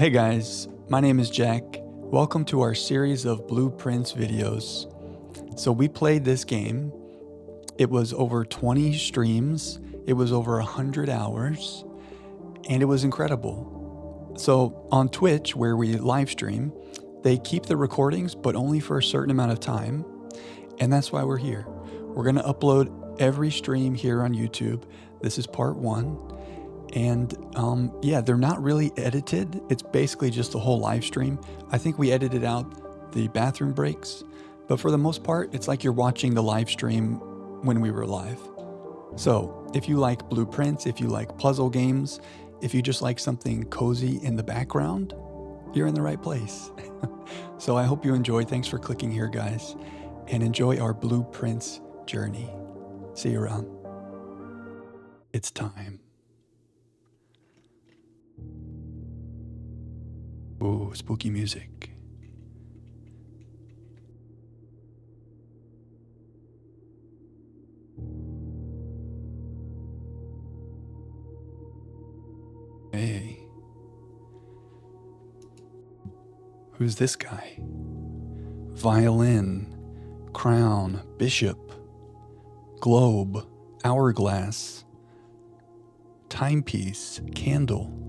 Hey guys, my name is Jack. Welcome to our series of Blueprints videos. So we played this game. It was over 20 streams. It was over 100 hours and it was incredible. So on Twitch, where we live stream, they keep the recordings, but only for a certain amount of time. And that's why we're here. We're going to upload every stream here on YouTube. This is part one. And yeah, they're not really edited. It's basically just the whole live stream. I think we edited out the bathroom breaks, but for the most part, it's like you're watching the live stream when we were live. So if you like blueprints, if you like puzzle games, if you just like something cozy in the background, you're in the right place. So I hope you enjoy. Thanks for clicking here, guys, and enjoy our blueprints journey. See you around. It's time. Ooh, spooky music. Hey. Who's this guy? Violin, crown, bishop, globe, hourglass, timepiece, candle.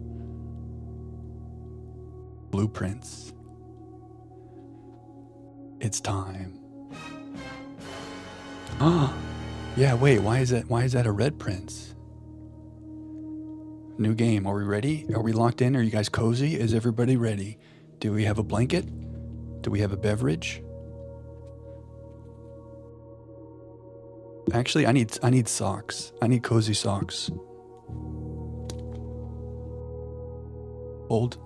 Blueprints. It's time. Ah, yeah, wait, why is that a red prince? New game, are we ready? Are we locked in? Are you guys cozy? Is everybody ready? Do we have a blanket? Do we have a beverage? Actually, I need socks. I need cozy socks. Hold.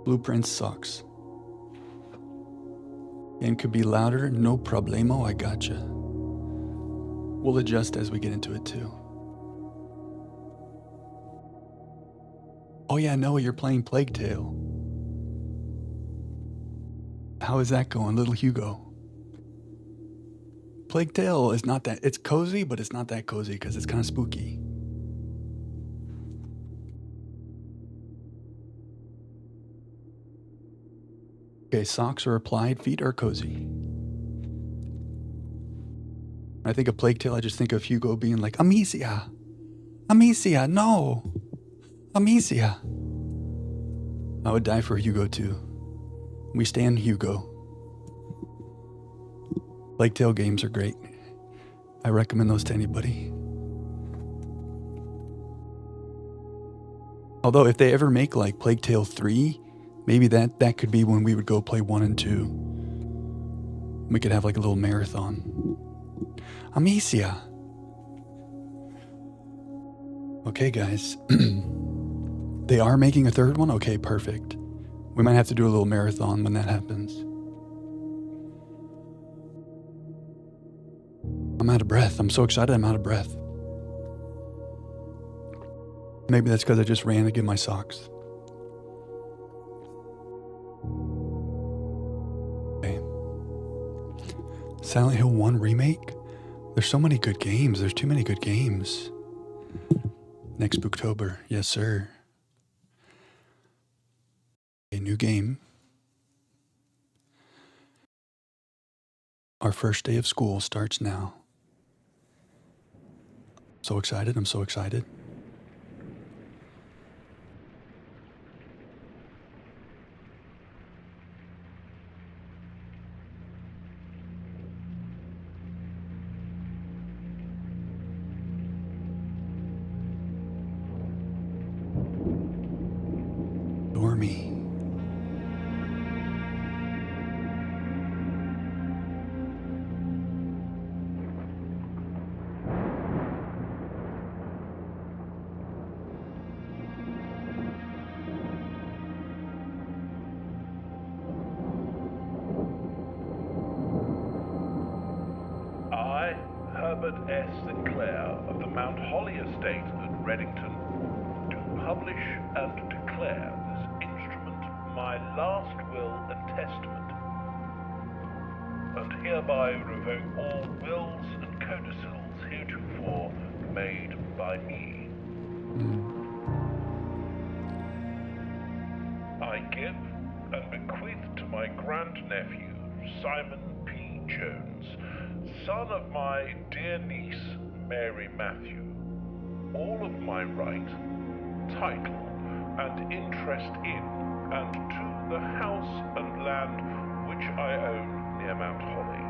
Blueprints sucks. Game could be louder, no problemo, I gotcha. We'll adjust as we get into it too. Oh yeah, Noah, you're playing Plague Tale. How is that going, little Hugo? Plague Tale is not that, it's cozy, but it's not that cozy because it's kind of spooky. Okay, socks are applied, feet are cozy. When I think of Plague Tale, I just think of Hugo being like, Amicia! Amicia, no! Amicia! I would die for Hugo too. We stand Hugo. Plague Tale games are great. I recommend those to anybody. Although if they ever make like Plague Tale 3, maybe that could be when we would go play 1 and 2. We could have like a little marathon. Amicia! Okay, guys. They are making a third one? Okay, perfect. We might have to do a little marathon when that happens. I'm out of breath. I'm so excited I'm out of breath. Maybe that's because I just ran to get my socks. Okay. Silent Hill 1 remake? There's so many good games. There's too many good games. Next Spooktober. Yes, sir. A new game. Our first day of school starts now. So excited. I'm so excited. Dormy. I, Herbert S. Sinclair of the Mount Holly Estate at Reddington, do publish and declare this instrument my last will and testament. and hereby revoke all wills and codicils heretofore made by me. I give and bequeath to my grandnephew, Simon P. Jones, son of my dear niece, Mary Matthew, all of my right, title, and interest in and to the house and land which I own near Mount Holly.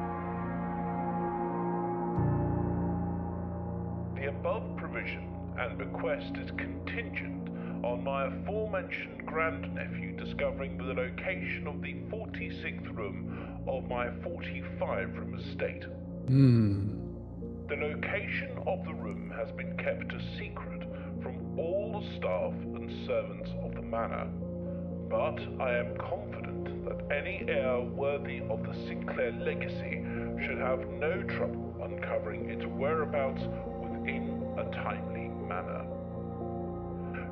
The above provision and bequest is contingent on my aforementioned grandnephew discovering the location of the 46th room of my 45-room estate. The location of the room has been kept a secret from all the staff and servants of the manor, but I am confident that any heir worthy of the Sinclair legacy should have no trouble uncovering its whereabouts within a timely manner.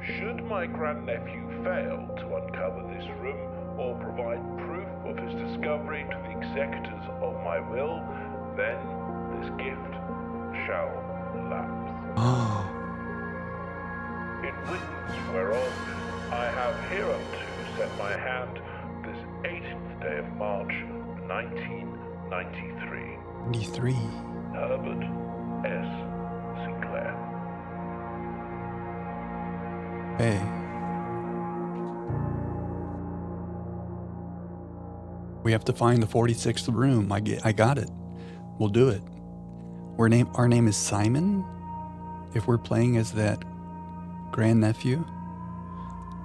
Should my grandnephew fail to uncover this room or provide proof of his discovery to the executors of my will, then this gift shall lapse. In witness whereof I have hereunto set my hand this 18th day of March, 1993. 93. Herbert S. Sinclair. Hey. We have to find the 46th room. I got it. We'll do it. Our name is Simon. If we're playing as that grandnephew.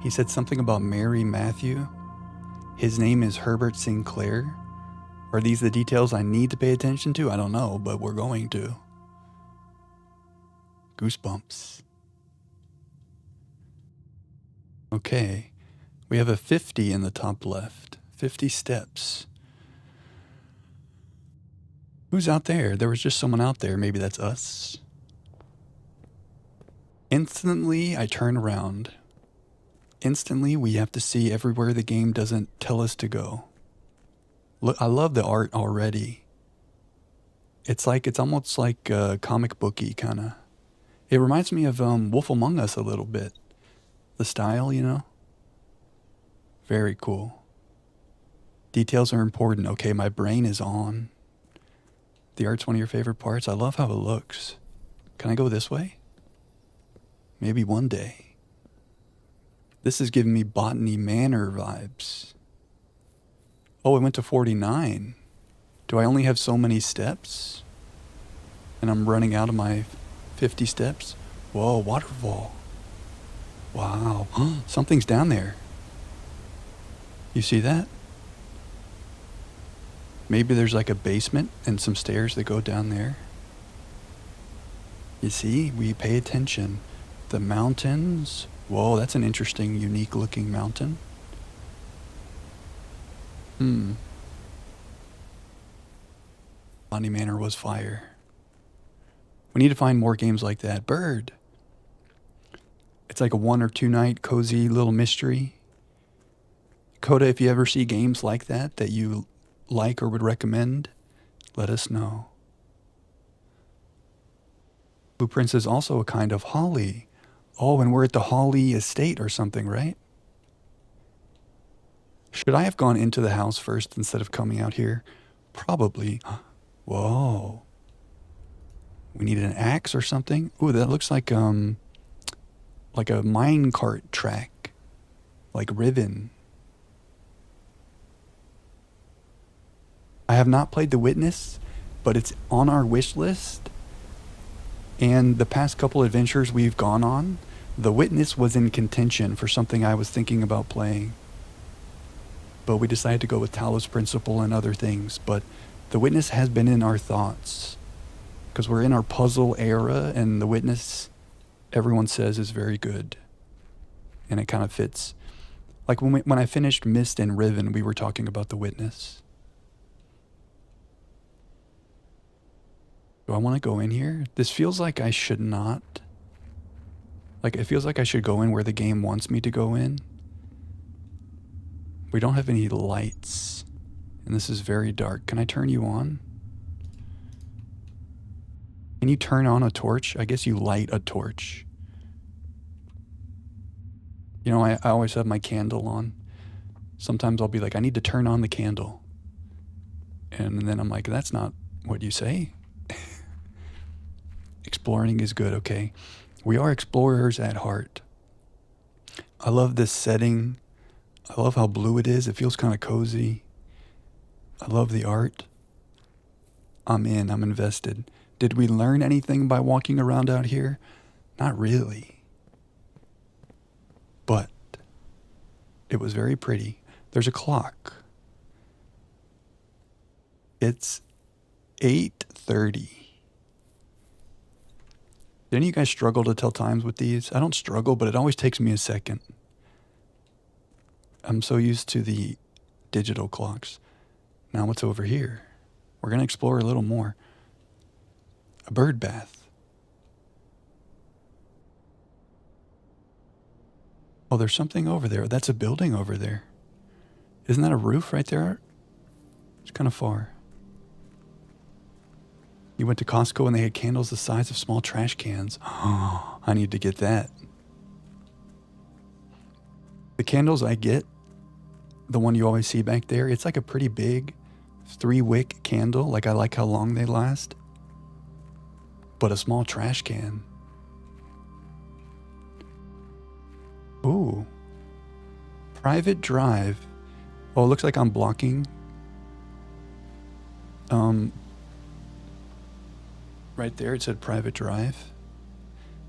He said something about Mary Matthew. His name is Herbert Sinclair. Are these the details I need to pay attention to? I don't know, but we're going to. Goosebumps. Okay, we have a 50 in the top left. 50 steps. Who's out there? There was just someone out there. Maybe that's us. Instantly, I turn around. Instantly, we have to see everywhere the game doesn't tell us to go. Look, I love the art already. It's almost like comic booky kind of. It reminds me of Wolf Among Us a little bit. The style, you know? Very cool. Details are important. Okay, my brain is on. The art's one of your favorite parts. I love how it looks. Can I go this way? Maybe one day. This is giving me Botany Manor vibes. Oh, I went to 49. Do I only have so many steps? And I'm running out of my 50 steps? Whoa, waterfall. Wow, something's down there. You see that? Maybe there's like a basement and some stairs that go down there. You see, we pay attention. The mountains. Whoa, that's an interesting, unique looking mountain. Bonnie Manor was fire. We need to find more games like that. Bird. It's like a 1 or 2 night cozy little mystery. Coda, if you ever see games like that you like or would recommend, let us know. Blueprints is also a kind of holly. Oh, and we're at the Holly estate or something, right? Should I have gone into the house first instead of coming out here? Probably. Whoa. We need an axe or something? Ooh, that looks like a minecart track. Like Riven. I have not played The Witness, but it's on our wish list. And the past couple adventures we've gone on, The Witness was in contention for something I was thinking about playing. But we decided to go with Talos Principle and other things. But The Witness has been in our thoughts. Because we're in our puzzle era, and The Witness, everyone says, is very good. And it kind of fits. Like when I finished Myst and Riven, we were talking about The Witness. Do I want to go in here? This feels like I should not. Like, it feels like I should go in where the game wants me to go in. We don't have any lights And this is very dark. Can I turn you on? Can you turn on a torch? I guess you light a torch. You know, I always have my candle on. Sometimes I'll be like, I need to turn on the candle. And then I'm like, that's not what you say. Exploring is good, okay? We are explorers at heart. I love this setting. I love how blue it is. It feels kind of cozy. I love the art. I'm in. I'm invested. Did we learn anything by walking around out here? Not really. But it was very pretty. There's a clock. It's 8:30. Do any of you guys struggle to tell times with these? I don't struggle, but it always takes me a second. I'm so used to the digital clocks. Now what's over here? We're going to explore a little more. A bird bath. Oh, there's something over there. That's a building over there. Isn't that a roof right there? It's kind of far. You went to Costco and they had candles the size of small trash cans. Oh, I need to get that. The candles I get, the one you always see back there, it's like a pretty big 3-wick candle. Like, I like how long they last. But a small trash can. Ooh. Private drive. Oh, it looks like I'm blocking. Right there it said private drive.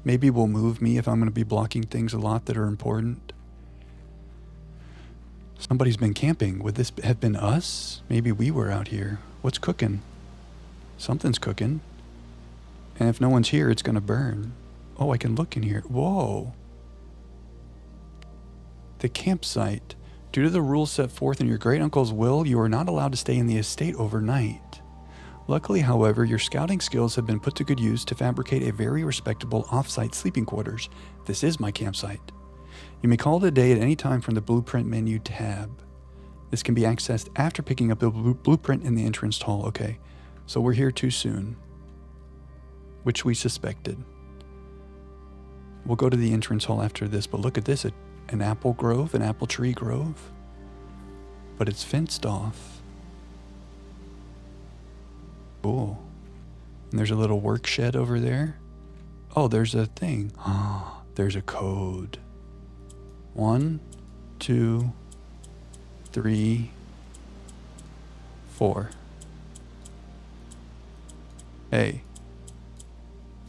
Maybe will move me if I'm going to be blocking things a lot that are important. Somebody's been camping. Would this have been us? Maybe we were out here. What's cooking? Something's cooking. And if no one's here, it's going to burn. Oh, I can look in here. Whoa. The campsite. Due to the rules set forth in your great uncle's will, you are not allowed to stay in the estate overnight. Luckily, however, your scouting skills have been put to good use to fabricate a very respectable off-site sleeping quarters. This is my campsite. You may call it a day at any time from the Blueprint menu tab. This can be accessed after picking up the blueprint in the entrance hall. Okay, so we're here too soon, which we suspected. We'll go to the entrance hall after this, but look at this, an apple grove, an apple tree grove, but it's fenced off. Cool. And there's a little work shed over there. Oh, there's a thing. Oh, there's a code. 1, 2, 3, 4. Hey.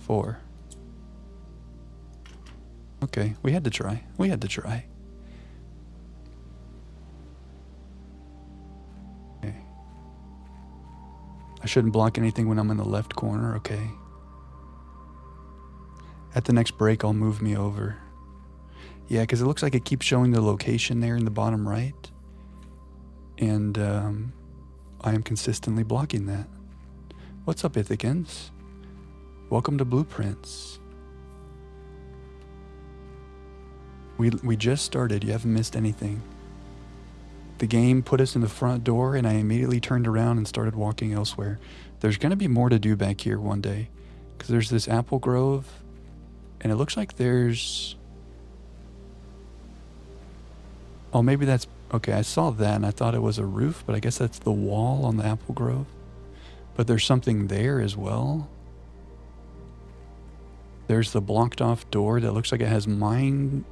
4. Okay, we had to try. We had to try. Okay. I shouldn't block anything when I'm in the left corner, okay. At the next break, I'll move me over. Yeah, because it looks like it keeps showing the location there in the bottom right. And I am consistently blocking that. What's up, Ithacans? Welcome to Blueprints. We just started. You haven't missed anything. The game put us in the front door, and I immediately turned around and started walking elsewhere. There's going to be more to do back here one day, because there's this apple grove, and it looks like there's... Oh, maybe that's... Okay, I saw that, and I thought it was a roof, but I guess that's the wall on the apple grove. But there's something there as well. There's the blocked off door that looks like it has mine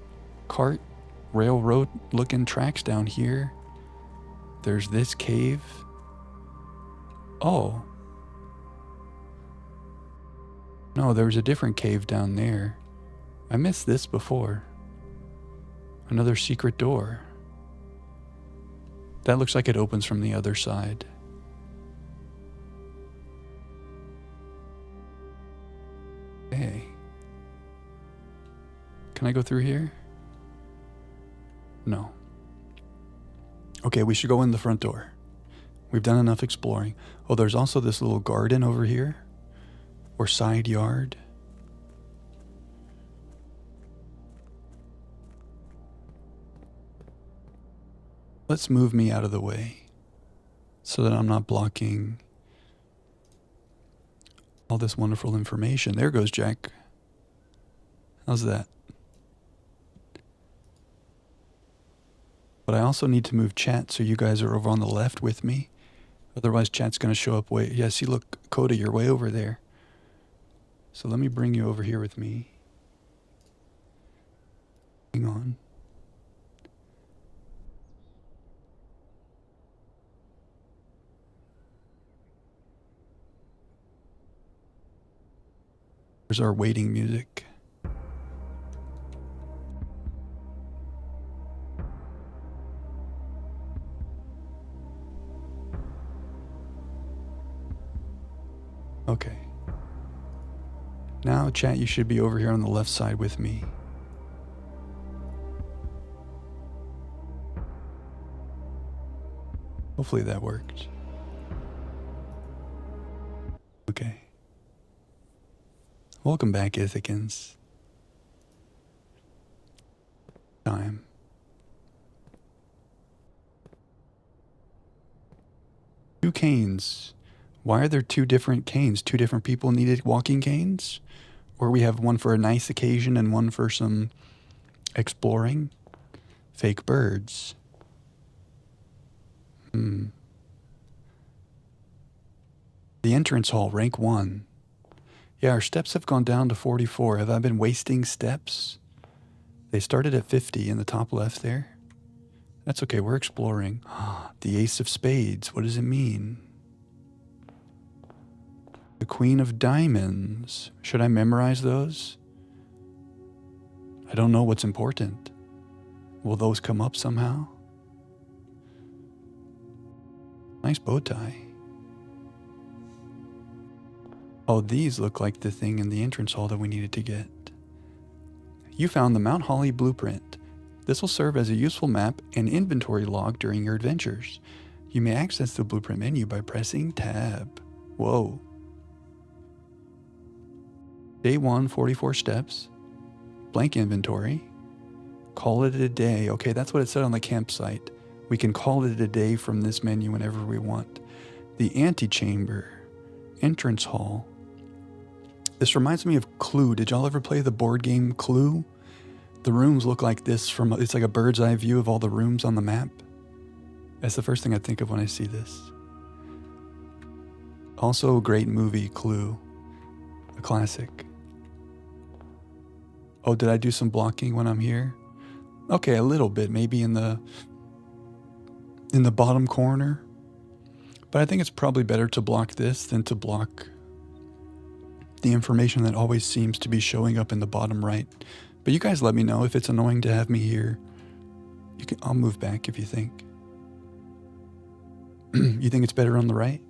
cart, railroad looking tracks down here. There's this cave. Oh. No, there was a different cave down there. I missed this before. Another secret door. That looks like it opens from the other side. Hey. Can I go through here? No. Okay, we should go in the front door. We've done enough exploring. Oh, there's also this little garden over here. Or side yard. Let's move me out of the way so that I'm not blocking all this wonderful information. There goes Jack. How's that? But I also need to move chat so you guys are over on the left with me. Otherwise, chat's going to show up way... Yeah, see, look, Coda, you're way over there. So let me bring you over here with me. Hang on. There's our waiting music. Okay. Now, chat, you should be over here on the left side with me. Hopefully that worked. Okay. Welcome back, Ithacans. Time. Two canes. Why are there two different canes? Two different people needed walking canes? Or we have one for a nice occasion and one for some exploring? Fake birds. The entrance hall, rank 1. Yeah, our steps have gone down to 44. Have I been wasting steps? They started at 50 in the top left there. That's okay, we're exploring. The Ace of Spades, what does it mean? The Queen of Diamonds. Should I memorize those? I don't know what's important. Will those come up somehow? Nice bow tie. Oh, these look like the thing in the entrance hall that we needed to get. You found the Mount Holly blueprint. This will serve as a useful map and inventory log during your adventures. You may access the blueprint menu by pressing tab. Whoa. Day 1, 44 steps. Blank inventory. Call it a day. Okay, that's what it said on the campsite. We can call it a day from this menu whenever we want. The antechamber. Entrance hall. This reminds me of Clue. Did y'all ever play the board game Clue? The rooms look like this from, it's like a bird's eye view of all the rooms on the map. That's the first thing I think of when I see this. Also a great movie, Clue. A classic. Oh, did I do some blocking when I'm here? Okay, a little bit, maybe in the bottom corner. But I think it's probably better to block this than to block the information that always seems to be showing up in the bottom right. But you guys let me know if it's annoying to have me here. I'll move back if you think. You think it's better on the right?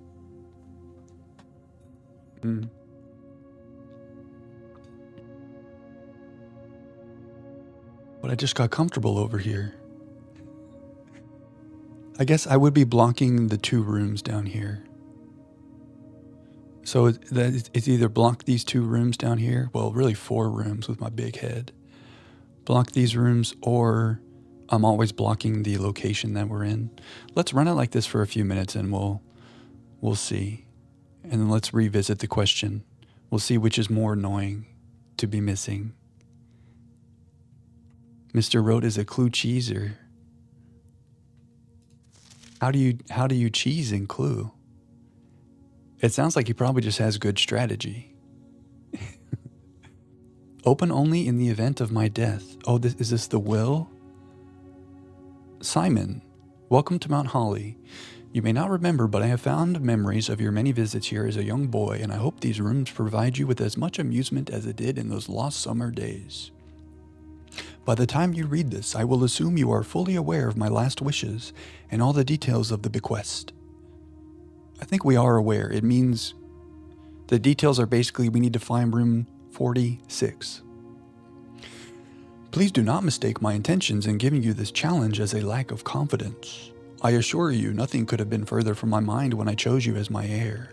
But I just got comfortable over here. I guess I would be blocking the 2 rooms down here. So it's either block these 2 rooms down here, well, really 4 rooms with my big head. Block these rooms, or I'm always blocking the location that we're in. Let's run it like this for a few minutes and we'll see. And then let's revisit the question. We'll see which is more annoying to be missing. Mr. Rote is a Clue cheeser. How do you cheese in Clue? It sounds like he probably just has good strategy. Open only in the event of my death. Oh, is this the will? Simon, welcome to Mount Holly. You may not remember, but I have found memories of your many visits here as a young boy, and I hope these rooms provide you with as much amusement as it did in those lost summer days. By the time you read this, I will assume you are fully aware of my last wishes and all the details of the bequest. I think we are aware. It means the details are basically we need to find room 46. Please do not mistake my intentions in giving you this challenge as a lack of confidence. I assure you nothing could have been further from my mind when I chose you as my heir.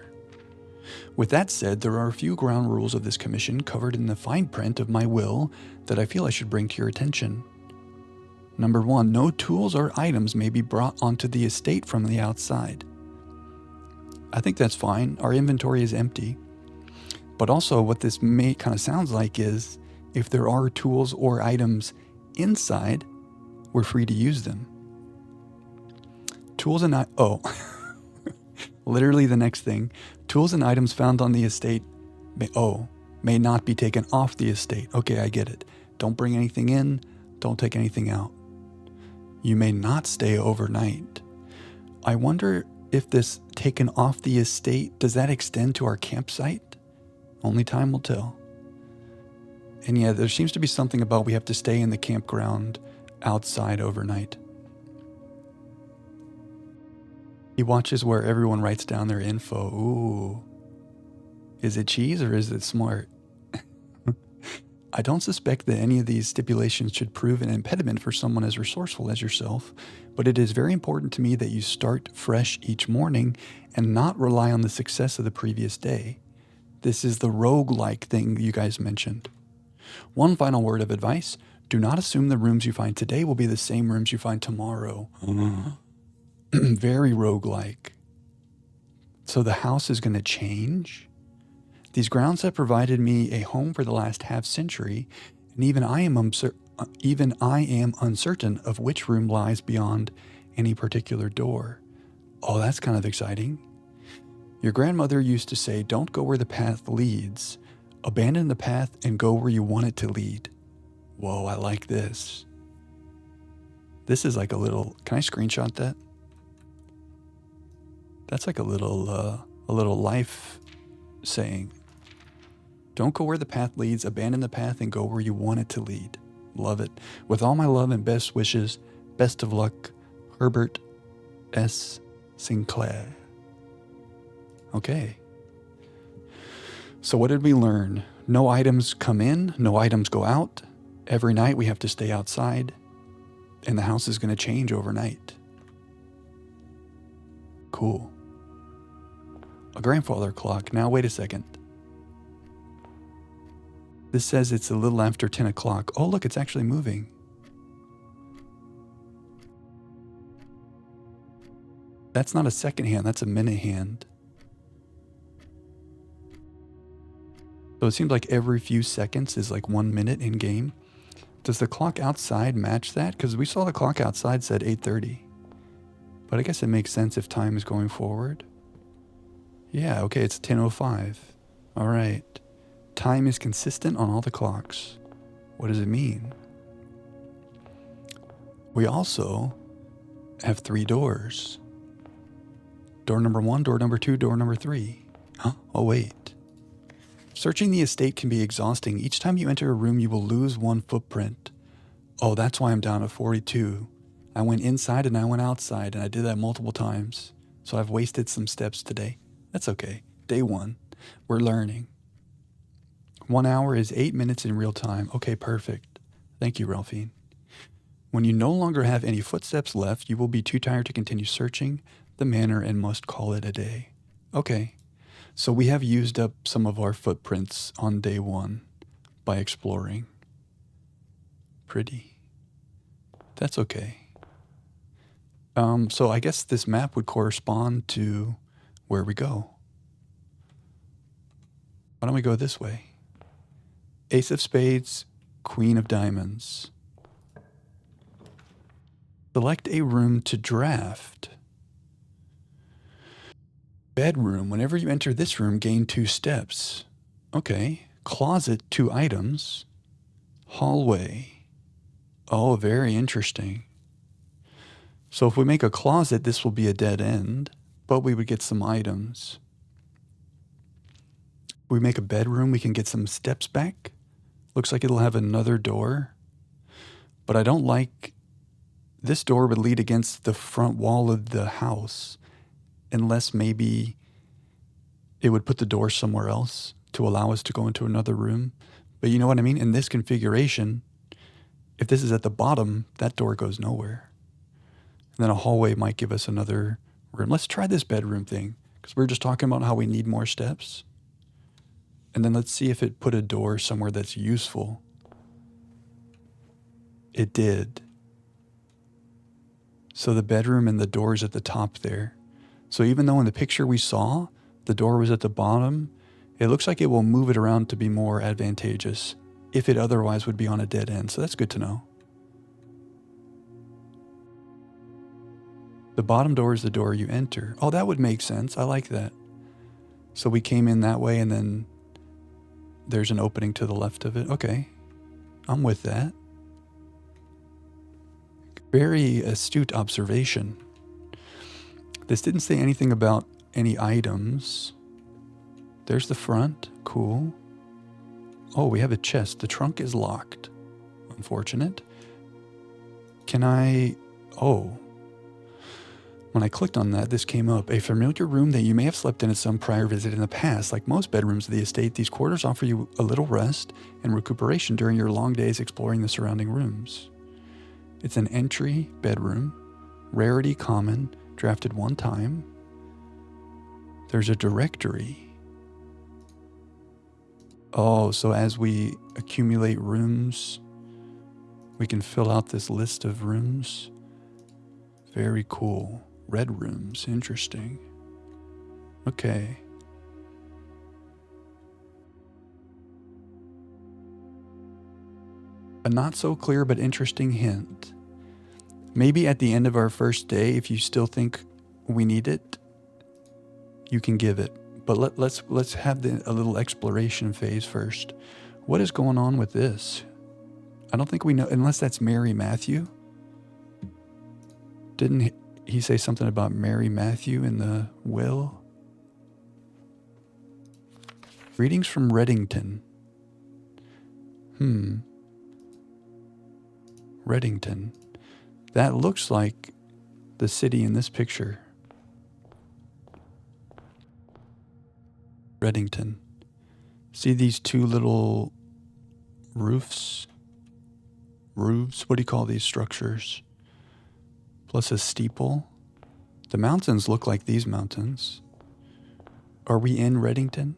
With that said, there are a few ground rules of this commission covered in the fine print of my will that I feel I should bring to your attention. Number 1, no tools or items may be brought onto the estate from the outside. I think that's fine. Our inventory is empty. But also what this may kind of sounds like is if there are tools or items inside, we're free to use them. Tools and literally the next thing. Tools and items found on the estate may not be taken off the estate. Okay, I get it. Don't bring anything in. Don't take anything out. You may not stay overnight. I wonder if this taken off the estate, does that extend to our campsite? Only time will tell. And yeah, there seems to be something about we have to stay in the campground outside overnight. He watches where everyone writes down their info. Ooh. Is it cheese or is it smart? I don't suspect that any of these stipulations should prove an impediment for someone as resourceful as yourself, but it is very important to me that you start fresh each morning and not rely on the success of the previous day. This is the roguelike thing you guys mentioned. One final word of advice: do not assume the rooms you find today will be the same rooms you find tomorrow. Very roguelike. So the house is going to change? These grounds have provided me a home for the last half century, and even I am uncertain of which room lies beyond any particular door. Oh, that's kind of exciting. Your grandmother used to say, don't go where the path leads. Abandon the path and go where you want it to lead. Whoa, I like this. This is like a little, can I screenshot that? That's like a little life saying. Don't go where the path leads, abandon the path, and go where you want it to lead. Love it. With all my love and best wishes, best of luck, Herbert S. Sinclair. Okay. So what did we learn? No items come in, no items go out. Every night we have to stay outside, and the house is going to change overnight. Cool. A grandfather clock. Now, wait a second. This says it's a little after 10 o'clock. Oh, look, it's actually moving. That's not a second hand, that's a minute hand. So it seems like every few seconds is like 1 minute in game. Does the clock outside match that? Because we saw the clock outside said 8:30. But I guess it makes sense if time is going forward. Yeah, okay, it's 10:05. All right. Time is consistent on all the clocks. What does it mean? We also have 3 doors. Door number 1, door number 2, door number 3. Huh? Oh, wait. Searching the estate can be exhausting. Each time you enter a room, you will lose 1 footprint. Oh, that's why I'm down to 42. I went inside and I went outside, and I did that multiple times. So I've wasted some steps today. That's okay. Day 1. We're learning. 1 hour is 8 minutes in real time. Okay, perfect. Thank you, Ralphine. When you no longer have any footsteps left, you will be too tired to continue searching the manor and must call it a day. Okay, so we have used up some of our footprints on day 1 by exploring. Pretty. That's okay. So I guess this map would correspond to where we go. Why don't we go this way? Ace of Spades, Queen of Diamonds. Select a room to draft. Bedroom. Whenever you enter this room, gain 2 steps. Okay. Closet, 2 items. Hallway. Oh, very interesting. So if we make a closet, this will be a dead end, but we would get some items. If we make a bedroom, we can get some steps back. Looks like it'll have another door, but I don't like this door would lead against the front wall of the house, unless maybe it would put the door somewhere else to allow us to go into another room. But you know what I mean? In this configuration, if this is at the bottom, that door goes nowhere. And then a hallway might give us another room. Let's try this bedroom thing, because we were just talking about how we need more steps. And then let's see if it put a door somewhere that's useful. It did. So the bedroom and the door's at the top there. So even though in the picture we saw the door was at the bottom, it looks like it will move it around to be more advantageous if it otherwise would be on a dead end. So that's good to know. The bottom door is the door you enter. Oh, that would make sense. I like that. So we came in that way and then there's an opening to the left of it. Okay, I'm with that. Very astute observation. This didn't say anything about any items. There's the front. Cool. Oh, we have a chest. The trunk is locked. Unfortunate. Can I... Oh. When I clicked on that, this came up. A familiar room that you may have slept in at some prior visit in the past. Like most bedrooms of the estate, these quarters offer you a little rest and recuperation during your long days exploring the surrounding rooms. It's an entry bedroom. Rarity common. Drafted one time. There's a directory. Oh, so as we accumulate rooms, we can fill out this list of rooms. Very cool. Red rooms, interesting. Okay. A not so clear but interesting hint. Maybe at the end of our first day, if you still think we need it, you can give it. But let's have a little exploration phase first. What is going on with this? I don't think we know, unless that's Mary Matthew. Didn't he say something about Mary Matthew in the will? Readings from Reddington. Reddington. That looks like the city in this picture. Reddington. See these two little roofs? Roofs? What do you call these structures? Plus a steeple. The mountains look like these mountains. Are we in Reddington?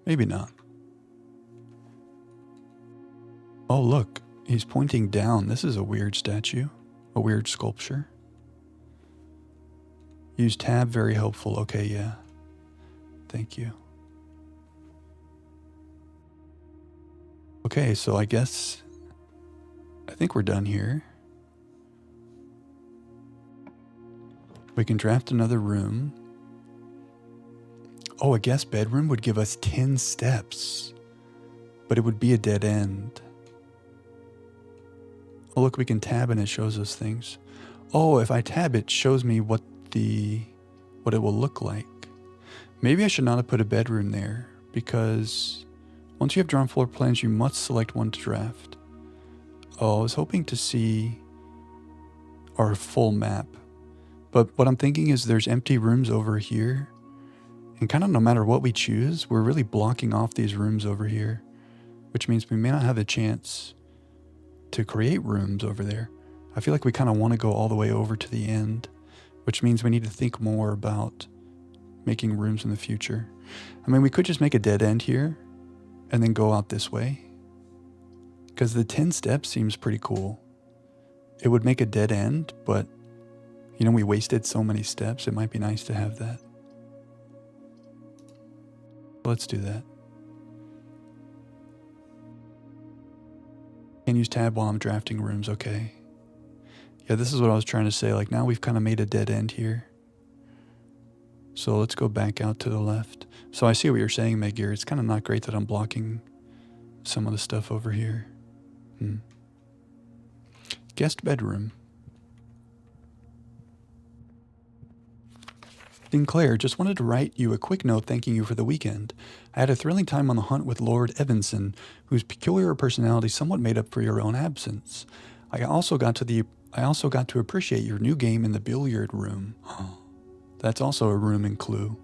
Maybe not. Oh, look. He's pointing down. This is a weird statue. A weird sculpture. Use tab, very helpful. Okay, yeah. Thank you. Okay, so I think we're done here. We can draft another room. Oh, a guest bedroom would give us 10 steps, but it would be a dead end. Oh, look, we can tab and it shows us things. Oh, if I tab, it shows me what it will look like. Maybe I should not have put a bedroom there, because once you have drawn floor plans, you must select one to draft. Oh, I was hoping to see our full map. But what I'm thinking is there's empty rooms over here. And kind of no matter what we choose, we're really blocking off these rooms over here, which means we may not have a chance to create rooms over there. I feel like we kind of want to go all the way over to the end, which means we need to think more about making rooms in the future. I mean, we could just make a dead end here and then go out this way, because the 10 steps seems pretty cool. It would make a dead end, but we wasted so many steps. It might be nice to have that. Let's do that. Can't use tab while I'm drafting rooms. Okay. Yeah, this is what I was trying to say. Like, now we've kind of made a dead end here. So let's go back out to the left. So I see what you're saying, Meggear. It's kind of not great that I'm blocking some of the stuff over here. Guest bedroom. Sinclair, just wanted to write you a quick note thanking you for the weekend. I had a thrilling time on the hunt with Lord Evanson, whose peculiar personality somewhat made up for your own absence. I also got to appreciate your new game in the billiard room. That's also a room in Clue.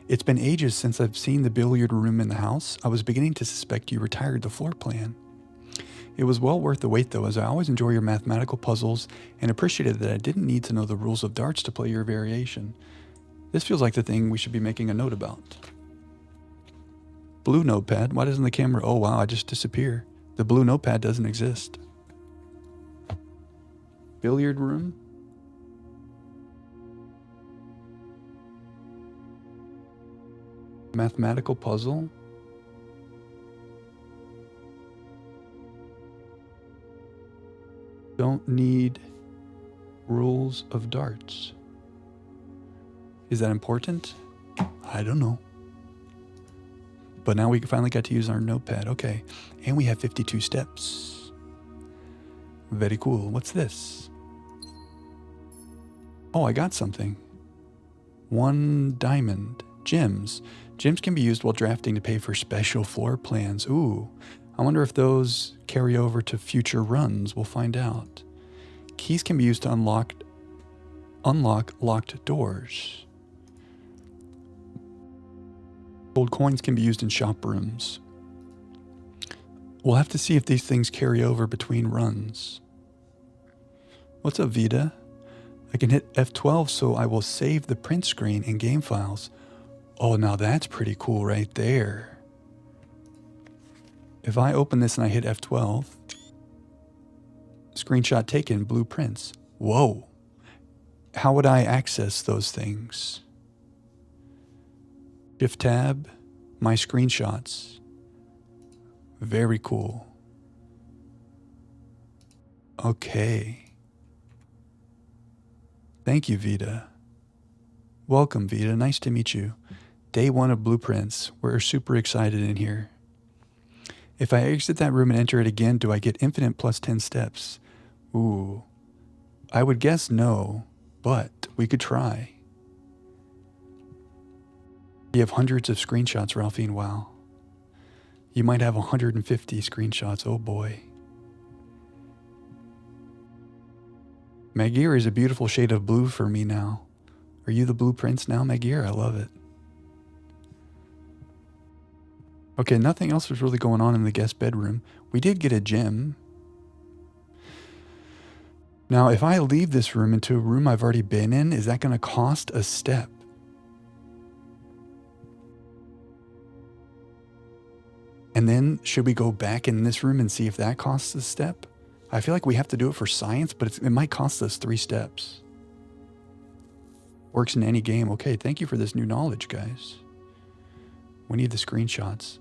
It's been ages since I've seen the billiard room in the house. I was beginning to suspect you retired the floor plan. It was well worth the wait, though, as I always enjoy your mathematical puzzles and appreciated that I didn't need to know the rules of darts to play your variation. This feels like the thing we should be making a note about. Blue notepad. Why doesn't the camera... Oh, wow, I just disappear. The blue notepad doesn't exist. Billiard room. Mathematical puzzle. Don't need rules of darts. Is that important? I don't know. But now we finally got to use our notepad. Okay. And we have 52 steps. Very cool. What's this? Oh, I got something. 1 diamond. Gems. Gems can be used while drafting to pay for special floor plans. Ooh. I wonder if those carry over to future runs. We'll find out. Keys can be used to unlock locked doors. Gold coins can be used in shop rooms. We'll have to see if these things carry over between runs. What's up, Vita? I can hit F12 so I will save the print screen in game files. Oh, now that's pretty cool right there. If I open this and I hit F12, screenshot taken, blueprints. Whoa. How would I access those things? Shift tab, my screenshots. Very cool. Okay. Thank you, Vita. Welcome, Vita. Nice to meet you. Day 1 of blueprints. We're super excited in here. If I exit that room and enter it again, do I get infinite plus 10 steps? Ooh. I would guess no, but we could try. You have hundreds of screenshots, Ralphine. Wow. You might have 150 screenshots. Oh boy. Magir is a beautiful shade of blue for me now. Are you the blue prince now, Magir? I love it. Okay, nothing else was really going on in the guest bedroom. We did get a gem. Now, if I leave this room into a room I've already been in, is that going to cost a step? And then, should we go back in this room and see if that costs a step? I feel like we have to do it for science, but it might cost us 3 steps. Works in any game. Okay, thank you for this new knowledge, guys. We need the screenshots.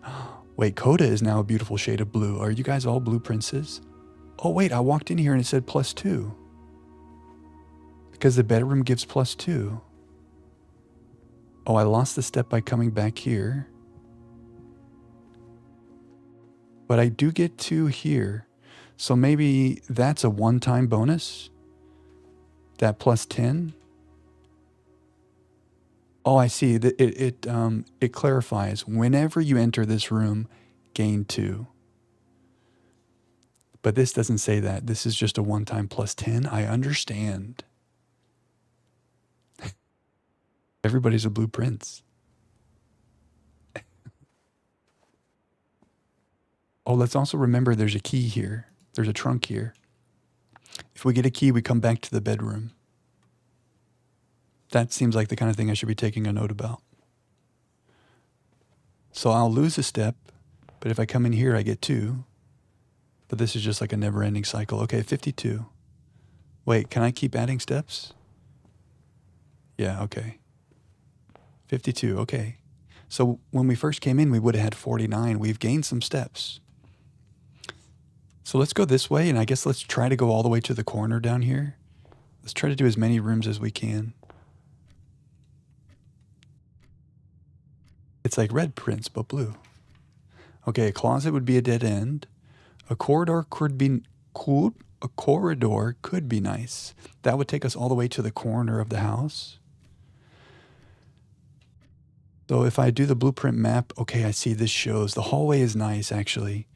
Wait, Coda is now a beautiful shade of blue. Are you guys all blue princes? Oh, wait, I walked in here and it said +2. Because the bedroom gives +2. Oh, I lost the step by coming back here. But I do get 2 here. So maybe that's a one-time bonus? That +10? Oh, I see. It clarifies. Whenever you enter this room, gain 2. But this doesn't say that. This is just a one-time +10. I understand. Everybody's a blue prince. Oh, let's also remember there's a key here. There's a trunk here. If we get a key, we come back to the bedroom. That seems like the kind of thing I should be taking a note about. So I'll lose a step, but if I come in here, I get 2. But this is just like a never-ending cycle. Okay, 52. Wait, can I keep adding steps? Yeah, okay. 52, okay. So when we first came in, we would have had 49. We've gained some steps. So let's go this way, and I guess let's try to go all the way to the corner down here. Let's try to do as many rooms as we can. It's like red prints, but blue. Okay, a closet would be a dead end. A corridor could be nice. That would take us all the way to the corner of the house. So if I do the blueprint map, okay, I see this shows. The hallway is nice, actually,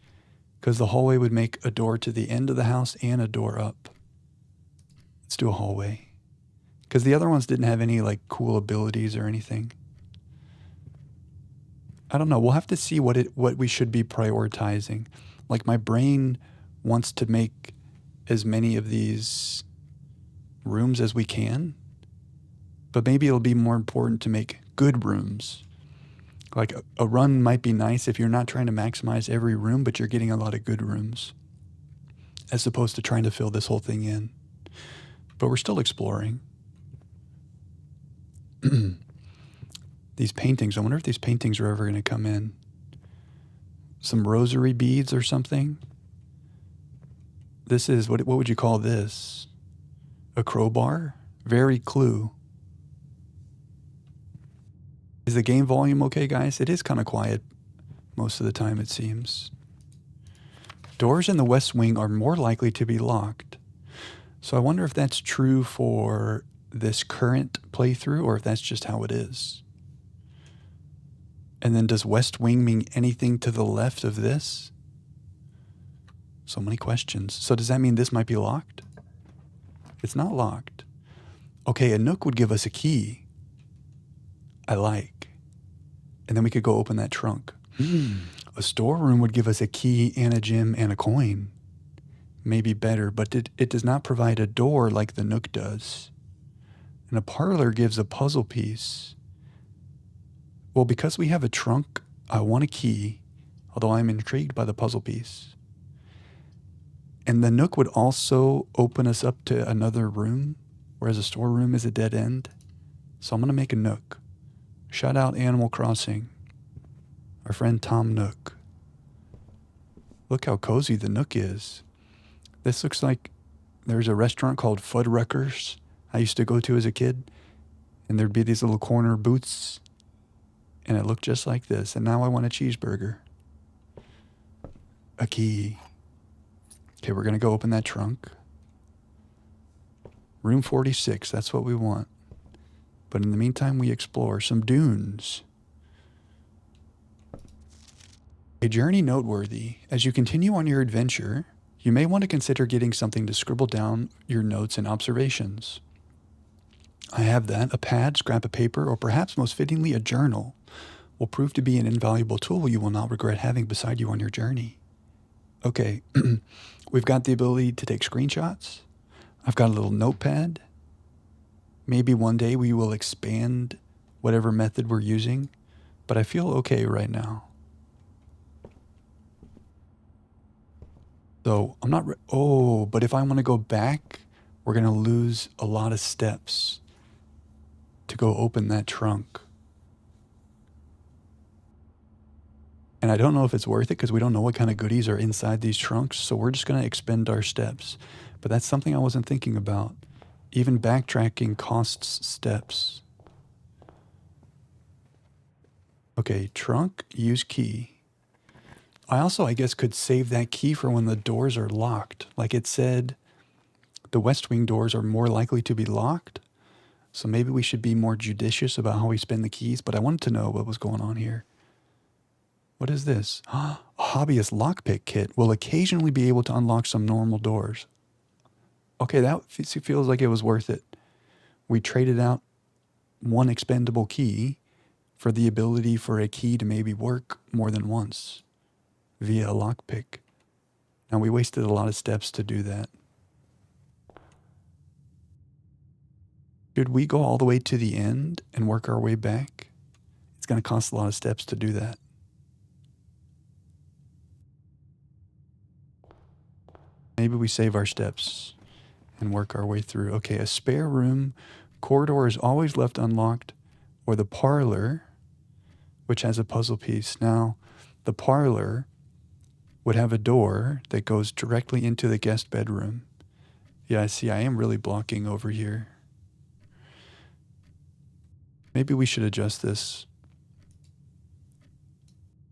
because the hallway would make a door to the end of the house and a door up. Let's do a hallway. Because the other ones didn't have any, like, cool abilities or anything. I don't know. We'll have to see what we should be prioritizing. Like, my brain wants to make as many of these rooms as we can, but maybe it'll be more important to make good rooms. Like, a run might be nice if you're not trying to maximize every room, but you're getting a lot of good rooms, as opposed to trying to fill this whole thing in. but we're still exploring. These paintings, I wonder if these paintings are ever going to come in. Some rosary beads or something. This is, what would you call this? A crowbar? Very Clue. Is the game volume okay, guys? It is kind of quiet most of the time, it seems. Doors in the West Wing are more likely to be locked. So I wonder if that's true for this current playthrough or if that's just how it is. And then does West Wing mean anything to the left of this? So many questions. So does that mean this might be locked? It's not locked. Okay, a nook would give us a key. I like. And then we could go open that trunk. A storeroom would give us a key and a gem and a coin. Maybe better, but it does not provide a door like the nook does. And a parlor gives a puzzle piece. Well, because we have a trunk, I want a key, although I'm intrigued by the puzzle piece. And the nook would also open us up to another room, whereas a storeroom is a dead end. So I'm going to make a nook. Shout out Animal Crossing. Our friend Tom Nook. Look how cozy the nook is. This looks like there's a restaurant called Fuddruckers I used to go to as a kid. And there'd be these little corner booths. And it looked just like this. And now I want a cheeseburger. A key. Okay, we're going to go open that trunk. Room 46, that's what we want. But in the meantime, we explore some dunes. A journey noteworthy. As you continue on your adventure, you may want to consider getting something to scribble down your notes and observations. I have that. A pad, scrap of paper, or perhaps most fittingly, a journal will prove to be an invaluable tool you will not regret having beside you on your journey. Okay, we've got the ability to take screenshots. I've got a little notepad. Maybe one day we will expand whatever method we're using, but I feel okay right now. So I'm not, but if I want to go back, we're going to lose a lot of steps to go open that trunk. And I don't know if it's worth it because we don't know what kind of goodies are inside these trunks, so we're just going to expend our steps. But that's something I wasn't thinking about. Even backtracking costs steps. Okay, trunk, use key. I also, I guess, could save that key for when the doors are locked. Like it said, the West Wing doors are more likely to be locked. So maybe we should be more judicious about how we spend the keys. But I wanted to know what was going on here. What is this? A hobbyist lockpick kit will occasionally be able to unlock some normal doors. Okay, that feels like it was worth it. We traded out one expendable key for the ability for a key to maybe work more than once via a lockpick. Now, we wasted a lot of steps to do that. Should we go all the way to the end and work our way back? It's going to cost a lot of steps to do that. Maybe we save our steps and work our way through. Okay, a spare room. Corridor is always left unlocked. Or the parlor, which has a puzzle piece. Now, the parlor would have a door that goes directly into the guest bedroom. Yeah, I see, I am really blocking over here. Maybe we should adjust this.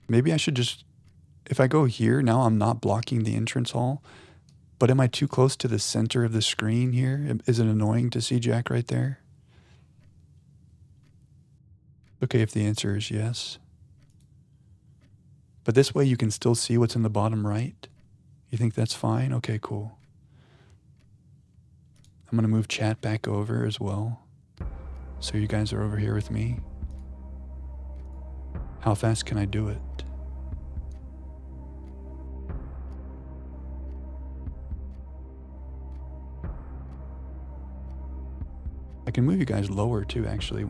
Maybe I should just, if I go here, now I'm not blocking the entrance hall. But am I too close to the center of the screen here? Is it annoying to see Jack right there? Okay, if the answer is yes. But this way you can still see what's in the bottom right. You think that's fine? Okay, cool. I'm going to move chat back over as well. So you guys are over here with me. How fast can I do it? I can move you guys lower too, actually.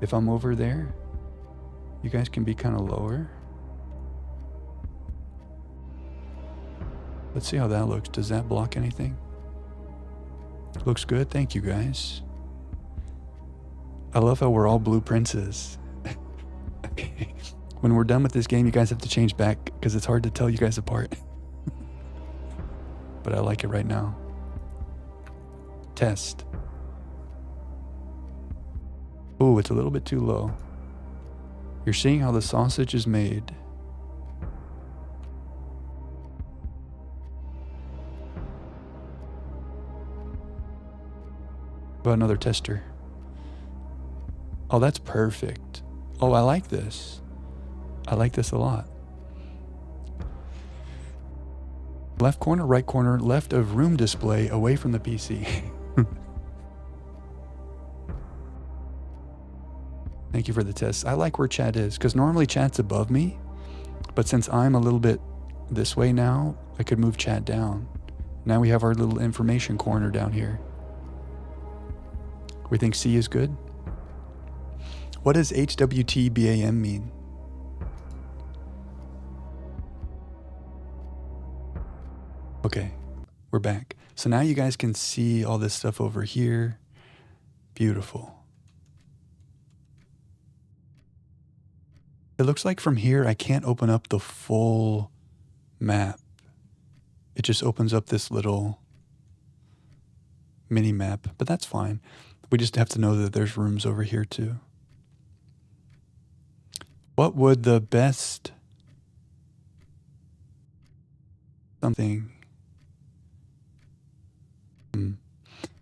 If I'm over there, you guys can be kind of lower. Let's see how that looks. Does that block anything? Looks good. Thank you, guys. I love how we're all blue princes. Okay. When we're done with this game, you guys have to change back because it's hard to tell you guys apart. But I like it right now. Test. Oh, it's a little bit too low. You're seeing how the sausage is made. About another tester. Oh, that's perfect. Oh, I like this. I like this a lot. Left corner, right corner, left of room display, away from the PC. Thank you for the test. I like where chat is, because normally chat's above me, but since I'm a little bit this way now, I could move chat down. Now we have our little information corner down here. We think C is good. What does HWTBAM mean? Okay, we're back. So now you guys can see all this stuff over here. Beautiful. It looks like from here I can't open up the full map. It just opens up this little mini map, but that's fine. We just have to know that there's rooms over here too. What would the best something?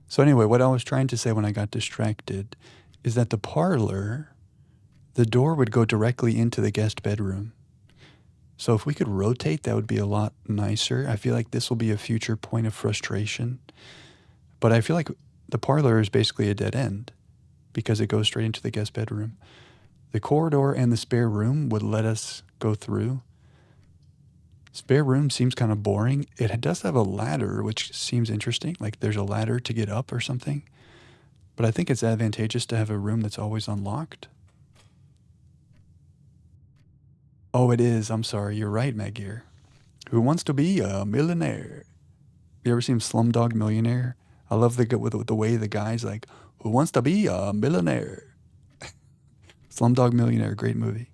So anyway, what I was trying to say when I got distracted is that the parlor, the door would go directly into the guest bedroom. So if we could rotate, that would be a lot nicer. I feel like this will be a future point of frustration. But I feel like the parlor is basically a dead end because it goes straight into the guest bedroom. The corridor and the spare room would let us go through. Spare room seems kind of boring. It does have a ladder, which seems interesting. Like there's a ladder to get up or something. But I think it's advantageous to have a room that's always unlocked. Oh, it is. I'm sorry. You're right, Magir. Who wants to be a millionaire? You ever seen Slumdog Millionaire? I love the way the guy's like, who wants to be a millionaire? Slumdog Millionaire, great movie.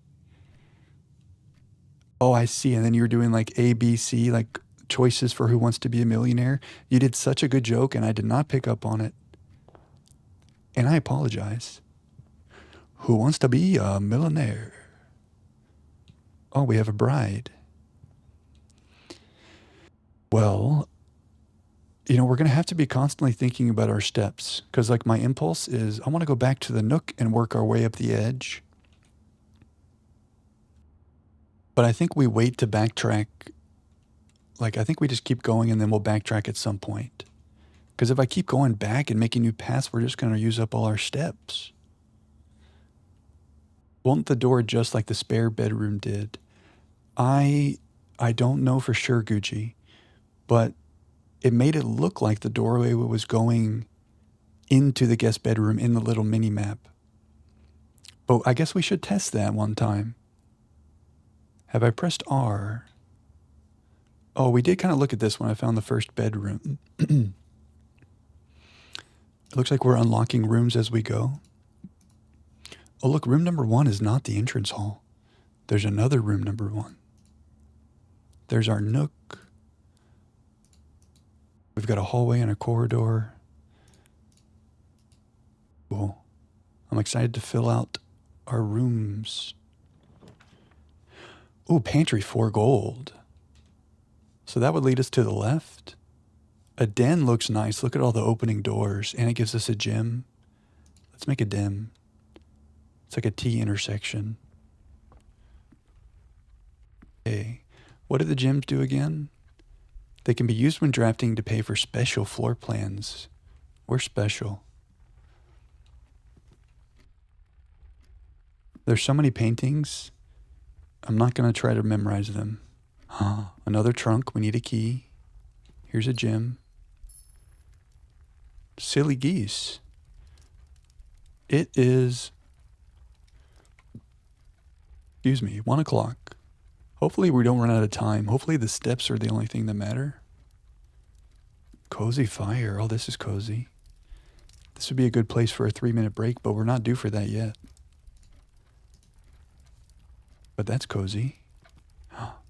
Oh, I see. And then you're doing like A, B, C, like choices for who wants to be a millionaire. You did such a good joke and I did not pick up on it. And I apologize. Who wants to be a millionaire? Oh, we have a bride. Well, you know, we're going to have to be constantly thinking about our steps because like my impulse is I want to go back to the nook and work our way up the edge. But I think we wait to backtrack. Like, I think we just keep going and then we'll backtrack at some point. Because if I keep going back and making new paths, we're just going to use up all our steps. Won't the door adjust like the spare bedroom did? I don't know for sure, Gucci, but it made it look like the doorway was going into the guest bedroom in the little mini map. But I guess we should test that one time. Have I pressed R? Oh, we did kind of look at this when I found the first bedroom. It looks like we're unlocking rooms as we go. Oh, look, room number 1 is not the entrance hall. There's another room number 1. There's our nook. We've got a hallway and a corridor. Cool. I'm excited to fill out our rooms. Ooh, pantry 4 gold. So that would lead us to the left. A den looks nice. Look at all the opening doors. And it gives us a gym. Let's make a den. It's like a T intersection. Okay. What do the gyms do again? They can be used when drafting to pay for special floor plans. We're special. There's so many paintings. I'm not going to try to memorize them. Another trunk. We need a key. Here's a gym. Silly geese. It is, 1 o'clock. Hopefully we don't run out of time. Hopefully the steps are the only thing that matter. Cozy fire. Oh, this is cozy. This would be a good place for a 3-minute break, but we're not due for that yet. But that's cozy.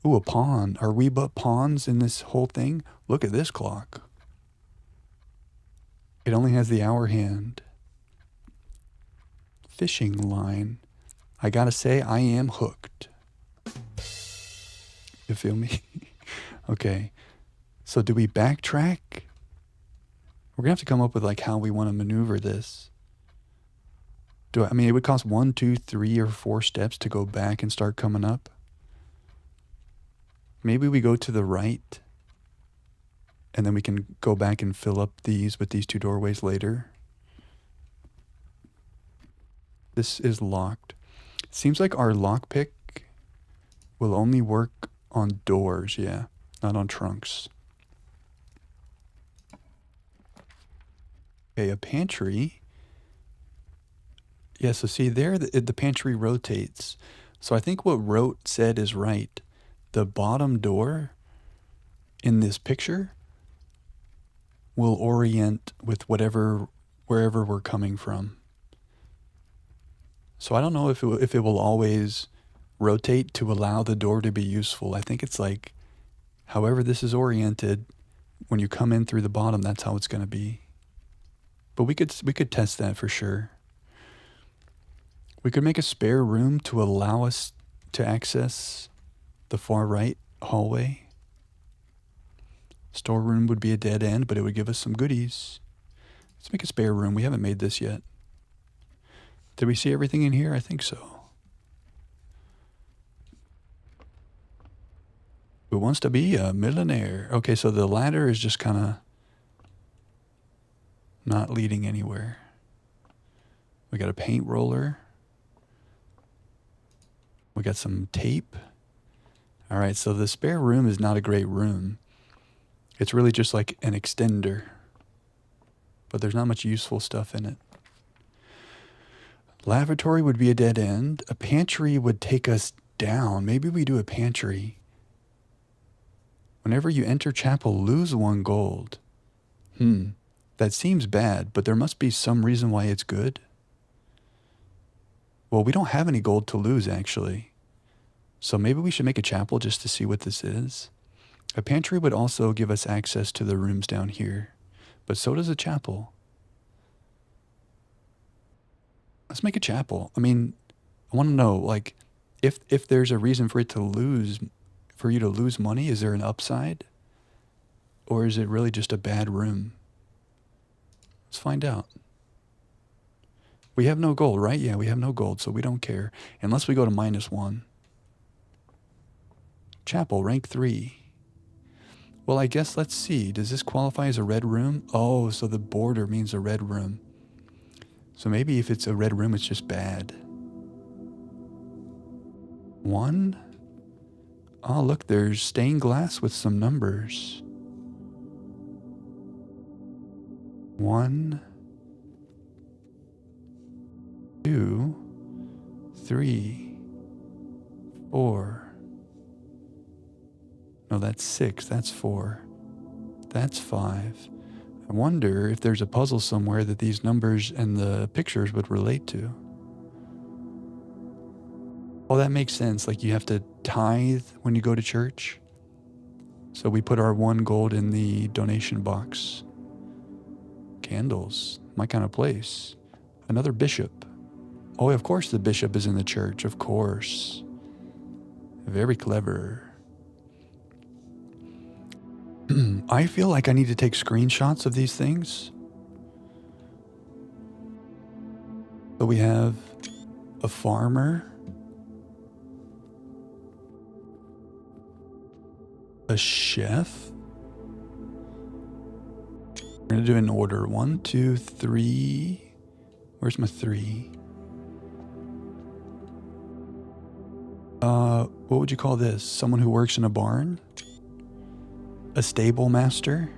Ooh, a pawn. Are we but pawns in this whole thing? Look at this clock. It only has the hour hand. Fishing line. I gotta say, I am hooked. You feel me? Okay. So do we backtrack? We're gonna have to come up with like how we want to maneuver this. I mean, it would cost 1, 2, 3, or 4 steps to go back and start coming up. Maybe we go to the right, and then we can go back and fill up these with these 2 doorways later. This is locked. It seems like our lockpick will only work on doors, yeah, not on trunks. Okay, a pantry. Yeah, so see there, the pantry rotates. So I think what Rote said is right. The bottom door in this picture will orient with wherever we're coming from. So I don't know if it will always rotate to allow the door to be useful. I think it's like, however this is oriented, when you come in through the bottom, that's how it's going to be. But we could test that for sure. We could make a spare room to allow us to access the far right hallway. Storeroom would be a dead end, but it would give us some goodies. Let's make a spare room. We haven't made this yet. Did we see everything in here? I think so. Who wants to be a millionaire? Okay, so the ladder is just kind of not leading anywhere. We got a paint roller. We got some tape. All right, so the spare room is not a great room. It's really just like an extender, but there's not much useful stuff in it. Lavatory would be a dead end. A pantry would take us down. Maybe we do a pantry. Whenever you enter chapel, lose 1 gold. That seems bad, but there must be some reason why it's good. Well, we don't have any gold to lose, actually. So maybe we should make a chapel just to see what this is. A pantry would also give us access to the rooms down here, but so does a chapel. Let's make a chapel. I mean, I want to know, like, if there's a reason for you to lose money, is there an upside? Or is it really just a bad room? Let's find out. We have no gold, right? Yeah, we have no gold, so we don't care. Unless we go to -1. Chapel, rank 3. Well, I guess let's see. Does this qualify as a red room? Oh, so the border means a red room. So maybe if it's a red room, it's just bad. 1. Oh, look, there's stained glass with some numbers. 1, 2, 3, 4. No, that's 6. That's 4. That's 5. I wonder if there's a puzzle somewhere that these numbers and the pictures would relate to. Oh, that makes sense. Like you have to tithe when you go to church. So we put our 1 gold in the donation box. Candles, my kind of place. Another bishop. Oh, of course the bishop is in the church, of course. Very clever. I feel like I need to take screenshots of these things. So we have a farmer, a chef. We're going to do it in order. 1, 2, 3. Where's my 3? What would you call this? Someone who works in a barn? A stable master?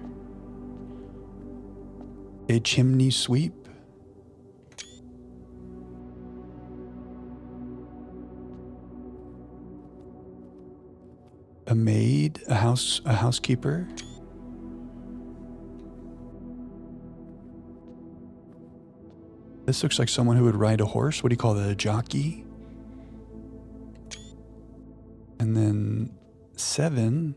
A chimney sweep? A maid? A housekeeper? This looks like someone who would ride a horse. What do you call that? A jockey? And then 7,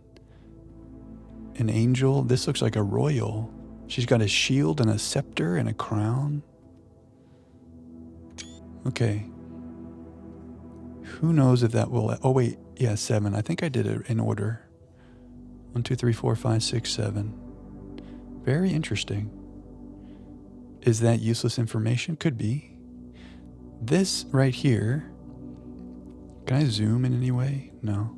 an angel. This looks like a royal. She's got a shield and a scepter and a crown. Okay. Who knows if that will... Oh, wait. Yeah, 7. I think I did it in order. 1, 2, 3, 4, 5, 6, 7. Very interesting. Is that useless information? Could be. This right here... Can I zoom in any way? No.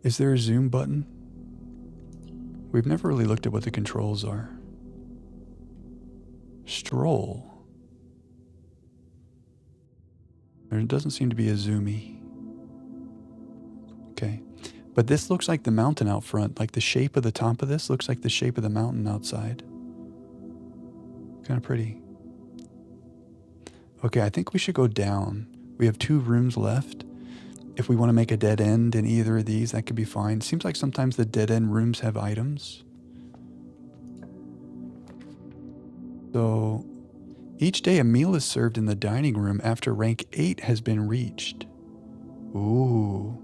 Is there a zoom button? We've never really looked at what the controls are. Stroll. There doesn't seem to be a zoomy. Okay. But this looks like the mountain out front. Like the shape of the top of this looks like the shape of the mountain outside. Kind of pretty. Okay, I think we should go down. We have 2 rooms left. If we want to make a dead end in either of these, that could be fine. Seems like sometimes the dead end rooms have items. So, each day a meal is served in the dining room after rank 8 has been reached. Ooh.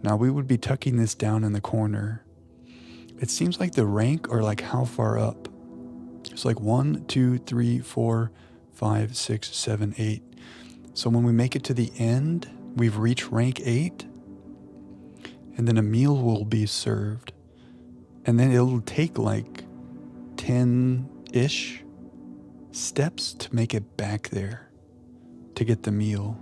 Now we would be tucking this down in the corner. It seems like the rank are like how far up? It's like 1, 2, 3, 4, 5, 6, 7, 8. So when we make it to the end, we've reached rank 8, and then a meal will be served. And then it'll take like 10-ish steps to make it back there to get the meal.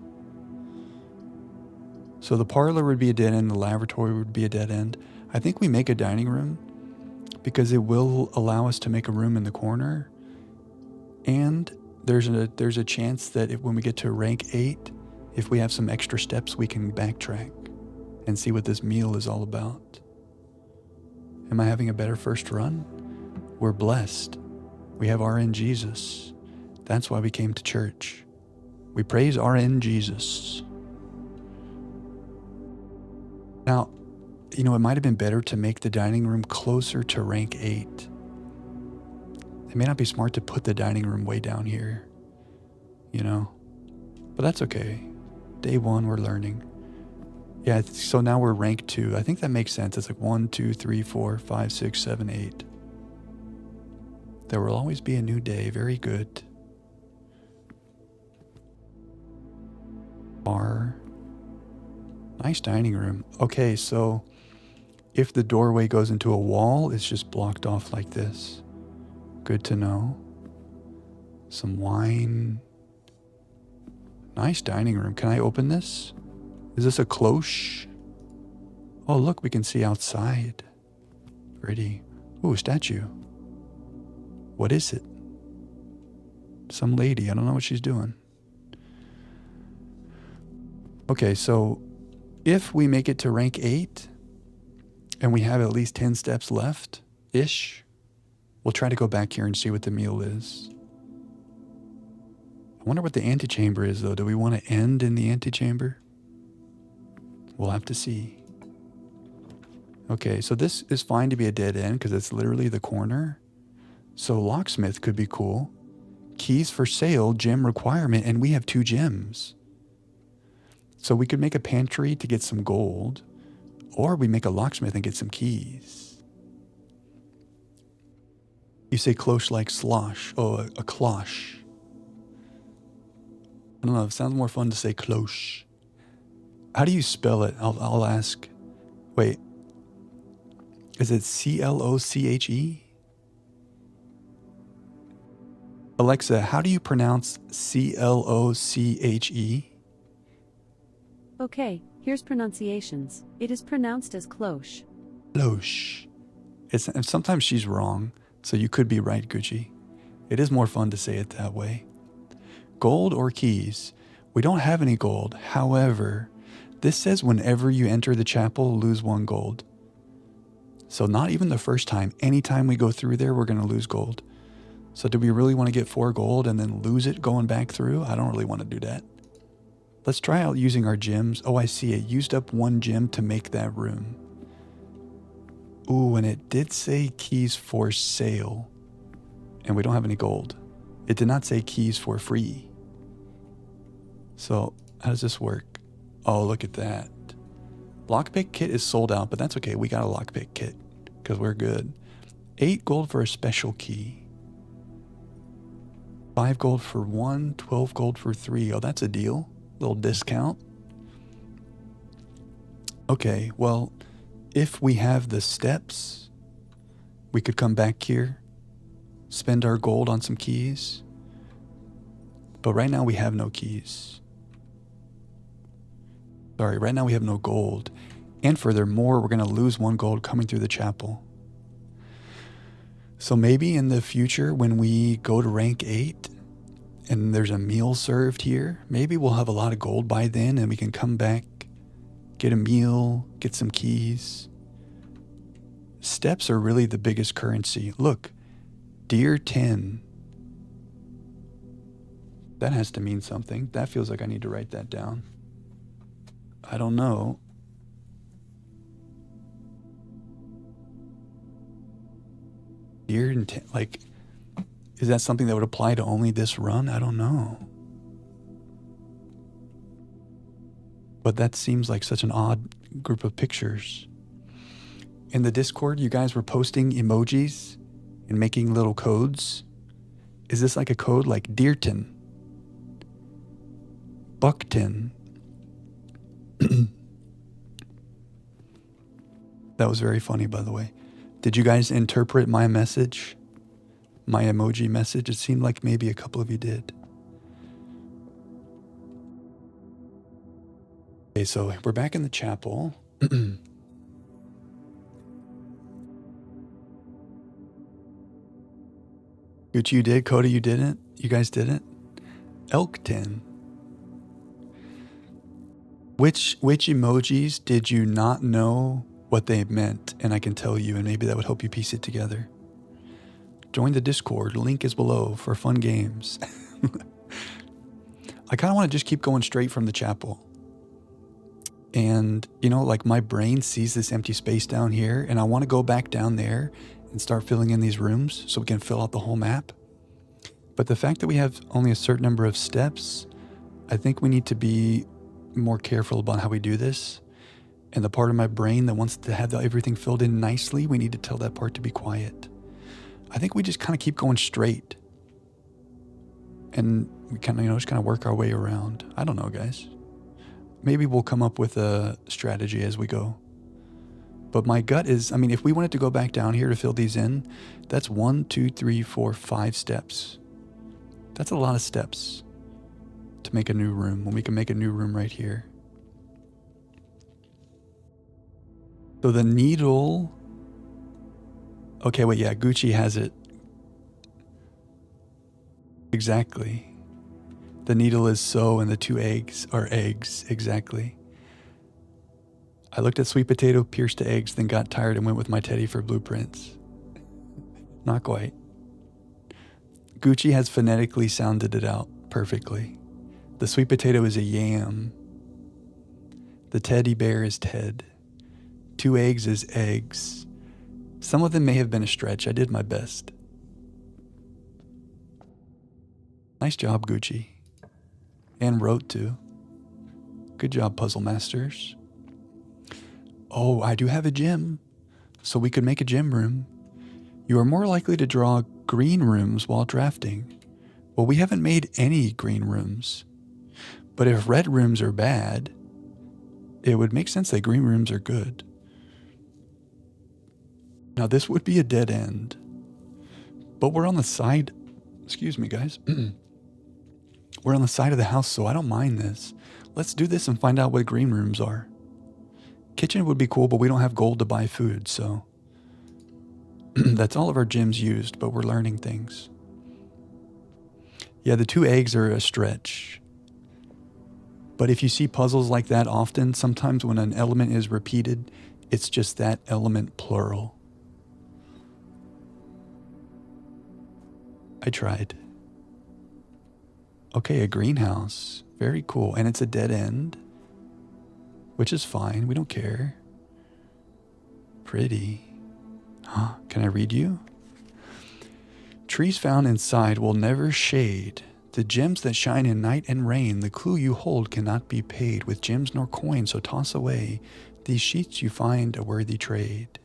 So the parlor would be a dead end, the lavatory would be a dead end. I think we make a dining room because it will allow us to make a room in the corner. And there's a chance that when we get to rank 8, if we have some extra steps, we can backtrack and see what this meal is all about. Am I having a better first run? We're blessed. We have RN Jesus. That's why we came to church. We praise RN Jesus. Now, you know, it might have been better to make the dining room closer to rank 8. It may not be smart to put the dining room way down here, you know, but that's okay. Day 1, we're learning. Yeah, so now we're rank 2. I think that makes sense. It's like 1, 2, 3, 4, 5, 6, 7, 8. There will always be a new day. Very good. Bar. Nice dining room. Okay, so if the doorway goes into a wall, it's just blocked off like this. Good to know. Some wine. Nice dining room. Can I open this? Is this a cloche? Oh, look, we can see outside. Pretty. Ooh, statue. What is it? Some lady. I don't know what she's doing. Okay, so if we make it to rank 8 and we have at least 10 steps left-ish, we'll try to go back here and see what the meal is. I wonder what the antechamber is, though. Do we want to end in the antechamber? We'll have to see. Okay, so this is fine to be a dead end because it's literally the corner. So locksmith could be cool. Keys for sale, gem requirement, and we have 2 gems. So we could make a pantry to get some gold, or we make a locksmith and get some keys. You say cloche like slosh. Oh, a cloche. I don't know. It sounds more fun to say cloche. How do you spell it? I'll ask. Wait. Is it C-L-O-C-H-E? Alexa, how do you pronounce C-L-O-C-H-E? Okay, here's pronunciations. It is pronounced as cloche. Cloche. And sometimes she's wrong, so you could be right, Gucci. It is more fun to say it that way. Gold or keys? We don't have any gold. However, this says whenever you enter the chapel, lose 1 gold. So not even the first time. Anytime we go through there, we're going to lose gold. So do we really want to get 4 gold and then lose it going back through? I don't really want to do that. Let's try out using our gems. Oh, I see it. Used up 1 gem to make that room. Ooh, and it did say keys for sale. And we don't have any gold. It did not say keys for free. So how does this work? Oh, look at that. Lockpick kit is sold out, but that's okay. We got a lockpick kit because we're good. 8 gold for a special key. 5 gold for 1, 12 gold for 3. Oh, that's a deal. Little discount. Okay, well, if we have the steps, we could come back here, spend our gold on some keys. But right now we have no keys. Sorry, right now we have no gold. And furthermore, we're going to lose 1 gold coming through the chapel. So maybe in the future when we go to rank 8 and there's a meal served here, maybe we'll have a lot of gold by then and we can come back, get a meal, get some keys. Steps are really the biggest currency. Look, Deer 10. That has to mean something. That feels like I need to write that down. I don't know. Deer and 10, like, is that something that would apply to only this run? I don't know. But that seems like such an odd group of pictures. In the Discord, you guys were posting emojis and making little codes. Is this like a code like Deerton? Buckton? That was very funny, by the way. Did you guys interpret my message? My emoji message? It seemed like maybe a couple of you did. Okay, so we're back in the chapel. Gucci, you did. Cody, you didn't. You guys didn't. Elkton. Which emojis did you not know what they meant? And I can tell you, and maybe that would help you piece it together. Join the Discord. Link is below for fun games. I kind of want to just keep going straight from the chapel. And, you know, like my brain sees this empty space down here, and I want to go back down there and start filling in these rooms so we can fill out the whole map. But the fact that we have only a certain number of steps, I think we need to be more careful about how we do this. And the part of my brain that wants to have everything filled in nicely, we need to tell that part to be quiet. I think we just kind of keep going straight. And we kind of, just kind of work our way around. I don't know, guys. Maybe we'll come up with a strategy as we go. But my gut is, if we wanted to go back down here to fill these in, that's 1, 2, 3, 4, 5 steps. That's a lot of steps to make a new room when we can make a new room right here. So the needle. Okay, wait, yeah, Gucci has it. Exactly. The needle is so, and the 2 eggs are eggs. Exactly. I looked at sweet potato, pierced to eggs, then got tired and went with my teddy for blueprints. Not quite. Gucci has phonetically sounded it out perfectly. The sweet potato is a yam. The teddy bear is Ted. 2 eggs is eggs. Some of them may have been a stretch. I did my best. Nice job, Gucci. And wrote too. Good job, Puzzle Masters. Oh, I do have a gym. So we could make a gym room. You are more likely to draw green rooms while drafting. Well, we haven't made any green rooms. But if red rooms are bad, it would make sense that green rooms are good. Now this would be a dead end. But we're on the side. Excuse me, guys. We're on the side of the house, so I don't mind this. Let's do this and find out what green rooms are. Kitchen would be cool, but we don't have gold to buy food, so that's all of our gyms used, but we're learning things. Yeah, the 2 eggs are a stretch. But if you see puzzles like that often, sometimes when an element is repeated, it's just that element plural. I tried. Okay, a greenhouse. Very cool. And it's a dead end, which is fine. We don't care. Pretty. Huh? Can I read you? Trees found inside will never shade. The gems that shine in night and rain, the clue you hold cannot be paid with gems nor coin, so toss away these sheets you find a worthy trade.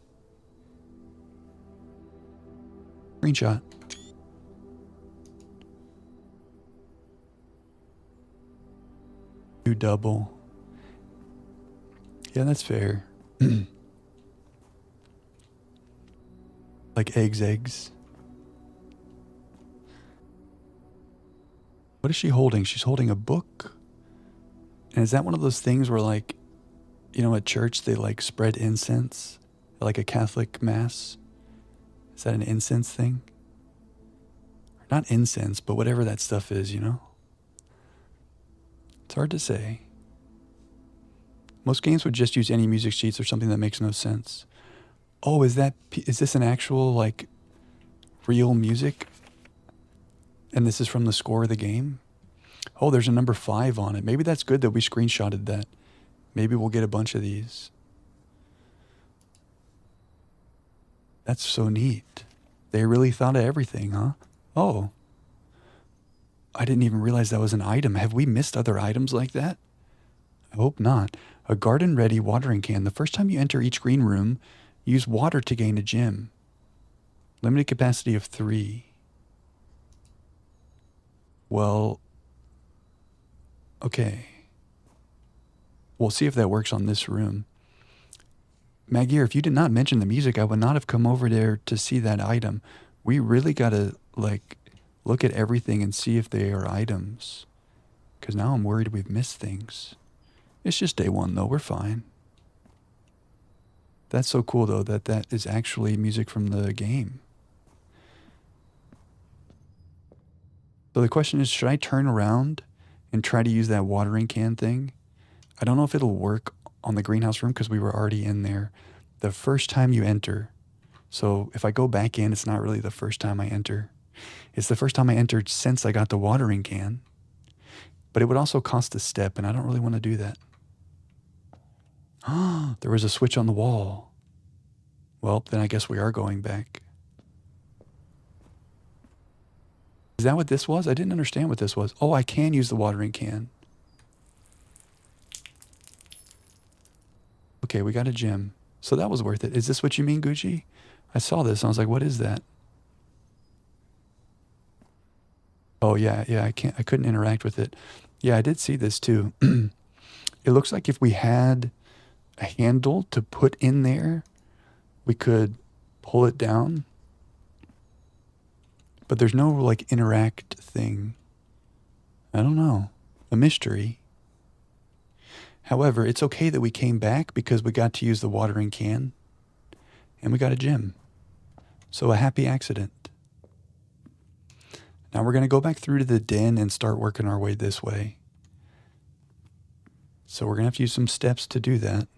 Screenshot. Do double. Yeah, that's fair. Like eggs. What is she holding? She's holding a book. And is that one of those things where, like, you know, at church they like spread incense? Like a Catholic mass? Is that an incense thing? Not incense, but whatever that stuff is, you know? It's hard to say. Most games would just use any music sheets or something that makes no sense. Oh, is this an actual, like, real music? And this is from the score of the game? Oh, there's a number 5 on it. Maybe that's good that we screenshotted that. Maybe we'll get a bunch of these. That's so neat. They really thought of everything, huh? Oh. I didn't even realize that was an item. Have we missed other items like that? I hope not. A garden-ready watering can. The first time you enter each green room, use water to gain a gem. Limited capacity of 3. Well, okay. We'll see if that works on this room. Magir, if you did not mention the music, I would not have come over there to see that item. We really got to, like, look at everything and see if they are items. Because now I'm worried we've missed things. It's just day 1, though. We're fine. That's so cool, though, that is actually music from the game. So the question is, should I turn around and try to use that watering can thing? I don't know if it'll work on the greenhouse room because we were already in there the first time you enter. So if I go back in, it's not really the first time I enter. It's the first time I entered since I got the watering can. But it would also cost a step, and I don't really want to do that. There was a switch on the wall. Well, then I guess we are going back. Is that what this was? I didn't understand what this was. Oh, I can use the watering can. Okay, we got a gem. So that was worth it. Is this what you mean, Gucci? I saw this and I was like, what is that? Oh yeah, I couldn't interact with it. Yeah, I did see this too. It looks like if we had a handle to put in there, we could pull it down. But there's no like interact thing. I don't know. A mystery. However, it's okay that we came back because we got to use the watering can and we got a gem. So a happy accident. Now we're going to go back through to the den and start working our way this way. So we're going to have to use some steps to do that.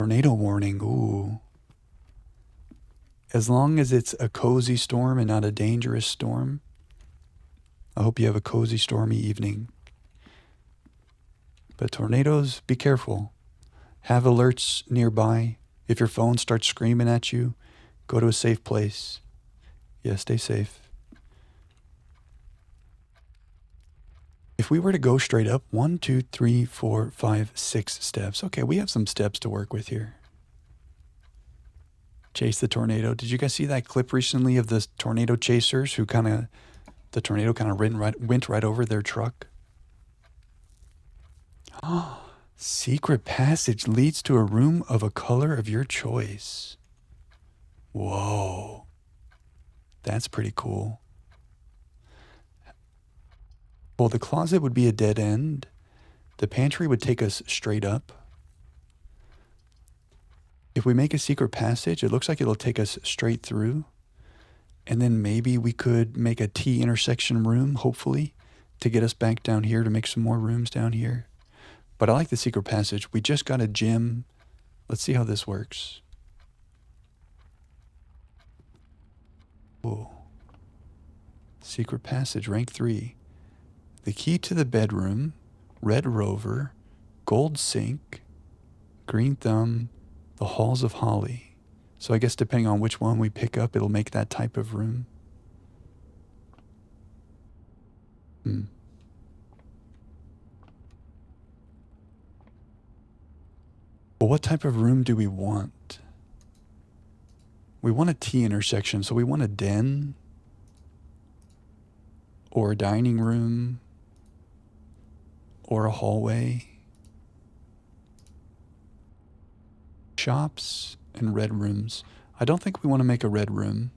Tornado warning. Ooh. As long as it's a cozy storm and not a dangerous storm, I hope you have a cozy, stormy evening. But tornadoes, be careful. Have alerts nearby. If your phone starts screaming at you, go to a safe place. Yeah, stay safe. If we were to go straight up, 1, 2, 3, 4, 5, 6 steps. Okay, we have some steps to work with here. Chase the tornado. Did you guys see that clip recently of the tornado chasers who the tornado kind of went right over their truck? Secret passage leads to a room of a color of your choice. Whoa. That's pretty cool. Well, the closet would be a dead end. The pantry would take us straight up. If we make a secret passage, it looks like it'll take us straight through. And then maybe we could make a T intersection room, hopefully, to get us back down here to make some more rooms down here. But I like the secret passage. We just got a gym. Let's see how this works. Whoa. Secret passage, rank 3. The key to the bedroom, red rover, gold sink, green thumb, the halls of holly. So I guess depending on which one we pick up, it'll make that type of room. Well, what type of room do we want? We want a T intersection, so we want a den or a dining room or a hallway. Shops and red rooms. I don't think we want to make a red room.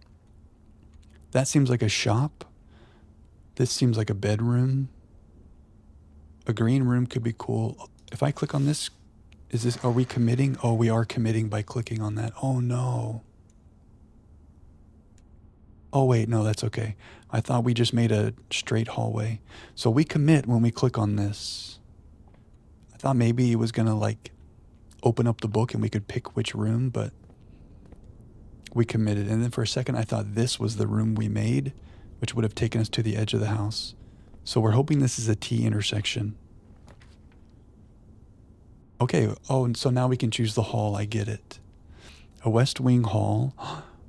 That seems like a shop. This seems like a bedroom. A green room could be cool. If I click on this, are we committing? Oh, we are committing by clicking on that. Oh no. Oh wait, no, that's okay. I thought we just made a straight hallway. So we commit when we click on this. I thought maybe it was gonna like open up the book and we could pick which room, but we committed. And then for a second I thought this was the room we made, which would have taken us to the edge of the house. So we're hoping this is a T intersection. Okay, oh, and so now we can choose the hall, I get it. A West Wing hall.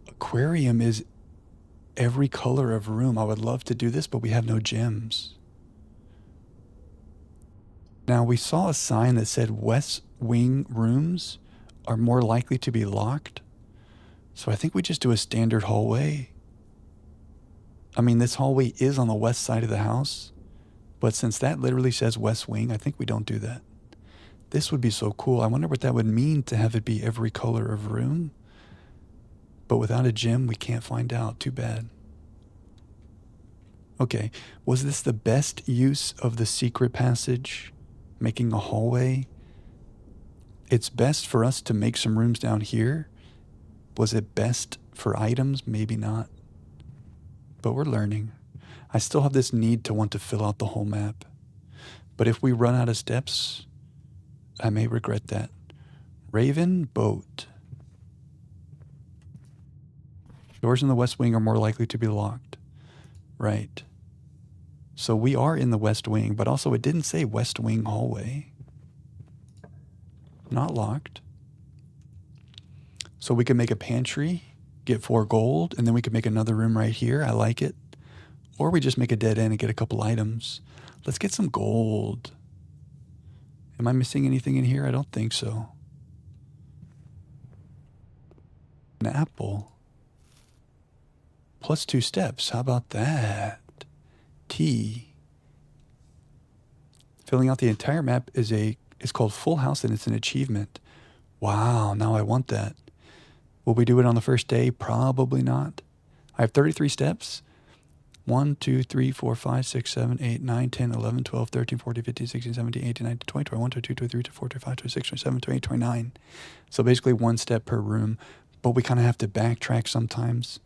Aquarium is every color of room. I would love to do this, but we have no gems. Now we saw a sign that said West Wing rooms are more likely to be locked. So I think we just do a standard hallway. I mean, this hallway is on the west side of the house, but since that literally says West Wing, I think we don't do that. This would be so cool. I wonder what that would mean to have it be every color of room. But without a gem, we can't find out. Too bad. Okay, was this the best use of the secret passage? Making a hallway? It's best for us to make some rooms down here. Was it best for items? Maybe not. But we're learning. I still have this need to want to fill out the whole map. But if we run out of steps, I may regret that. Raven boat. Doors in the West Wing are more likely to be locked. Right. So we are in the West Wing, but also it didn't say West Wing hallway. Not locked. So we could make a pantry, get 4 gold, and then we could make another room right here. I like it. Or we just make a dead end and get a couple items. Let's get some gold. Am I missing anything in here? I don't think so. An apple. Plus 2 steps. How about that? T. Filling out the entire map is called Full House, and it's an achievement. Wow, now I want that. Will we do it on the first day? Probably not. I have 33 steps. 1, 2, 3, 4, 5, 6, 7, 8, 9, 10, 11, 12, 13, 14, 15, 16, 17, 18, 19, 20, 21, 22, 23, 24, 25, 26, 27, 28, 29. So basically 1 step per room, but we kind of have to backtrack sometimes.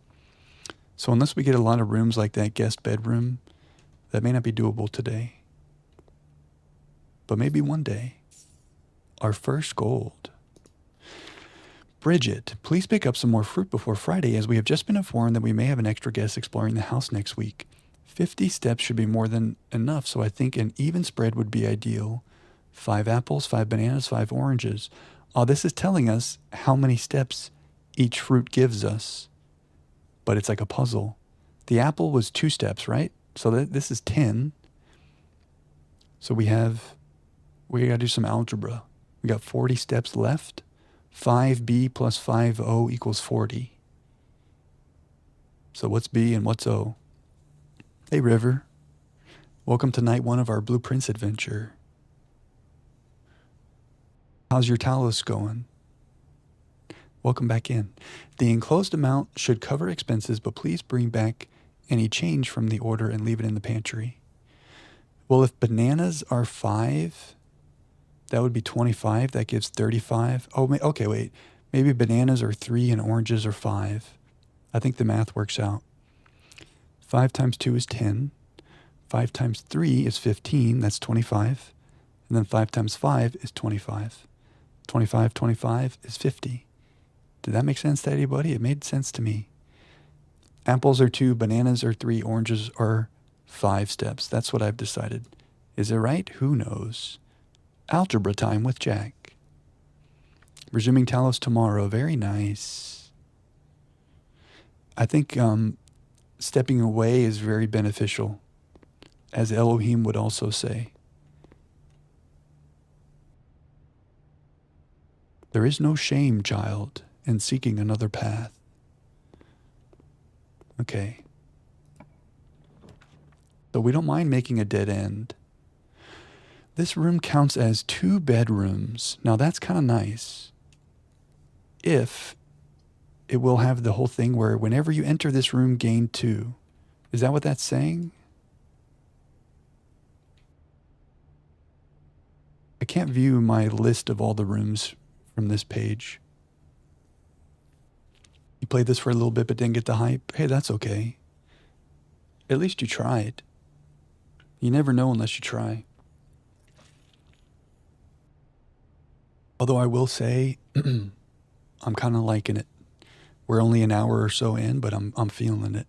So unless we get a lot of rooms like that guest bedroom, that may not be doable today. But maybe one day. Our first gold. Bridget, please pick up some more fruit before Friday, as we have just been informed that we may have an extra guest exploring the house next week. 50 steps should be more than enough, so I think an even spread would be ideal. 5 apples, 5 bananas, 5 oranges. Oh, this is telling us how many steps each fruit gives us. But it's like a puzzle. The apple was 2 steps, right? So this is 10. So we got to do some algebra. We got 40 steps left. 5b plus 5o equals 40. So what's B and what's O? Hey, River. Welcome to night 1 of our Blueprints adventure. How's your Talos going? Welcome back in. The enclosed amount should cover expenses, but please bring back any change from the order and leave it in the pantry. Well, if bananas are 5... that would be 25. That gives 35. Oh, okay, wait. Maybe bananas are 3 and oranges are 5. I think the math works out. 5 times 2 is 10. 5 times 3 is 15. That's 25. And then 5 times 5 is 25. 25 is 50. Did that make sense to anybody? It made sense to me. Apples are 2, bananas are 3, oranges are 5 steps. That's what I've decided. Is it right? Who knows? Algebra time with Jack. Resuming Talos tomorrow. Very nice. I think stepping away is very beneficial, as Elohim would also say. There is no shame, child, in seeking another path. Okay. So we don't mind making a dead end. This room counts as 2 bedrooms. Now that's kind of nice. If it will have the whole thing where whenever you enter this room, gain 2. Is that what that's saying? I can't view my list of all the rooms from this page. You played this for a little bit but didn't get the hype? Hey, that's okay. At least you tried. You never know unless you try. Although I will say, I'm kind of liking it. We're only an hour or so in, but I'm feeling it.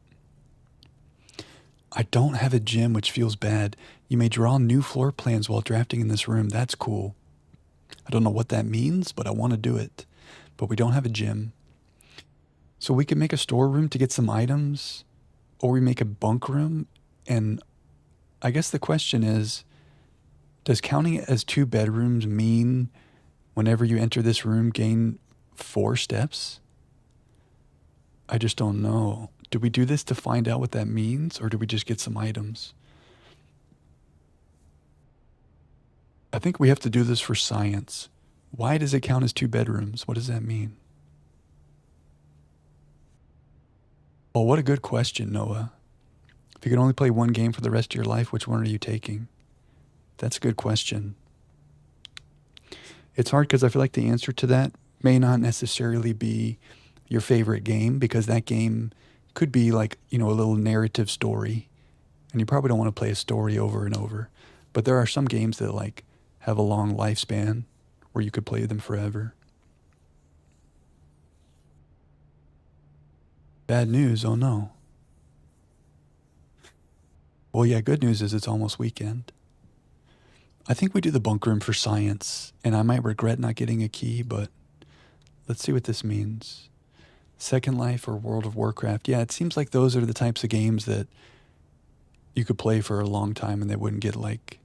I don't have a gym, which feels bad. You may draw new floor plans while drafting in this room. That's cool. I don't know what that means, but I want to do it. But we don't have a gym. So we can make a storeroom to get some items, or we make a bunk room. And I guess the question is, does counting it as 2 bedrooms mean whenever you enter this room, gain 4 steps? I just don't know. Do we do this to find out what that means, or do we just get some items? I think we have to do this for science. Why does it count as 2 bedrooms? What does that mean? Oh, what a good question, Noah. If you could only play one game for the rest of your life, which one are you taking? That's a good question. It's hard because I feel like the answer to that may not necessarily be your favorite game, because that game could be like, a little narrative story, and you probably don't want to play a story over and over. But there are some games that like have a long lifespan where you could play them forever. Bad news, oh no. Well, yeah, good news is it's almost weekend. I think we do the bunk room for science, and I might regret not getting a key, but let's see what this means. Second Life or World of Warcraft. Yeah, it seems like those are the types of games that you could play for a long time and they wouldn't get like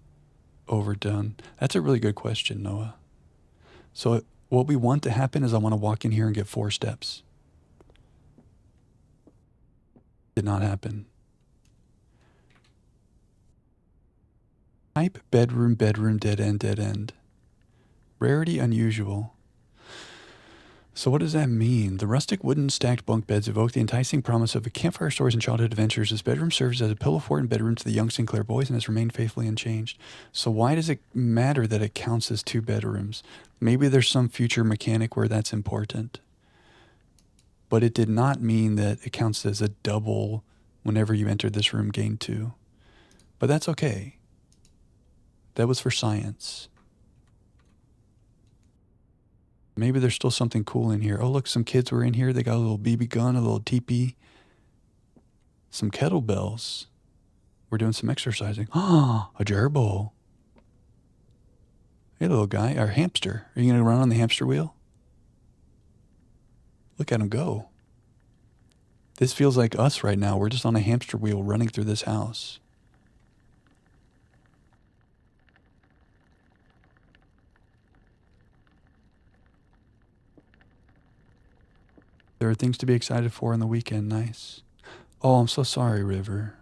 overdone. That's a really good question, Noah. So what we want to happen is I want to walk in here and get 4 steps. Did not happen. Type bedroom, bedroom, dead end, dead end. Rarity unusual. So what does that mean? The rustic wooden stacked bunk beds evoke the enticing promise of campfire stories and childhood adventures. This bedroom serves as a pillow fort and bedroom to the young Sinclair boys and has remained faithfully unchanged. So why does it matter that it counts as 2 bedrooms? Maybe there's some future mechanic where that's important. But it did not mean that it counts as a double whenever you enter this room, gain 2. But that's okay. That was for science. Maybe there's still something cool in here. Oh, look, some kids were in here. They got a little BB gun, a little teepee, some kettlebells. We're doing some exercising. Ah, a gerbil. Hey, little guy, our hamster. Are you going to run on the hamster wheel? Look at him go. This feels like us right now. We're just on a hamster wheel running through this house. There are things to be excited for in the weekend. Nice. Oh, I'm so sorry, River.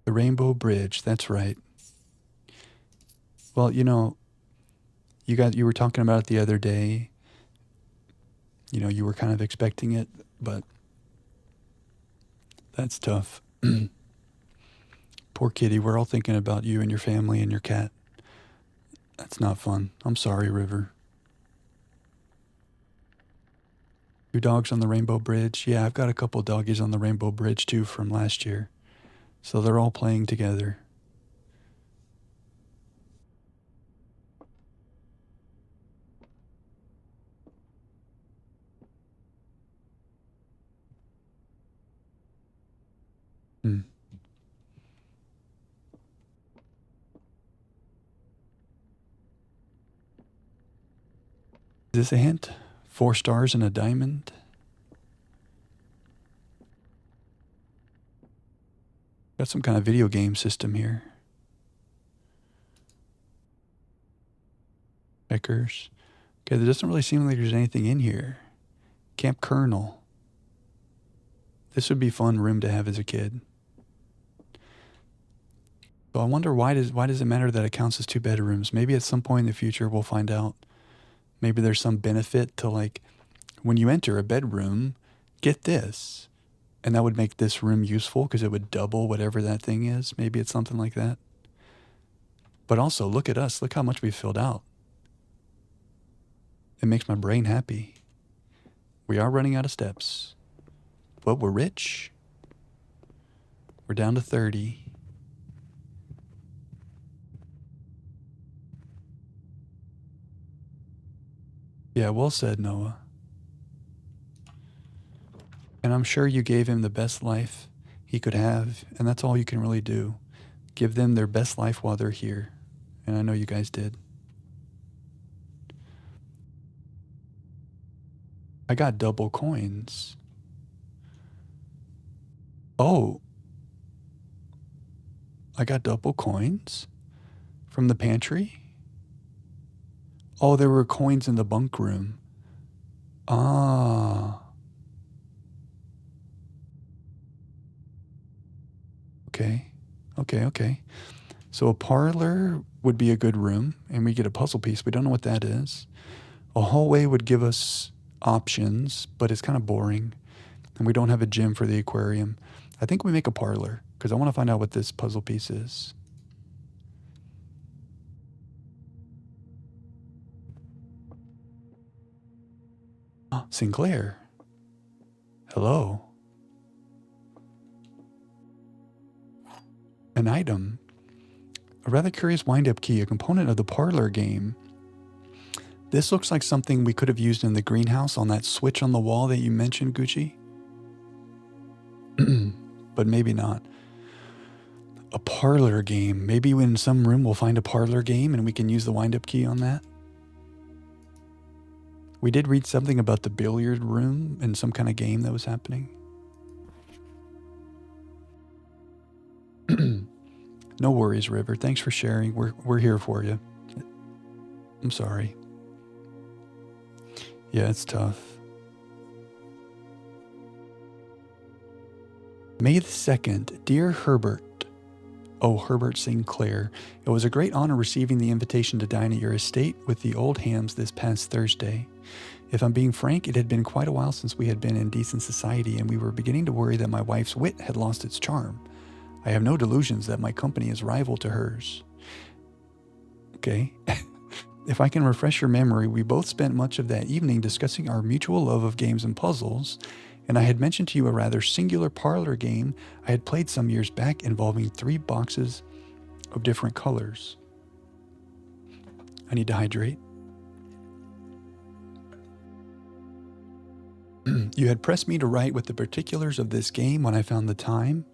The Rainbow Bridge. That's right. Well, you were talking about it the other day. You were kind of expecting it, but that's tough. Poor kitty. We're all thinking about you and your family and your cat. That's not fun. I'm sorry, River. 2 dogs on the Rainbow Bridge. Yeah, I've got a couple doggies on the Rainbow Bridge too from last year. So they're all playing together. Hmm. Is this a hint? 4 stars and a diamond. Got some kind of video game system here. Checkers. Okay, there doesn't really seem like there's anything in here. Camp Colonel. This would be a fun room to have as a kid. So I wonder why does it matter that it counts as 2 bedrooms? Maybe at some point in the future we'll find out. Maybe there's some benefit to, like, when you enter a bedroom, get this. And that would make this room useful because it would double whatever that thing is. Maybe it's something like that. But also, look at us. Look how much we've filled out. It makes my brain happy. We are running out of steps. But we're rich. We're down to 30. Yeah, well said, Noah. And I'm sure you gave him the best life he could have, and that's all you can really do. Give them their best life while they're here. And I know you guys did. I got double coins. Oh. I got double coins from the pantry? Oh, there were coins in the bunk room. Ah. Okay. So a parlor would be a good room, and we get a puzzle piece. We don't know what that is. A hallway would give us options, but it's kind of boring. And we don't have a gym for the aquarium. I think we make a parlor, because I want to find out what this puzzle piece is. Oh, Sinclair. Hello. An item. A rather curious wind-up key, a component of the parlor game. This looks like something we could have used in the greenhouse on that switch on the wall that you mentioned, Gucci. But maybe not. A parlor game. Maybe in some room we'll find a parlor game and we can use the wind-up key on that. We did read something about the billiard room and some kind of game that was happening. No worries, River. Thanks for sharing. We're here for you. I'm sorry. Yeah, it's tough. May the 2nd, dear Herbert. Oh, Herbert Sinclair. It was a great honor receiving the invitation to dine at your estate with the old hams this past Thursday. If I'm being frank, it had been quite a while since we had been in decent society, and we were beginning to worry that my wife's wit had lost its charm. I have no delusions that my company is rival to hers. Okay. If I can refresh your memory, we both spent much of that evening discussing our mutual love of games and puzzles, and I had mentioned to you a rather singular parlor game I had played some years back involving 3 boxes of different colors. I need to hydrate. You had pressed me to write with the particulars of this game when I found the time,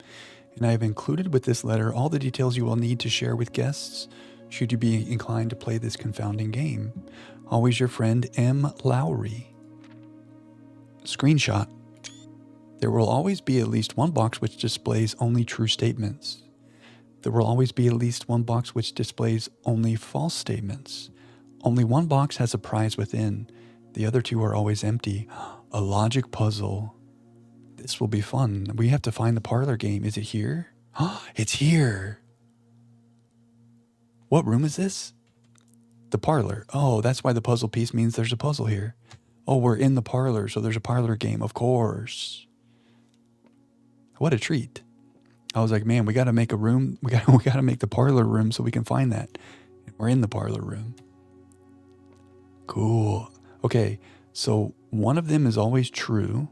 and I have included with this letter all the details you will need to share with guests, should you be inclined to play this confounding game. Always your friend, M. Lowry. Screenshot. There will always be at least one box which displays only true statements. There will always be at least one box which displays only false statements. Only one box has a prize within. The other 2 are always empty. A logic puzzle. This will be fun. We have to find the parlor game. Is it here? It's here. What room is this? The parlor. Oh, that's why the puzzle piece means there's a puzzle here. Oh, we're in the parlor, so there's a parlor game, of course. What a treat. I was like, man, we got to make a room. We got to make the parlor room so we can find that. We're in the parlor room. Cool. Okay, so one of them is always true.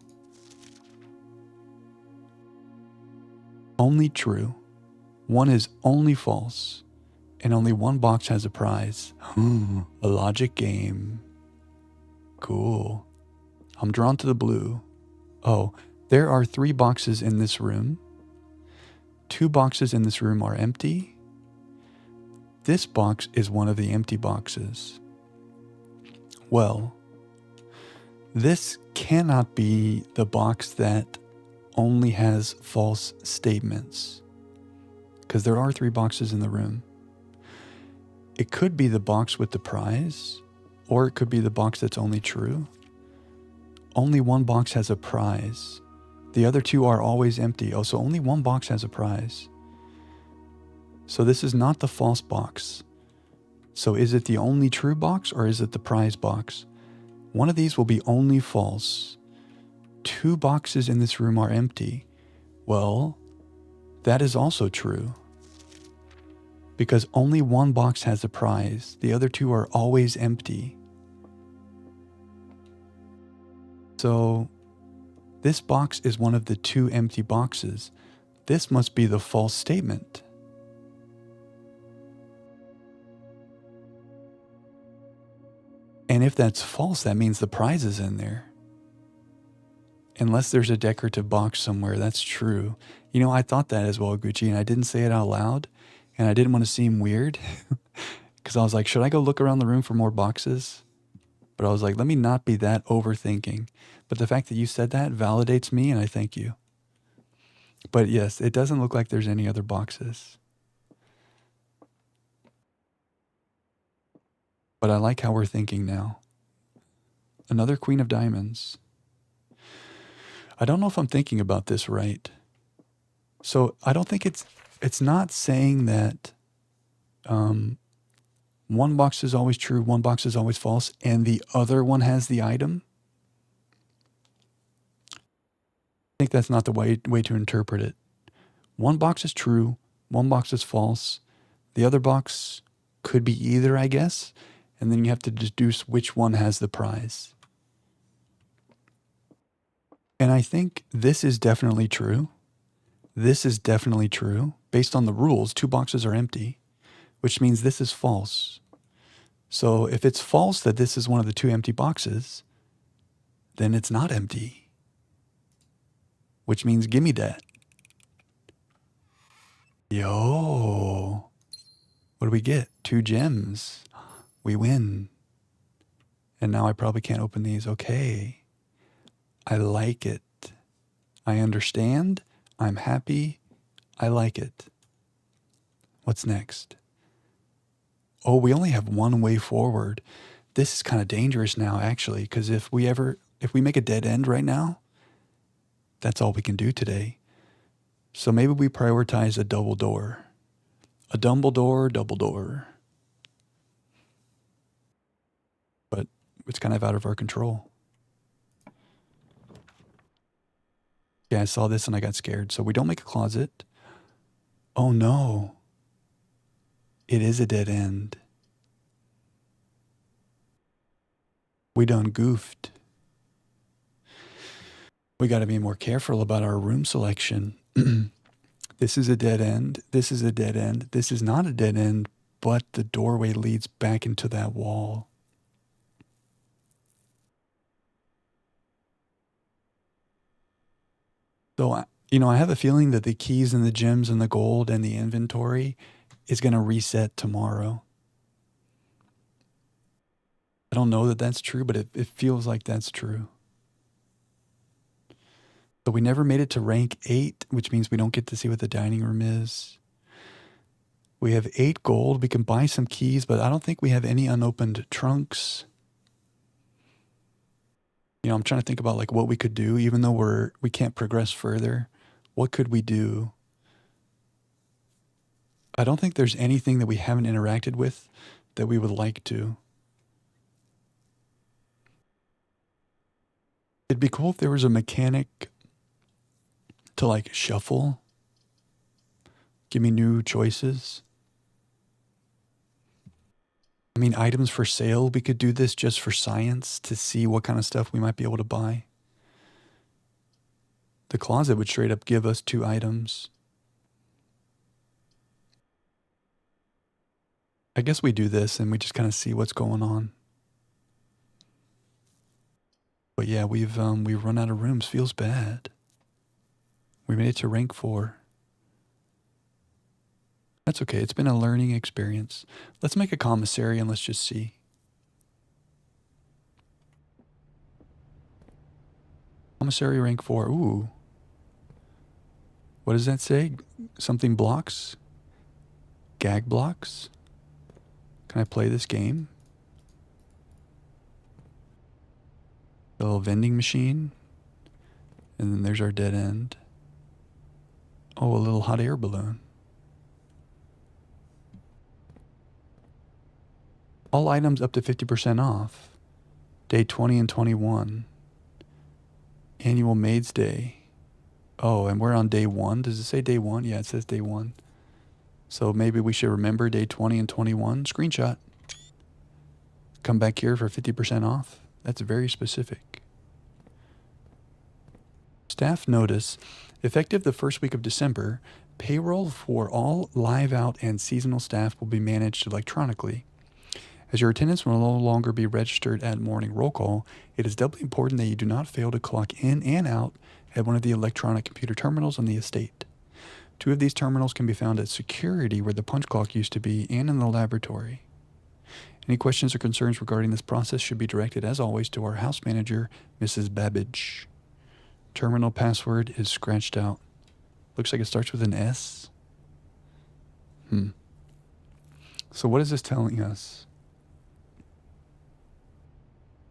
Only true. One is only false. And only one box has a prize. A logic game. Cool. I'm drawn to the blue. Oh, there are 3 boxes in this room. 2 boxes in this room are empty. This box is one of the empty boxes. Well, This cannot be the box that only has false statements, because there are 3 boxes in the room. It could be the box with the prize, or it could be the box that's only true. Only one box has a prize. The other 2 are always empty. Oh, so only one box has a prize. So this is not the false box. So is it the only true box, or is it the prize box? One of these will be only false. 2 boxes in this room are empty. Well, that is also true, because only one box has a prize. The other 2 are always empty. So this box is one of the 2 empty boxes. This must be the false statement. And if that's false, that means the prize is in there. Unless there's a decorative box somewhere, that's true. You know, I thought that as well, Gucci, and I didn't say it out loud, and I didn't want to seem weird, because I was like, should I go look around the room for more boxes? But I was like, let me not be that overthinking. But the fact that you said that validates me, and I thank you. But yes, it doesn't look like there's any other boxes. But I like how we're thinking now. Another Queen of Diamonds. I don't know if I'm thinking about this right. So I don't think it's not saying that one box is always true, one box is always false, and the other one has the item. I think that's not the way to interpret it. One box is true, one box is false. The other box could be either, I guess, and then you have to deduce which one has the prize. And I think this is definitely true. This is definitely true. Based on the rules, 2 boxes are empty, which means this is false. So if it's false that this is one of the 2 empty boxes, then it's not empty, which means give me that. Yo, what do we get? 2 gems. We win. And now I probably can't open these. Okay. I like it. I understand. I'm happy. I like it. What's next? Oh, we only have one way forward. This is kind of dangerous now, actually, because if we make a dead end right now, that's all we can do today. So maybe we prioritize a double door. A double door. But it's kind of out of our control. Yeah, I saw this and I got scared. So we don't make a closet. Oh no. It is a dead end. We done goofed. We got to be more careful about our room selection. This is a dead end. This is a dead end. This is not a dead end, but the doorway leads back into that wall. So, I have a feeling that the keys and the gems and the gold and the inventory is going to reset tomorrow. I don't know that that's true, but it feels like that's true. So we never made it to rank 8, which means we don't get to see what the dining room is. We have 8 gold. We can buy some keys, but I don't think we have any unopened trunks. I'm trying to think about like what we could do, even though we can't progress further. What could we do? I don't think there's anything that we haven't interacted with that we would like to. It'd be cool if there was a mechanic to like shuffle, give me new choices. I mean, items for sale, we could do this just for science to see what kind of stuff we might be able to buy. The closet would straight up give us 2 items. I guess we do this and we just kind of see what's going on. But yeah, we've run out of rooms. Feels bad. We made it to rank 4. That's okay. It's been a learning experience. Let's make a commissary and let's just see. Commissary rank 4. Ooh. What does that say? Something blocks? Gag blocks? Can I play this game? A little vending machine. And then there's our dead end. Oh, a little hot air balloon. All items up to 50% off. Day 20 and 21. Annual Maids Day. Oh, and we're on day 1. Does it say day 1? Yeah, it says day 1. So maybe we should remember day 20 and 21. Screenshot. Come back here for 50% off. That's very specific. Staff notice. Effective the first week of December, payroll for all live out and seasonal staff will be managed electronically. As your attendance will no longer be registered at morning roll call, it is doubly important that you do not fail to clock in and out at one of the electronic computer terminals on the estate. 2 of these terminals can be found at security, where the punch clock used to be, and in the laboratory. Any questions or concerns regarding this process should be directed, as always, to our house manager, Mrs. Babbage. Terminal password is scratched out. Looks like it starts with an S. So what is this telling us?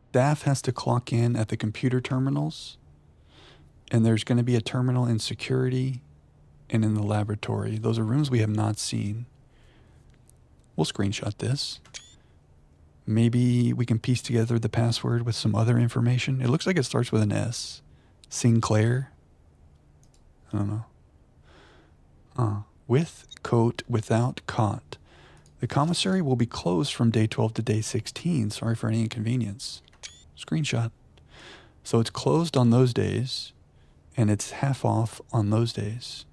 Staff has to clock in at the computer terminals, and there's going to be a terminal in security and in the laboratory. Those are rooms we have not seen. We'll screenshot this. Maybe we can piece together the password with some other information. It looks like it starts with an S. Sinclair? I don't know. With coat, without cot. The commissary will be closed from day 12 to day 16. Sorry for any inconvenience. Screenshot. So it's closed on those days, and it's half off on those days.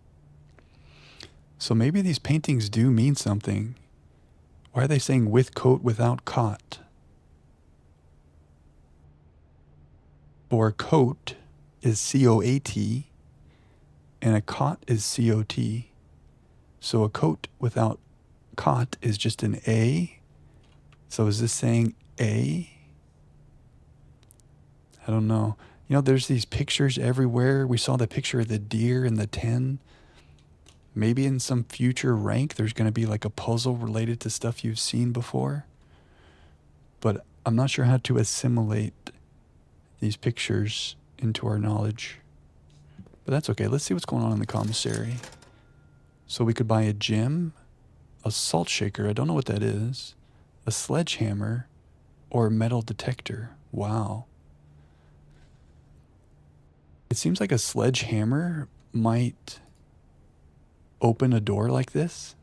So maybe these paintings do mean something. Why are they saying with coat, without cot? For coat is C-O-A-T, and a cot is C-O-T. So a coat without cot is just an A. So is this saying A? I don't know. You know, there's these pictures everywhere. We saw the picture of the deer and the 10. Maybe in some future rank, there's going to be like a puzzle related to stuff you've seen before. But I'm not sure how to assimilate these pictures into our knowledge. But that's okay. Let's see what's going on in the commissary. So we could buy a gem, a salt shaker, I don't know what that is, a sledgehammer, or a metal detector. Wow. It seems like a sledgehammer might open a door like this,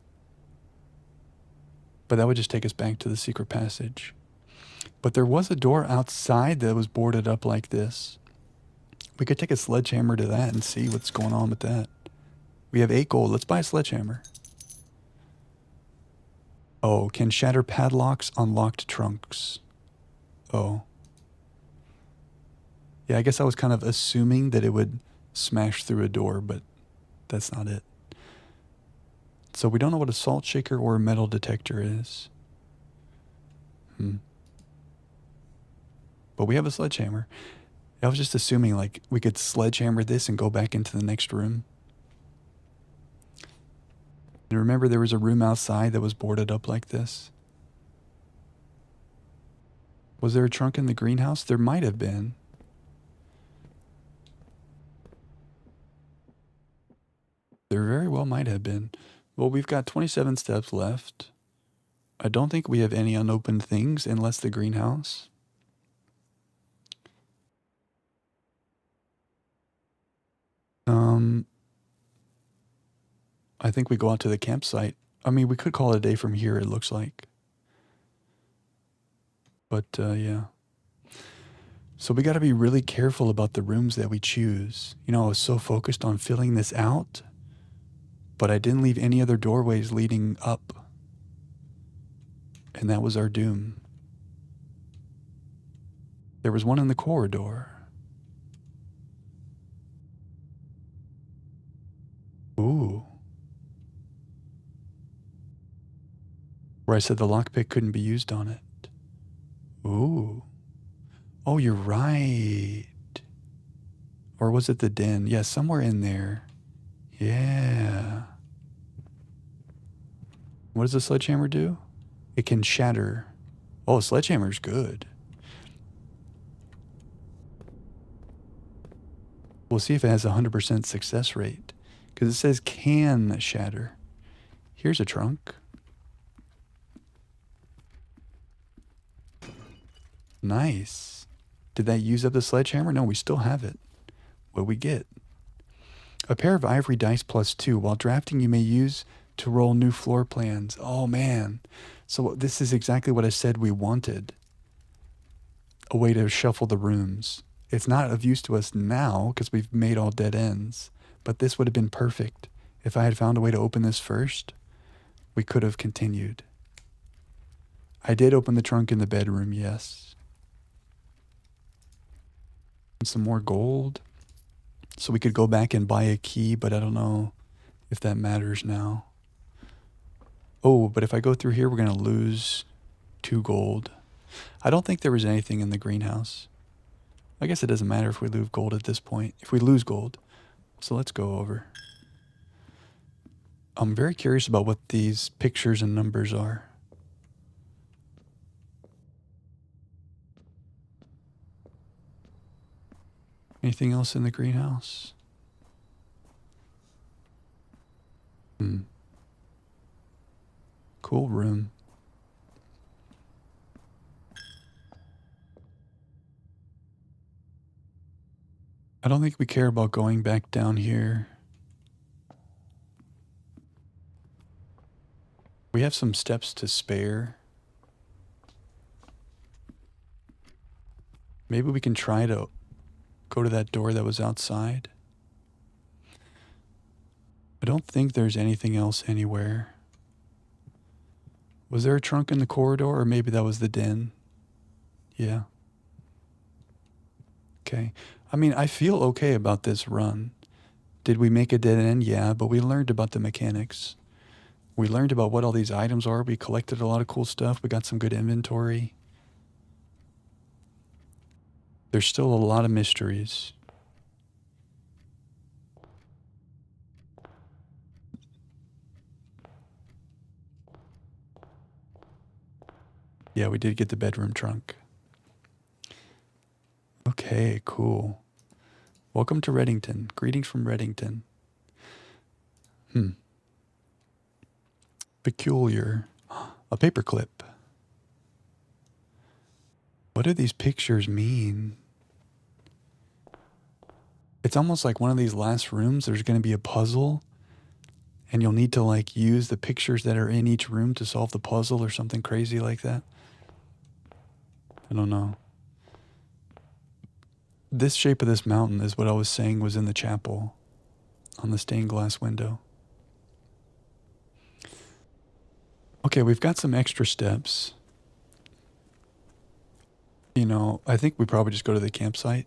but that would just take us back to the secret passage. But there was a door outside that was boarded up like this. We could take a sledgehammer to that and see what's going on with that. We have 8 gold. Let's buy a sledgehammer. Oh, can shatter padlocks on locked trunks. Oh. Yeah, I guess I was kind of assuming that it would smash through a door, but that's not it. So we don't know what a salt shaker or a metal detector is. But we have a sledgehammer. I was just assuming like we could sledgehammer this and go back into the next room. And remember there was a room outside that was boarded up like this? Was there a trunk in the greenhouse? There might have been. There very well might have been. Well, we've got 27 steps left. I don't think we have any unopened things unless the greenhouse. I think we go out to the campsite. I mean, we could call it a day from here, it looks like. But, yeah. So we got to be really careful about the rooms that we choose. You know, I was so focused on filling this out, but I didn't leave any other doorways leading up. And that was our doom. There was one in the corridor. Ooh. Where I said the lockpick couldn't be used on it. Ooh. Oh, you're right. Or was it the den? Yeah, somewhere in there. Yeah. What does the sledgehammer do? It can shatter. Oh, sledgehammer's good. We'll see if it has a 100% success rate. Because it says can shatter. Here's a trunk. Nice. Did that use up the sledgehammer? No, we still have it. What we get? A pair of ivory dice +2. While drafting, you may use to roll new floor plans. Oh, man. So this is exactly what I said we wanted. A way to shuffle the rooms. It's not of use to us now because we've made all dead ends. But this would have been perfect. If I had found a way to open this first, we could have continued. I did open the trunk in the bedroom, yes. Some more gold. So we could go back and buy a key, but I don't know if that matters now. Oh, but if I go through here, we're going to lose 2 gold. I don't think there was anything in the greenhouse. I guess it doesn't matter if we lose gold at this point. If we lose gold. So let's go over. I'm very curious about what these pictures and numbers are. Anything else in the greenhouse? Cool room. I don't think we care about going back down here. We have some steps to spare. Maybe we can try to go to that door that was outside. I don't think there's anything else anywhere. Was there a trunk in the corridor, or maybe that was the den? Yeah. Okay. I mean, I feel okay about this run. Did we make a dead end? Yeah, but we learned about the mechanics. We learned about what all these items are. We collected a lot of cool stuff. We got some good inventory. There's still a lot of mysteries. Yeah, we did get the bedroom trunk. Okay, cool. Welcome to Reddington. Greetings from Reddington. Peculiar. A paperclip. What do these pictures mean? It's almost like one of these last rooms, there's going to be a puzzle, and you'll need to like use the pictures that are in each room to solve the puzzle or something crazy like that. I don't know. This shape of this mountain is what I was saying was in the chapel on the stained glass window. Okay, we've got some extra steps. You know, I think we probably just go to the campsite.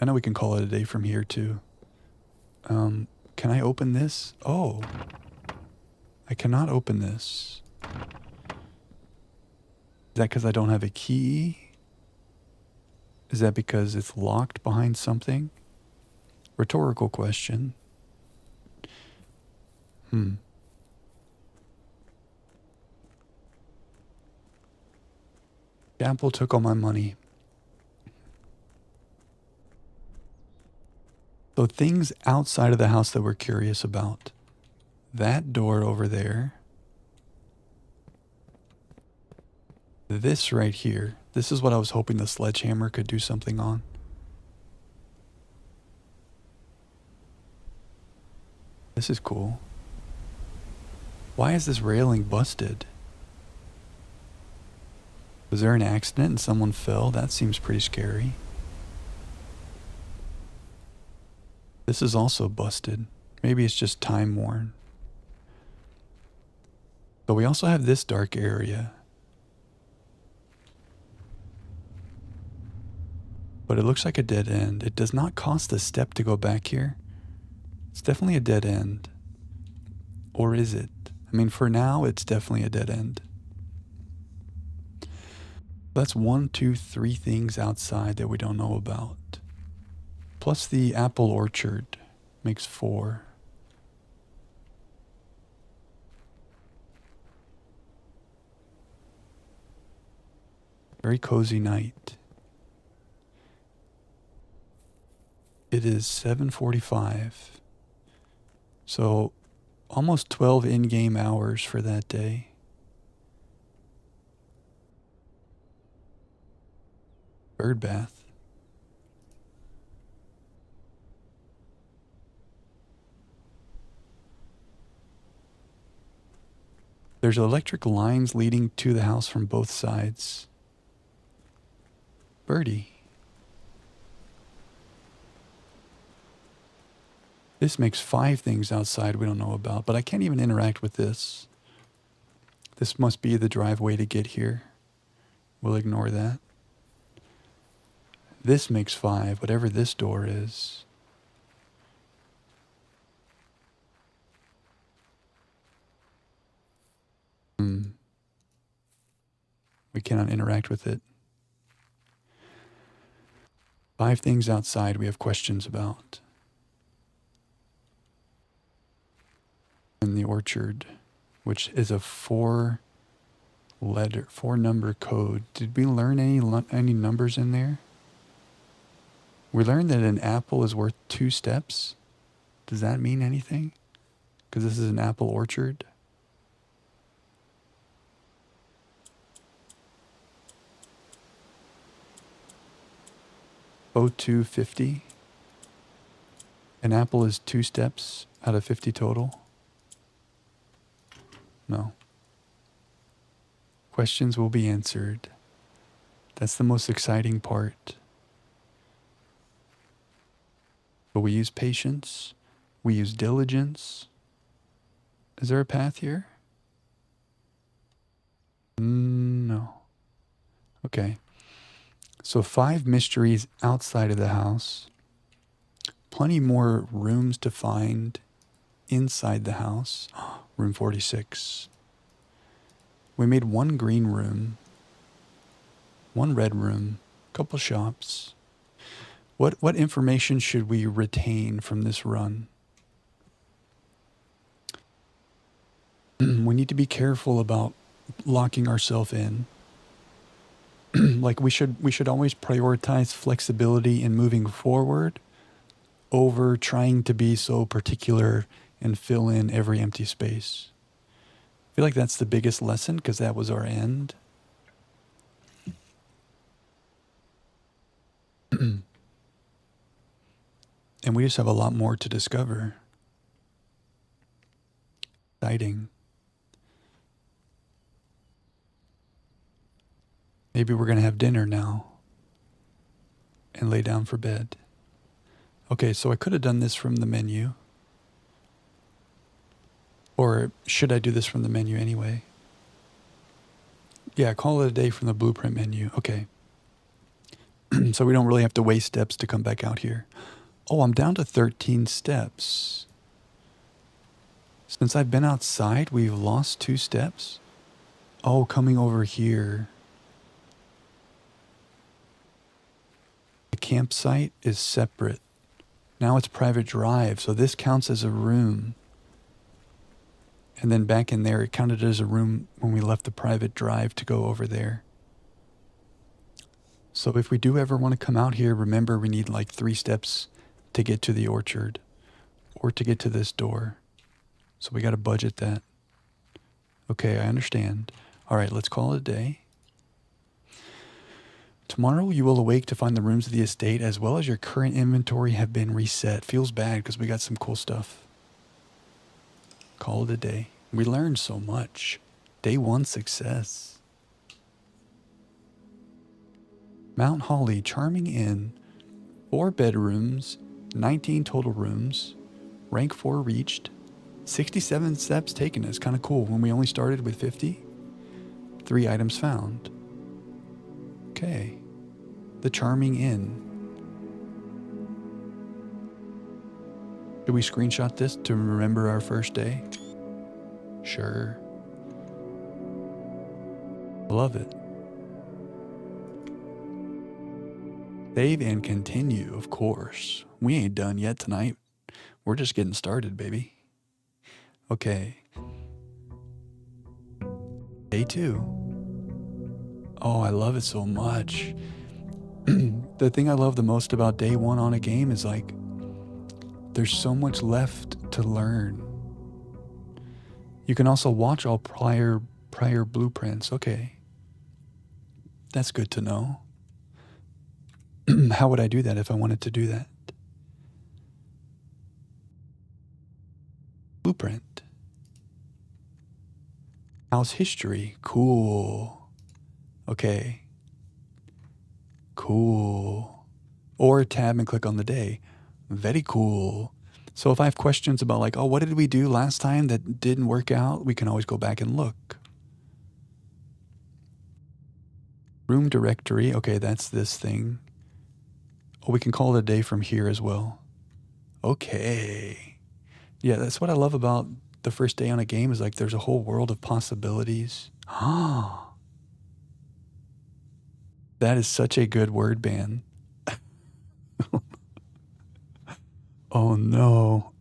I know we can call it a day from here too. Can I open this? Oh, I cannot open this. Is that because I don't have a key? Is that because it's locked behind something? Rhetorical question. Apple took all my money. So things outside of the house that we're curious about. That door over there. This right here. This is what I was hoping the sledgehammer could do something on. This is cool. Why is this railing busted? Was there an accident and someone fell? That seems pretty scary. This is also busted. Maybe it's just time worn. But we also have this dark area. But it looks like a dead end. It does not cost a step to go back here. It's definitely a dead end. Or is it? I mean, for now, it's definitely a dead end. That's 1, 2, 3 things outside that we don't know about. plus the apple orchard makes 4. Very cozy night. It is 7:45. So almost 12 in-game hours for that day. Bird bath. There's electric lines leading to the house from both sides. Birdie. This makes 5 things outside we don't know about, but I can't even interact with this. This must be the driveway to get here. We'll ignore that. This makes 5, whatever this door is. We cannot interact with it. 5 things outside we have questions about. In the orchard, which is a 4-number code. Did we learn any numbers in there? We learned that an apple is worth 2 steps. Does that mean anything? Because this is an apple orchard. $02.50. An apple is 2 steps out of 50 total. No. Questions will be answered. That's the most exciting part. But we use patience. We use diligence. Is there a path here? No. Okay. So 5 mysteries outside of the house. Plenty more rooms to find inside the house. Room 46. We made 1 green room, 1 red room, a couple shops. What information should we retain from this run? We need to be careful about locking ourselves in. Like we should always prioritize flexibility in moving forward over trying to be so particular and fill in every empty space. I feel like that's the biggest lesson because that was our end. And we just have a lot more to discover. Exciting. Maybe we're going to have dinner now and lay down for bed. Okay, so I could have done this from the menu. Or should I do this from the menu anyway? Yeah, call it a day from the blueprint menu. Okay. So we don't really have to waste steps to come back out here. Oh, I'm down to 13 steps. Since I've been outside, we've lost 2 steps. Oh, coming over here. The campsite is separate. Now it's private drive, so this counts as a room. And then back in there, it counted as a room when we left the private drive to go over there. So if we do ever want to come out here, remember we need like 3 steps to get to the orchard or to get to this door. So we got to budget that. Okay, I understand. All right, let's call it a day. Tomorrow you will awake to find the rooms of the estate as well as your current inventory have been reset. Feels bad because we got some cool stuff. Call it a day. We learned so much. Day 1 success. Mount Holly, charming inn. 4 bedrooms, 19 total rooms. Rank 4 reached. 67 steps taken. It's kind of cool when we only started with 50. 3 items found. Okay. The charming inn. Did we screenshot this to remember our first day? Sure. Love it. Save and continue, of course. We ain't done yet tonight. We're just getting started, baby. Okay. Day 2. Oh, I love it so much. The thing I love the most about day 1 on a game is like, there's so much left to learn. You can also watch all prior blueprints. Okay. That's good to know. How would I do that if I wanted to do that? Blueprint. House history. Cool. Okay. Cool. Or tab and click on the day. Very cool. So if I have questions about like, oh, what did we do last time that didn't work out? We can always go back and look. Room directory. Okay, that's this thing. Oh, we can call it a day from here as well. Okay. Yeah, that's what I love about the first day on a game is like there's a whole world of possibilities. That is such a good word ban. Oh no.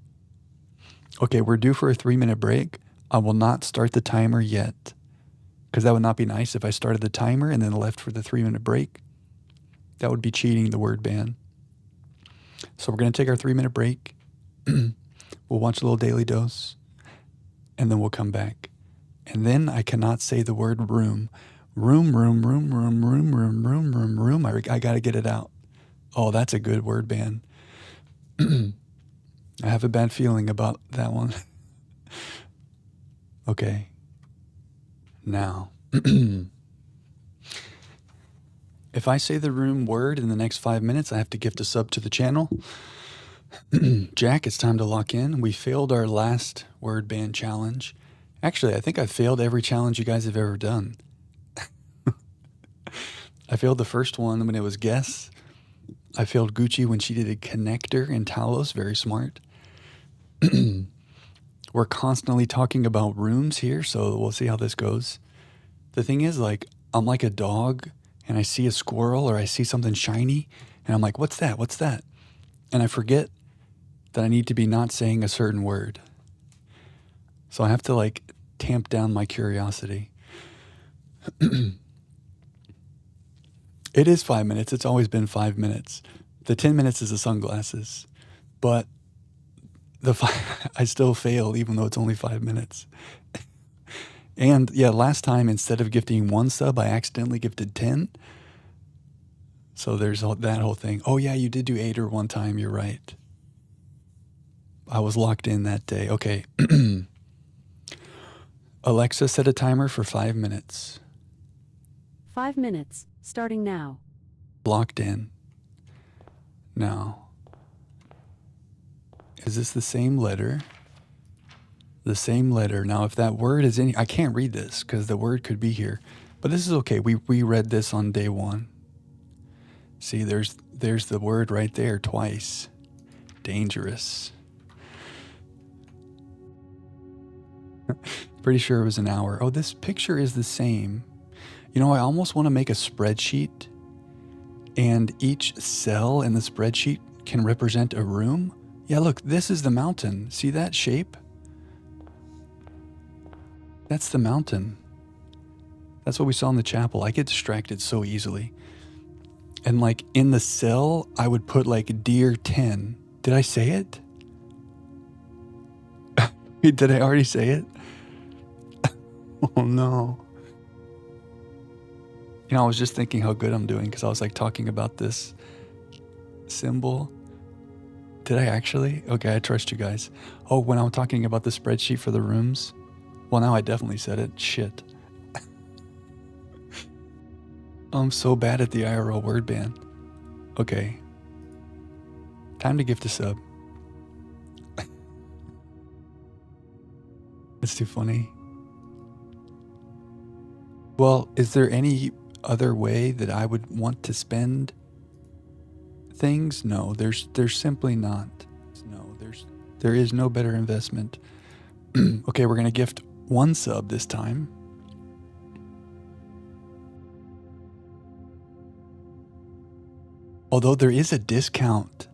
Okay, we're due for a 3-minute break. I will not start the timer yet because that would not be nice if I started the timer and then left for the 3-minute break. That would be cheating the word ban. So we're going to take our 3-minute break. We'll watch a little Daily Dose and then we'll come back. And then I cannot say the word room. Room. I got to get it out. Oh, that's a good word ban. I have a bad feeling about that one. Okay. Now, if I say the room word in the next 5 minutes, I have to gift a sub to the channel. Jack, it's time to lock in. We failed our last word ban challenge. Actually, I think I failed every challenge you guys have ever done. I failed the first one when it was guess. I failed Gucci when she did a connector in Talos. Very smart. We're constantly talking about rooms here, so we'll see how this goes. The thing is, like, I'm like a dog and I see a squirrel or I see something shiny and I'm like, what's that? What's that? And I forget that I need to be not saying a certain word. So I have to like tamp down my curiosity. It is 5 minutes. It's always been 5 minutes. The 10 minutes is the sunglasses, but I still failed even though it's only 5 minutes. And yeah, last time instead of gifting 1 sub, I accidentally gifted 10. So there's that whole thing. Oh yeah, you did do 8 or 1 time. You're right. I was locked in that day. Okay. Alexa, set a timer for 5 minutes. 5 minutes, starting now. Locked in. Now, is this the same letter? The same letter. Now, if that word is I can't read this because the word could be here, but this is okay. We read this on day 1. See, there's the word right there twice. Dangerous. Pretty sure it was an hour. Oh, this picture is the same. You know, I almost want to make a spreadsheet and each cell in the spreadsheet can represent a room. Yeah, look, this is the mountain. See that shape? That's the mountain. That's what we saw in the chapel. I get distracted so easily. And like in the cell, I would put like deer 10. Did I say it? Wait, did I already say it? Oh no. You know, I was just thinking how good I'm doing because I was like talking about this symbol. Did I actually? Okay, I trust you guys. Oh, when I'm talking about the spreadsheet for the rooms. Well, now I definitely said it. Shit. I'm so bad at the IRL word ban. Okay. Time to gift a sub. That's too funny. Well, is there any other way that I would want to spend things? No, there's simply not. No, there is no better investment. Okay, we're going to gift 1 sub this time. Although there is a discount.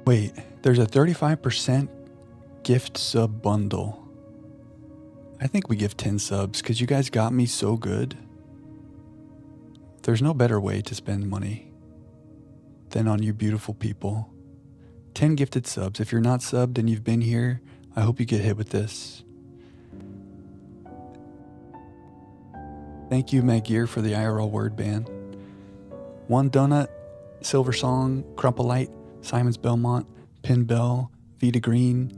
Wait, there's a 35% gift sub bundle. I think we give 10 subs because you guys got me so good. There's no better way to spend money than on you beautiful people. 10 gifted subs. If you're not subbed and you've been here, I hope you get hit with this. Thank you, Magir, for the IRL word ban. One Donut, Silver Song, Crumpolite, Simon's Belmont, Pin Bell, Vita Green,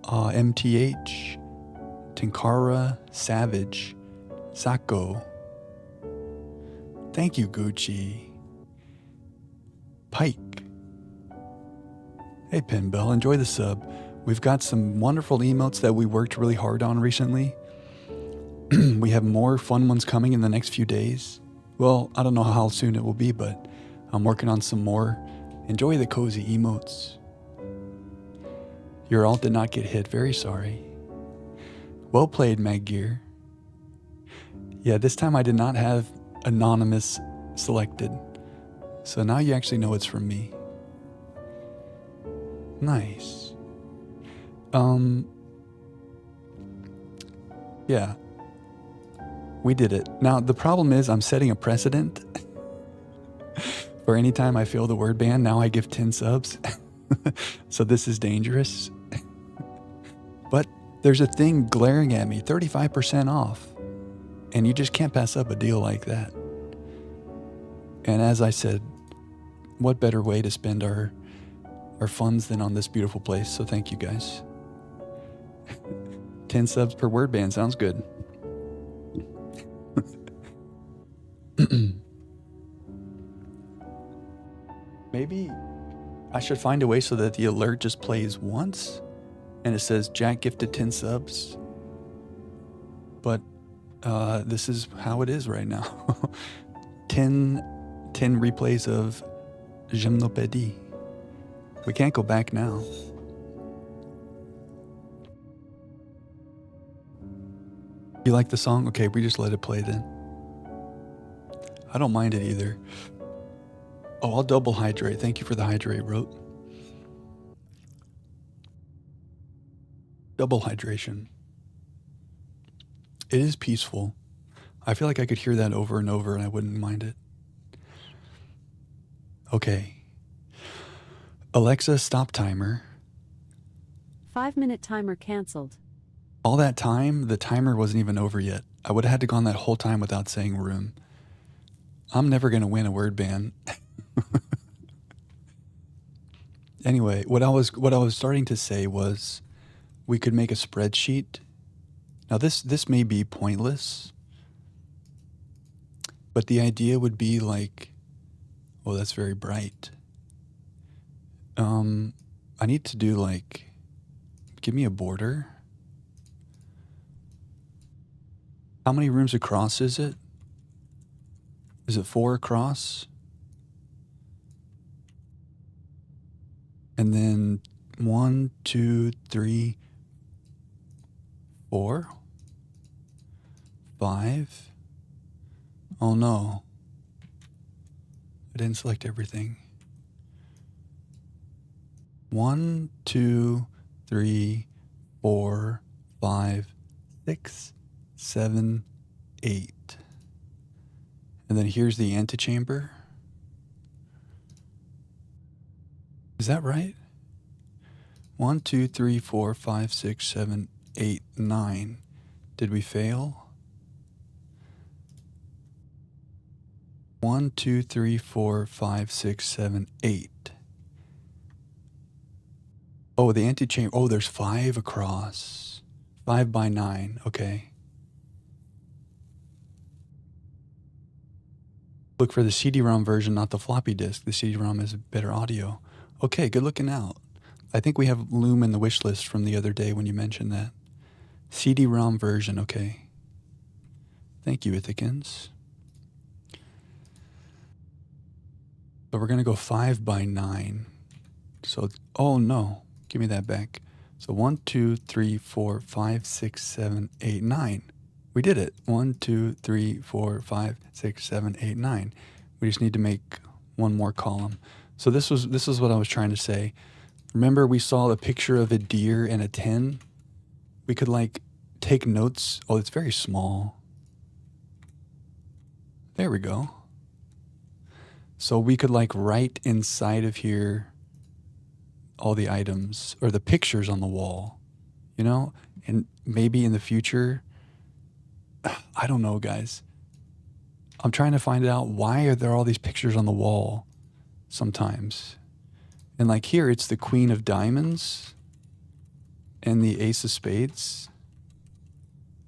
MTH, Tinkara, Savage, Sako. Thank you, Gucci. Pike. Hey, Pin Bell, enjoy the sub. We've got some wonderful emotes that we worked really hard on recently. We have more fun ones coming in the next few days. Well, I don't know how soon it will be, but I'm working on some more. Enjoy the cozy emotes. Your alt did not get hit. Very sorry. Well played, Maggear. Yeah, this time I did not have anonymous selected. So now you actually know it's from me. Nice. Yeah. We did it. Now, the problem is I'm setting a precedent for any time I feel the word ban. Now I give 10 subs. So this is dangerous. But there's a thing glaring at me, 35% off. And you just can't pass up a deal like that. And as I said, what better way to spend our funds than on this beautiful place? So thank you guys. 10 subs per word ban sounds good. Maybe I should find a way so that the alert just plays once and it says Jack gifted 10 subs. But this is how it is right now. 10 replays of Gymnopédie. We can't go back now. You like the song? Okay, we just let it play then. I don't mind it either. Oh, I'll double hydrate. Thank you for the hydrate, Rote. Double hydration. It is peaceful. I feel like I could hear that over and over and I wouldn't mind it. Okay. Alexa, stop timer. 5-minute timer canceled. All that time, the timer wasn't even over yet. I would have had to gone that whole time without saying room. I'm never going to win a word ban. Anyway, what I was starting to say was we could make a spreadsheet. Now this may be pointless, but the idea would be like, oh, that's very bright. I need to do like, give me a border. How many rooms across is it? Is it 4 across? And then 1, 2, 3, 4, 5. Oh no. I didn't select everything. 1, 2, 3, 4, 5, 6, 7, 8. And then here's the antechamber. Is that right? 1, 2, 3, 4, 5, 6, 7, 8, 9. Did we fail? 1, 2, 3, 4, 5, 6, 7, 8. Oh, the antechamber. Oh, there's 5 across. 5 by 9. Okay. Look for the CD-ROM version, not the floppy disk. The CD-ROM has better audio. Okay, good looking out. I think we have Loom in the wish list from the other day when you mentioned that. CD-ROM version, okay. Thank you, Ithacans. So we're going to go 5 by 9. So, oh no, give me that back. So 1, 2, 3, 4, 5, 6, 7, 8, 9. We did it. 1, 2, 3, 4, 5, 6, 7, 8, 9. We just need to make one more column. So this is what I was trying to say. Remember we saw a picture of a deer and a 10? We could like take notes. Oh, it's very small. There we go. So we could like write inside of here all the items or the pictures on the wall, you know? And maybe in the future, I don't know, guys. I'm trying to find out why are there all these pictures on the wall sometimes. And like here, it's the Queen of Diamonds and the Ace of Spades.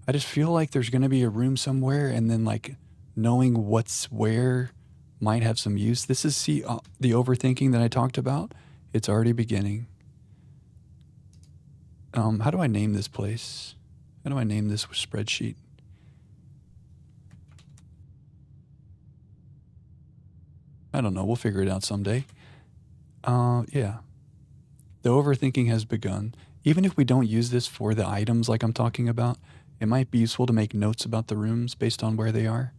I just feel like there's going to be a room somewhere, and then like knowing what's where might have some use. This is the overthinking that I talked about. It's already beginning. How do I name this place? How do I name this spreadsheet? I don't know. We'll figure it out someday. Yeah. The overthinking has begun. Even if we don't use this for the items like I'm talking about, it might be useful to make notes about the rooms based on where they are.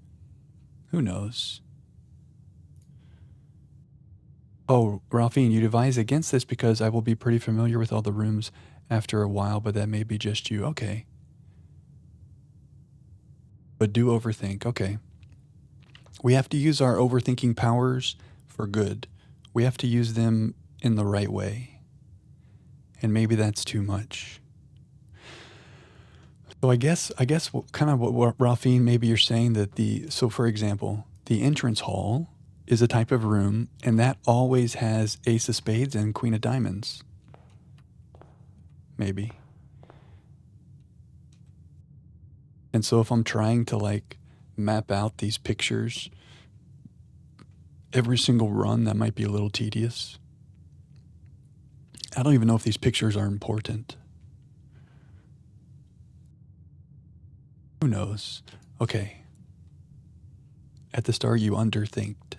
Who knows? Oh, Ralphine, you advise against this because I will be pretty familiar with all the rooms after a while, but that may be just you. Okay. But do overthink. Okay. We have to use our overthinking powers for good. We have to use them in the right way. And maybe that's too much. So I guess kind of what Ralphine, maybe you're saying that so for example, the entrance hall is a type of room, and that always has Ace of Spades and Queen of Diamonds. Maybe. And so if I'm trying to like map out these pictures every single run, that might be a little tedious. I don't even know if these pictures are important. Who knows? Okay. At the start, you underthinked.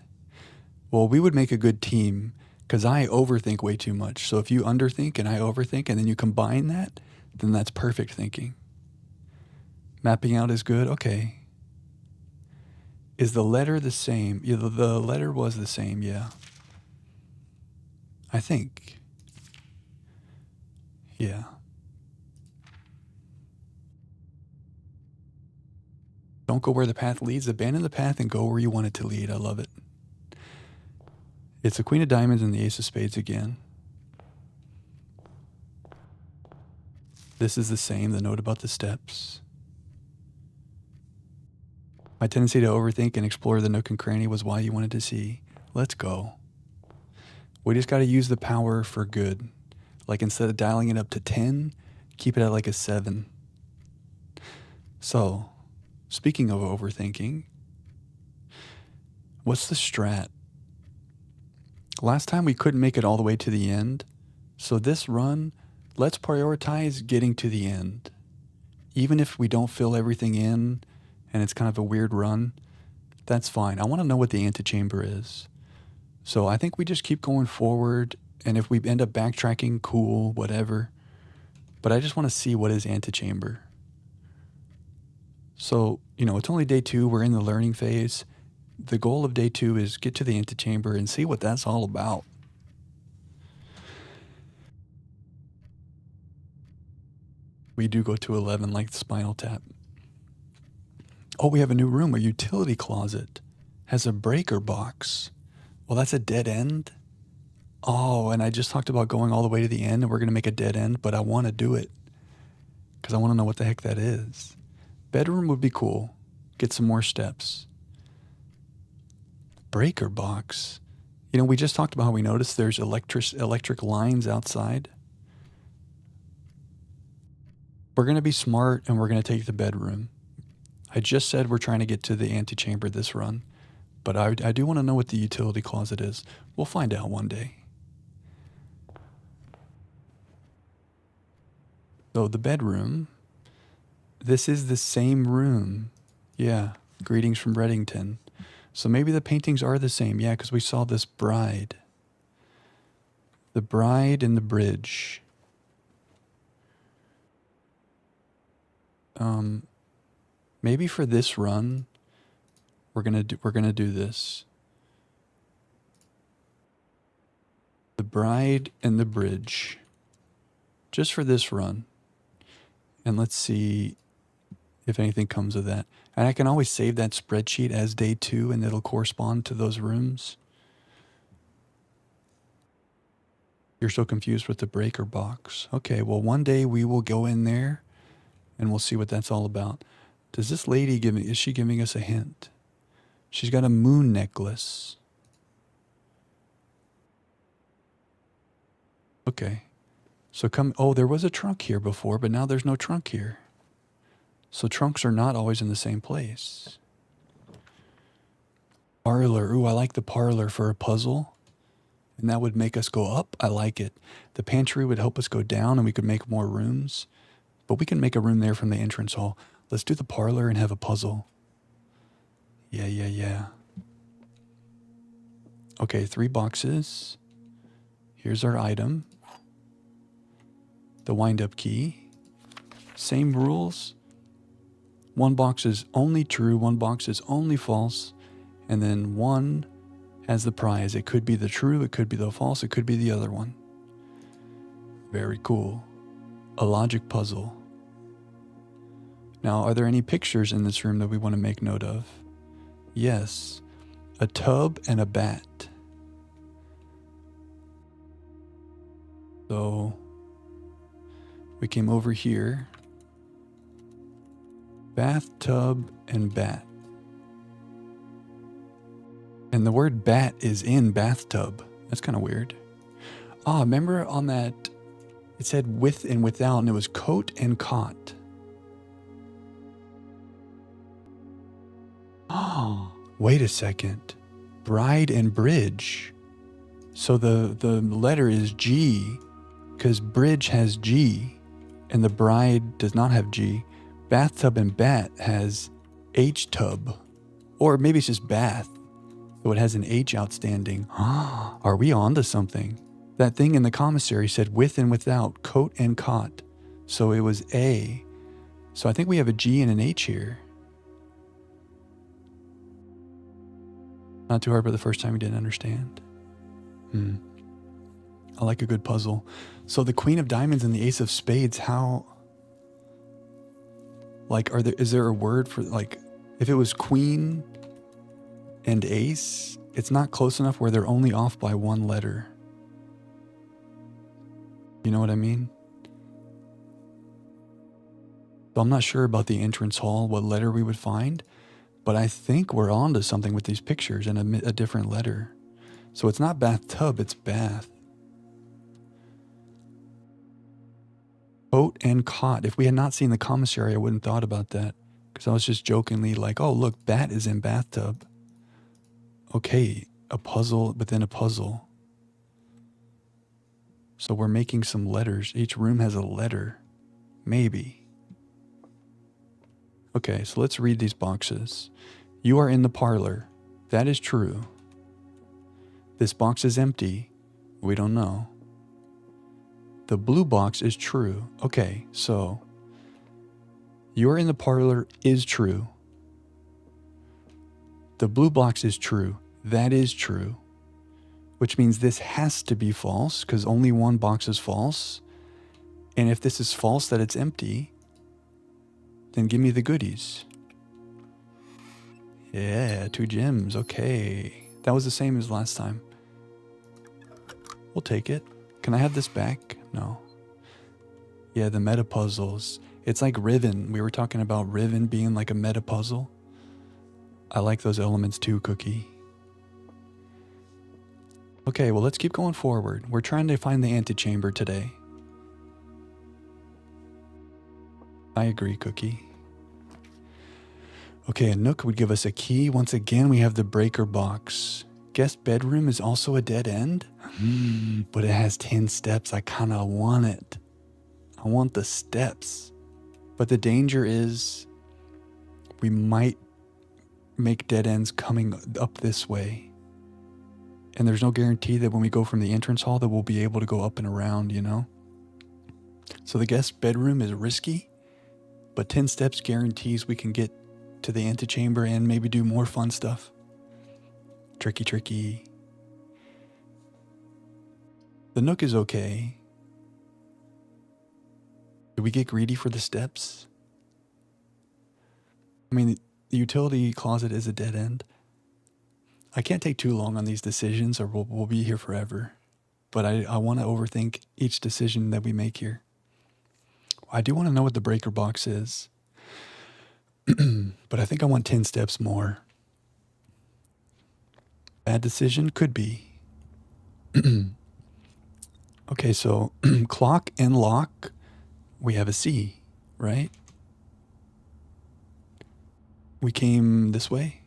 Well, we would make a good team because I overthink way too much. So if you underthink and I overthink and then you combine that, then that's perfect thinking. Mapping out is good? Okay. Is the letter the same? Yeah, the letter was the same, yeah. I think. Yeah. Don't go where the path leads. Abandon the path and go where you want it to lead. I love it. It's the Queen of Diamonds and the Ace of Spades again. This is the same, the note about the steps. My tendency to overthink and explore the nook and cranny was why you wanted to see. Let's go. We just got to use the power for good. Like instead of dialing it up to 10, keep it at like a 7. So, speaking of overthinking, what's the strat? Last time we couldn't make it all the way to the end. So this run, let's prioritize getting to the end. Even if we don't fill everything in and it's kind of a weird run, that's fine. I want to know what the antechamber is. So I think we just keep going forward, and if we end up backtracking, cool, whatever. But I just want to see what is antechamber. So, it's only day 2. We're in the learning phase. The goal of day 2 is get to the antechamber and see what that's all about. We do go to 11 like the Spinal Tap. Oh, we have a new room, a utility closet. Has a breaker box. Well, that's a dead end. Oh, and I just talked about going all the way to the end, and we're going to make a dead end, but I want to do it because I want to know what the heck that is. Bedroom would be cool. Get some more steps. Breaker box. We just talked about how we noticed there's electric lines outside. We're going to be smart, and we're going to take the bedroom. I just said we're trying to get to the antechamber this run, but I do want to know what the utility closet is. We'll find out one day. So the bedroom, this is the same room. Yeah, greetings from Reddington. So maybe the paintings are the same. Yeah, because we saw this bride. The bride and the bridge. Maybe for this run, we're gonna do this. The bride and the bridge. Just for this run. And let's see if anything comes of that. And I can always save that spreadsheet as day 2 and it'll correspond to those rooms. You're so confused with the breaker box. Okay, well, one day we will go in there and we'll see what that's all about. Does this lady is she giving us a hint? She's got a moon necklace. Okay. So there was a trunk here before, but now there's no trunk here. So trunks are not always in the same place. Parlor. Ooh, I like the parlor for a puzzle. And that would make us go up. I like it. The pantry would help us go down and we could make more rooms. But we can make a room there from the entrance hall. Let's do the parlor and have a puzzle. Yeah. Okay, 3 boxes. Here's our item. The wind-up key. Same rules. 1 box is only true, 1 box is only false, and then 1 has the prize. It could be the true, it could be the false, it could be the other one. Very cool. A logic puzzle. Now, are there any pictures in this room that we want to make note of? Yes. A tub and a bat. So we came over here. Bathtub and bat. And the word bat is in bathtub. That's kind of weird. Remember on that, it said with and without, and it was coat and cot. Wait a second. Bride and bridge. So the letter is G, because bridge has G, and the bride does not have G. Bathtub and bat has H-tub. Or maybe it's just bath. So it has an H outstanding. Are we on to something? That thing in the commissary said with and without, coat and cot. So it was A. So I think we have a G and an H here. Not too hard, but the first time we didn't understand. I like a good puzzle. So the Queen of Diamonds and the Ace of Spades, how... Like, is there a word for, like, if it was Queen and Ace, it's not close enough where they're only off by 1 letter. You know what I mean? So I'm not sure about the entrance hall, what letter we would find, but I think we're on to something with these pictures and a different letter. So it's not bathtub, it's bath. Coat and cot. If we had not seen the commissary, I wouldn't have thought about that. Because I was just jokingly like, oh, look, bat is in bathtub. Okay, a puzzle within a puzzle. So we're making some letters. Each room has a letter. Maybe. Okay, so let's read these boxes. You are in the parlor. That is true. This box is empty. We don't know. The blue box is true. Okay, so you're in the parlor is true. The blue box is true. That is true. Which means this has to be false because only 1 box is false. And if this is false that it's empty, then give me the goodies. Yeah, 2 gems. Okay. That was the same as last time. We'll take it. Can I have this back? No. Yeah, the meta puzzles. It's like Riven. We were talking about Riven being like a meta puzzle. I like those elements too, Cookie. Okay, well, let's keep going forward. We're trying to find the antechamber today. I agree, Cookie. Okay, a nook would give us a key. Once again, we have the breaker box. Guest bedroom is also a dead end? But it has 10 steps. I kind of want it. I want the steps. But the danger is we might make dead ends coming up this way. And there's no guarantee that when we go from the entrance hall that we'll be able to go up and around, you know? So the guest bedroom is risky, but 10 steps guarantees we can get to the antechamber and maybe do more fun stuff. Tricky, tricky. The Nook is okay. Did we get greedy for the steps? I mean, the utility closet is a dead end. I can't take too long on these decisions or we'll be here forever. But I want to overthink each decision that we make here. I do want to know what the breaker box is. But I think I want 10 steps more. Bad decision? Could be. Okay, so clock and lock, we have a C, right? We came this way.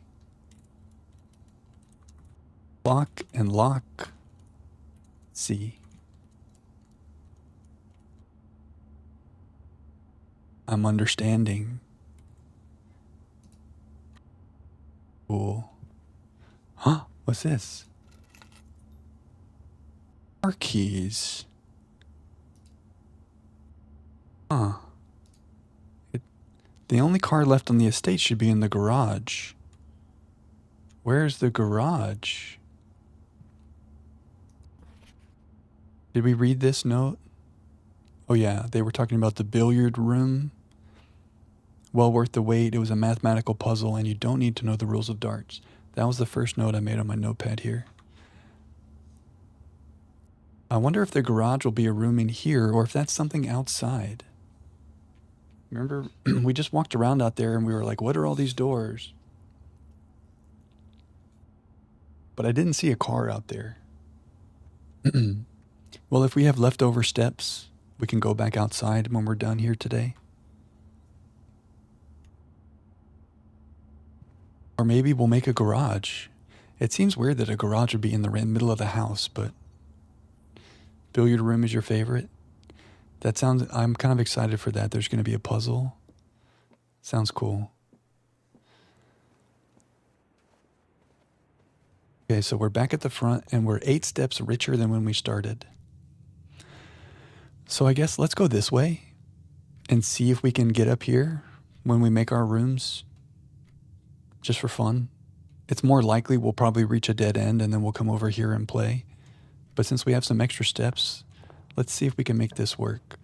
Lock and lock, C. I'm understanding. Cool. Huh? What's this? Car keys. Huh. The only car left on the estate should be in the garage. Where's the garage? Did we read this note? Oh yeah, they were talking about the billiard room. Well worth the wait. It was a mathematical puzzle and you don't need to know the rules of darts. That was the first note I made on my notepad here. I wonder if the garage will be a room in here or if that's something outside. Remember, we just walked around out there and we were like, what are all these doors? But I didn't see a car out there. Well, if we have leftover steps, we can go back outside when we're done here today. Or maybe we'll make a garage. It seems weird that a garage would be in the middle of the house, but billiard room is your favorite? That sounds, I'm kind of excited for that. There's going to be a puzzle. Sounds cool. Okay, so we're back at the front and we're 8 steps richer than when we started. So I guess let's go this way and see if we can get up here when we make our rooms just for fun. It's more likely we'll probably reach a dead end and then we'll come over here and play. But since we have some extra steps, let's see if we can make this work.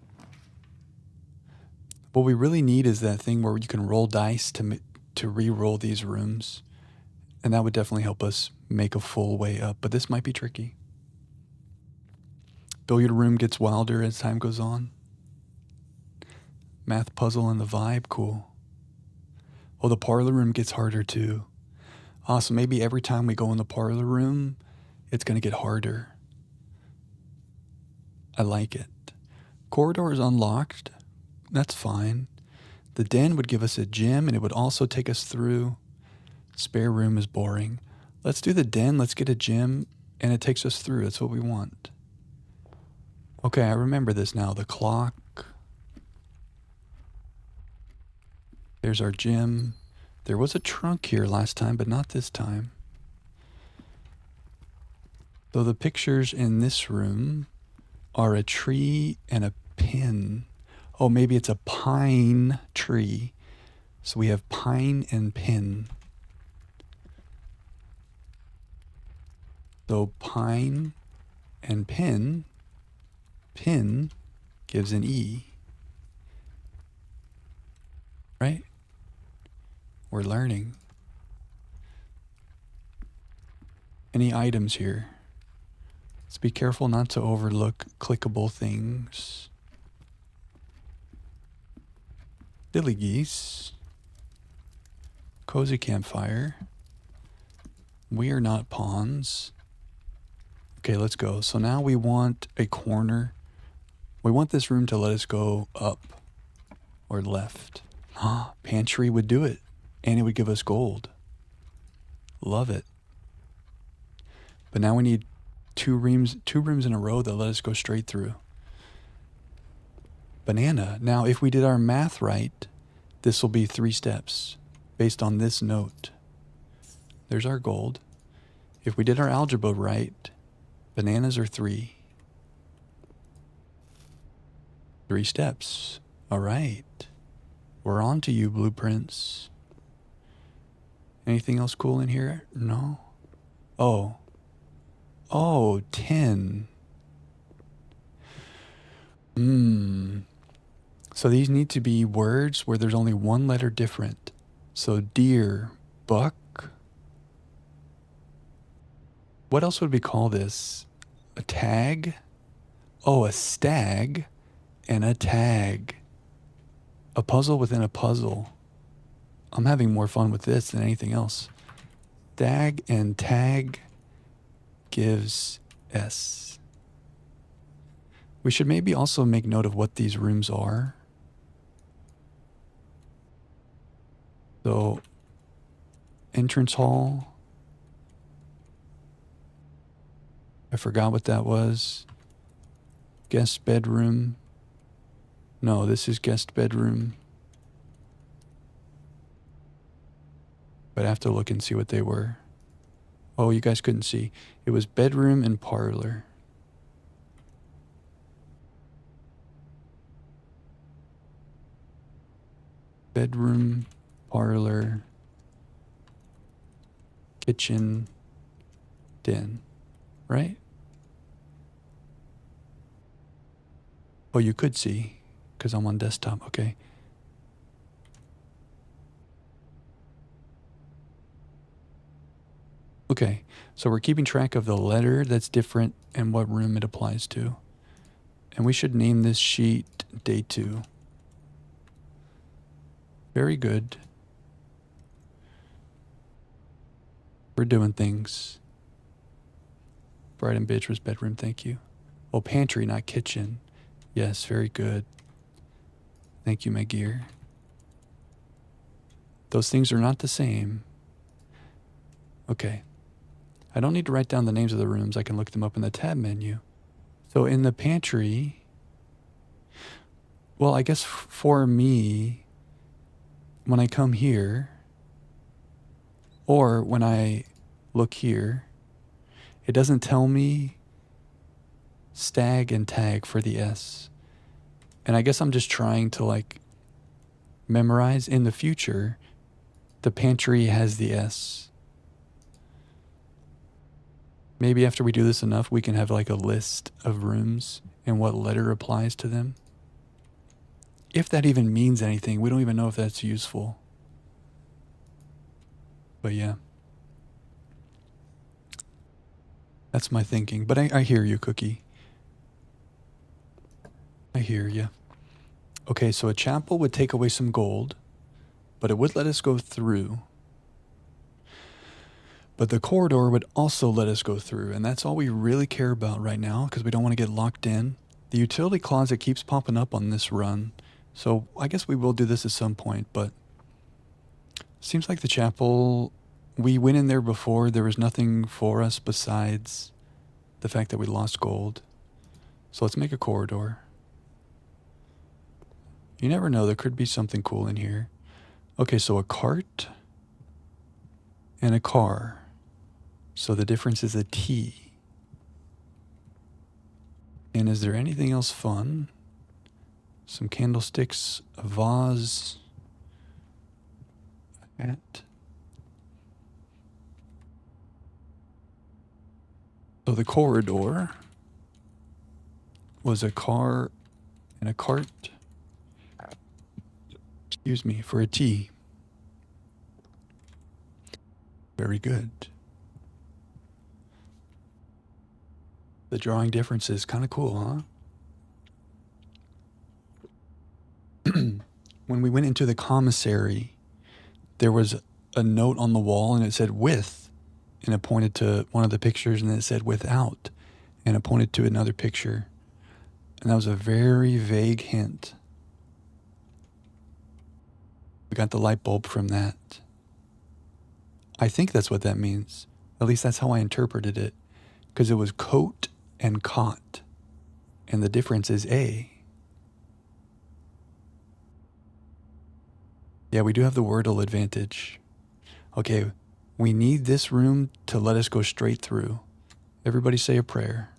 What we really need is that thing where you can roll dice to re-roll these rooms. And that would definitely help us make a full way up. But this might be tricky. Billiard room gets wilder as time goes on. Math puzzle and the vibe, cool. Oh, the parlor room gets harder too. So maybe every time we go in the parlor room, it's going to get harder. I like it. Corridor is unlocked. That's fine. The den would give us a gym and it would also take us through. Spare room is boring. Let's do the den. Let's get a gym and it takes us through. That's what we want. Okay, I remember this now. The clock. There's our gym. There was a trunk here last time, but not this time. So the pictures in this room are a tree and a pin. Oh, maybe it's a pine tree. So we have pine and pin. So pine and pin. Pin gives an E. Right? We're learning. Any items here? Let's be careful not to overlook clickable things. Billy geese. Cozy campfire. We are not pawns. Okay, let's go. So now we want a corner. We want this room to let us go up or left. Pantry would do it. And it would give us gold. Love it. But now we need two rooms in a row that let us go straight through. Banana. Now, if we did our math right, this will be 3 steps based on this note. There's our gold. If we did our algebra right, bananas are 3. 3 steps. All right. We're on to you, blueprints. Anything else cool in here? No? Oh. Oh, 10. So these need to be words where there's only one letter different. So deer, buck. What else would we call this? A tag? Oh, a stag and a tag. A puzzle within a puzzle. I'm having more fun with this than anything else. Stag and tag gives S. We should maybe also make note of what these rooms are. So, entrance hall. I forgot what that was. Guest bedroom. No, this is guest bedroom. But I have to look and see what they were. Oh, you guys couldn't see. It was bedroom and parlor. Bedroom, parlor, kitchen, den, right? Oh, you could see, because I'm on desktop, okay. Okay, so we're keeping track of the letter that's different and what room it applies to. And we should name this sheet day 2. Very good. We're doing things. Bride and Beatrice bedroom, thank you. Oh, pantry, not kitchen. Yes, very good. Thank you, my gear. Those things are not the same. Okay. I don't need to write down the names of the rooms. I can look them up in the tab menu. So in the pantry, well, I guess for me, when I come here, or when I look here, it doesn't tell me stag and tag for the S. And I guess I'm just trying to like memorize in the future, the pantry has the S. Maybe after we do this enough, we can have like a list of rooms and what letter applies to them. If that even means anything, we don't even know if that's useful. But yeah. That's my thinking. But I hear you, Cookie. I hear you. Okay, so a chapel would take away some gold, but it would let us go through. But the corridor would also let us go through, and that's all we really care about right now because we don't want to get locked in. The utility closet keeps popping up on this run, so I guess we will do this at some point, but seems like the chapel, we went in there before. There was nothing for us besides the fact that we lost gold. So let's make a corridor. You never know, there could be something cool in here. Okay, so a cart and a car. So the difference is a T. And is there anything else fun? Some candlesticks, a vase, a hat. So the corridor was a car and a cart. Excuse me, for a T. Very good. The drawing difference is kind of cool, huh? When we went into the commissary, there was a note on the wall and it said with, and it pointed to one of the pictures, and then it said without, and it pointed to another picture. And that was a very vague hint. We got the light bulb from that. I think that's what that means. At least that's how I interpreted it. Because it was coat and cot. And the difference is A. Yeah, we do have the wordle advantage. Okay, we need this room to let us go straight through. Everybody say a prayer.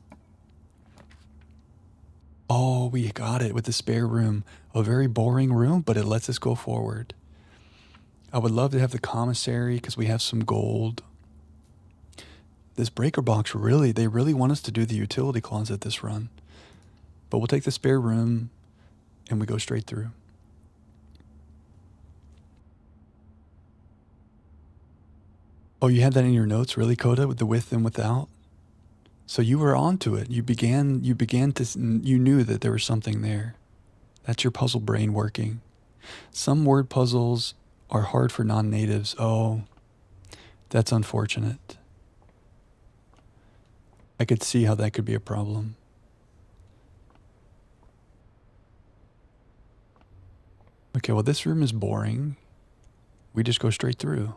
Oh, we got it with the spare room. A very boring room, but it lets us go forward. I would love to have the commissary because we have some gold. This breaker box they really want us to do the utility closet this run. But we'll take the spare room and we go straight through. Oh, you had that in your notes, really, Coda, with the with and without? So you were onto it. You knew that there was something there. That's your puzzle brain working. Some word puzzles are hard for non-natives. Oh, that's unfortunate. I could see how that could be a problem. Okay, well, this room is boring. We just go straight through.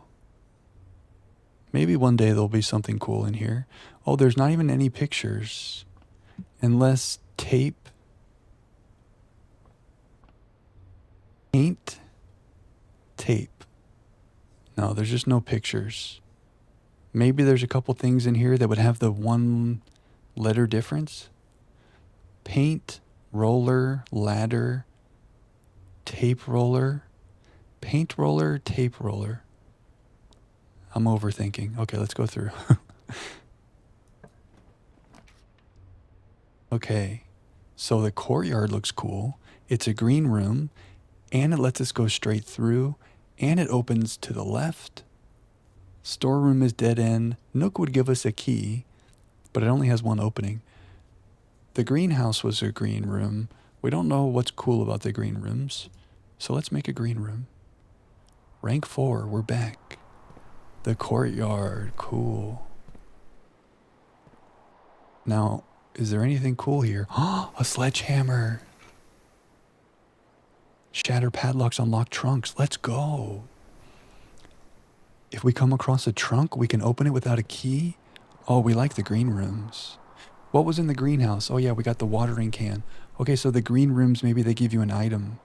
Maybe one day there'll be something cool in here. Oh, there's not even any pictures. Unless tape. Paint. Tape. No, there's just no pictures. Maybe there's a couple things in here that would have the one letter difference. Paint, roller, ladder, tape roller, paint roller, tape roller. I'm overthinking. Okay, let's go through. Okay, so the courtyard looks cool. It's a green room, and it lets us go straight through, and it opens to the left. Storeroom is dead end. Nook would give us a key, but it only has one opening. The greenhouse was a green room. We don't know what's cool about the green rooms, so let's make a green room. Rank 4, we're back. The courtyard, cool. Now, is there anything cool here? A sledgehammer. Shatter padlocks, unlock trunks. Let's go. If we come across a trunk, we can open it without a key. Oh, we like the green rooms. What was in the greenhouse? Oh yeah, we got the watering can. Okay, so the green rooms, maybe they give you an item.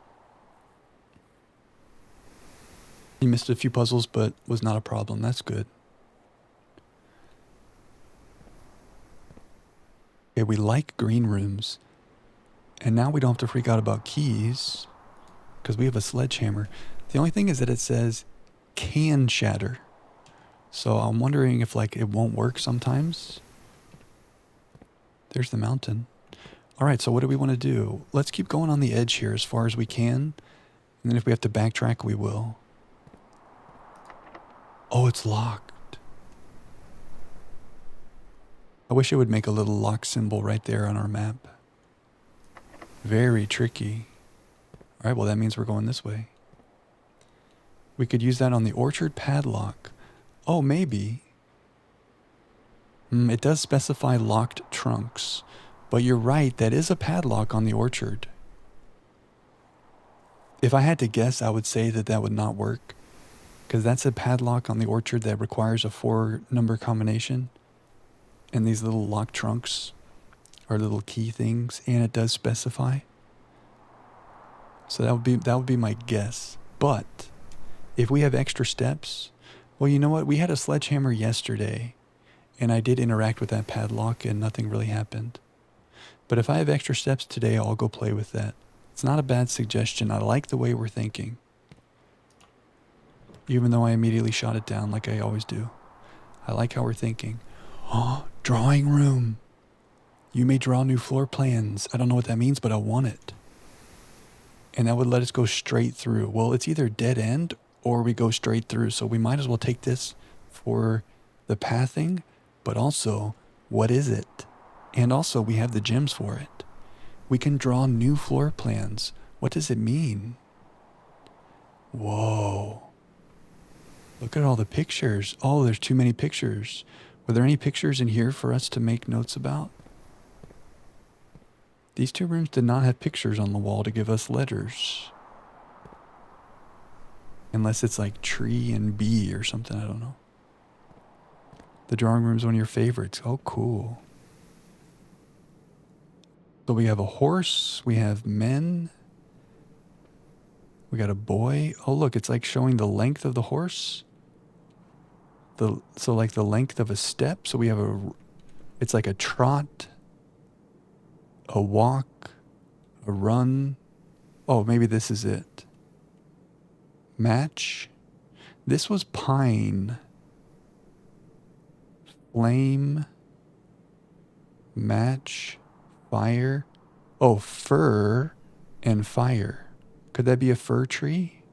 You missed a few puzzles, but was not a problem. That's good. Okay, we like green rooms. And now we don't have to freak out about keys because we have a sledgehammer. The only thing is that it says can shatter. So I'm wondering if like it won't work sometimes. There's the mountain. All right, so what do we want to do? Let's keep going on the edge here as far as we can. And then if we have to backtrack, we will. Oh, it's locked. I wish it would make a little lock symbol right there on our map. Very tricky. All right, well, that means we're going this way. We could use that on the orchard padlock. Oh, maybe. It does specify locked trunks. But you're right, that is a padlock on the orchard. If I had to guess, I would say that that would not work. Because that's a padlock on the orchard that requires a 4-number combination. And these little lock trunks are little key things, and it does specify. So that would be my guess. But if we have extra steps, well, you know what? We had a sledgehammer yesterday, and I did interact with that padlock, and nothing really happened. But if I have extra steps today, I'll go play with that. It's not a bad suggestion. I like the way we're thinking. Even though I immediately shot it down like I always do. I like how we're thinking. Oh, drawing room. You may draw new floor plans. I don't know what that means, but I want it. And that would let us go straight through. Well, it's either dead end or we go straight through. So we might as well take this for the pathing, but also, what is it? And also, we have the gems for it. We can draw new floor plans. What does it mean? Whoa. Look at all the pictures. Oh, there's too many pictures. Were there any pictures in here for us to make notes about? These two rooms did not have pictures on the wall to give us letters. Unless it's like tree and bee or something, I don't know. The drawing room is one of your favorites. Oh, cool. So we have a horse, we have men, we got a boy. Oh, look, it's like showing the length of the horse. So like the length of a step. So we have it's like a trot, a walk, a run. Oh, maybe this is it. Match. This was pine, flame, match, fire. Oh, fir and fire. Could that be a fir tree?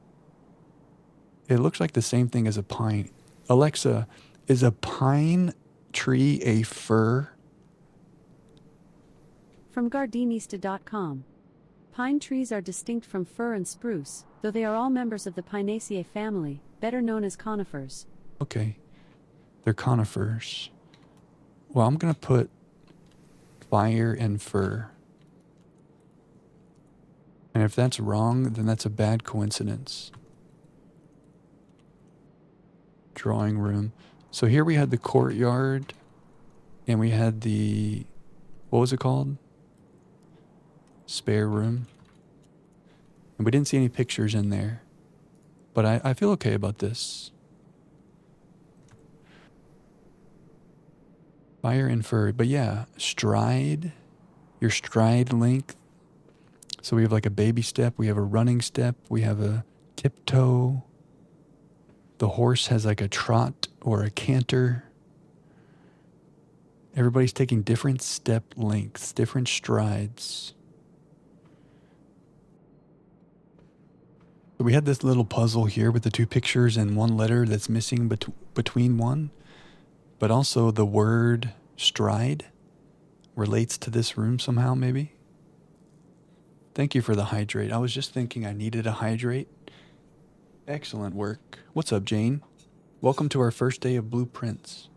It looks like the same thing as a pine. Alexa, is a pine tree a fir? From Gardinista.com. Pine trees are distinct from fir and spruce, though they are all members of the Pinaceae family, better known as conifers. Okay. They're conifers. Well, I'm going to put fire and fir. And if that's wrong, then that's a bad coincidence. Drawing room. So here we had the courtyard, and we had the, what was it called? Spare room. And we didn't see any pictures in there. But I feel okay about this. Fire and fur. But yeah, stride. Your stride length. So we have like a baby step. We have a running step. We have a tiptoe. The horse has like a trot or a canter. Everybody's taking different step lengths, different strides. So we had this little puzzle here with the two pictures and one letter that's missing between one. But also the word stride relates to this room somehow, maybe. Thank you for the hydrate. I was just thinking I needed a hydrate. Excellent work. What's up, Jane? Welcome to our first day of blueprints.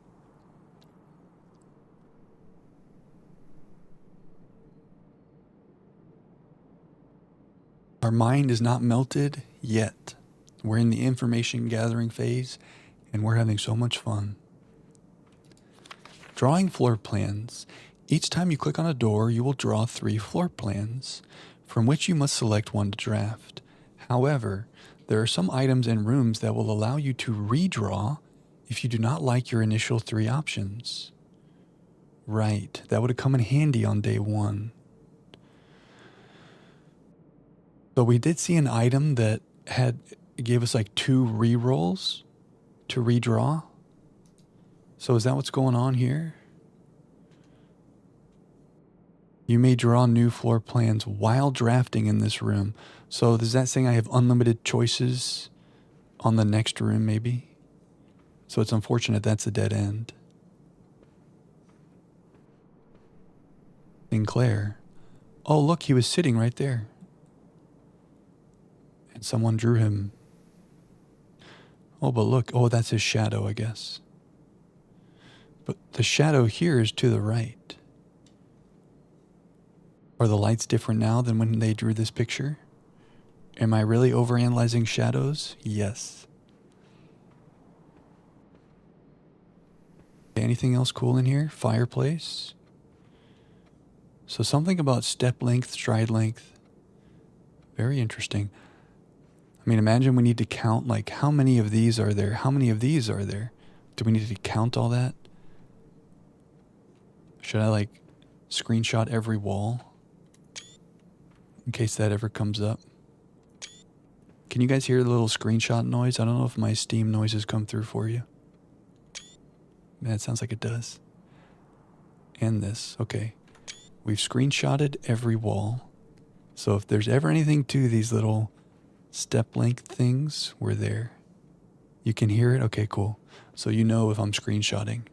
Our mind is not melted yet. We're in the information gathering phase, and we're having so much fun. Drawing floor plans. Each time you click on a door, you will draw 3 floor plans, from which you must select one to draft. However, there are some items and rooms that will allow you to redraw if you do not like your initial 3 options. Right, that would have come in handy on day 1. So we did see an item that gave us like 2 re-rolls to redraw. So is that what's going on here? You may draw new floor plans while drafting in this room. So is that saying I have unlimited choices on the next room maybe? So it's unfortunate that's a dead end. Sinclair. Oh, look, he was sitting right there. And someone drew him. Oh, but look. Oh, that's his shadow, I guess. But the shadow here is to the right. Are the lights different now than when they drew this picture? Am I really overanalyzing shadows? Yes. Anything else cool in here? Fireplace. So something about step length, stride length. Very interesting. I mean, imagine we need to count, like, how many of these are there? How many of these are there? Do we need to count all that? Should I, like, screenshot every wall? In case that ever comes up. Can you guys hear the little screenshot noise? I don't know if my Steam noises come through for you. Man, it sounds like it does. And this. Okay. We've screenshotted every wall. So if there's ever anything to these little step length things, we're there. You can hear it? Okay, cool. So you know if I'm screenshotting.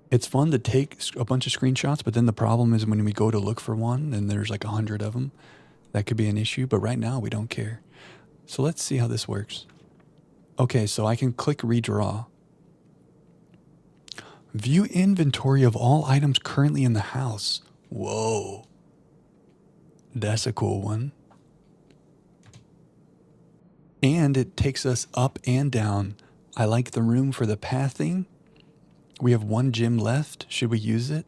It's fun to take a bunch of screenshots, but then the problem is when we go to look for one and there's like 100 of them, that could be an issue. But right now we don't care. So let's see how this works. Okay, so I can click redraw. View inventory of all items currently in the house. Whoa. That's a cool one. And it takes us up and down. I like the room for the pathing. We have 1 gym left. Should we use it?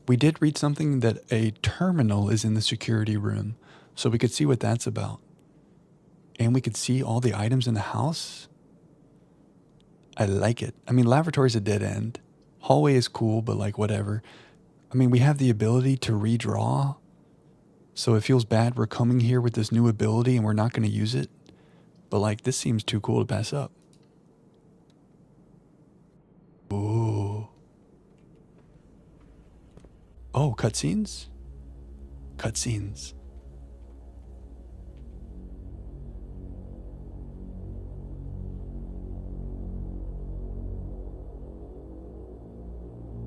We did read something that a terminal is in the security room, so we could see what that's about. And we could see all the items in the house. I like it. I mean, lavatory's a dead end. Hallway is cool, but like whatever. I mean, we have the ability to redraw. So it feels bad we're coming here with this new ability and we're not going to use it. But like, this seems too cool to pass up. Ooh. Oh, cutscenes? Cutscenes.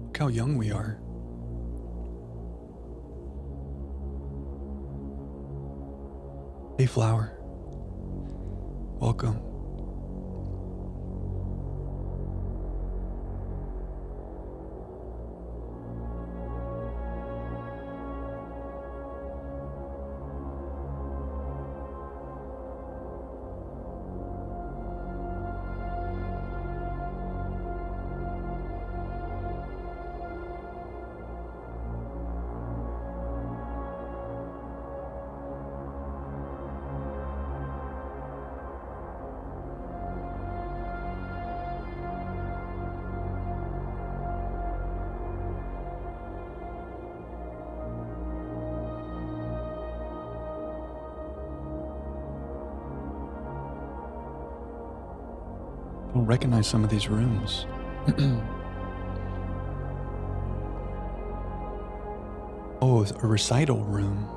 Look how young we are. Hey, Flower. Welcome. I don't recognize some of these rooms. Oh, a recital room.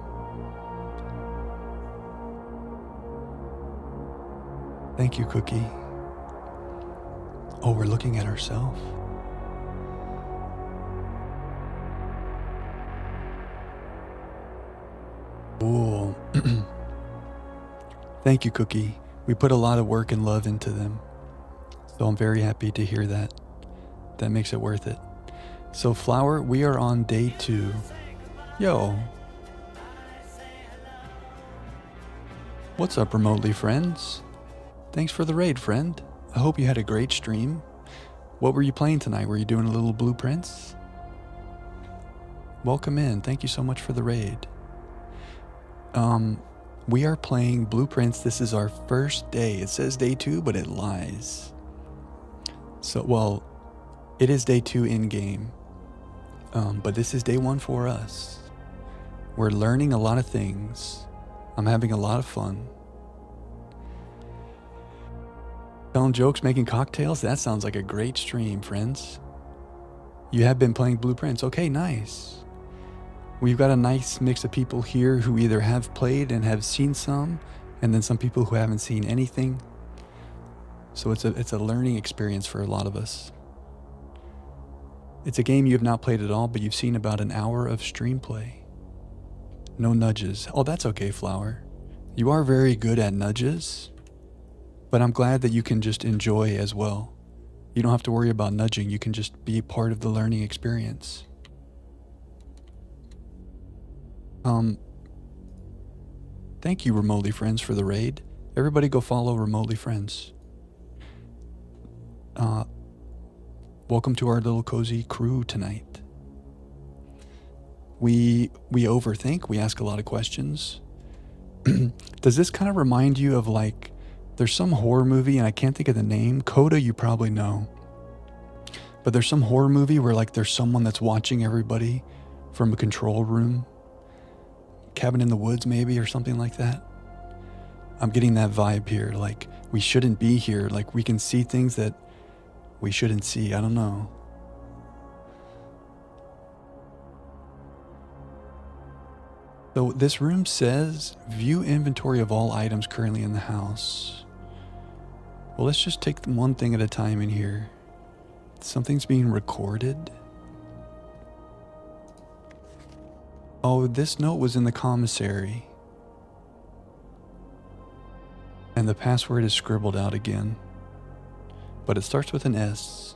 Thank you, Cookie. Oh, we're looking at ourselves. Cool. Thank you, Cookie. We put a lot of work and love into them. So I'm very happy to hear that. That makes it worth it. So Flower, we are on day 2. Yo. What's up, remotely friends? Thanks for the raid, friend. I hope you had a great stream. What were you playing tonight? Were you doing a little blueprints? Welcome in. Thank you so much for the raid. We are playing blueprints. This is our first day. It says day 2, but it lies. So, well, it is day 2 in game, but this is day 1 for us. We're learning a lot of things. I'm having a lot of fun. Telling jokes, making cocktails. That sounds like a great stream, friends. You have been playing blueprints. Okay, nice. We've got a nice mix of people here who either have played and have seen some, and then some people who haven't seen anything. So it's a learning experience for a lot of us. It's a game you have not played at all, but you've seen about an hour of stream play. No nudges. Oh, that's okay, Flower. You are very good at nudges, but I'm glad that you can just enjoy as well. You don't have to worry about nudging. You can just be part of the learning experience. Thank you, Remotely Friends, for the raid. Everybody go follow Remotely Friends. Welcome to our little cozy crew tonight. We overthink, we ask a lot of questions. Does this kind of remind you of, like, there's some horror movie and I can't think of the name. Coda, you probably know. But there's some horror movie where, like, there's someone that's watching everybody from a control room. Cabin in the Woods, maybe, or something like that. I'm getting that vibe here. Like, we shouldn't be here. Like, we can see things that we shouldn't see. I don't know. So this room says, view inventory of all items currently in the house. Well, let's just take one thing at a time in here. Something's being recorded. Oh, this note was in the commissary. And the password is scribbled out again. But it starts with an S.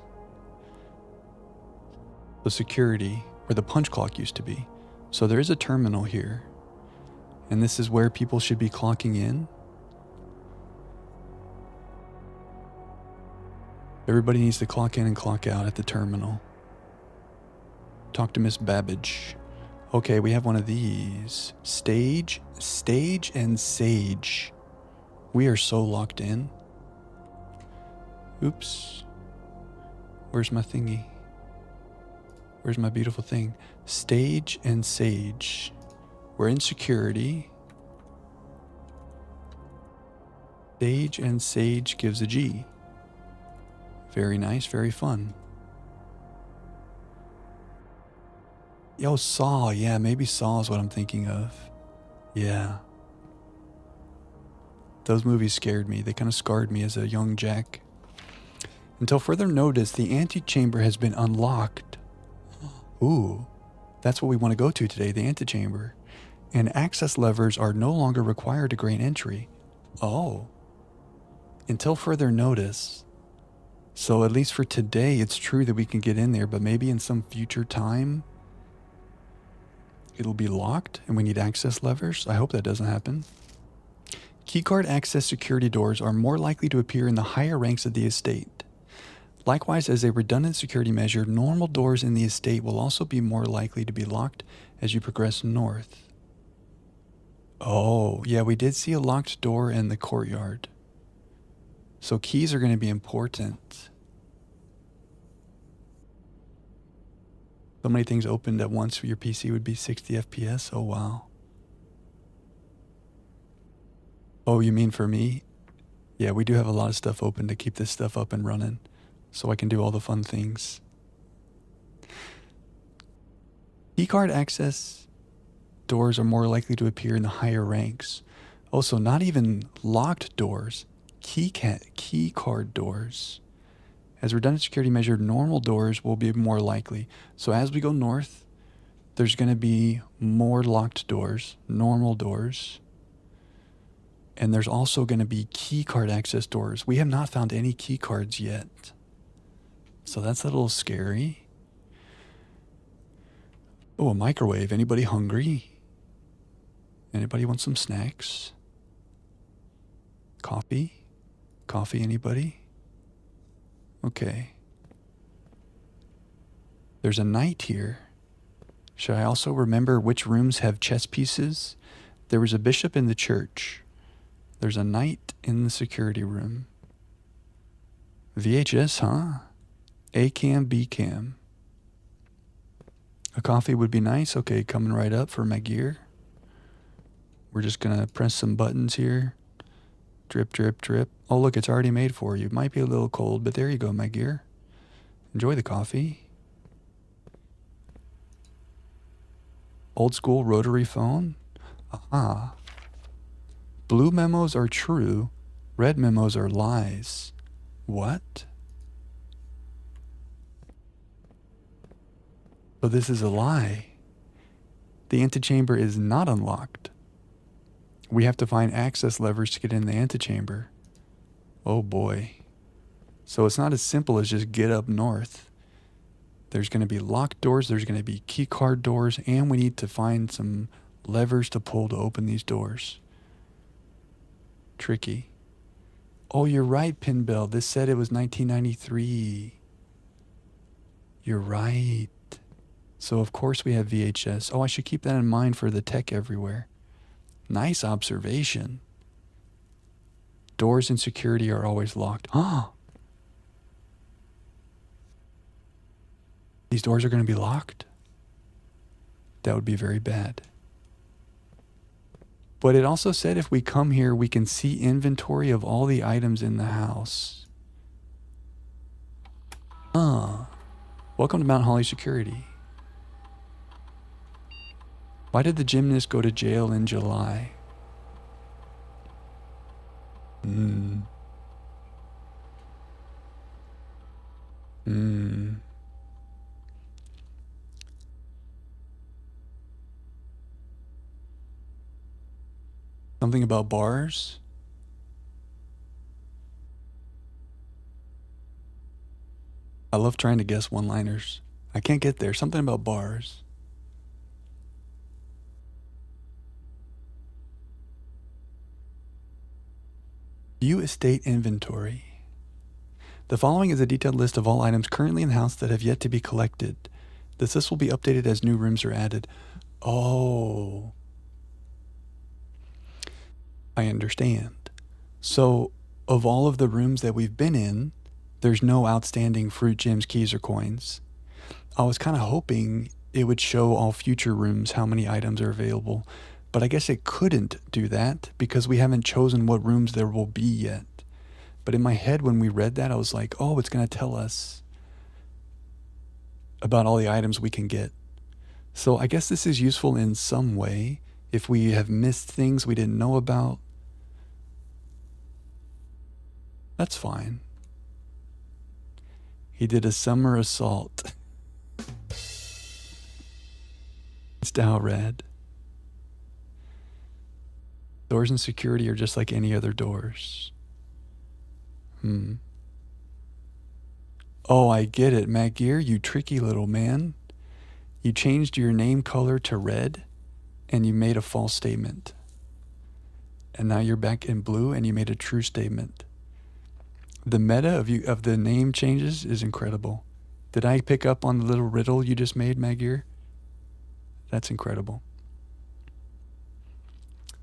The security, where the punch clock used to be. So there is a terminal here. And this is where people should be clocking in. Everybody needs to clock in and clock out at the terminal. Talk to Miss Babbage. Okay, we have one of these. Stage, and Sage. We are so locked in. Oops. Where's my thingy? Where's my beautiful thing? Stage and Sage. We're in security. Sage and Sage gives a G. Very nice, very fun. Yo, Saw. Yeah, maybe Saw is what I'm thinking of. Yeah. Those movies scared me. They kind of scarred me as a young Jack. Until further notice, the antechamber has been unlocked. Ooh, that's what we want to go to today, the antechamber. And access levers are no longer required to grant entry. Oh. Until further notice. So at least for today, it's true that we can get in there, but maybe in some future time, it'll be locked and we need access levers. I hope that doesn't happen. Keycard access security doors are more likely to appear in the higher ranks of the estate. Likewise, as a redundant security measure, normal doors in the estate will also be more likely to be locked as you progress north. Oh, yeah, we did see a locked door in the courtyard. So keys are going to be important. So many things opened at once. Your PC would be 60 FPS. Oh, wow. Oh, you mean for me? Yeah, we do have a lot of stuff open to keep this stuff up and running so I can do all the fun things. Keycard access doors are more likely to appear in the higher ranks. Also, not even locked doors, key card doors. As redundant security measure, normal doors will be more likely. So as we go north, there's going to be more locked doors, normal doors. And there's also going to be key card access doors. We have not found any key cards yet. So that's a little scary. Oh, a microwave. Anybody hungry? Anybody want some snacks? Coffee? Coffee, anybody? Okay. There's a knight here. Should I also remember which rooms have chess pieces? There was a bishop in the church. There's a knight in the security room. VHS, huh? A cam, B cam. A coffee would be nice. Okay, coming right up for my gear. We're just going to press some buttons here. Drip, drip, drip. Oh, look, it's already made for you. Might be a little cold, but there you go, my gear. Enjoy the coffee. Old school rotary phone. Aha. Blue memos are true. Red memos are lies. What? So this is a lie. The antechamber is not unlocked. We have to find access levers to get in the antechamber. Oh boy. So it's not as simple as just get up north. There's going to be locked doors, there's going to be key card doors, and we need to find some levers to pull to open these doors. Tricky. Oh, you're right, Pinbell. This said it was 1993. You're right. So of course we have VHS. Oh, I should keep that in mind for the tech everywhere. Nice observation. Doors in security are always locked. Ah. These doors are going to be locked? That would be very bad. But it also said if we come here, we can see inventory of all the items in the house. Welcome to Mount Holly Security. Why did the gymnast go to jail in July? Something about bars? I love trying to guess one-liners. I can't get there. Something about bars. View estate inventory. The following is a detailed list of all items currently in the house that have yet to be collected. This list will be updated as new rooms are added. Oh. I understand. So, of all of the rooms that we've been in, there's no outstanding fruit, gems, keys, or coins. I was kind of hoping it would show all future rooms how many items are available, but But I guess it couldn't do that because we haven't chosen what rooms there will be yet. But in my head, when we read that, I was like, oh, it's going to tell us about all the items we can get. So I guess this is useful in some way if we have missed things we didn't know about. That's fine. He did a summer assault. It's how rad. Doors and security are just like any other doors. Oh, I get it, Matt Gear, you tricky little man. You changed your name color to red, and you made a false statement. And now you're back in blue, and you made a true statement. The meta of the name changes is incredible. Did I pick up on the little riddle you just made, Matt Gear? That's incredible.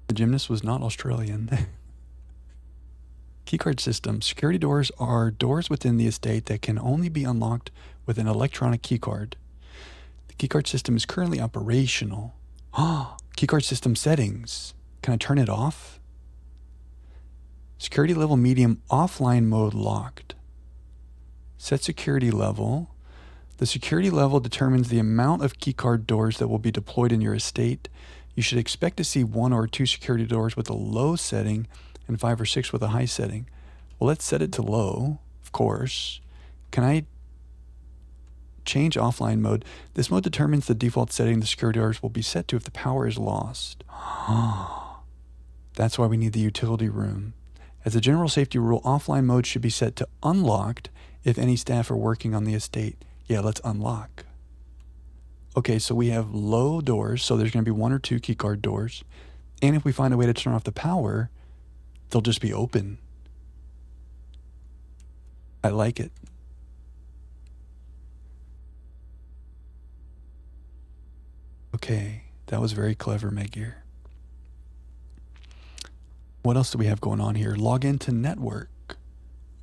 The gymnast was not Australian. Keycard system. Security doors are doors within the estate that can only be unlocked with an electronic keycard. The keycard system is currently operational. Keycard system settings. Can I turn it off? Security level medium offline mode locked. Set security level. The security level determines the amount of keycard doors that will be deployed in your estate. You should expect to see 1 or 2 security doors with a low setting and 5 or 6 with a high setting. Well, let's set it to low, of course. Can I change offline mode? This mode determines the default setting the security doors will be set to if the power is lost. That's why we need the utility room. As a general safety rule, offline mode should be set to unlocked if any staff are working on the estate. Yeah, let's unlock. Okay, so we have low doors, so there's going to be 1 or 2 keycard doors. And if we find a way to turn off the power, they'll just be open. I like it. Okay, that was very clever, Meggear. What else do we have going on here? Log into network.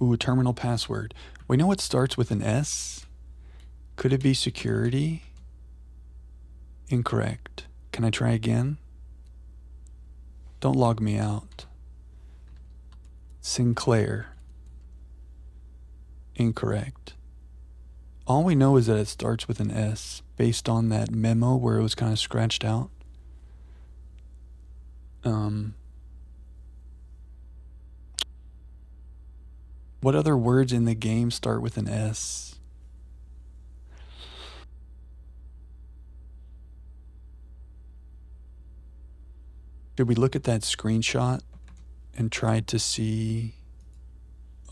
Ooh, terminal password. We know it starts with an S. Could it be security? Incorrect. Can I try again? Don't log me out. Sinclair. Incorrect. All we know is that it starts with an S based on that memo where it was kind of scratched out. What other words in the game start with an S? Should we look at that screenshot and try to see?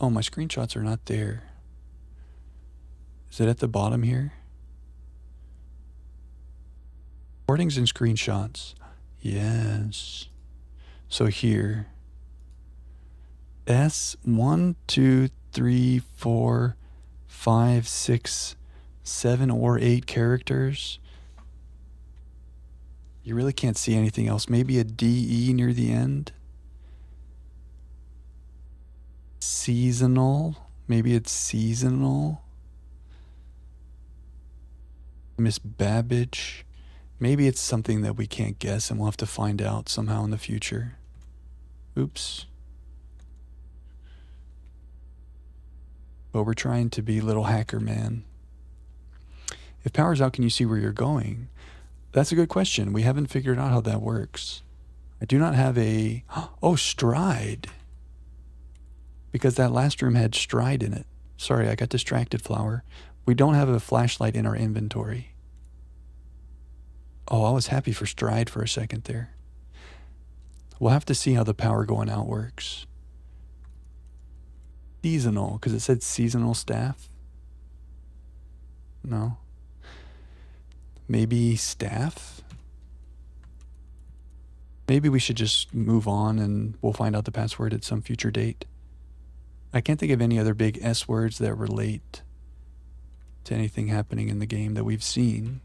Oh, my screenshots are not there. Is it at the bottom here? Recordings and screenshots. Yes. So here. S 1, 2, 3, 4, 5, 6, 7 or 8 characters. You really can't see anything else. Maybe a DE near the end. Seasonal. Maybe it's seasonal. Miss Babbage. Maybe it's something that we can't guess and we'll have to find out somehow in the future. Oops. But we're trying to be little hacker man. If power's out, can you see where you're going? That's a good question. We haven't figured out how that works. I do not have a... Oh, stride. Because that last room had stride in it. Sorry, I got distracted, Flower. We don't have a flashlight in our inventory. Oh, I was happy for stride for a second there. We'll have to see how the power going out works. Seasonal, because it said seasonal staff. No. Maybe staff? Maybe we should just move on and we'll find out the password at some future date. I can't think of any other big S words that relate to anything happening in the game that we've seen.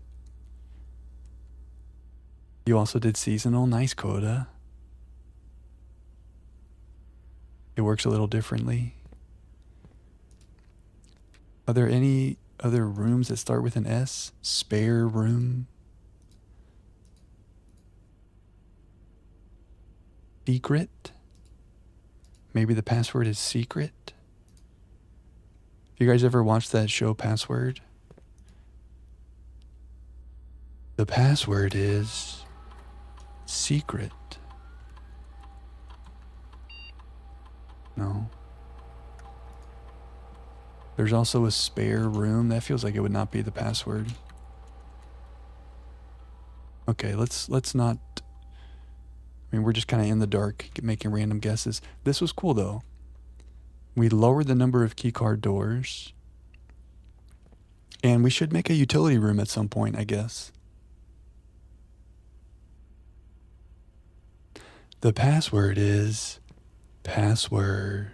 You also did seasonal. Nice, Coda. It works a little differently. Are there any other rooms that start with an S? Spare room. secret. Maybe the password is secret. You guys ever watched that show Password? The password is secret. No. There's also a spare room. That feels like it would not be the password. Okay, let's not... I mean, we're just kind of in the dark, making random guesses. This was cool, though. We lowered the number of keycard doors. And we should make a utility room at some point, I guess. The password is password.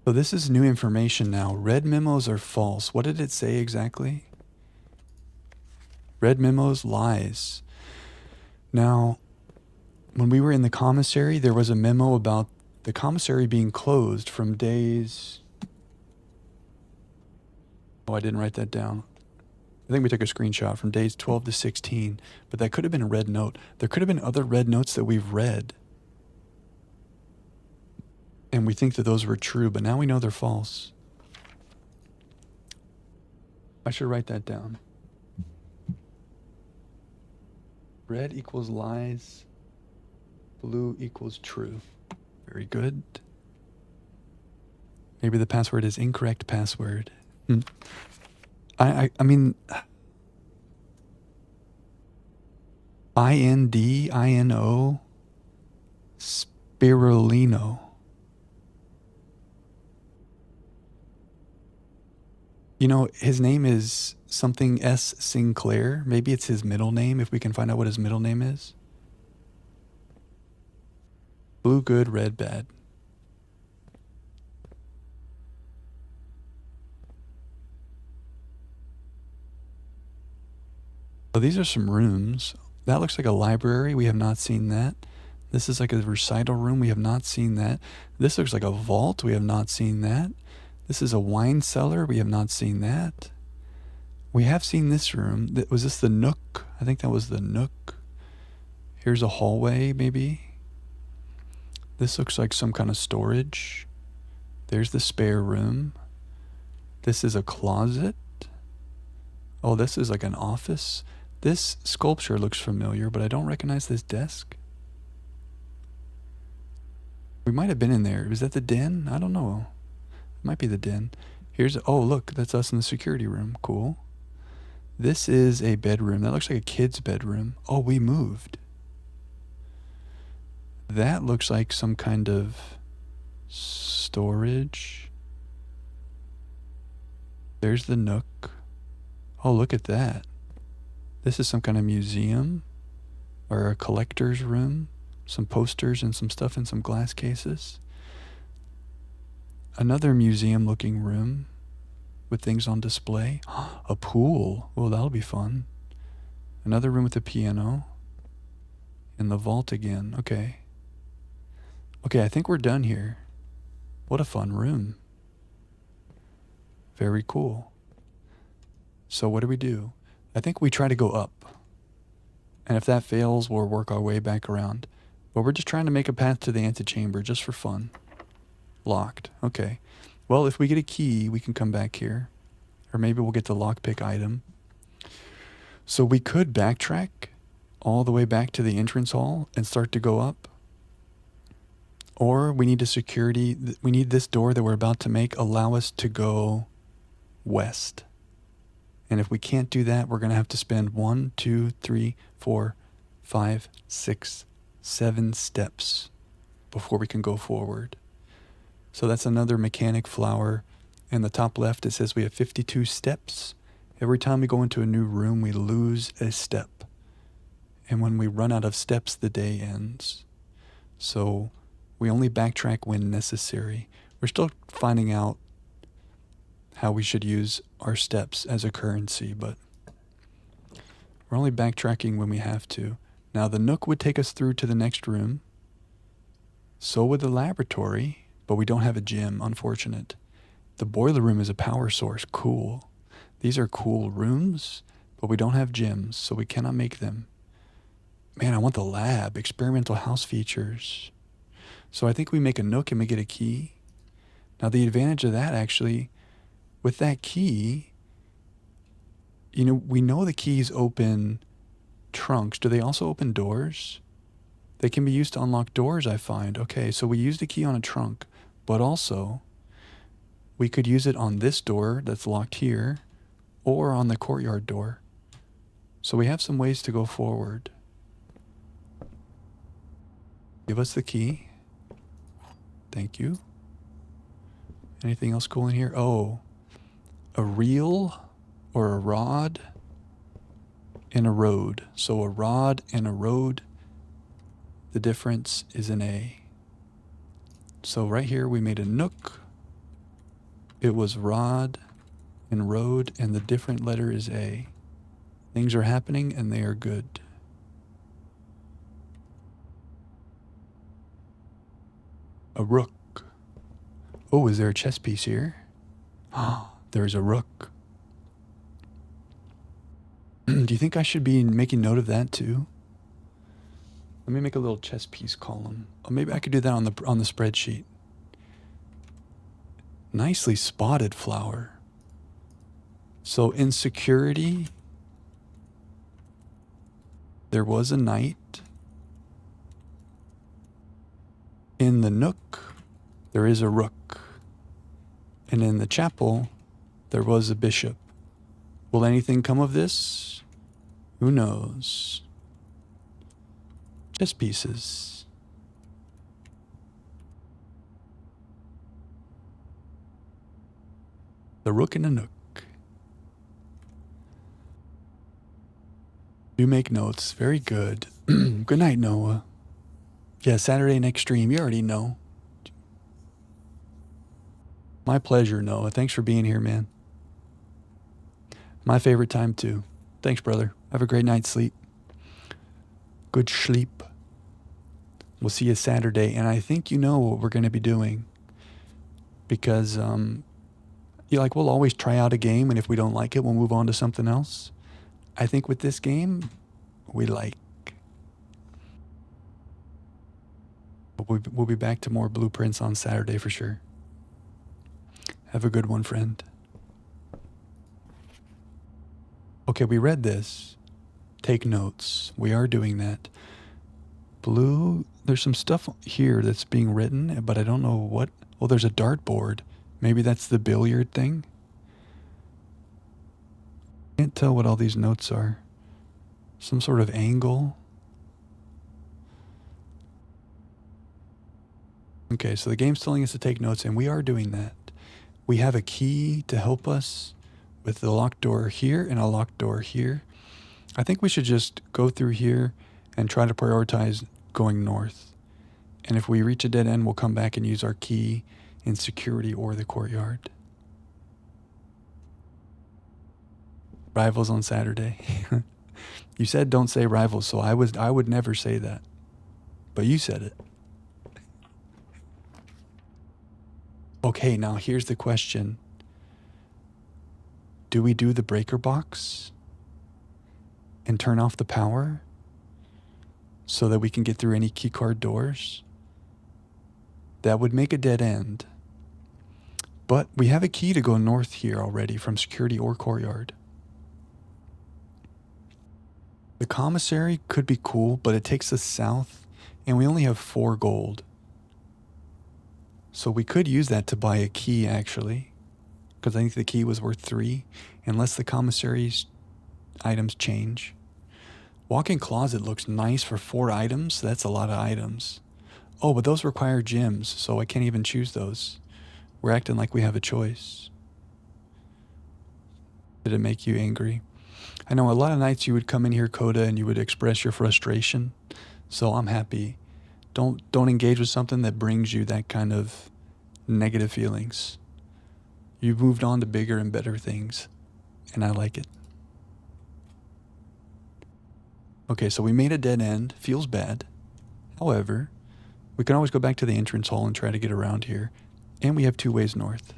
So this is new information now. Red memos are false. What did it say exactly? Red memos, lies. Now, when we were in the commissary, there was a memo about the commissary being closed from days... Oh, I didn't write that down. I think we took a screenshot from days 12 to 16, but that could have been a red note. There could have been other red notes that we've read. And we think that those were true, but now we know they're false. I should write that down. Red equals lies. Blue equals true. Very good. Maybe the password is incorrect password. I mean... Indino Spirulino. You know, his name is something S. Sinclair. Maybe it's his middle name, if we can find out what his middle name is. Blue good, red bad. So these are some rooms. That looks like a library. We have not seen that. This is like a recital room. We have not seen that. This looks like a vault. We have not seen that. This is a wine cellar. We have not seen that. We have seen this room. Was this the nook? I think that was the nook. Here's a hallway, maybe. This looks like some kind of storage. There's the spare room. This is a closet. Oh, this is like an office. This sculpture looks familiar, but I don't recognize this desk. We might have been in there. Was that the den? I don't know. It might be the den. Oh, look, that's us in the security room. Cool. This is a bedroom. That looks like a kid's bedroom. Oh, we moved. That looks like some kind of storage. There's the nook. Oh, look at that. This is some kind of museum or a collector's room. Some posters and some stuff in some glass cases. Another museum-looking room with things on display. A pool. Well, that'll be fun. Another room with a piano. And the vault again. Okay. Okay, I think we're done here. What a fun room. Very cool. So what do? I think we try to go up. And if that fails, we'll work our way back around. But we're just trying to make a path to the antechamber just for fun. Locked. Okay. Well, if we get a key, we can come back here. Or maybe we'll get the lockpick item. So we could backtrack all the way back to the entrance hall and start to go up. Or we need we need this door that we're about to make allow us to go west. And if we can't do that, we're going to have to spend 1, 2, 3, 4, 5, 6, 7 steps before we can go forward. So that's another mechanic flower. In the top left, it says we have 52 steps. Every time we go into a new room, we lose a step. And when we run out of steps, the day ends. So we only backtrack when necessary. We're still finding out how we should use our steps as a currency, but we're only backtracking when we have to. Now the nook would take us through to the next room. So would the laboratory, but we don't have a gym, unfortunate. The boiler room is a power source, cool. These are cool rooms, but we don't have gyms, so we cannot make them. Man, I want the lab, experimental house features. So I think we make a nook and we get a key. Now the advantage of that actually, with that key, you know, we know the keys open trunks. Do they also open doors? They can be used to unlock doors, I find. Okay, so we use the key on a trunk, but also we could use it on this door that's locked here or on the courtyard door. So we have some ways to go forward. Give us the key. Thank you. Anything else cool in here? Oh, a reel or a rod and a road. So a rod and a road, the difference is an A. So right here we made a nook. It was rod and road, and the different letter is A. Things are happening and they are good. A rook. Oh, is there a chess piece here? Ah, there's a rook. Do you think I should be making note of that too? Let me make a little chess piece column. Oh, maybe I could do that on the spreadsheet. Nicely spotted flower. So in security, there was a knight. In the nook, there is a rook. And in the chapel, there was a bishop. Will anything come of this? Who knows? Chess pieces. The rook and a nook. Do make notes. Very good. Good night, Noah. Yeah, Saturday next stream. You already know. My pleasure, Noah. Thanks for being here, man. My favorite time, too. Thanks, brother. Have a great night's sleep. Good sleep. We'll see you Saturday. And I think you know what we're going to be doing. Because, we'll always try out a game, and if we don't like it, we'll move on to something else. I think with this game, we like. We'll be back to more blueprints on Saturday for sure. Have a good one, friend. Okay, we read this. Take notes. We are doing that. Blue, there's some stuff here that's being written, but I don't know what. Oh, there's a dartboard. Maybe that's the billiard thing. Can't tell what all these notes are. Some sort of angle. Okay, so the game's telling us to take notes, and we are doing that. We have a key to help us with the locked door here and a locked door here. I think we should just go through here and try to prioritize going north. And if we reach a dead end, we'll come back and use our key in security or the courtyard. Rivals on Saturday. You said don't say rivals, so I would never say that. But you said it. Okay, now here's the question. Do we do the breaker box and turn off the power so that we can get through any keycard doors? That would make a dead end. But we have a key to go north here already from security or courtyard. The commissary could be cool, but it takes us south, and we only have 4 gold. So we could use that to buy a key, actually, because I think the key was worth 3, unless the commissary's items change. Walk-in closet looks nice for 4 items. That's a lot of items. Oh, but those require gems, so I can't even choose those. We're acting like we have a choice. Did it make you angry? I know a lot of nights you would come in here, Coda, and you would express your frustration. So I'm happy. Don't engage with something that brings you that kind of negative feelings. You've moved on to bigger and better things, and I like it. Okay, so we made a dead end. Feels bad. However, we can always go back to the entrance hall and try to get around here. And we have 2 ways north.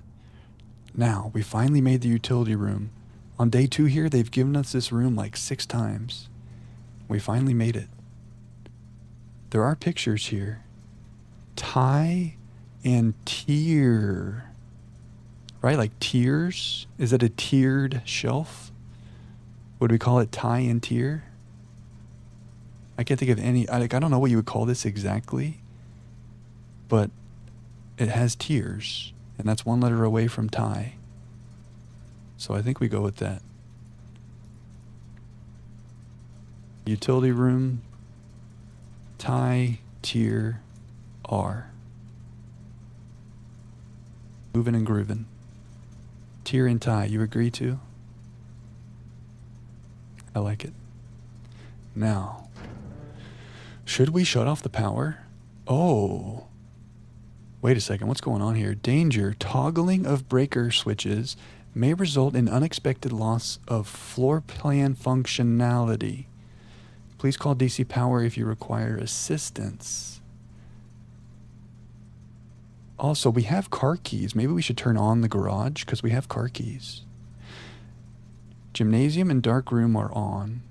Now, we finally made the utility room. On day 2 here, they've given us this room like 6 times. We finally made it. There are pictures here. Tie and tier. Right, like tiers? Is it a tiered shelf? Would we call it tie and tier? I can't think of any, I don't know what you would call this exactly, but it has tiers, and that's one letter away from tie. So I think we go with that. Utility room, tie, tier, R. Moving and grooving. Tier and tie, you agree to? I like it. Now, should we shut off the power? Oh. Wait a second, what's going on here? Danger, toggling of breaker switches may result in unexpected loss of floor plan functionality. Please call DC Power if you require assistance. Also, we have car keys. Maybe we should turn on the garage because we have car keys. Gymnasium and dark room are on.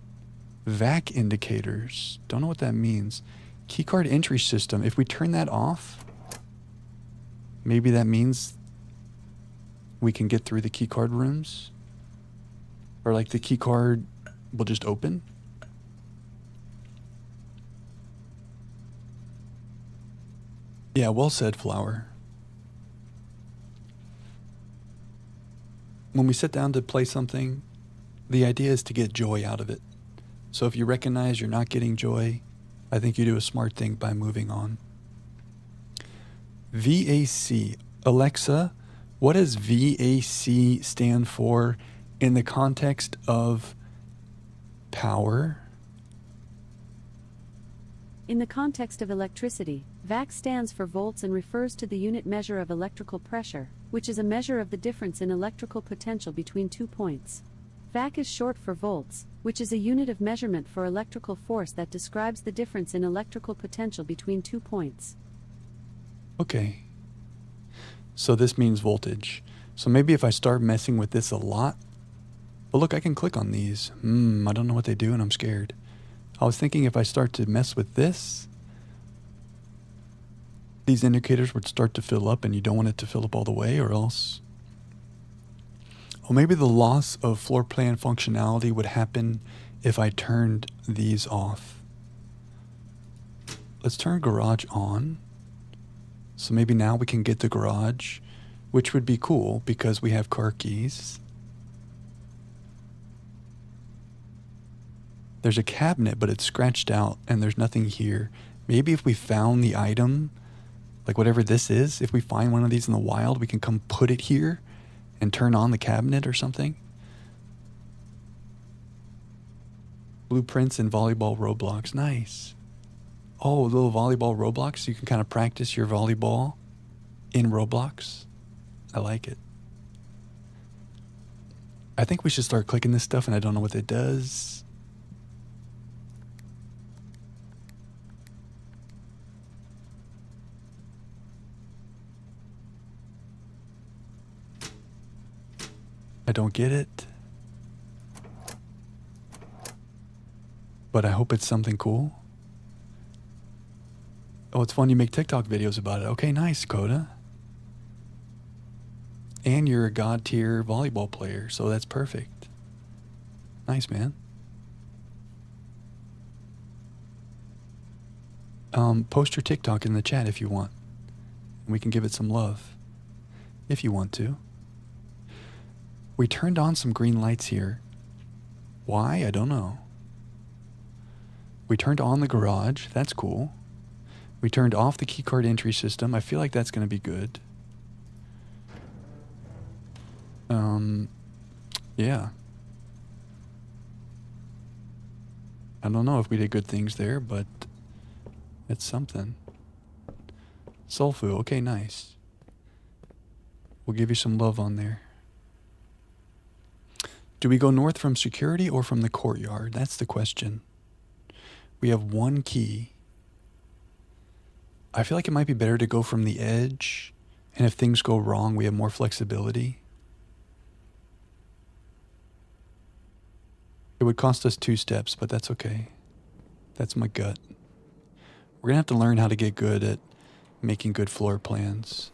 VAC indicators. Don't know what that means. Keycard entry system. If we turn that off, maybe that means we can get through the keycard rooms. Or like the keycard will just open. Yeah, well said, Flower. When we sit down to play something, the idea is to get joy out of it. So if you recognize you're not getting joy, I think you do a smart thing by moving on. VAC. Alexa, what does VAC stand for in the context of power? In the context of electricity, VAC stands for volts and refers to the unit measure of electrical pressure, which is a measure of the difference in electrical potential between 2 points. VAC is short for volts, which is a unit of measurement for electrical force that describes the difference in electrical potential between 2 points. Okay. So this means voltage. So maybe if I start messing with this a lot, but look, I can click on these. I don't know what they do and I'm scared. I was thinking if I start to mess with this, these indicators would start to fill up and you don't want it to fill up all the way, or else. Well, maybe the loss of floor plan functionality would happen if I turned these off. Let's turn garage on. So maybe now we can get the garage, which would be cool because we have car keys. There's a cabinet, but it's scratched out and there's nothing here. Maybe if we found the item, like whatever this is, if we find one of these in the wild, we can come put it here and turn on the cabinet or something. Blueprints and volleyball Roblox. Nice. Oh, a little volleyball Roblox. So you can kind of practice your volleyball in Roblox. I like it. I think we should start clicking this stuff and I don't know what it does. I don't get it. But I hope it's something cool. Oh, it's fun you make TikTok videos about it. Okay, nice, Coda. And you're a god tier volleyball player, so that's perfect. Nice, man. Post your TikTok in the chat if you want. We can give it some love. If you want to. We turned on some green lights here. Why? I don't know. We turned on the garage. That's cool. We turned off the keycard entry system. I feel like that's going to be good. Yeah. I don't know if we did good things there, but it's something. Sulfu. Okay, nice. We'll give you some love on there. Do we go north from security or from the courtyard? That's the question. We have one key. I feel like it might be better to go from the edge, and if things go wrong, we have more flexibility. It would cost us 2 steps, but that's okay. That's my gut. We're going to have to learn how to get good at making good floor plans.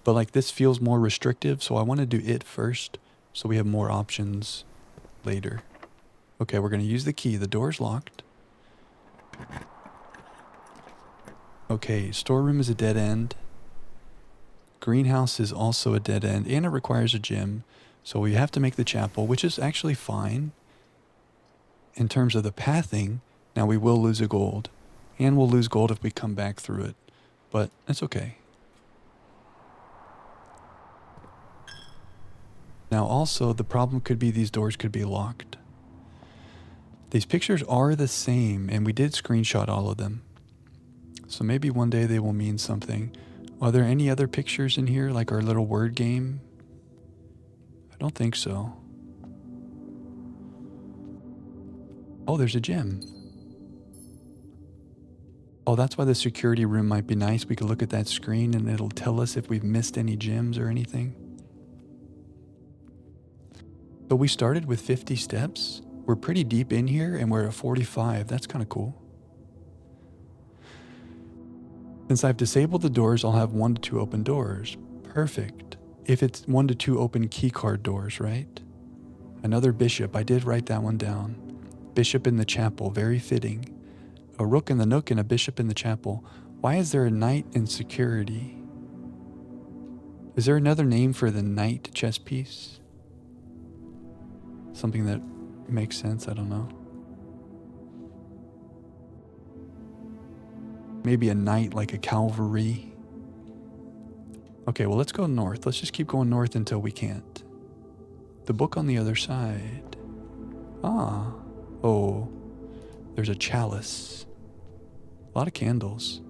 But like this feels more restrictive, so I want to do it first so we have more options later. Okay, we're going to use the key. The door's locked. Okay, storeroom is a dead end. Greenhouse is also a dead end, and it requires a gym. So we have to make the chapel, which is actually fine. In terms of the pathing, now we will lose a gold. And we'll lose gold if we come back through it. But it's okay. Now also, the problem could be these doors could be locked. These pictures are the same, and we did screenshot all of them. So maybe one day they will mean something. Are there any other pictures in here, like our little word game? I don't think so. Oh, there's a gym. Oh, that's why the security room might be nice. We could look at that screen and it'll tell us if we've missed any gyms or anything. So we started with 50 steps. We're pretty deep in here and we're at 45. That's kind of cool. Since I've disabled the doors, I'll have 1 to 2 open doors. Perfect. If it's 1 to 2 open keycard doors, right? Another bishop. I did write that one down. Bishop in the chapel. Very fitting. A rook in the nook and a bishop in the chapel. Why is there a knight in security? Is there another name for the knight chess piece? Something that makes sense? I don't know. Maybe a knight like a cavalry. Okay, well, let's go north. Let's just keep going north until we can't. The book on the other side. Ah. Oh. There's a chalice. A lot of candles.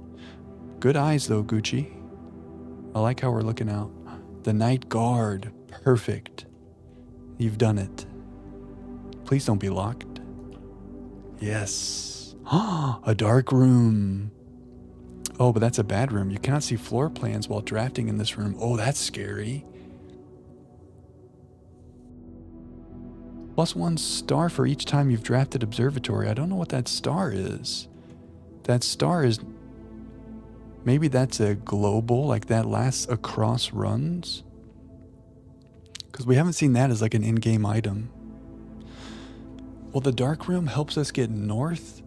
Good eyes, though, Gucci. I like how we're looking out. The night guard. Perfect. You've done it. Please don't be locked. Yes. A dark room. Oh, but that's a bad room. You cannot see floor plans while drafting in this room. Oh, that's scary. +1 star for each time you've drafted observatory. I don't know what that star is. That star is... Maybe that's a global, like that lasts across runs? Because we haven't seen that as like an in-game item. Well, the dark room helps us get north,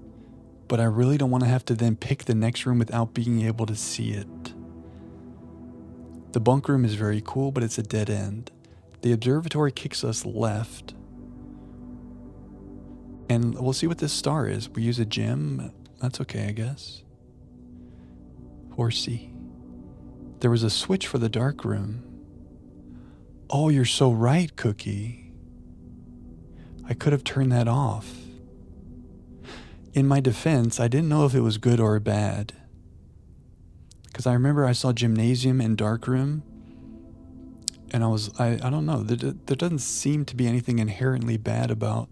but I really don't want to have to then pick the next room without being able to see it. The bunk room is very cool, but it's a dead end. The observatory kicks us left. And we'll see what this star is. We use a gem. That's okay, I guess. Horsey. There was a switch for the dark room. Oh, you're so right, Cookie. I could have turned that off. In my defense, I didn't know if it was good or bad. Because I remember I saw gymnasium and darkroom, and I don't know. There doesn't seem to be anything inherently bad about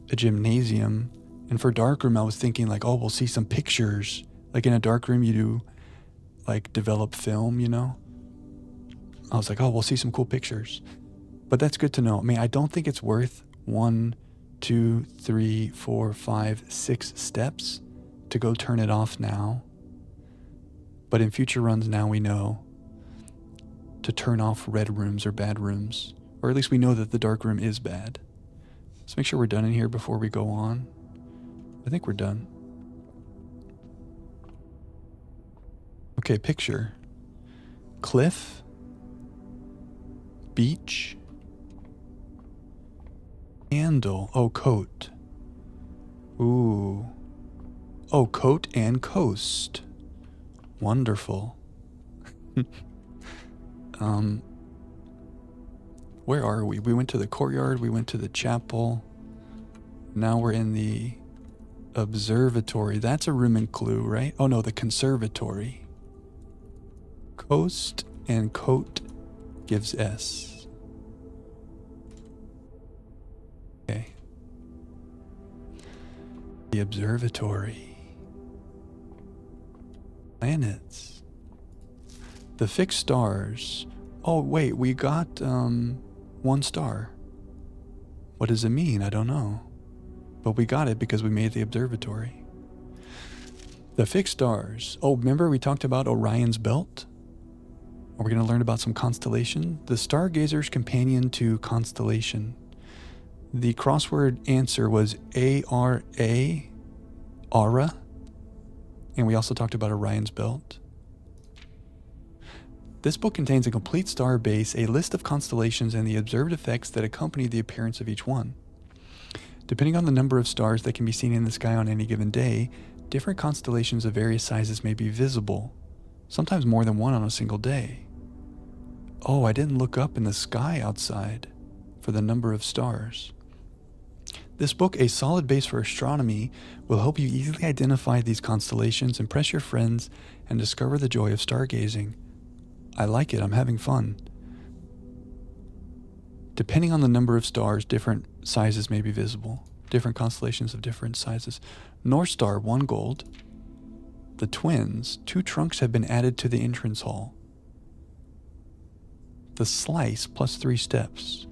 a gymnasium. And for darkroom, I was thinking like, oh, we'll see some pictures. Like in a darkroom, you do like develop film, you know? I was like, oh, we'll see some cool pictures. But that's good to know. I mean, I don't think it's worth 1, 2, 3, 4, 5, 6 steps to go turn it off now. But in future runs now we know to turn off red rooms or bad rooms. Or at least we know that the dark room is bad. Let's make sure we're done in here before we go on. I think we're done. Okay, picture. Cliff. Beach. Handle. Oh, coat. Ooh. Oh, coat and coast. Wonderful. Where are we? We went to the courtyard. We went to the chapel. Now we're in the observatory. That's a room and clue, right? Oh, no, the conservatory. Coast and coat gives S. Okay. The observatory. Planets. The fixed stars. Oh, wait, we got 1 star. What does it mean? I don't know. But we got it because we made the observatory. The fixed stars. Oh, remember we talked about Orion's belt? Are we going to learn about some constellation? The stargazer's companion to constellation. The crossword answer was A-R-A, Aura. And we also talked about Orion's belt. This book contains a complete star base, a list of constellations, and the observed effects that accompany the appearance of each one. Depending on the number of stars that can be seen in the sky on any given day, different constellations of various sizes may be visible, sometimes more than one on a single day. Oh, I didn't look up in the sky outside for the number of stars. This book, A Solid Base for Astronomy, will help you easily identify these constellations, impress your friends, and discover the joy of stargazing. I like it. I'm having fun. Depending on the number of stars, different sizes may be visible. Different constellations of different sizes. North Star, 1 gold. The Twins, 2 trunks have been added to the entrance hall. The Slice, plus 3 steps.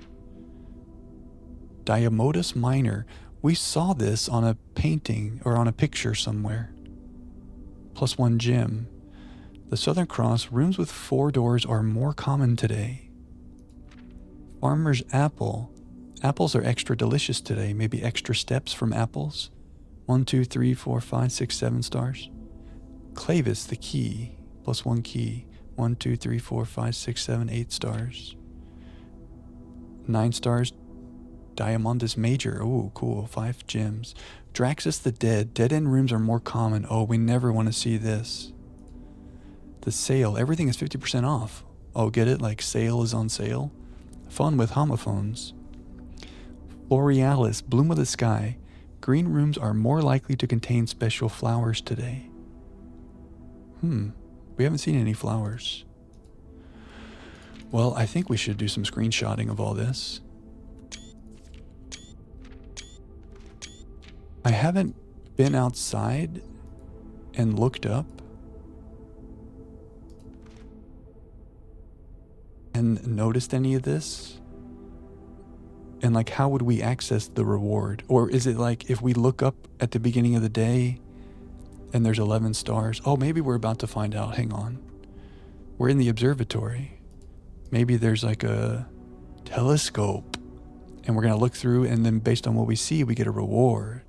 Diamotus Minor, we saw this on a painting or on a picture somewhere. Plus 1 gem. The Southern Cross, rooms with 4 doors are more common today. Farmer's Apple, apples are extra delicious today. Maybe extra steps from apples. 1, 2, 3, 4, 5, 6, 7 stars. Clavis, the key, plus 1 key. 1, 2, 3, 4, 5, 6, 7, 8 stars. 9 stars. Diamondus Major. Oh, cool. 5 gems. Draxus the Dead. Dead-end rooms are more common. Oh, we never want to see this. The Sale. Everything is 50% off. Oh, get it? Like sale is on sale? Fun with homophones. Borealis. Bloom of the Sky. Green rooms are more likely to contain special flowers today. We haven't seen any flowers. Well, I think we should do some screenshotting of all this. I haven't been outside and looked up and noticed any of this. And like, how would we access the reward? Or is it like if we look up at the beginning of the day and there's 11 stars? Oh, maybe we're about to find out. Hang on. We're in the observatory. Maybe there's like a telescope and we're going to look through, and then based on what we see, we get a reward.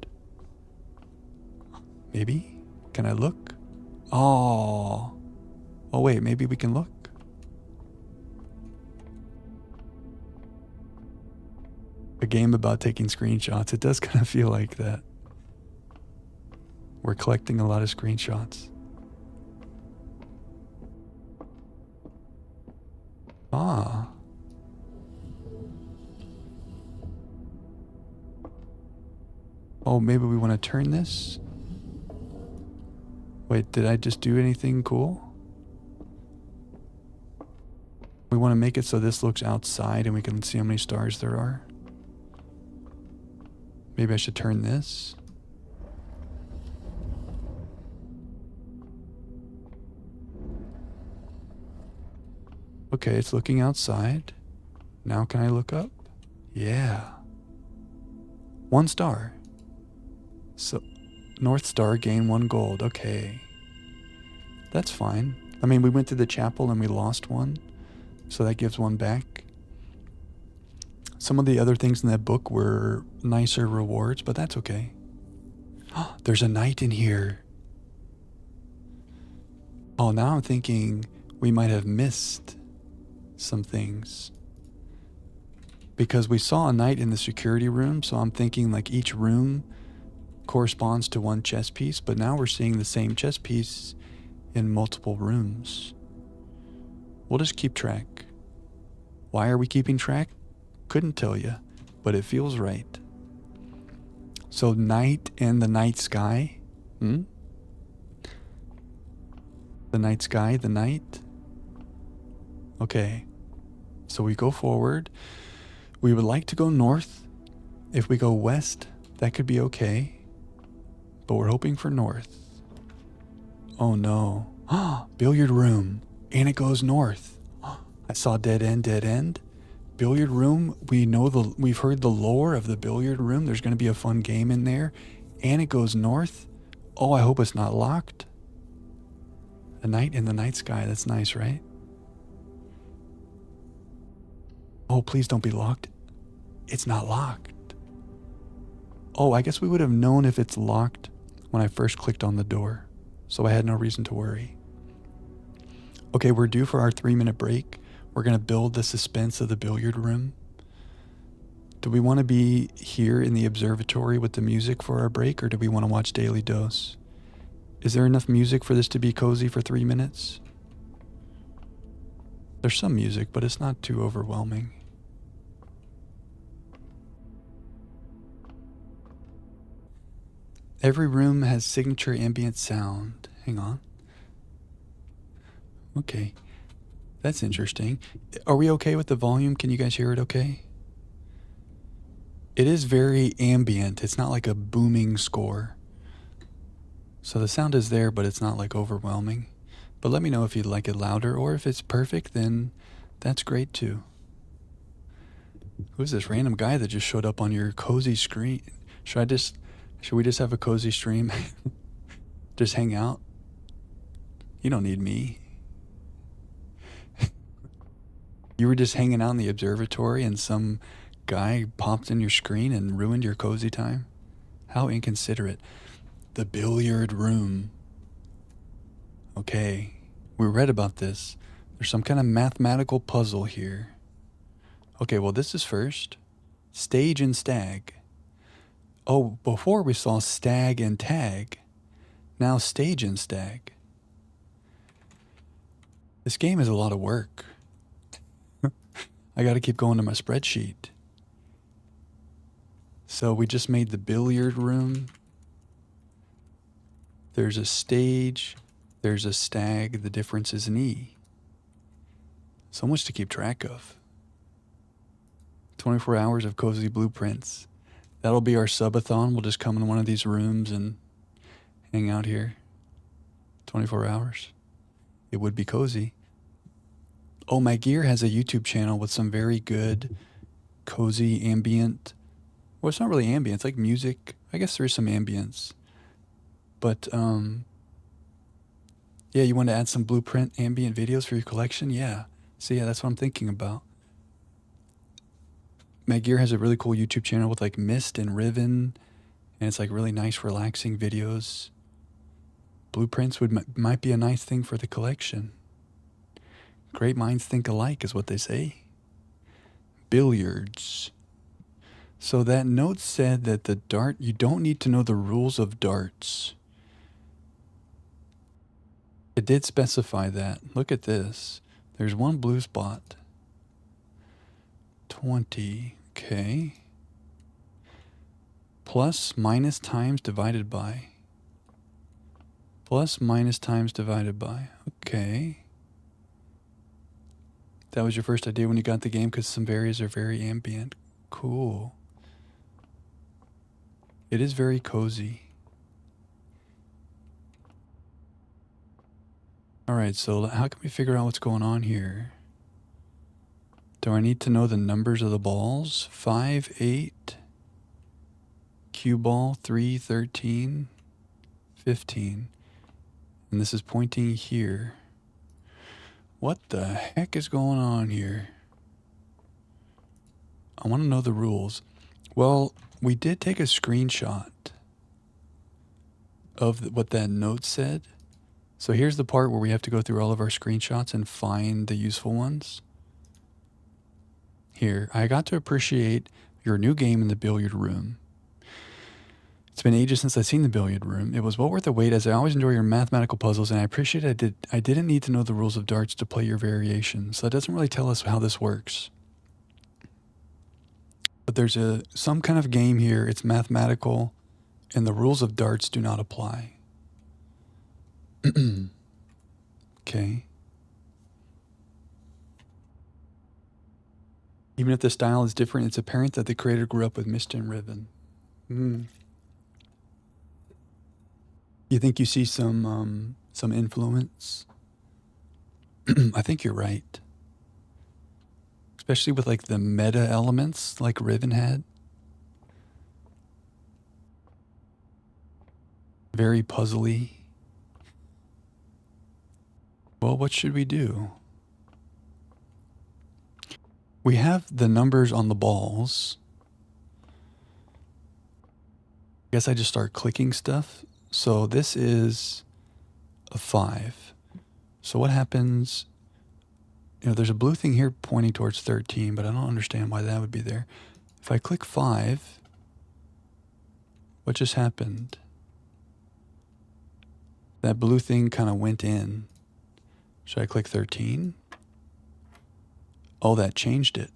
Maybe? Can I look? Oh. Oh wait, maybe we can look. A game about taking screenshots. It does kind of feel like that. We're collecting a lot of screenshots. Ah. Oh, maybe we want to turn this? Wait, did I just do anything cool? We want to make it so this looks outside and we can see how many stars there are. Maybe I should turn this. Okay, it's looking outside. Now can I look up? Yeah. 1 star. So, North Star, gain 1 gold. Okay. That's fine. I mean, we went to the chapel and we lost 1. So that gives 1 back. Some of the other things in that book were nicer rewards, but that's okay. There's a knight in here. Oh, now I'm thinking we might have missed some things. Because we saw a knight in the security room, so I'm thinking like each room corresponds to 1 chess piece, but now we're seeing the same chess piece in multiple rooms. We'll just keep track. Why are we keeping track? Couldn't tell you, but it feels right. So night and the night sky. The night sky, the night. Okay. So we go forward. We would like to go north. If we go west, that could be okay. But we're hoping for north. Oh no. Billiard room. And it goes north. I saw dead end. Billiard room. We've heard the lore of the billiard room. There's going to be a fun game in there. And it goes north. Oh, I hope it's not locked. A night in the night sky. That's nice, right? Oh, please don't be locked. It's not locked. Oh, I guess we would have known if it's locked when I first clicked on the door. So I had no reason to worry. Okay, we're due for our 3-minute break. We're going to build the suspense of the billiard room. Do we want to be here in the observatory with the music for our break, or do we want to watch Daily Dose? Is there enough music for this to be cozy for 3 minutes? There's some music, but it's not too overwhelming. Every room has signature ambient sound. Hang on. Okay. That's interesting. Are we okay with the volume? Can you guys hear it okay? It is very ambient. It's not like a booming score. So the sound is there, but it's not like overwhelming. But let me know if you'd like it louder, or if it's perfect, then that's great too. Who's this random guy that just showed up on your cozy screen? Should we just have a cozy stream? Just hang out? You don't need me. You were just hanging out in the observatory and some guy popped in your screen and ruined your cozy time? How inconsiderate. The billiard room. Okay, we read about this. There's some kind of mathematical puzzle here. Okay, well, this is first. Stage and stag. Oh, before we saw stag and tag. Now stage and stag. This game is a lot of work. I gotta keep going to my spreadsheet. So we just made the billiard room. There's a stage. There's a stag. The difference is an E. So much to keep track of. 24 hours of cozy blueprints. That'll be our subathon. We'll just come in one of these rooms and hang out here. 24 hours. It would be cozy. Oh, my gear has a YouTube channel with some very good, cozy, ambient. Well, it's not really ambient. It's like music. I guess there is some ambience. But, yeah, you want to add some blueprint ambient videos for your collection? Yeah. So, yeah, that's what I'm thinking about. My gear has a really cool YouTube channel with like mist and riven, and it's like really nice, relaxing videos. Blueprints might be a nice thing for the collection. Great minds think alike is what they say. Billiards. So that note said that the dart, you don't need to know the rules of darts. It did specify that. Look at this. There's one blue spot. 20. Okay. Plus, minus, times, divided by. Plus, minus, times, divided by. Okay. That was your first idea when you got the game because some areas are very ambient. Cool. It is very cozy. Alright, so how can we figure out what's going on here? Do I need to know the numbers of the balls? 5, 8, cue ball, 3, 13, 15. And this is pointing here. What the heck is going on here? I want to know the rules. Well, we did take a screenshot of what that note said. So here's the part where we have to go through all of our screenshots and find the useful ones. Here, I got to appreciate your new game in the billiard room. It's been ages since I've seen the billiard room. It was well worth the wait, as I always enjoy your mathematical puzzles, and I appreciate I didn't need to know the rules of darts to play your variations. So that doesn't really tell us how this works. But there's some kind of game here. It's mathematical, and the rules of darts do not apply. Okay. Even if the style is different, it's apparent that the creator grew up with mist and ribbon. You think you see some influence? I think you're right. Especially with like the meta elements like Riven had. Very puzzly. Well, what should we do? We have the numbers on the balls. I guess I just start clicking stuff. So this is a 5. So what happens? There's a blue thing here pointing towards 13, but I don't understand why that would be there. If I click 5, what just happened? That blue thing kind of went in. Should I click 13? Oh, that changed it.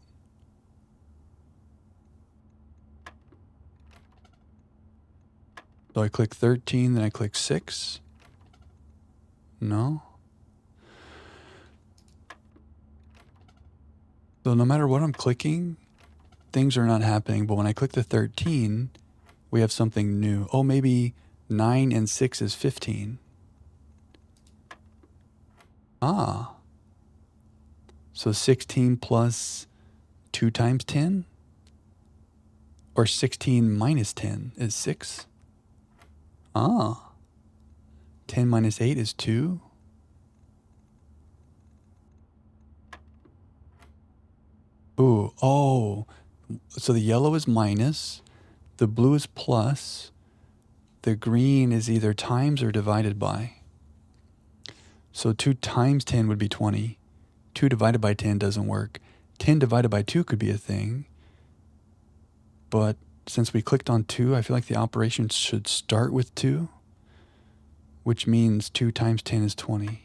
So I click 13, then I click 6. No. So no matter what I'm clicking, things are not happening. But when I click the 13, we have something new. Oh, maybe 9 and 6 is 15. Ah. So 16 plus 2 times 10? Or 16 minus 10 is 6? Ah. 10 minus 8 is 2? Ooh, oh. So the yellow is minus, the blue is plus, the green is either times or divided by. So 2 times 10 would be 20. 2 divided by 10 doesn't work. 10 divided by 2 could be a thing. But since we clicked on 2, I feel like the operation should start with 2, which means 2 times 10 is 20.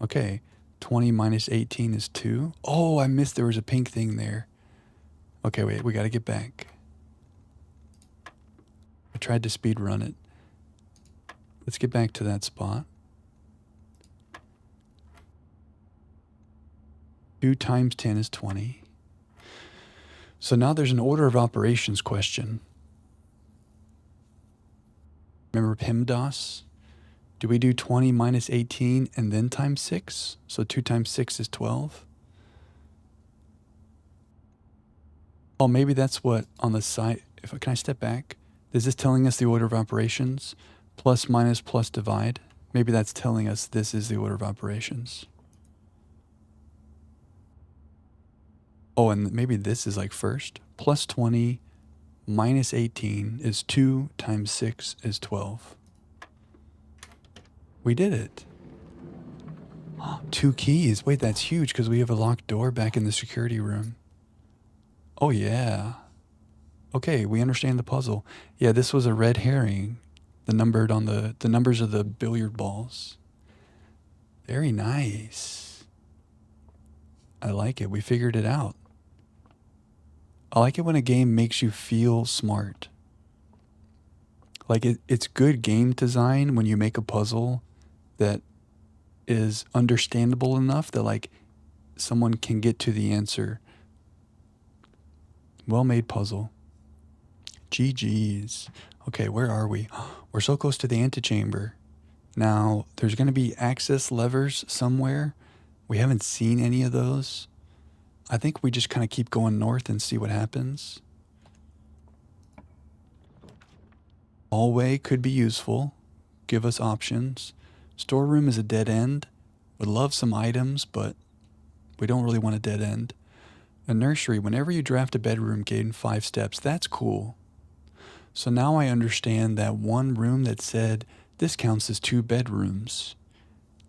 Okay, 20 minus 18 is 2. Oh, I missed there was a pink thing there. Okay, wait, we got to get back. I tried to speed run it. Let's get back to that spot. 2 times 10 is 20. So now there's an order of operations question. Remember PEMDAS? Do we do 20 minus 18 and then times 6? So 2 times 6 is 12. Oh, maybe that's what on the side. Can I step back? Is this telling us the order of operations? Plus, minus, plus, divide. Maybe that's telling us this is the order of operations. Oh, and maybe this is like first. Plus 20 minus 18 is 2 times 6 is 12. We did it. 2 keys. Wait, that's huge because we have a locked door back in the security room. Oh, yeah. Okay, we understand the puzzle. Yeah, this was a red herring. The numbers of the billiard balls. Very nice. I like it. We figured it out. I like it when a game makes you feel smart. Like it's good game design when you make a puzzle that is understandable enough that like someone can get to the answer. Well-made puzzle. GG's. Okay, where are we? We're so close to the antechamber. Now, there's going to be access levers somewhere. We haven't seen any of those. I think we just kind of keep going north and see what happens. Hallway could be useful. Give us options. Storeroom is a dead end. Would love some items, but we don't really want a dead end. A nursery, whenever you draft a bedroom, gain 5 steps. That's cool. So now I understand that one room that said this counts as 2 bedrooms.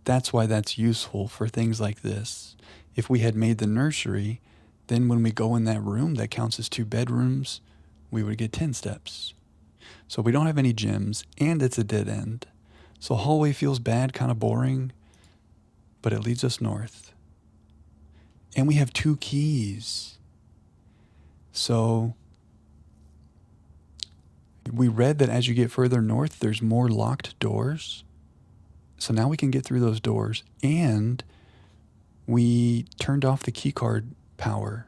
That's why that's useful for things like this. If we had made the nursery, then when we go in that room that counts as 2 bedrooms, we would get 10 steps. So we don't have any gyms, and it's a dead end. So hallway feels bad, kind of boring, but it leads us north. And we have 2 keys. So we read that as you get further north, there's more locked doors. So now we can get through those doors, and we turned off the keycard power.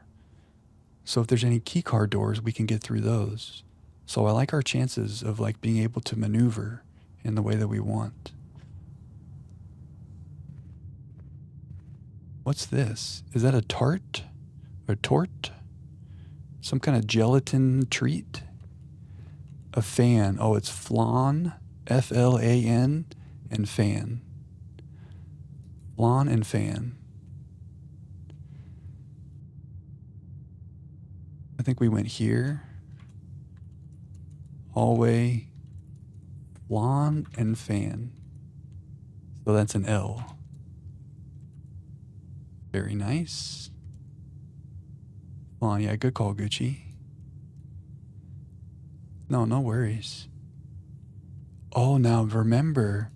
So if there's any keycard doors, we can get through those. So I like our chances of like being able to maneuver in the way that we want. What's this? Is that a tart? A tort? Some kind of gelatin treat? A fan. Oh, it's flan. Flan and fan. Flan and fan. I think we went here. Hallway. Flan and fan. So that's an L. Very nice. Flan, yeah, good call, Gucci. No, no worries. Oh, now remember,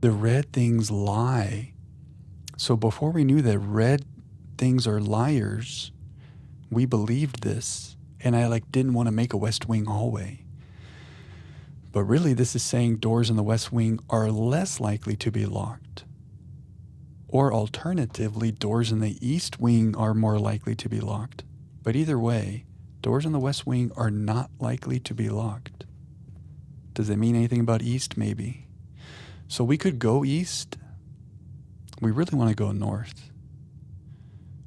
the red things lie. So before we knew that red things are liars, we believed this. And I didn't want to make a West Wing hallway. But really, this is saying doors in the West Wing are less likely to be locked. Or alternatively, doors in the East Wing are more likely to be locked. But either way, doors in the West Wing are not likely to be locked. Does it mean anything about East? Maybe. So we could go East. We really want to go North.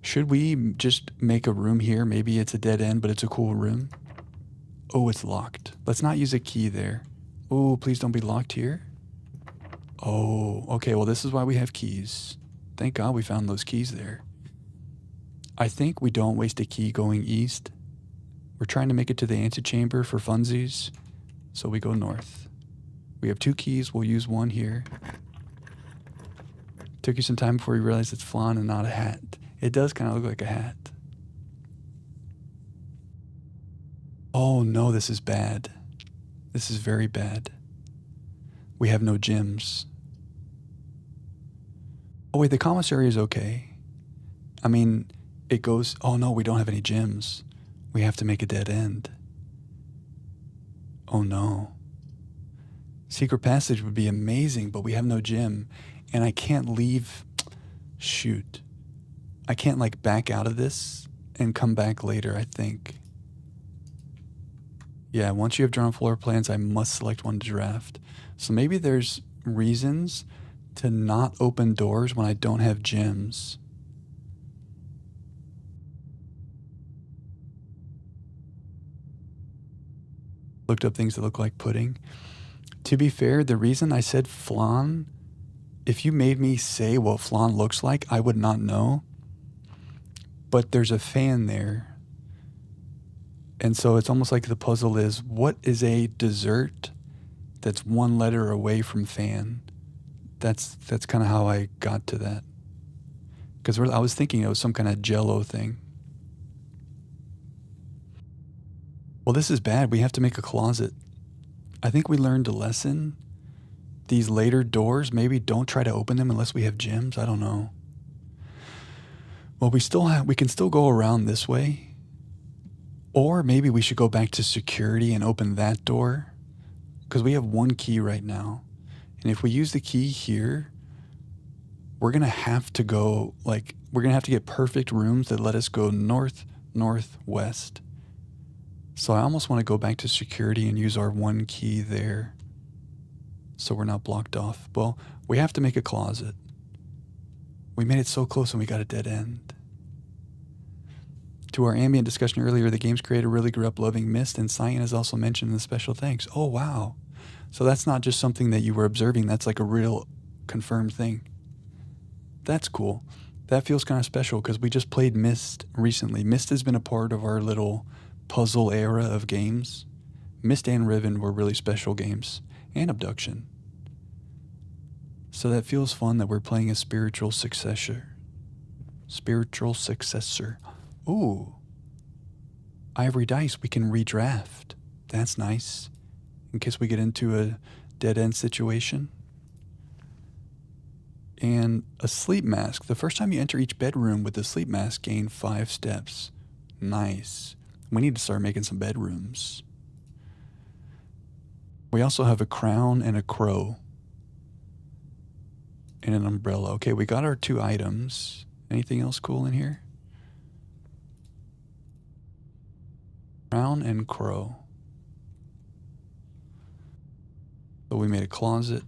Should we just make a room here? Maybe it's a dead end, but it's a cool room. Oh, it's locked. Let's not use a key there. Oh, please don't be locked here. Oh, okay. Well, this is why we have keys. Thank God we found those keys there. I think we don't waste a key going east. We're trying to make it to the antechamber for funsies, so we go north. We have 2 keys. We'll use one here. Took you some time before you realized it's flan and not a hat. It does kind of look like a hat. Oh no, this is bad. This is very bad. We have no gyms. Oh wait, the commissary is okay. I mean, it goes, oh no, we don't have any gyms. We have to make a dead end. Oh no. Secret passage would be amazing, but we have no gym. And I can't leave. Shoot. I can't back out of this and come back later, I think. Yeah, once you have drawn floor plans, I must select one to draft. So maybe there's reasons to not open doors when I don't have gyms. Looked up things that look like pudding. To be fair, the reason I said flan, if you made me say what flan looks like, I would not know. But there's a fan there. And so it's almost like the puzzle is, what is a dessert that's one letter away from fan? That's kind of how I got to that. Because I was thinking it was some kind of Jell-O thing. Well, this is bad. We have to make a closet. I think we learned a lesson. These later doors, maybe don't try to open them unless we have gyms. I don't know. Well, we can still go around this way. Or maybe we should go back to security and open that door. Because we have one key right now. And if we use the key here, we're going to have to go, we're going to have to get perfect rooms that let us go north, northwest. So I almost want to go back to security and use our one key there. So we're not blocked off. Well, we have to make a closet. We made it so close and we got a dead end. To our ambient discussion earlier, the game's creator really grew up loving Myst, and Cyan is also mentioned in the special thanks. Oh, wow. So that's not just something that you were observing. That's like a real confirmed thing. That's cool. That feels kind of special because we just played Myst recently. Myst has been a part of our little puzzle era of games. Myst and Riven were really special games. And Abduction. So that feels fun that we're playing a spiritual successor. Spiritual successor. Ooh. Ivory dice, we can redraft. That's nice. In case we get into a dead end situation. And a sleep mask. The first time you enter each bedroom with the sleep mask, gain 5 steps. Nice. We need to start making some bedrooms. We also have a crown and a crow. And an umbrella. Okay, we got our 2 items. Anything else cool in here? Crown and crow. So we made a closet.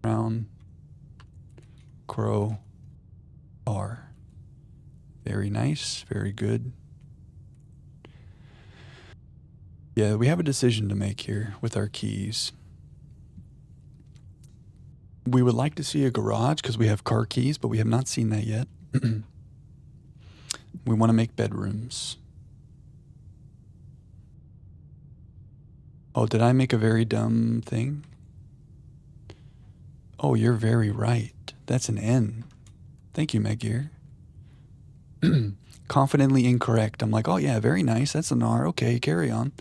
Crown. Crow. R. Very nice. Very good. Yeah, we have a decision to make here with our keys. We would like to see a garage because we have car keys, but we have not seen that yet. We want to make bedrooms. Oh, did I make a very dumb thing? Oh, you're very right. That's an N. Thank you, Meggear. Confidently incorrect. I'm like, oh yeah, very nice. That's an R. Okay, carry on.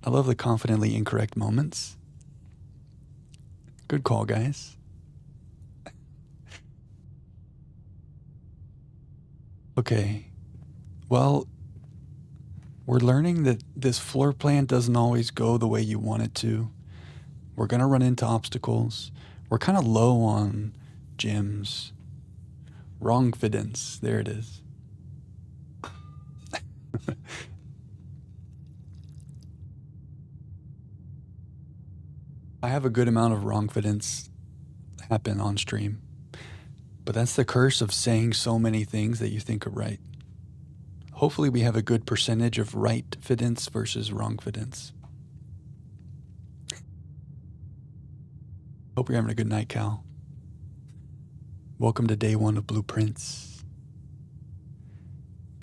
I love the confidently incorrect moments. Good call, guys. Okay. Well, we're learning that this floor plan doesn't always go the way you want it to. We're going to run into obstacles. We're kind of low on gyms. Wrongfidence. There it is. I have a good amount of wrongfidence happen on stream. But that's the curse of saying so many things that you think are right. Hopefully we have a good percentage of right-fidence versus wrong-fidence. Hope you're having a good night, Cal. Welcome to day 1 of Blueprints.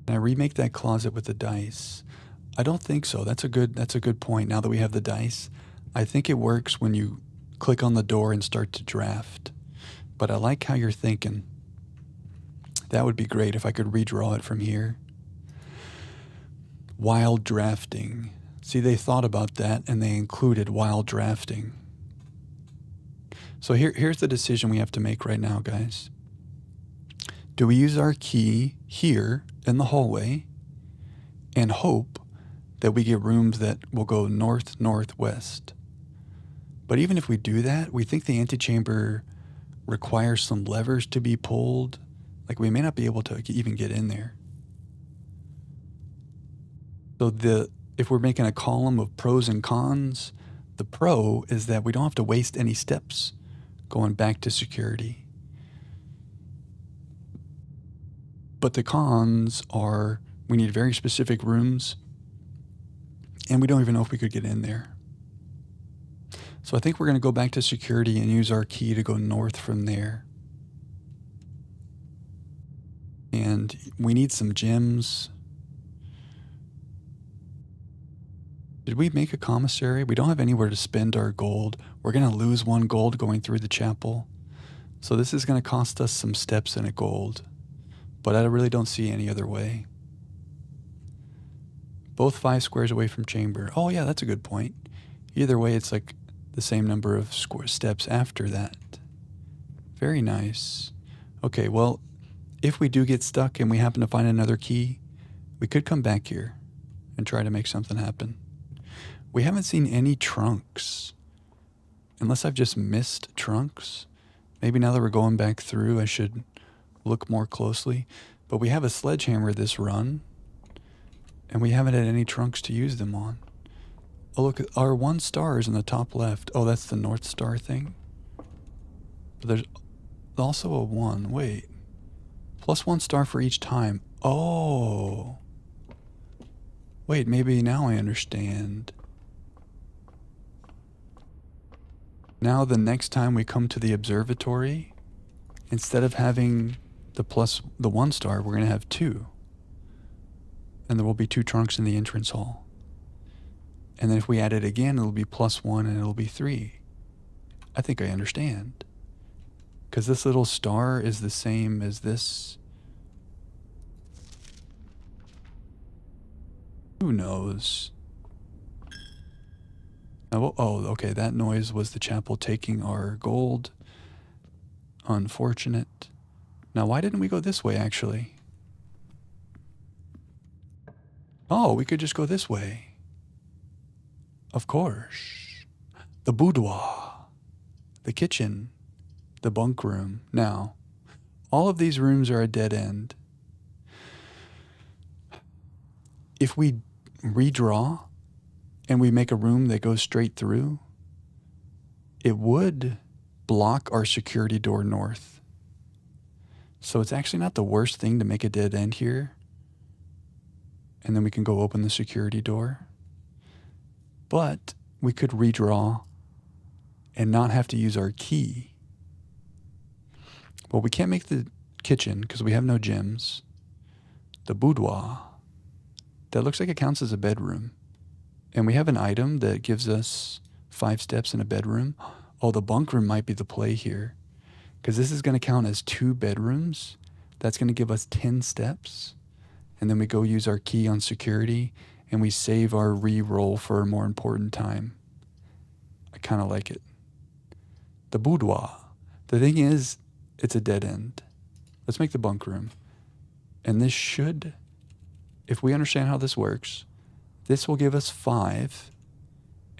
Can I remake that closet with the dice? I don't think so. That's a good point. Now that we have the dice, I think it works when you click on the door and start to draft. But I like how you're thinking. That would be great if I could redraw it from here. While drafting. See, they thought about that and they included while drafting. So here's the decision we have to make right now, guys. Do we use our key here in the hallway and hope that we get rooms that will go north-northwest? But even if we do that, we think the antechamber requires some levers to be pulled. Like we may not be able to even get in there. So if we're making a column of pros and cons, the pro is that we don't have to waste any steps going back to security. But the cons are we need very specific rooms and we don't even know if we could get in there. So I think we're going to go back to security and use our key to go north from there. And we need some gems. Did we make a commissary? We don't have anywhere to spend our gold. We're going to lose 1 gold going through the chapel. So this is going to cost us some steps and a gold. But I really don't see any other way. Both 5 squares away from chamber. Oh yeah, that's a good point. Either way, it's like the same number of steps after that. Very nice. Okay, well, if we do get stuck and we happen to find another key, we could come back here and try to make something happen. We haven't seen any trunks. Unless I've just missed trunks. Maybe now that we're going back through, I should look more closely. But we have a sledgehammer this run, and we haven't had any trunks to use them on. Oh, look, our 1 star is in the top left. Oh, that's the North Star thing. But there's also a 1. Wait. Plus 1 star for each time. Oh. Wait, maybe now I understand. Now the next time we come to the observatory, instead of having the 1 star, we're going to have 2. And there will be 2 trunks in the entrance hall. And then if we add it again, it'll be plus 1 and it'll be 3. I think I understand. Because this little star is the same as this. Who knows? Oh, okay, that noise was the chapel taking our gold. Unfortunate. Now, why didn't we go this way, actually? Oh, we could just go this way. Of course. The boudoir. The kitchen. The bunk room. Now, all of these rooms are a dead end. If we redraw and we make a room that goes straight through, it would block our security door north. So it's actually not the worst thing to make a dead end here. And then we can go open the security door. But we could redraw and not have to use our key. Well, we can't make the kitchen because we have no gems. The boudoir. That looks like it counts as a bedroom. And we have an item that gives us 5 steps in a bedroom. Oh, the bunk room might be the play here. Because this is going to count as 2 bedrooms. That's going to give us 10 steps. And then we go use our key on security. And we save our re-roll for a more important time. I kind of like it. The boudoir. The thing is, it's a dead end. Let's make the bunk room. And this should, if we understand how this works, this will give us 5.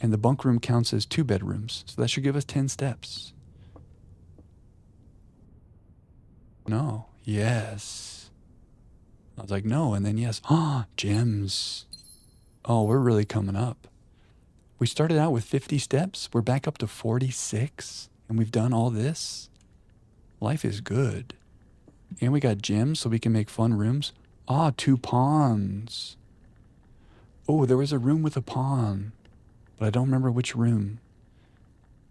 And the bunk room counts as 2 bedrooms. So that should give us 10 steps. No. Yes. I was like, no. And then yes. Ah, gems. Oh, we're really coming up. We started out with 50 steps. We're back up to 46. And we've done all this. Life is good. And we got gems so we can make fun rooms. Ah, 2 pawns. Oh, there was a room with a pawn. But I don't remember which room.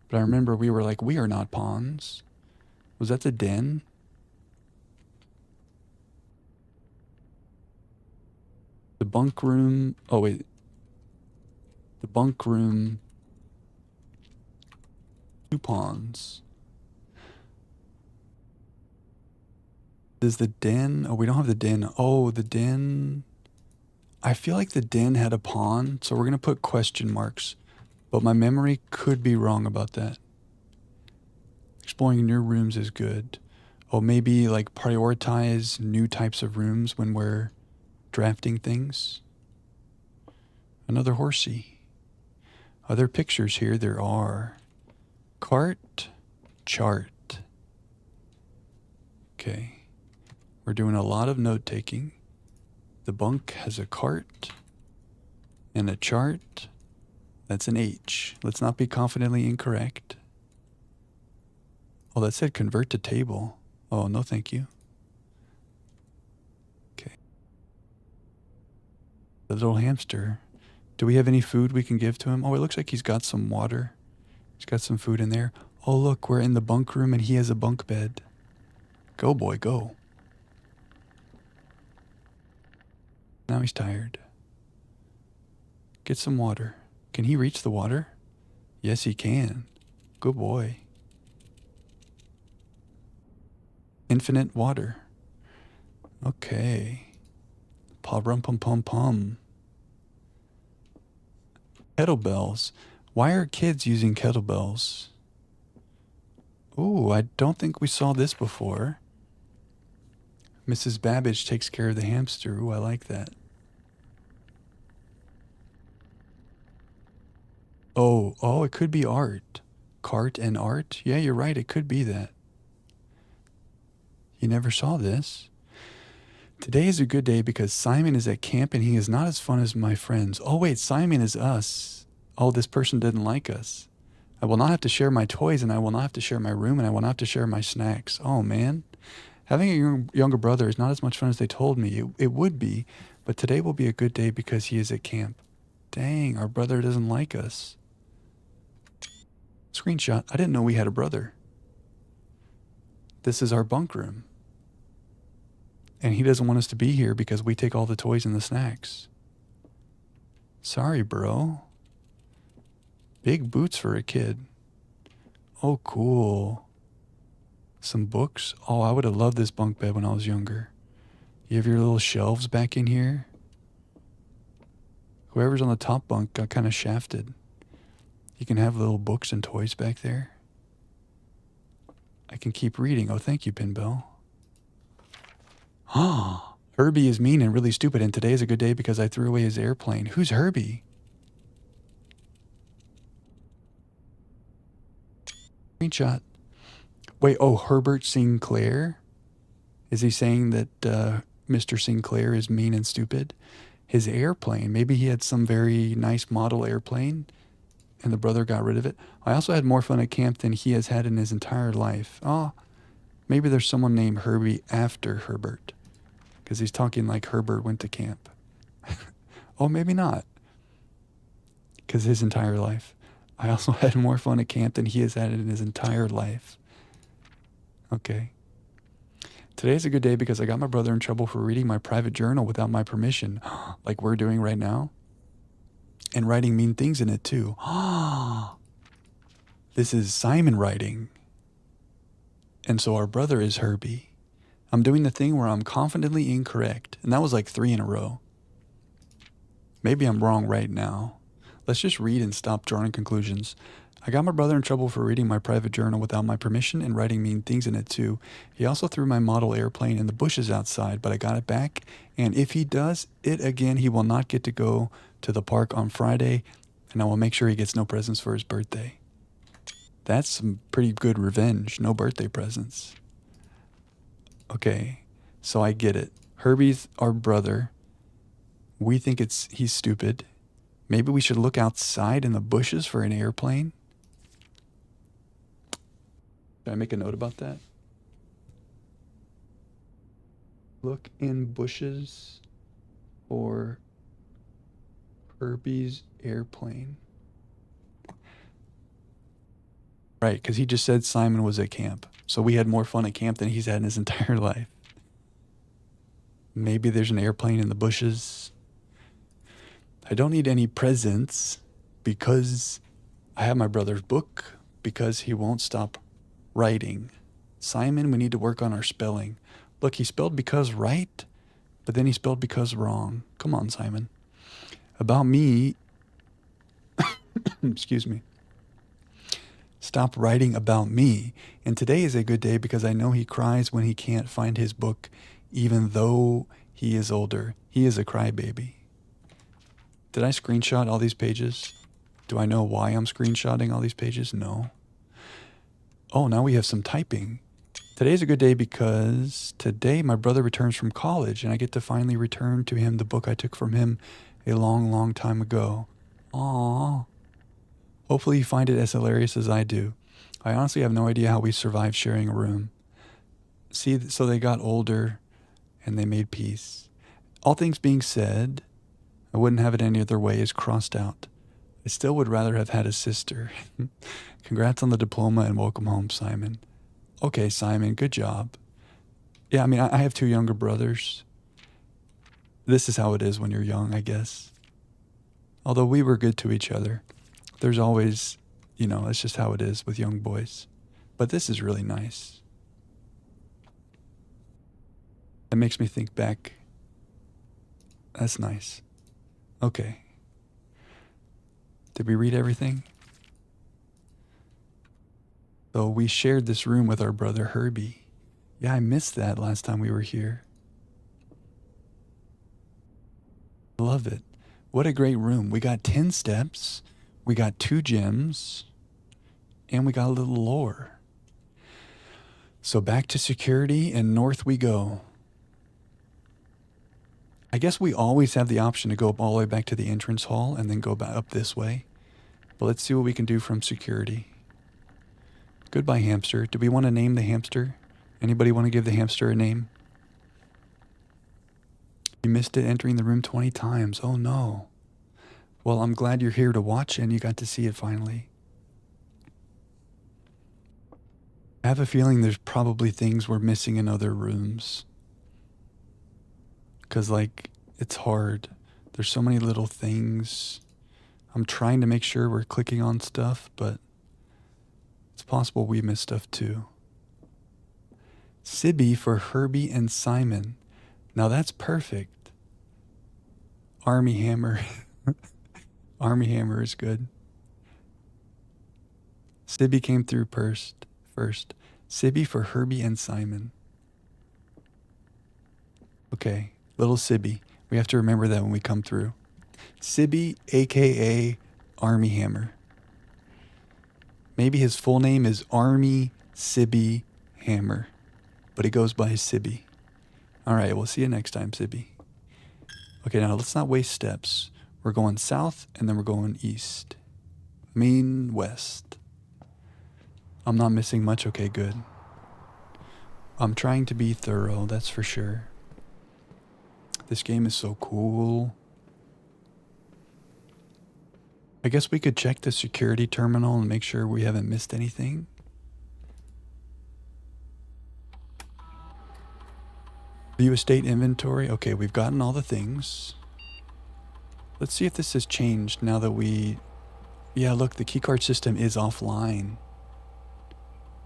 But I remember we were like, we are not pawns. Was that the den? The bunk room. Oh, wait. The bunk room. 2 pawns. Does the den? Oh, we don't have the den. Oh, the den. I feel like the den had a pawn, so we're going to put question marks. But my memory could be wrong about that. Exploring new rooms is good. Oh, maybe like prioritize new types of rooms when we're drafting things. Another horsey. Other pictures here there are. Cart, chart. Okay. We're doing a lot of note taking. The bunk has a cart and a chart. That's an H. Let's not be confidently incorrect. Oh, that said convert to table. Oh, no thank you. Okay. The little hamster. Do we have any food we can give to him? Oh, it looks like he's got some water. He's got some food in there. Oh, look, we're in the bunk room and he has a bunk bed. Go, boy, go. Now he's tired. Get some water. Can he reach the water? Yes, he can. Good boy. Infinite water. Okay. Pa rum pum pum pum. Kettlebells. Why are kids using kettlebells? Ooh, I don't think we saw this before. Mrs. Babbage takes care of the hamster. Ooh, I like that. Oh, it could be art. Cart and art? Yeah, you're right. It could be that. You never saw this. Today is a good day because Simon is at camp and he is not as fun as my friends. Oh, wait, Simon is us. Oh, this person didn't like us. I will not have to share my toys and I will not have to share my room and I will not have to share my snacks. Oh, man. Having a younger brother is not as much fun as they told me. It would be, but today will be a good day because he is at camp. Dang, our brother doesn't like us. Screenshot. I didn't know we had a brother. This is our bunk room. And he doesn't want us to be here because we take all the toys and the snacks. Sorry, bro. Big boots for a kid. Oh, cool. Some books. Oh, I would have loved this bunk bed when I was younger. You have your little shelves back in here. Whoever's on the top bunk got kind of shafted. You can have little books and toys back there. I can keep reading. Oh, thank you, Pinbell. Ah, Herbie is mean and really stupid, and today is a good day because I threw away his airplane. Who's Herbie? Screenshot. Wait, oh, Herbert Sinclair? Is he saying that Mr. Sinclair is mean and stupid? His airplane. Maybe he had some very nice model airplane and the brother got rid of it. I also had more fun at camp than he has had in his entire life. Oh, maybe there's someone named Herbie after Herbert because he's talking like Herbert went to camp. Oh, maybe not. Because his entire life. I also had more fun at camp than he has had in his entire life. Okay. Today's a good day because I got my brother in trouble for reading my private journal without my permission, like we're doing right now. And writing mean things in it too. This is Simon writing. And so our brother is Herbie. I'm doing the thing where I'm confidently incorrect. And that was like 3 in a row. Maybe I'm wrong right now. Let's just read and stop drawing conclusions. I got my brother in trouble for reading my private journal without my permission and writing mean things in it too. He also threw my model airplane in the bushes outside, but I got it back. And if he does it again, he will not get to go to the park on Friday, and I will make sure he gets no presents for his birthday. That's some pretty good revenge. No birthday presents. Okay, so I get it. Herbie's our brother. We think he's stupid. Maybe we should look outside in the bushes for an airplane. Should I make a note about that? Look in bushes for Herbie's airplane. Right, because he just said Simon was at camp. So we had more fun at camp than he's had in his entire life. Maybe there's an airplane in the bushes. I don't need any presents because I have my brother's book, because he won't stop writing. Simon, we need to work on our spelling. Look, he spelled because right, but then he spelled because wrong. Come on, Simon. About me, excuse me. Stop writing about me. And today is a good day because I know he cries when he can't find his book, even though he is older. He is a crybaby. Did I screenshot all these pages? Do I know why I'm screenshotting all these pages? No. Oh, now we have some typing. Today's a good day because today my brother returns from college and I get to finally return to him the book I took from him a long, long time ago. Aww. Hopefully you find it as hilarious as I do. I honestly have no idea how we survived sharing a room. See, so they got older and they made peace. All things being said, I wouldn't have it any other way is crossed out. I still would rather have had a sister. Congrats on the diploma and welcome home, Simon. Okay, Simon, good job. Yeah, I mean, I have 2 younger brothers. This is how it is when you're young, I guess. Although we were good to each other. There's always, it's just how it is with young boys. But this is really nice. It makes me think back. That's nice. Okay. Did we read everything? So we shared this room with our brother Herbie. Yeah, I missed that last time we were here. Love it. What a great room. We got 10 steps. We got 2 gems. And we got a little lore. So back to security and north we go. I guess we always have the option to go all the way back to the entrance hall and then go back up this way. But let's see what we can do from security. Goodbye, hamster. Do we want to name the hamster? Anybody want to give the hamster a name? You missed it entering the room 20 times. Oh no. Well, I'm glad you're here to watch and you got to see it finally. I have a feeling there's probably things we're missing in other rooms. Because, it's hard. There's so many little things. I'm trying to make sure we're clicking on stuff, but it's possible we missed stuff too. Sibby for Herbie and Simon. Now that's perfect. Army Hammer. Army Hammer is good. Sibby came through first. Sibby for Herbie and Simon. Okay, little Sibby. We have to remember that when we come through. Sibby, a.k.a. Army Hammer. Maybe his full name is Army Sibby Hammer, but he goes by Sibby. All right, we'll see you next time, Sibby. Okay, now let's not waste steps. We're going south, and then we're going east. West. I'm not missing much. Okay, good. I'm trying to be thorough, that's for sure. This game is so cool. I guess we could check the security terminal and make sure we haven't missed anything. View estate inventory. Okay, we've gotten all the things. Let's see if this has changed now that we... Yeah, look, the keycard system is offline.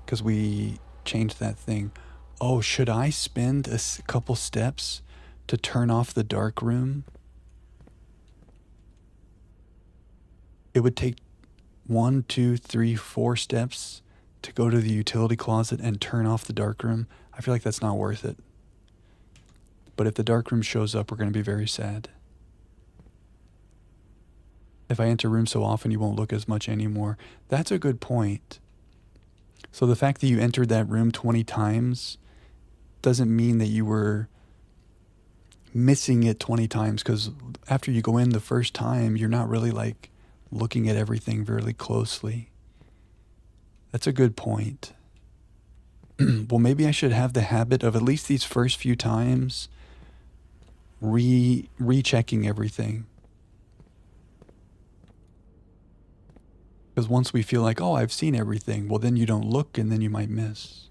Because we changed that thing. Oh, should I spend a couple steps to turn off the dark room? It would take 1, 2, 3, 4 steps to go to the utility closet and turn off the dark room. I feel like that's not worth it. But if the dark room shows up, we're going to be very sad. If I enter rooms so often, you won't look as much anymore. That's a good point. So the fact that you entered that room 20 times doesn't mean that you were missing it 20 times, because after you go in the first time, you're not really like looking at everything very closely. That's a good point. Well, maybe I should have the habit of at least these first few times rechecking everything. Because once we feel like, oh, I've seen everything, well, then you don't look and then you might miss.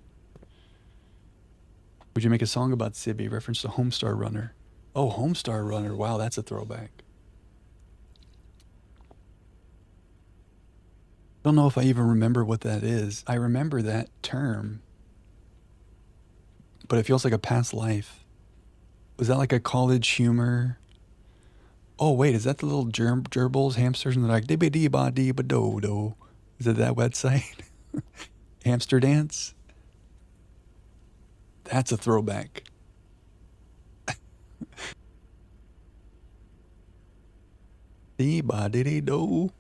Would you make a song about Sibby? Reference to Homestar Runner. Oh, Homestar Runner. Wow, that's a throwback. I don't know if I even remember what that is. I remember that term, but it feels like a past life. Was that like a college humor? Oh, wait, is that the little gerbils, hamsters, and they're like, dibba-dee-ba-dee-ba-do-do? Is it that website? Hamster Dance? That's a throwback. Dee-ba-dee-dee-do.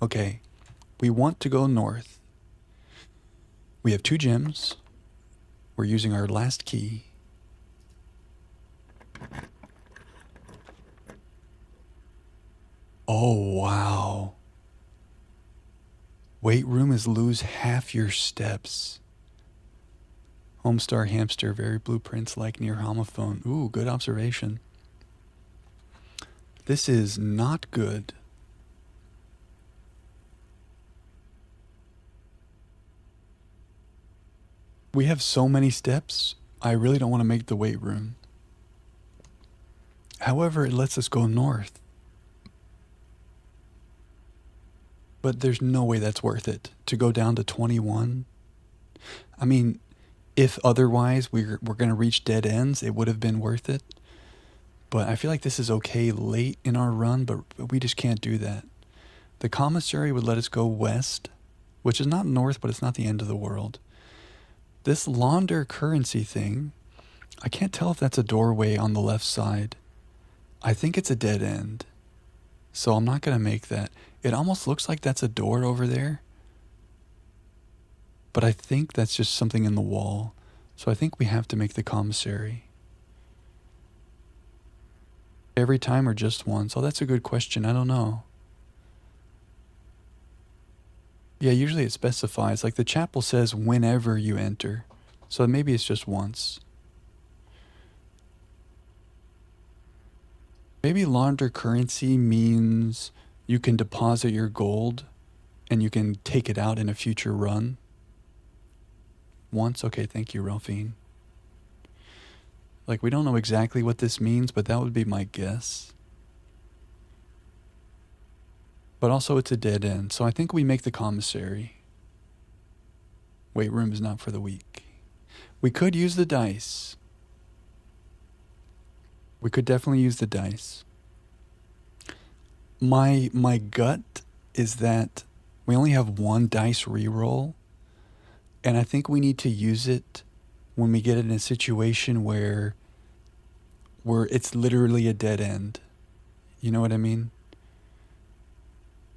Okay, we want to go north. We have 2 gems. We're using our last key. Oh, wow. Weight room is lose half your steps. Homestar hamster, very blueprints like near homophone. Ooh, good observation. This is not good. We have so many steps, I really don't want to make the weight room. However, it lets us go north. But there's no way that's worth it, to go down to 21. I mean, if otherwise we're going to reach dead ends, it would have been worth it. But I feel like this is okay late in our run, but we just can't do that. The commissary would let us go west, which is not north, but it's not the end of the world. This launder currency thing, I can't tell if that's a doorway on the left side. I think it's a dead end. So I'm not going to make that. It almost looks like that's a door over there. But I think that's just something in the wall. So I think we have to make the commissary. Every time or just once? Oh, that's a good question. I don't know. Yeah, usually it specifies. Like the chapel says whenever you enter. So maybe it's just once. Maybe launder currency means you can deposit your gold and you can take it out in a future run. Once? Okay, thank you, Ralphine. Like, we don't know exactly what this means, but that would be my guess. But also it's a dead end, so I think we make the commissary. Weight room is not for the weak. We could use the dice. We could definitely use the dice. My gut is that we only have 1 dice reroll, and I think we need to use it when we get in a situation where it's literally a dead end. You know what I mean?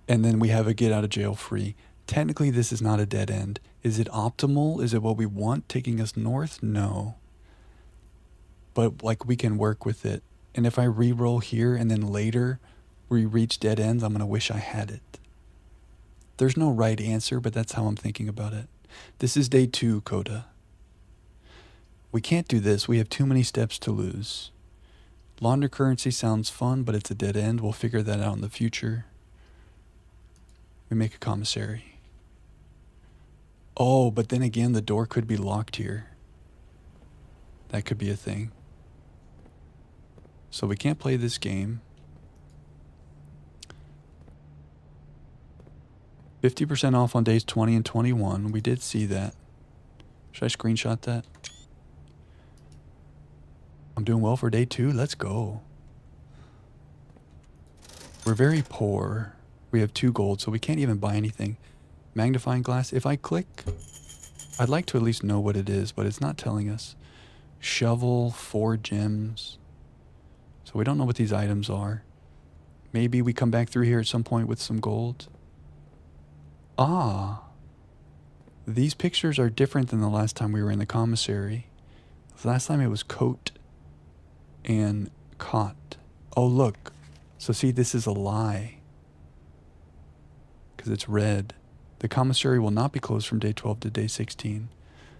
And then we have a get out of jail free. Technically, this is not a dead end. Is it optimal? Is it what we want, taking us north? No. But like, we can work with it. And if I re-roll here and then later we reach dead ends, I'm going to wish I had it. There's no right answer, but that's how I'm thinking about it. This is day 2, Coda. We can't do this. We have too many steps to lose. Launder currency sounds fun, but it's a dead end. We'll figure that out in the future. We make a commissary. Oh, but then again, the door could be locked here. That could be a thing. So we can't play this game. 50% off on days 20 and 21. We did see that. Should I screenshot that? I'm doing well for day 2. Let's go. We're very poor. We have 2 gold, so we can't even buy anything. Magnifying glass. If I click, I'd like to at least know what it is, but it's not telling us. Shovel, 4 gems. So we don't know what these items are. Maybe we come back through here at some point with some gold. Ah. These pictures are different than the last time we were in the commissary. Last time it was coat and cot. Oh, look. So see, this is a lie. Because it's red. The commissary will not be closed from day 12 to day 16.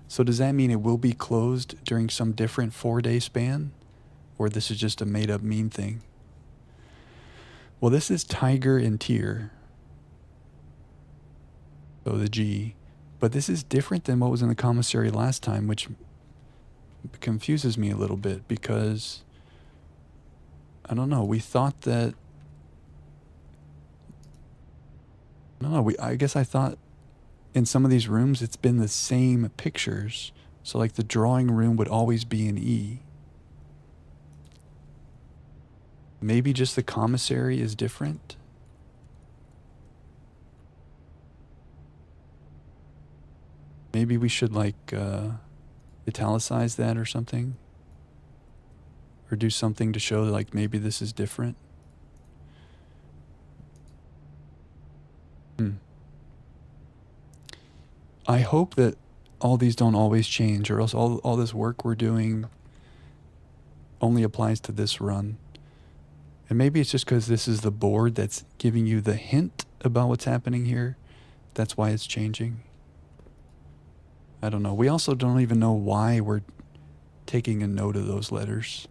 So does that mean it will be closed during some different 4-day span? Or this is just a made-up mean thing? Well, this is tiger and tier. So the G. But this is different than what was in the commissary last time, which confuses me a little bit because, I don't know, we thought that, I don't know, I guess I thought in some of these rooms it's been the same pictures. So like the drawing room would always be in E. Maybe just the commissary is different. Maybe we should like italicize that or something. Or do something to show like maybe this is different. I hope that all these don't always change, or else all this work we're doing only applies to this run. And maybe it's just because this is the board that's giving you the hint about what's happening here. That's why it's changing. I don't know. We also don't even know why we're taking a note of those letters.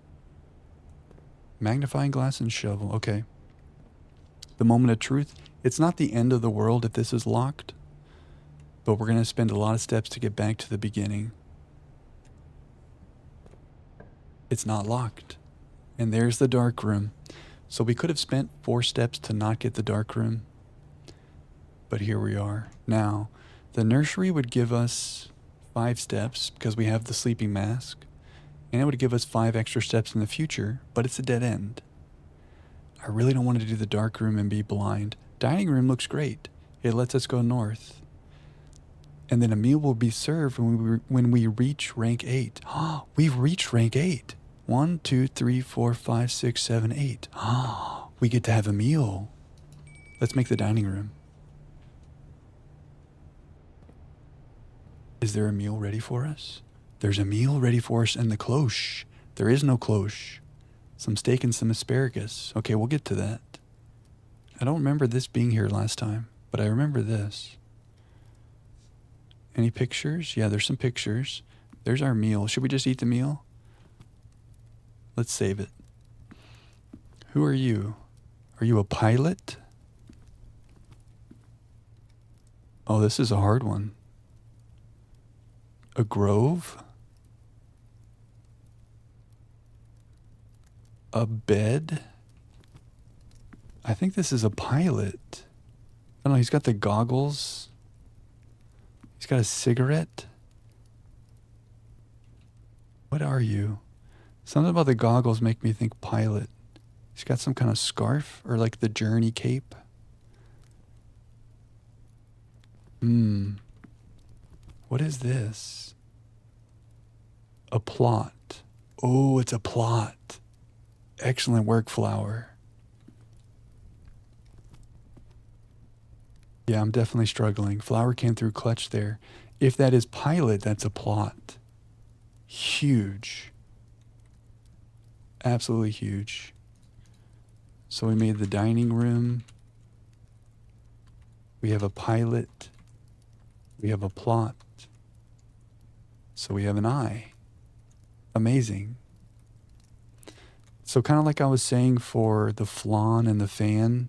Magnifying glass and shovel. Okay. The moment of truth. It's not the end of the world if this is locked. But we're going to spend a lot of steps to get back to the beginning. It's not locked. And there's the dark room. So we could have spent 4 steps to not get the dark room. But here we are. Now, the nursery would give us 5 steps because we have the sleeping mask. And it would give us 5 extra steps in the future, but it's a dead end. I really don't want to do the dark room and be blind. Dining room looks great. It lets us go north. And then a meal will be served when we reach rank 8. We've reached rank 8. 1, 2, 3, 4, 5, 6, 7, 8. We get to have a meal. Let's make the dining room. Is there a meal ready for us? There's a meal ready for us in the cloche. There is no cloche. Some steak and some asparagus. Okay, we'll get to that. I don't remember this being here last time, but I remember this. Any pictures? Yeah, there's some pictures. There's our meal. Should we just eat the meal? Let's save it. Who are you? Are you a pilot? Oh, this is a hard one. A grove? A bed? I think this is a pilot. I don't know, he's got the goggles. He's got a cigarette. What are you? Something about the goggles make me think pilot. He's got some kind of scarf or like the journey cape. What is this? A plot. Oh, it's a plot. Excellent work, Flower. Yeah, I'm definitely struggling. Flower came through clutch there. If that is pilot, that's a plot. Huge. Absolutely huge. So we made the dining room. We have a pilot. We have a plot. So we have an eye. Amazing. So kind of like I was saying for the flan and the fan,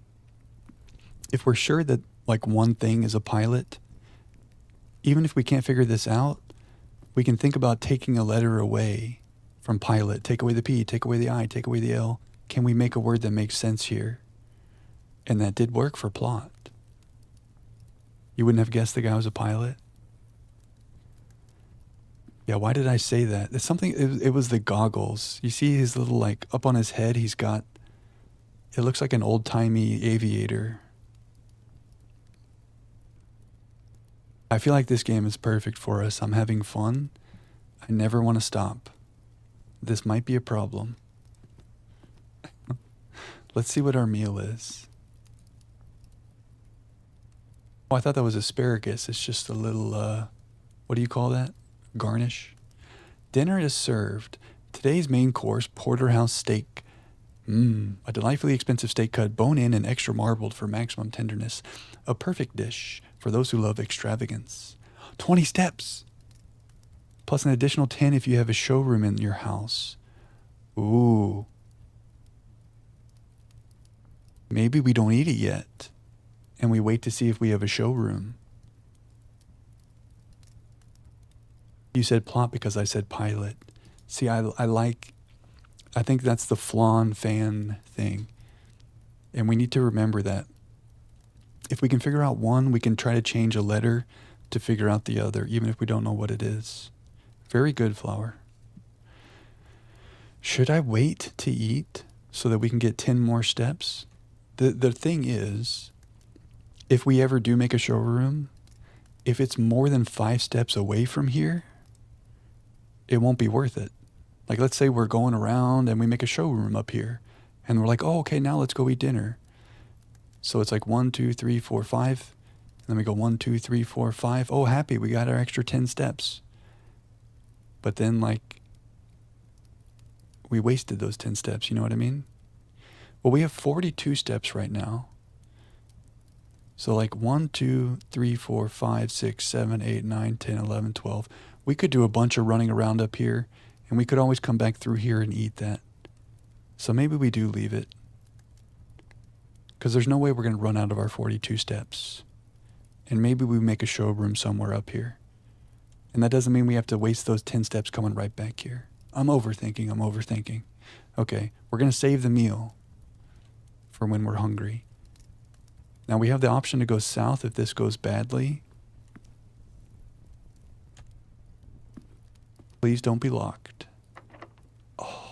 if we're sure that like one thing is a pilot, even if we can't figure this out, we can think about taking a letter away from pilot. Take away the P, take away the I, take away the L. Can we make a word that makes sense here? And that did work for plot. You wouldn't have guessed the guy was a pilot? Yeah, why did I say that? It's something, it was the goggles. You see his little, like, up on his head, he's got, it looks like an old-timey aviator. I feel like this game is perfect for us. I'm having fun. I never want to stop. This might be a problem. Let's see what our meal is. Oh, I thought that was asparagus. It's just a little, what do you call that? Garnish. Dinner is served. Today's main course, porterhouse steak. A delightfully expensive steak cut, bone-in and extra marbled for maximum tenderness. A perfect dish for those who love extravagance. 20 steps! Plus an additional 10 if you have a showroom in your house. Ooh. Maybe we don't eat it yet, and we wait to see if we have a showroom. You said plot because I said pilot. See, I think that's the flan fan thing. And we need to remember that. If we can figure out one, we can try to change a letter to figure out the other, even if we don't know what it is. Very good, Flower. Should I wait to eat so that we can get 10 more steps? The thing is, if we ever do make a showroom, if it's more than 5 steps away from here, it won't be worth it. Like, let's say we're going around and we make a showroom up here, and we're like, oh, okay, now let's go eat dinner. So it's like 1, 2, 3, 4, 5. And then we go 1, 2, 3, 4, 5. Oh, happy, we got our extra 10 steps. But then, like, we wasted those 10 steps, you know what I mean? Well, we have 42 steps right now. So like 1, 2, 3, 4, 5, 6, 7, 8, 9, 10, 11, 12. We could do a bunch of running around up here, and we could always come back through here and eat that. So maybe we do leave it. Because there's no way we're going to run out of our 42 steps. And maybe we make a showroom somewhere up here. And that doesn't mean we have to waste those 10 steps coming right back here. I'm overthinking. Okay, we're going to save the meal for when we're hungry. Now we have the option to go south if this goes badly. Please don't be locked. Oh.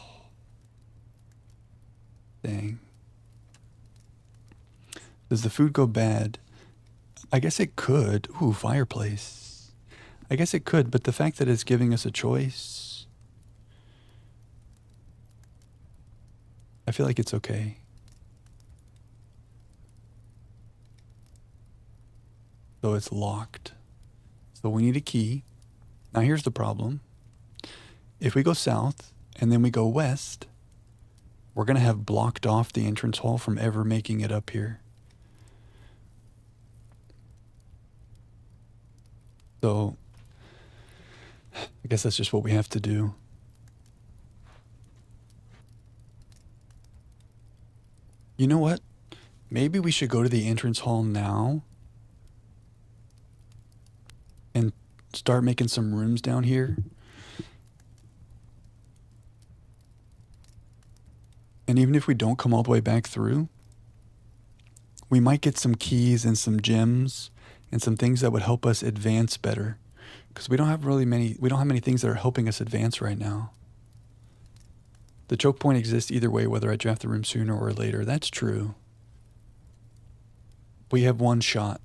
Dang. Does the food go bad? I guess it could. Ooh, fireplace. I guess it could, but the fact that it's giving us a choice, I feel like it's okay. So it's locked. So we need a key. Now here's the problem. If we go south and then we go west, we're going to have blocked off the entrance hall from ever making it up here. So I guess that's just what we have to do. You know what? Maybe we should go to the entrance hall now and start making some rooms down here. And even if we don't come all the way back through, we might get some keys and some gems and some things that would help us advance better. Because we don't have many things that are helping us advance right now. The choke point exists either way, whether I draft the room sooner or later. That's true. We have one shot.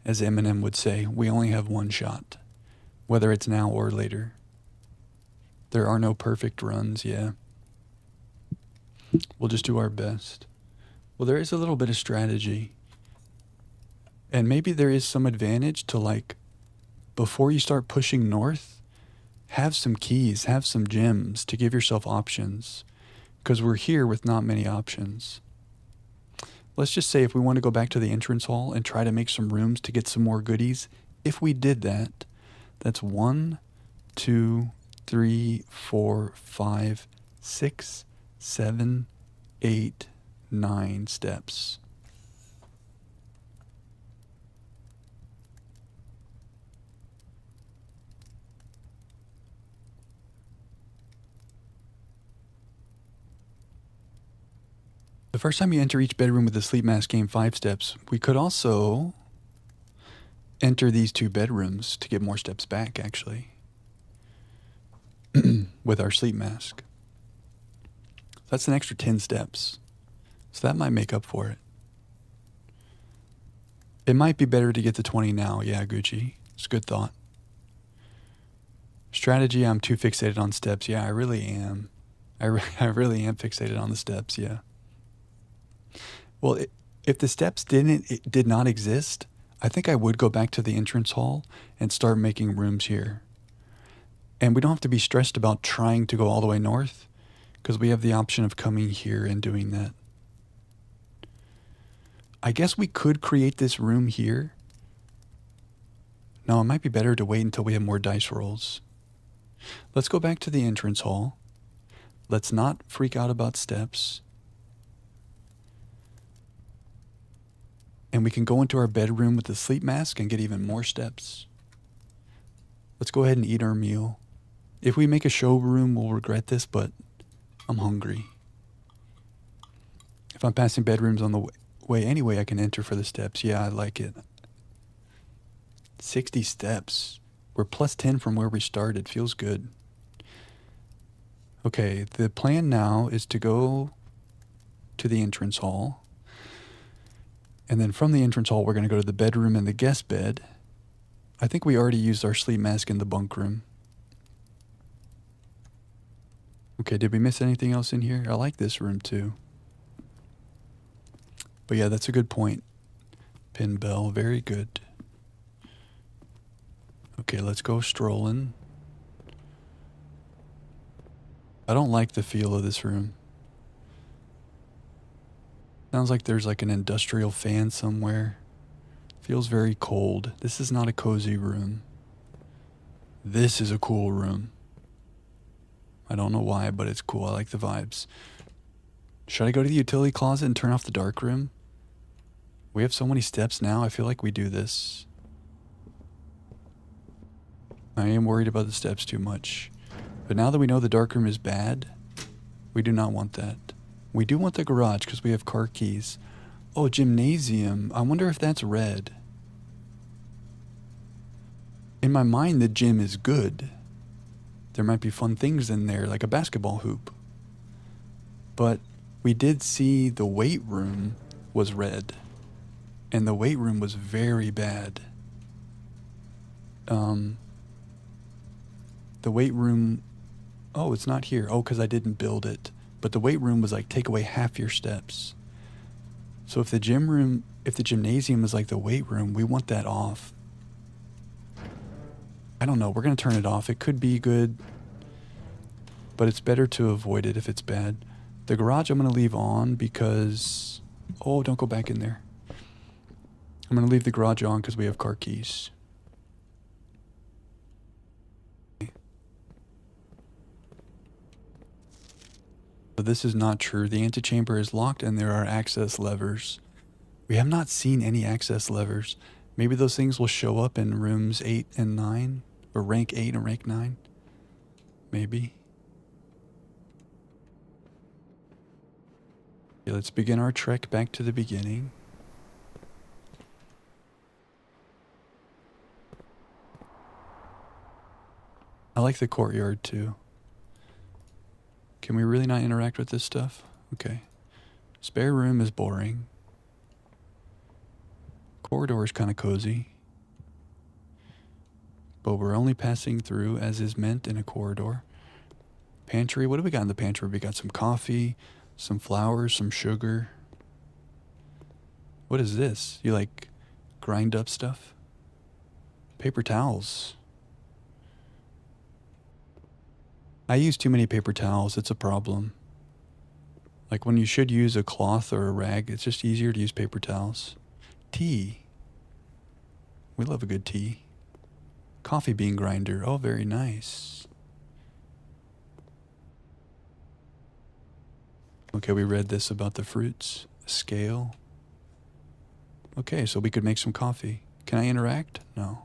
As Eminem would say, we only have one shot, whether it's now or later. There are no perfect runs, yeah. We'll just do our best. Well, there is a little bit of strategy. And maybe there is some advantage to, like, before you start pushing north, have some keys, have some gems to give yourself options. Because we're here with not many options. Let's just say if we want to go back to the entrance hall and try to make some rooms to get some more goodies, if we did that, that's 1, 2, 3, 4, 5, 6, 7, 8, 9 steps. The first time you enter each bedroom with the sleep mask, gain 5 steps. We could also enter these 2 bedrooms to get more steps back, actually, with our sleep mask. That's an extra 10 steps. So that might make up for it. It might be better to get to 20 now. Yeah, Gucci. It's a good thought. Strategy, I'm too fixated on steps. Yeah, I really am. I really am fixated on the steps, yeah. Well, if the steps did not exist, I think I would go back to the entrance hall and start making rooms here. And we don't have to be stressed about trying to go all the way north, because we have the option of coming here and doing that. I guess we could create this room here. No, it might be better to wait until we have more dice rolls. Let's go back to the entrance hall. Let's not freak out about steps. And we can go into our bedroom with the sleep mask and get even more steps. Let's go ahead and eat our meal. If we make a showroom, we'll regret this, but I'm hungry. If I'm passing bedrooms on the way anyway, I can enter for the steps. Yeah, I like it. 60 steps. We're plus 10 from where we started. Feels good. Okay, the plan now is to go to the entrance hall. And then from the entrance hall, we're going to go to the bedroom and the guest bed. I think we already used our sleep mask in the bunk room. Okay, did we miss anything else in here? I like this room too. But yeah, that's a good point. Pin bell, very good. Okay, let's go strolling. I don't like the feel of this room. Sounds like there's like an industrial fan somewhere. Feels very cold. This is not a cozy room. This is a cool room. I don't know why, but it's cool. I like the vibes. Should I go to the utility closet and turn off the dark room? We have so many steps now. I feel like we do this. I am worried about the steps too much. But now that we know the dark room is bad, we do not want that. We do want the garage because we have car keys. Oh, gymnasium. I wonder if that's red. In my mind, the gym is good. There might be fun things in there, like a basketball hoop. But we did see the weight room was red. And the weight room was very bad. The weight room... Oh, it's not here. Oh, because I didn't build it. But the weight room was like, take away half your steps. So if the gymnasium is like the weight room, we want that off. I don't know. We're going to turn it off. It could be good, but it's better to avoid it if it's bad. The garage I'm going to leave on because... Oh, don't go back in there. I'm going to leave the garage on because we have car keys. But this is not true. The antechamber is locked and there are access levers. We have not seen any access levers. Maybe those things will show up in rooms 8 and 9, or rank 8 and rank 9. Maybe. Okay, let's begin our trek back to the beginning. I like the courtyard too. Can we really not interact with this stuff? Okay. Spare room is boring. Corridor is kind of cozy. But we're only passing through as is meant in a corridor. Pantry, what do we got in the pantry? We got some coffee, some flowers, some sugar. What is this? You like grind up stuff? Paper towels. I use too many paper towels. It's a problem. Like when you should use a cloth or a rag, it's just easier to use paper towels. Tea. We love a good tea. Coffee bean grinder. Oh, very nice. Okay, we read this about the fruits. A scale. Okay, so we could make some coffee. Can I interact? No.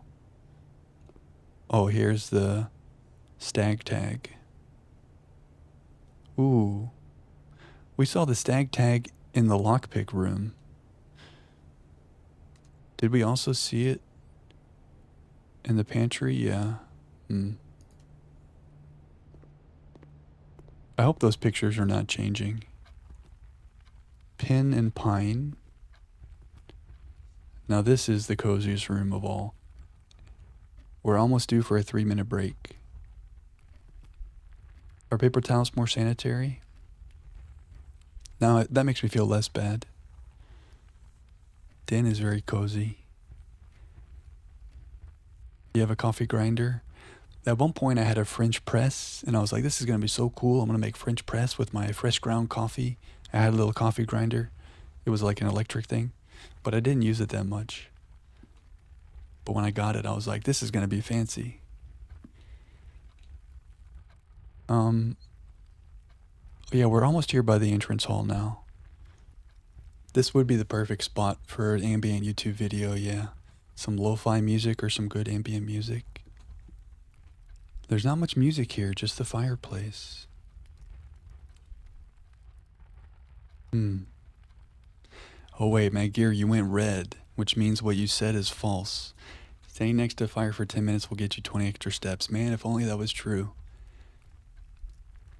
Oh, here's the stag tag. Ooh. We saw the stag tag in the lockpick room. Did we also see it in the pantry? Yeah. I hope those pictures are not changing. Pin and pine. Now this is the coziest room of all. We're almost due for a 3-minute break. Are paper towels more sanitary? Now that makes me feel less bad. Den is very cozy. You have a coffee grinder? At one point I had a French press and I was like, this is going to be so cool. I'm going to make French press with my fresh ground coffee. I had a little coffee grinder. It was like an electric thing, but I didn't use it that much. But when I got it, I was like, this is going to be fancy. Yeah, we're almost here by the entrance hall now. This would be the perfect spot for an ambient YouTube video, yeah. Some lo-fi music or some good ambient music. There's not much music here, just the fireplace. Oh wait, Magir, you went red, which means what you said is false. Staying next to a fire for 10 minutes will get you 20 extra steps. Man, if only that was true.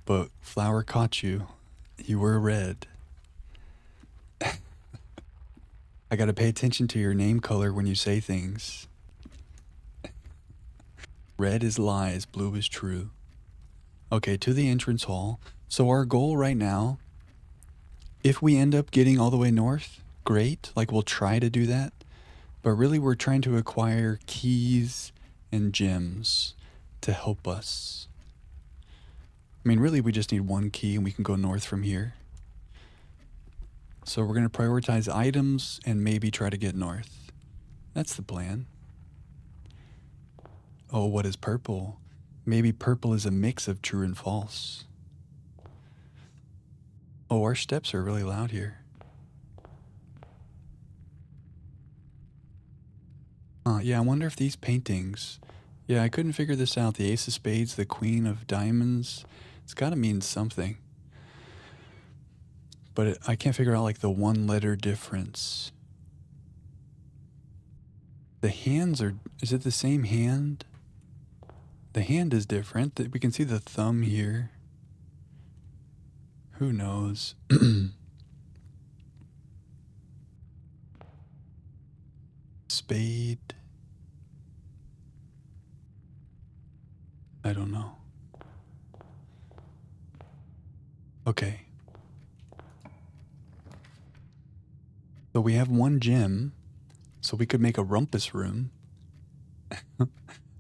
But flower caught you. You were red. I gotta pay attention to your name color when you say things. Red is lies, blue is true. Okay, to the entrance hall. So our goal right now, if we end up getting all the way north, great. Like we'll try to do that. But really we're trying to acquire keys and gems to help us. I mean, really we just need one key and we can go north from here. So we're going to prioritize items and maybe try to get north. That's the plan. Oh, what is purple? Maybe purple is a mix of true and false. Oh, our steps are really loud here. Yeah, I wonder if these paintings... Yeah, I couldn't figure this out. The Ace of Spades, the Queen of Diamonds. It's got to mean something. But I can't figure out like the one letter difference. The hands are... Is it the same hand? The hand is different. We can see the thumb here. Who knows? Spade. I don't know. Okay. So we have one gem, so we could make a rumpus room.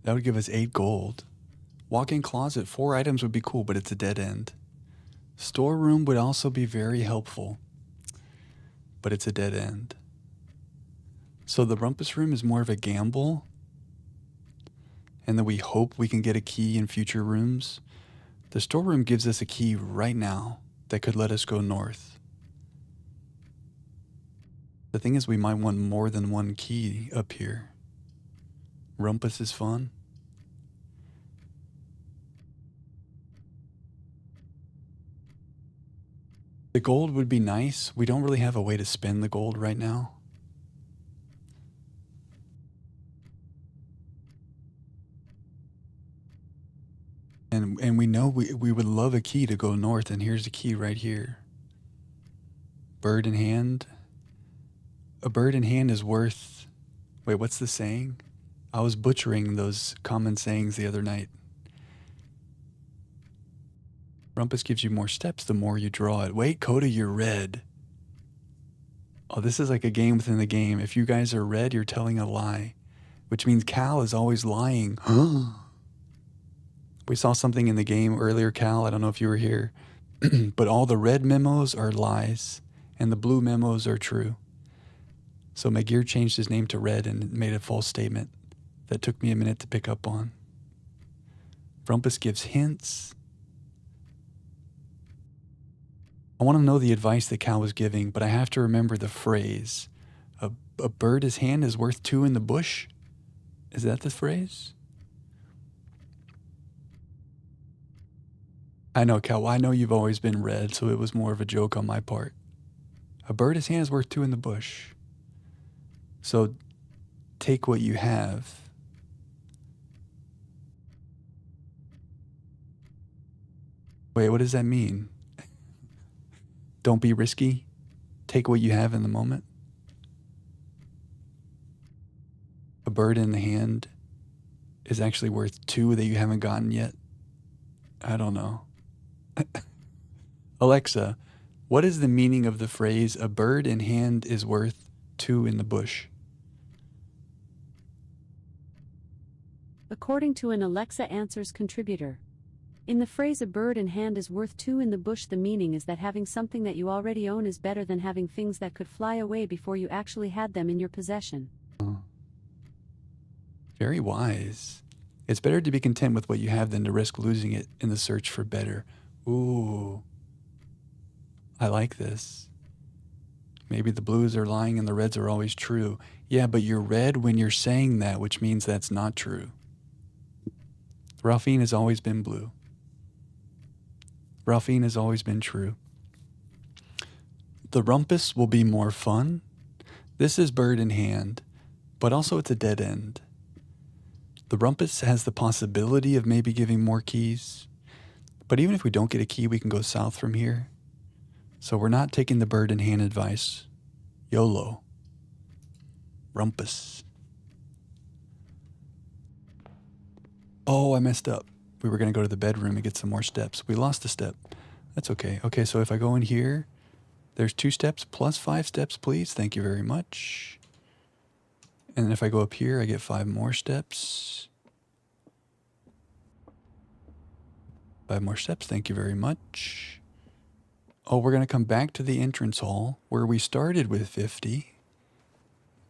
That would give us 8 gold. Walk-in closet, 4 items would be cool, but it's a dead end. Storeroom would also be very helpful, but it's a dead end. So the rumpus room is more of a gamble, and then we hope we can get a key in future rooms. The storeroom gives us a key right now that could let us go north. The thing is, we might want more than one key up here. Rumpus is fun. The gold would be nice. We don't really have a way to spend the gold right now. And we know we would love a key to go north, and here's the key right here. Bird in hand. A bird in hand is worth... Wait, what's the saying? I was butchering those common sayings the other night. Rumpus gives you more steps the more you draw it. Wait, Coda, you're red. Oh, this is like a game within the game. If you guys are red, you're telling a lie. Which means Cal is always lying. We saw something in the game earlier, Cal. I don't know if you were here. But all the red memos are lies, and the blue memos are true. So Magir changed his name to Red and made a false statement that took me a minute to pick up on. Rumpus gives hints. I want to know the advice that Cal was giving, but I have to remember the phrase. A bird's hand is worth 2 in the bush? Is that the phrase? I know, Cal. I know you've always been red, so it was more of a joke on my part. A bird in his hand is worth 2 in the bush. So take what you have. Wait, what does that mean? Don't be risky. Take what you have in the moment. A bird in the hand is actually worth 2 that you haven't gotten yet. I don't know. Alexa, what is the meaning of the phrase, a bird in hand is worth 2 in the bush? According to an Alexa Answers contributor. In the phrase a bird in hand is worth 2 in the bush, the meaning is that having something that you already own is better than having things that could fly away before you actually had them in your possession. Very wise. It's better to be content with what you have than to risk losing it in the search for better. Ooh. I like this. Maybe the blues are lying and the reds are always true. Yeah, but you're red when you're saying that, which means that's not true. Ralphine has always been blue. Ralphine has always been true. The rumpus will be more fun. This is bird in hand, but also it's a dead end. The rumpus has the possibility of maybe giving more keys, but even if we don't get a key, we can go south from here. So we're not taking the bird in hand advice. YOLO. Rumpus. Oh, I messed up. We were going to go to the bedroom and get some more steps. We lost a step. That's okay. Okay, so if I go in here, there's 2 steps plus 5 steps, please. Thank you very much. And then if I go up here, I get 5 more steps. 5 more steps. Thank you very much. Oh, we're going to come back to the entrance hall where we started with 50.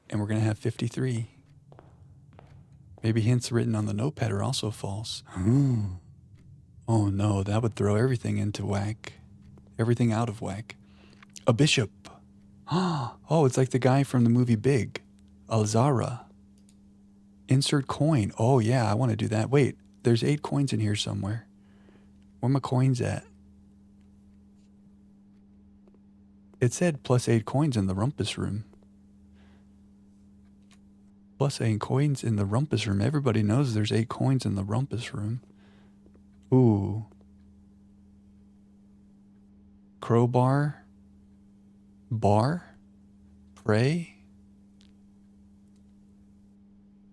And we're going to have 53. Maybe hints written on the notepad are also false. Oh no, that would throw everything into whack. Everything out of whack. A bishop. Oh, it's like the guy from the movie Big. Alzara. Insert coin. Oh yeah, I want to do that. Wait, there's 8 coins in here somewhere. Where my coins at? It said plus 8 coins in the rumpus room. Plus 8 coins in the rumpus room. Everybody knows there's 8 coins in the rumpus room. Ooh. Crowbar. Bar. Pray.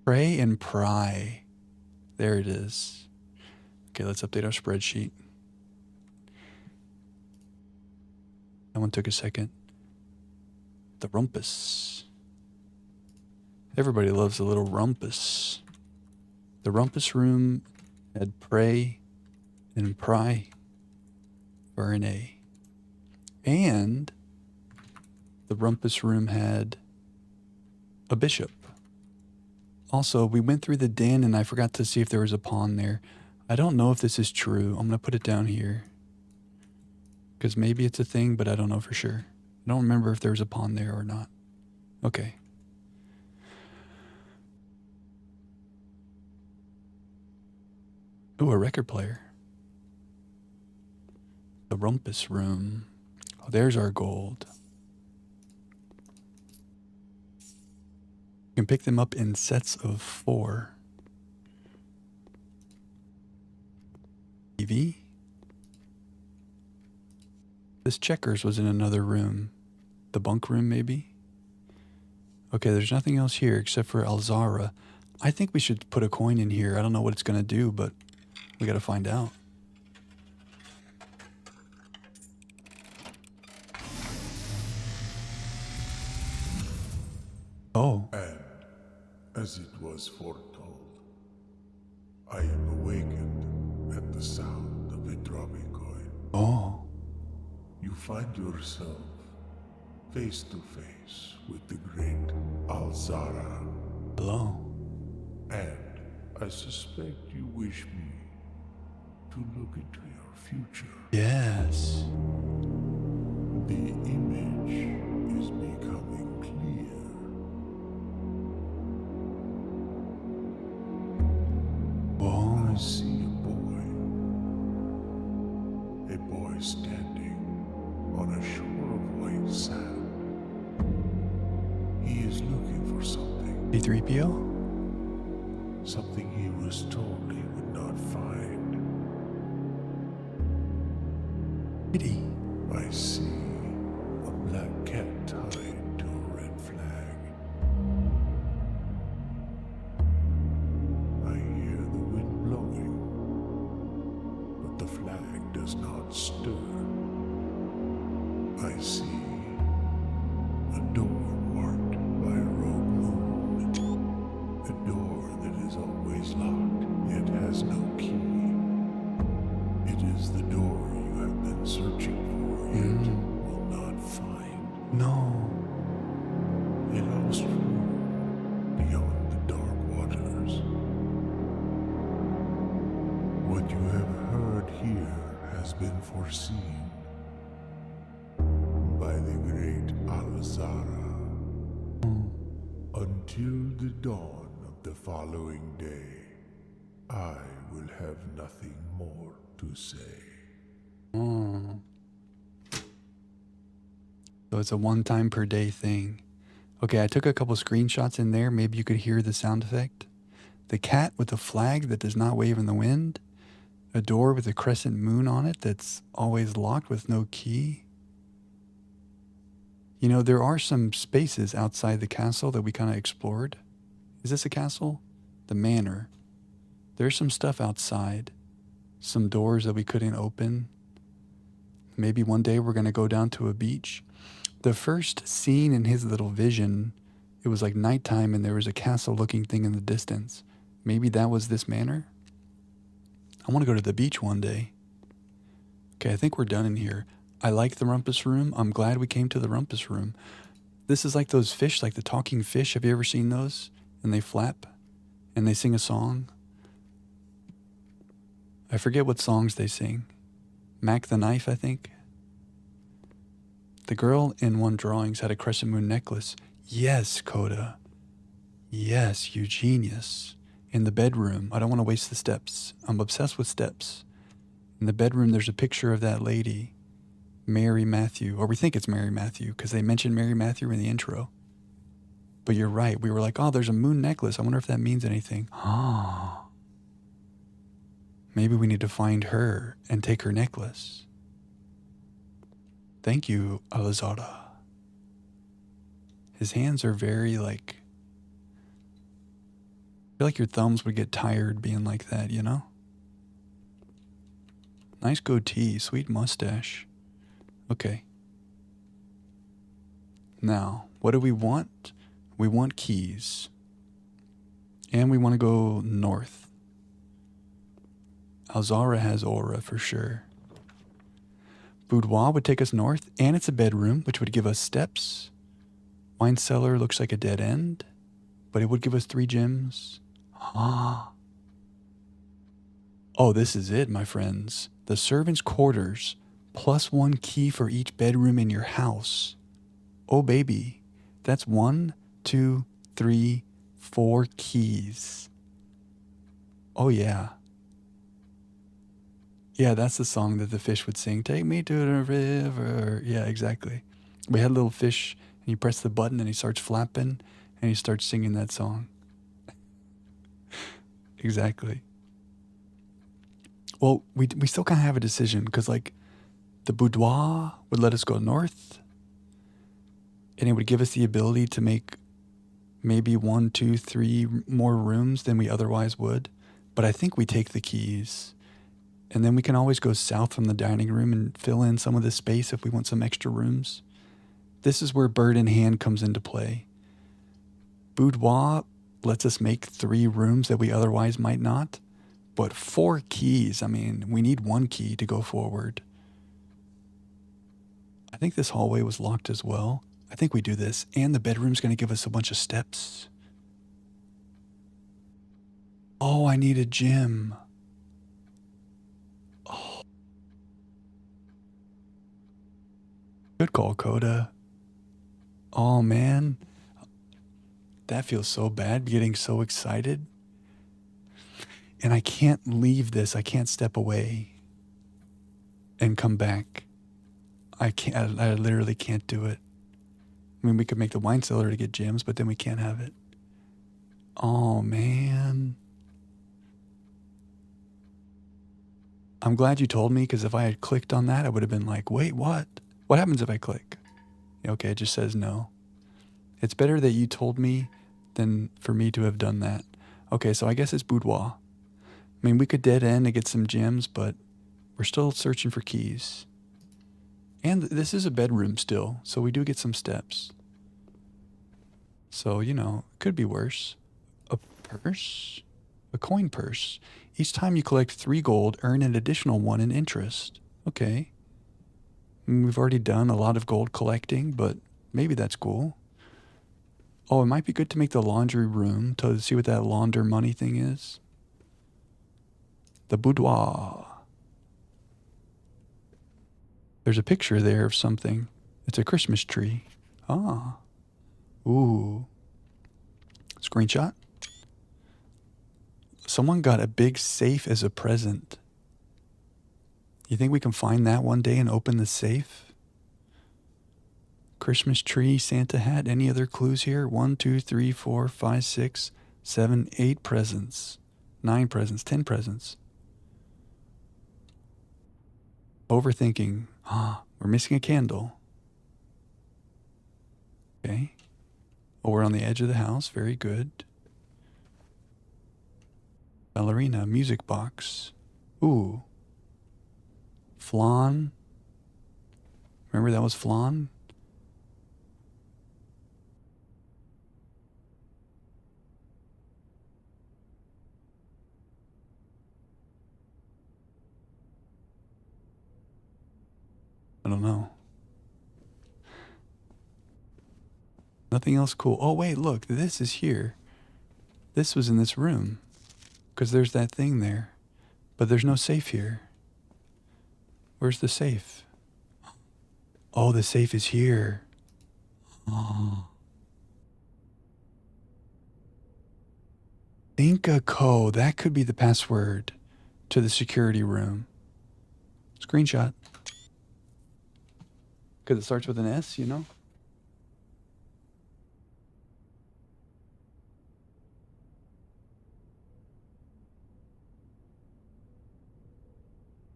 Pray and pry. There it is. Okay, let's update our spreadsheet. That one took a second. The rumpus. Everybody loves a little rumpus. The rumpus room had pray and pry for an A. And the rumpus room had a bishop. Also, we went through the den and I forgot to see if there was a pawn there. I don't know if this is true. I'm going to put it down here. Because maybe it's a thing, but I don't know for sure. I don't remember if there was a pawn there or not. Okay. Ooh, a record player. The rumpus room. Oh, there's our gold. You can pick them up in sets of 4. TV. This checkers was in another room. The bunk room, maybe? Okay, there's nothing else here except for Alzara. I think we should put a coin in here. I don't know what it's going to do, but we got to find out. Oh. And, as it was foretold, I am awakened at the sound of a dropping coin. Oh. You find yourself face to face with the great Alzara. Hello. And I suspect you wish me to look into your future. Yes. The image is becoming clear. Whoa. I see a boy standing on a shore of white sand. was looking for something. C-3PO? Something he was told he would not find. Kitty. I see a black cat tied to a red flag. I hear the wind blowing, but the flag does not stir. I see a door marked by a rogue moon. A door that is always locked, yet has no key. It is the door you have been searching for, yet will not find. No. A lost room beyond the dark waters. What you have heard here has been foreseen by the great Alazara. Until the dawn of the following day, I will have nothing more to say. So it's a one-time per day thing. Okay, I took a couple screenshots in there. Maybe you could hear the sound effect. The cat with the flag that does not wave in the wind. A door with a crescent moon on it that's always locked with no key. You know, there are some spaces outside the castle that we kind of explored. Is this a castle? The manor. There's some stuff outside. Some doors that we couldn't open. Maybe one day we're going to go down to a beach. The first scene in his little vision, it was like nighttime and there was a castle-looking thing in the distance. Maybe that was this manor? I want to go to the beach one day. Okay, I think we're done in here. I like the rumpus room. I'm glad we came to the rumpus room. This is like those fish, like the talking fish. Have you ever seen those? And they flap and they sing a song. I forget what songs they sing. Mac the Knife, I think. The girl in one drawings had a crescent moon necklace. Yes, Coda. Yes, you genius. In the bedroom. I don't want to waste the steps. I'm obsessed with steps. In the bedroom, there's a picture of that lady, Mary Matthew. Or we think it's Mary Matthew because they mentioned Mary Matthew in the intro. But you're right. We were like, oh, there's a moon necklace. I wonder if that means anything. Ah. Maybe we need to find her and take her necklace. Thank you, Alazara. His hands are very like... I feel like your thumbs would get tired being like that, you know? Nice goatee, sweet mustache. Okay. Now, what do we want? We want keys. And we want to go north. Alzara has aura for sure. Boudoir would take us north, and it's a bedroom, which would give us steps. Wine cellar looks like a dead end, but it would give us 3 gems. Ah. Oh, this is it, my friends. The servants' quarters, plus 1 key for each bedroom in your house. Oh, baby. That's 1, 2, 3, 4 keys. Oh, yeah. Yeah, that's the song that the fish would sing. Take me to the river. Yeah, exactly. We had a little fish, and you press the button, and he starts flapping, and he starts singing that song. Exactly. Well, we still kind of have a decision, because, like, the boudoir would let us go north, and it would give us the ability to make maybe 1, 2, 3 more rooms than we otherwise would. But I think we take the keys. And then we can always go south from the dining room and fill in some of the space if we want some extra rooms. This is where bird in hand comes into play. Boudoir lets us make 3 rooms that we otherwise might not. But 4 keys, I mean, we need 1 key to go forward. I think this hallway was locked as well. I think we do this. And the bedroom's going to give us a bunch of steps. Oh, I need a gym. Oh. Good call, Coda. Oh, man. That feels so bad, getting so excited. And I can't leave this. I can't step away and come back. I literally can't do it. I mean, we could make the wine cellar to get gems, but then we can't have it. Oh, man. I'm glad you told me, because if I had clicked on that, I would have been like, wait, what? What happens if I click? Okay, it just says no. It's better that you told me than for me to have done that. Okay, so I guess it's boudoir. I mean, we could dead end and get some gems, but we're still searching for keys. And this is a bedroom still, so we do get some steps. So, you know, it could be worse. A purse? A coin purse. Each time you collect 3 gold, earn an additional 1 in interest. Okay. I mean, we've already done a lot of gold collecting, but maybe that's cool. Oh, it might be good to make the laundry room to see what that launder money thing is. The boudoir. There's a picture there of something. It's a Christmas tree. Ah. Ooh. Screenshot. Someone got a big safe as a present. You think we can find that one day and open the safe? Christmas tree, Santa hat. Any other clues here? 1, 2, 3, 4, 5, 6, 7, 8 presents. 9 presents. 10 presents. Overthinking. Ah, we're missing a candle. Okay. Oh, we're on the edge of the house. Very good. Ballerina, music box. Ooh. Flan. Remember that was flan? I don't know. Nothing else cool. Oh, wait, look. This is here. This was in this room. Because there's that thing there. But there's no safe here. Where's the safe? Oh, the safe is here. Oh. Inca Co. That could be the password to the security room. Screenshot. Because it starts with an S, you know?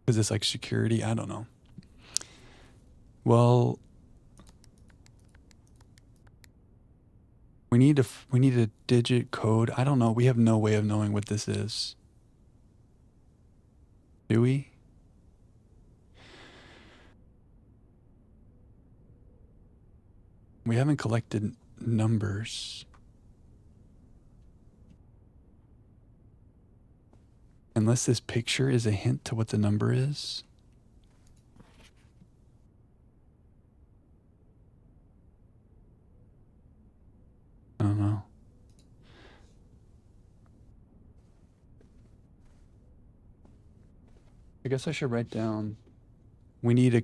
Because it's like security. I don't know. Well, we need a digit code. I don't know. We have no way of knowing what this is. Do we? We haven't collected numbers. Unless this picture is a hint to what the number is. I don't know. I guess I should write down. We need a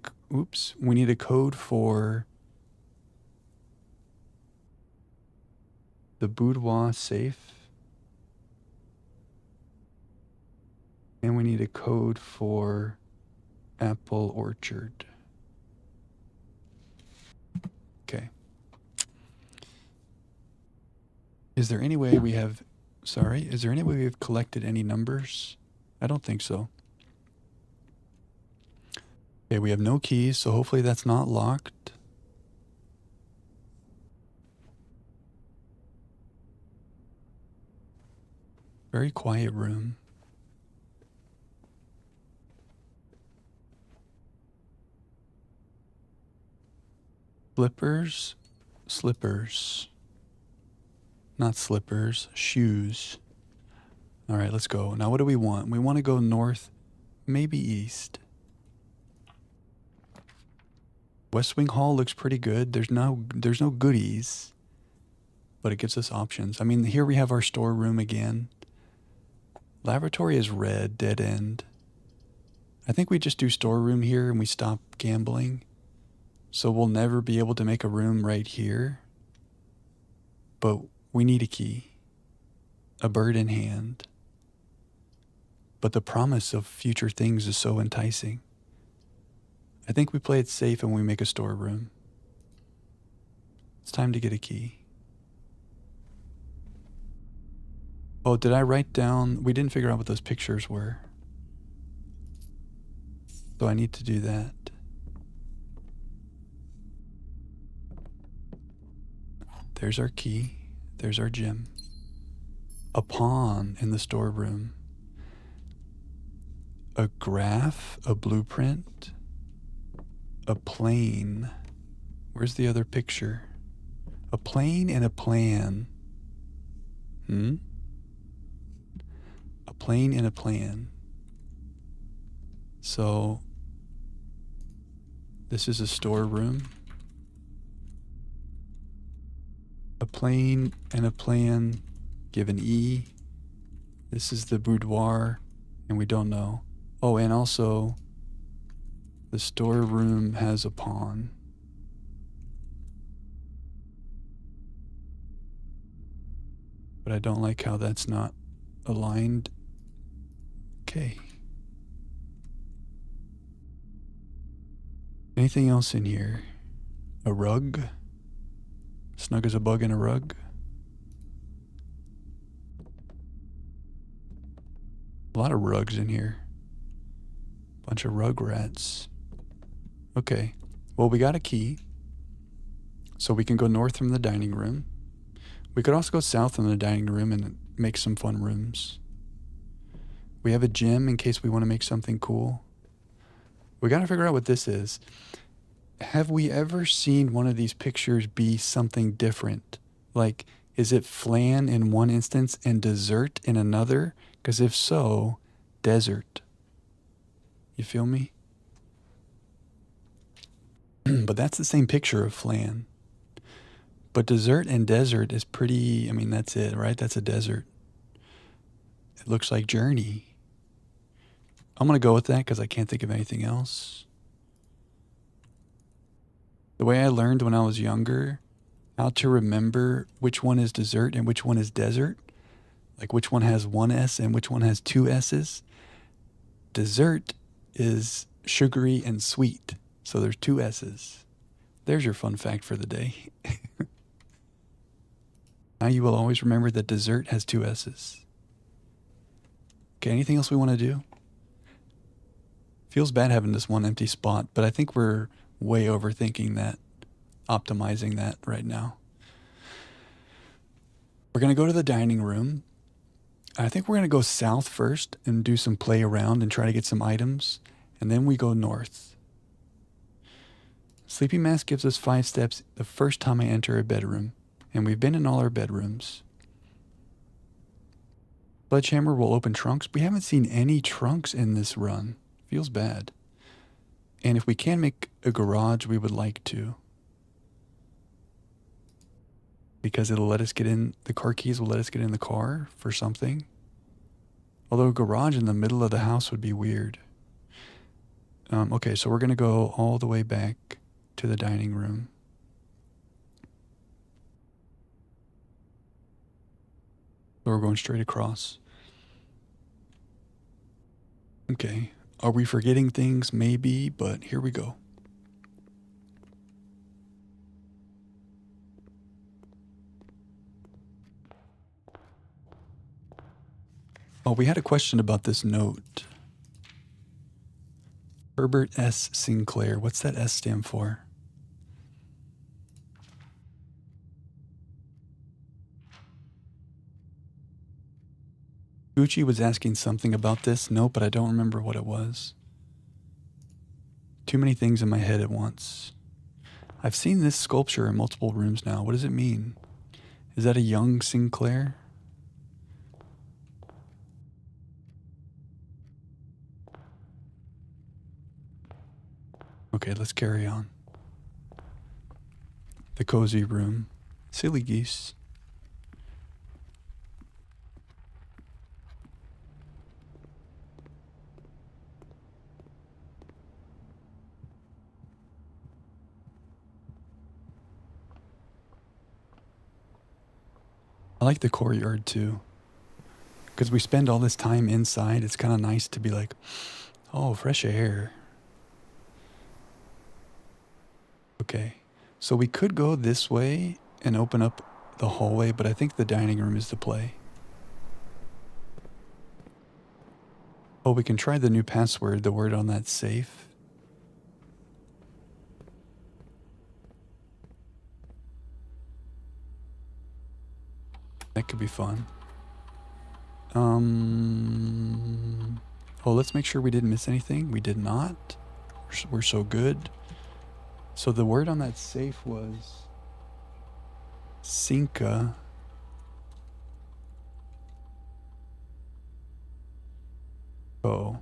code for the boudoir safe. And we need a code for apple orchard. Okay. Is there any way we have collected any numbers? I don't think so. Okay, we have no keys, so hopefully that's not locked. Very quiet room. Slippers. Not slippers, shoes. All right, let's go. Now what do we want? We want to go north, maybe east. West Wing Hall looks pretty good. There's no goodies, but it gives us options. I mean, here we have our storeroom again. Laboratory is red, dead end. I think we just do storeroom here and we stop gambling. So we'll never be able to make a room right here. But we need a key. A bird in hand. But the promise of future things is so enticing. I think we play it safe and we make a storeroom. It's time to get a key. Oh, did I write down? We didn't figure out what those pictures were. So I need to do that. There's our key. There's our gem. A pawn in the storeroom. A graph, a blueprint, a plane. Where's the other picture? A plane and a plan. A plane and a plan. So this is a storeroom. A plane and a plan give an E. This is the boudoir, and we don't know. Oh, and also the storeroom has a pawn. But I don't like how that's not aligned. Okay. Anything else in here? A rug? Snug as a bug in a rug? A lot of rugs in here. Bunch of rug rats. Okay. Well, we got a key. So we can go north from the dining room. We could also go south from the dining room and make some fun rooms. We have a gym in case we want to make something cool. We got to figure out what this is. Have we ever seen one of these pictures be something different? Like, is it flan in one instance and dessert in another? Because if so, desert. You feel me? But that's the same picture of flan. But dessert and desert is pretty, I mean, that's it, right? That's a desert. It looks like Journey. I'm going to go with that because I can't think of anything else. The way I learned when I was younger how to remember which one is dessert and which one is desert, like which one has one S and which one has two S's. Dessert is sugary and sweet, so there's two S's. There's your fun fact for the day. Now you will always remember that dessert has two S's. Okay, anything else we want to do? Feels bad having this one empty spot, but I think we're way overthinking that, optimizing that right now. We're going to go to the dining room. I think we're going to go south first and do some play around and try to get some items, and then we go north. Sleepy Mask gives us 5 steps the first time I enter a bedroom, and we've been in all our bedrooms. Sledgehammer will open trunks. We haven't seen any trunks in this run. Feels bad. And if we can make a garage, we would like to. Because it'll let us get in, the car keys will let us get in the car for something. Although a garage in the middle of the house would be weird. Okay, so we're going to go all the way back to the dining room. So we're going straight across. Okay. Are we forgetting things? Maybe, but here we go. Oh, we had a question about this note. Herbert S. Sinclair. What's that S stand for? Gucci was asking something about this note, but I don't remember what it was. Too many things in my head at once. I've seen this sculpture in multiple rooms now. What does it mean? Is that a young Sinclair? Okay, let's carry on. The cozy room. Silly geese. I like the courtyard too. Because we spend all this time inside, it's kind of nice to be like, oh, fresh air. Okay. So we could go this way and open up the hallway, but I think the dining room is the play. Oh, we can try the new password, the word on that safe. That could be fun. Oh, let's make sure we didn't miss anything. We did not. We're so good. So the word on that safe was Cinca. Oh.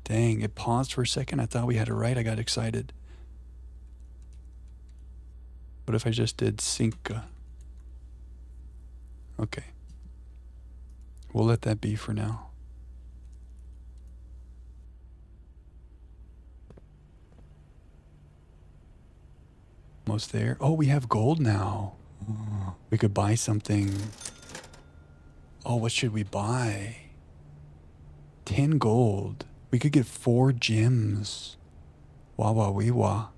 Dang, it paused for a second. I thought we had it right. I got excited. What if I just did Cinca? Okay. We'll let that be for now. Almost there. Oh, we have gold now. We could buy something. Oh, what should we buy? 10 gold. We could get 4 gems. Wah wah wee wah.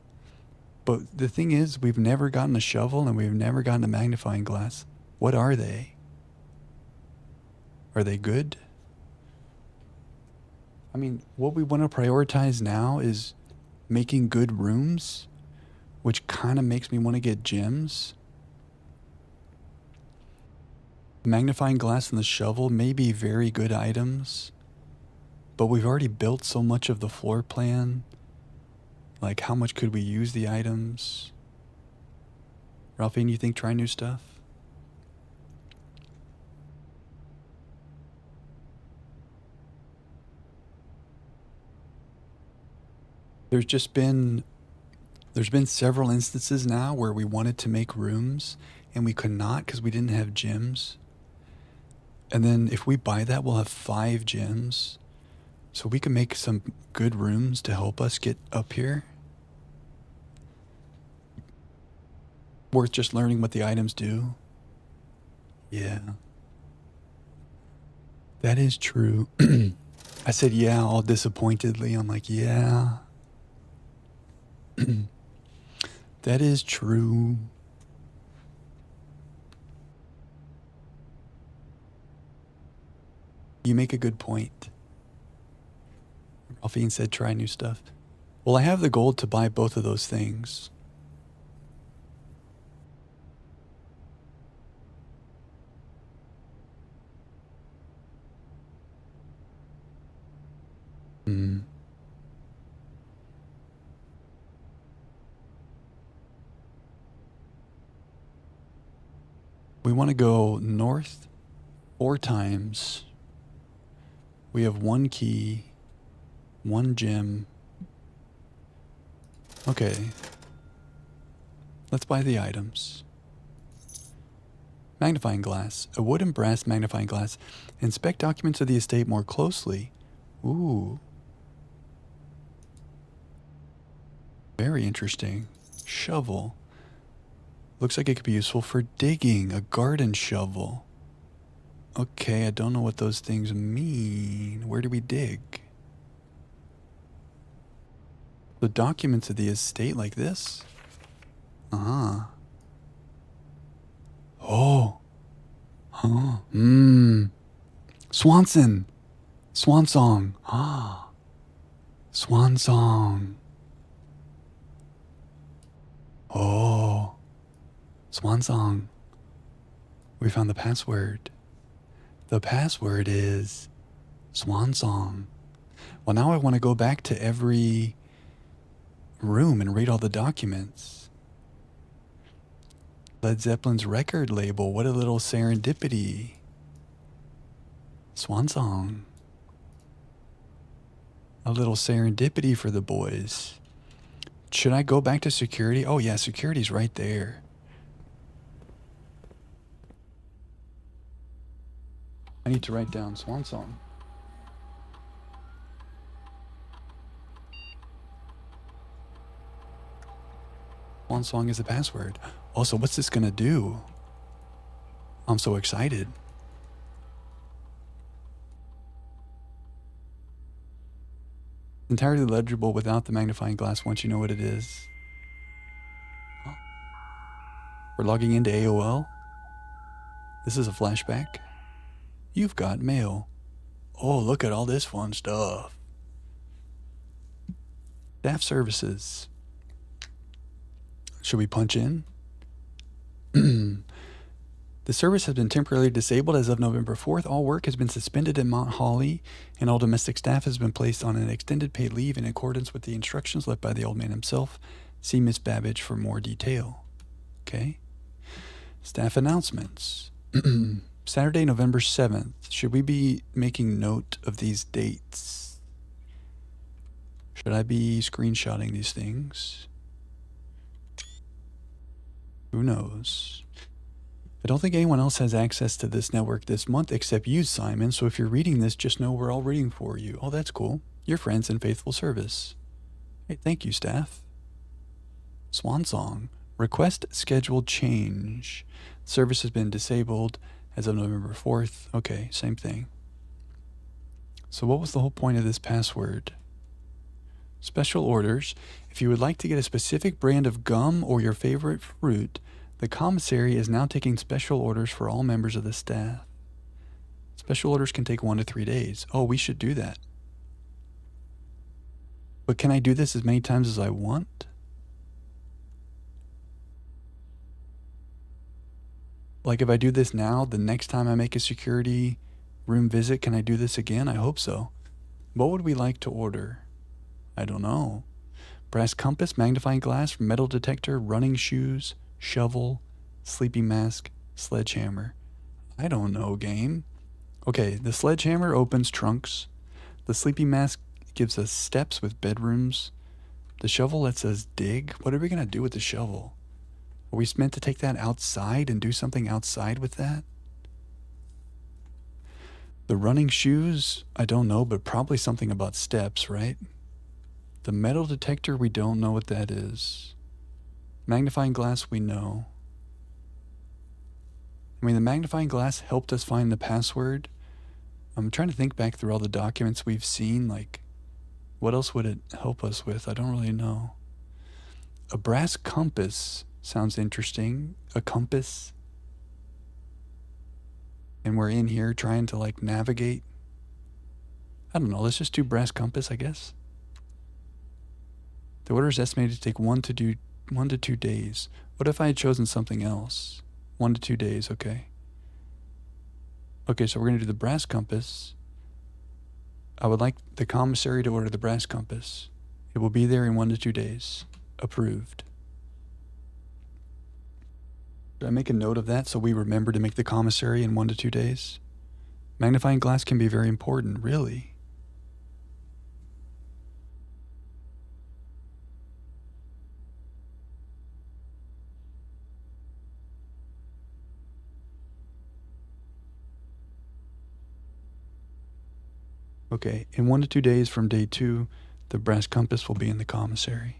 But the thing is, we've never gotten a shovel and we've never gotten a magnifying glass. What are they? Are they good? I mean, what we want to prioritize now is making good rooms, which kind of makes me want to get gems. The magnifying glass and the shovel may be very good items, but we've already built so much of the floor plan. Like, how much could we use the items? Ralphine, you think try new stuff? There's been several instances now where we wanted to make rooms and we could not because we didn't have gems. And then if we buy that, we'll have 5 gems. So we can make some good rooms to help us get up here. Worth just learning what the items do. Yeah. That is true. I said yeah all disappointedly. I'm like, yeah. That is true. You make a good point. Ralphine said try new stuff. Well, I have the gold to buy both of those things. We want to go north 4 times. We have 1 key, 1 gem. Okay. Let's buy the items. Magnifying glass. A wood and brass magnifying glass. Inspect documents of the estate more closely. Ooh. Very interesting. Shovel. Looks like it could be useful for digging. A garden shovel. Okay, I don't know what those things mean. Where do we dig? The documents of the estate like this? Uh-huh. Oh. Huh. Swanson. Swan song. Ah. Swan song. Oh. Swan song. We found the password. The password is Swan song. Well, now I want to go back to every room and read all the documents. Led Zeppelin's record label. What a little serendipity. Swan song. A little serendipity for the boys. Should I go back to security? Oh yeah, security's right there. I need to write down Swan song. Swan song is the password. Also, what's this gonna do? I'm so excited. Entirely legible without the magnifying glass once you know what it is. We're logging into AOL. This is a flashback. You've got mail. Oh, look at all this fun stuff. Staff services. Should we punch in? The service has been temporarily disabled as of November 4th. All work has been suspended in Mount Holly, and all domestic staff has been placed on an extended paid leave in accordance with the instructions left by the old man himself. See Miss Babbage for more detail. Okay. Staff announcements. Saturday, November 7th. Should we be making note of these dates? Should I be screenshotting these things? Who knows? I don't think anyone else has access to this network this month except you, Simon, so if you're reading this, just know we're all reading for you. Oh, that's cool. Your friends in faithful service. Hey, thank you, staff. Swan Song. Request schedule change. Service has been disabled as of November 4th. Okay, same thing. So what was the whole point of this password? Special orders. If you would like to get a specific brand of gum or your favorite fruit, the commissary is now taking special orders for all members of the staff. Special orders can take 1 to 3 days. Oh, we should do that. But can I do this as many times as I want? Like if I do this now, the next time I make a security room visit, can I do this again? I hope so. What would we like to order? I don't know. Brass compass, magnifying glass, metal detector, running shoes, shovel, sleeping mask, sledgehammer. I don't know, game. Okay, the sledgehammer opens trunks. The sleeping mask gives us steps with bedrooms. The shovel lets us dig. What are we going to do with the shovel? Are we meant to take that outside and do something outside with that? The running shoes, I don't know, but probably something about steps, right? The metal detector, we don't know what that is. Magnifying glass, we know. I mean, the magnifying glass helped us find the password. I'm trying to think back through all the documents we've seen, like, what else would it help us with? I don't really know. A brass compass sounds interesting. A compass. And we're in here trying to, like, navigate. I don't know, let's just do brass compass, I guess. The order is estimated to take 1 to 2 days. What if I had chosen something else? 1 to 2 days, okay. Okay, so we're going to do the brass compass. I would like the commissary to order the brass compass. It will be there in 1 to 2 days. Approved. Should I make a note of that so we remember to make the commissary in 1 to 2 days? Magnifying glass can be very important, really. Okay, in 1 to 2 days from day 2, the brass compass will be in the commissary.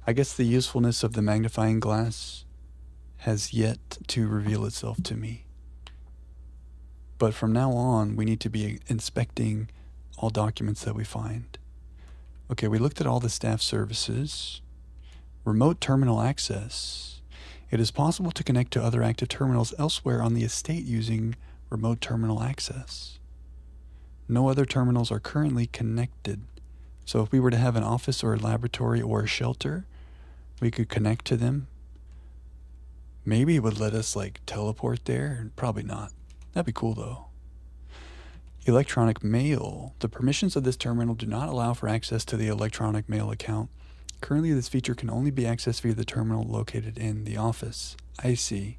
I guess the usefulness of the magnifying glass has yet to reveal itself to me. But from now on, we need to be inspecting all documents that we find. Okay, we looked at all the staff services. Remote terminal access. It is possible to connect to other active terminals elsewhere on the estate using remote terminal access. No other terminals are currently connected. So if we were to have an office or a laboratory or a shelter, we could connect to them. Maybe it would let us like teleport there. Probably not. That'd be cool though. Electronic mail. The permissions of this terminal do not allow for access to the electronic mail account. Currently, this feature can only be accessed via the terminal located in the office. I see.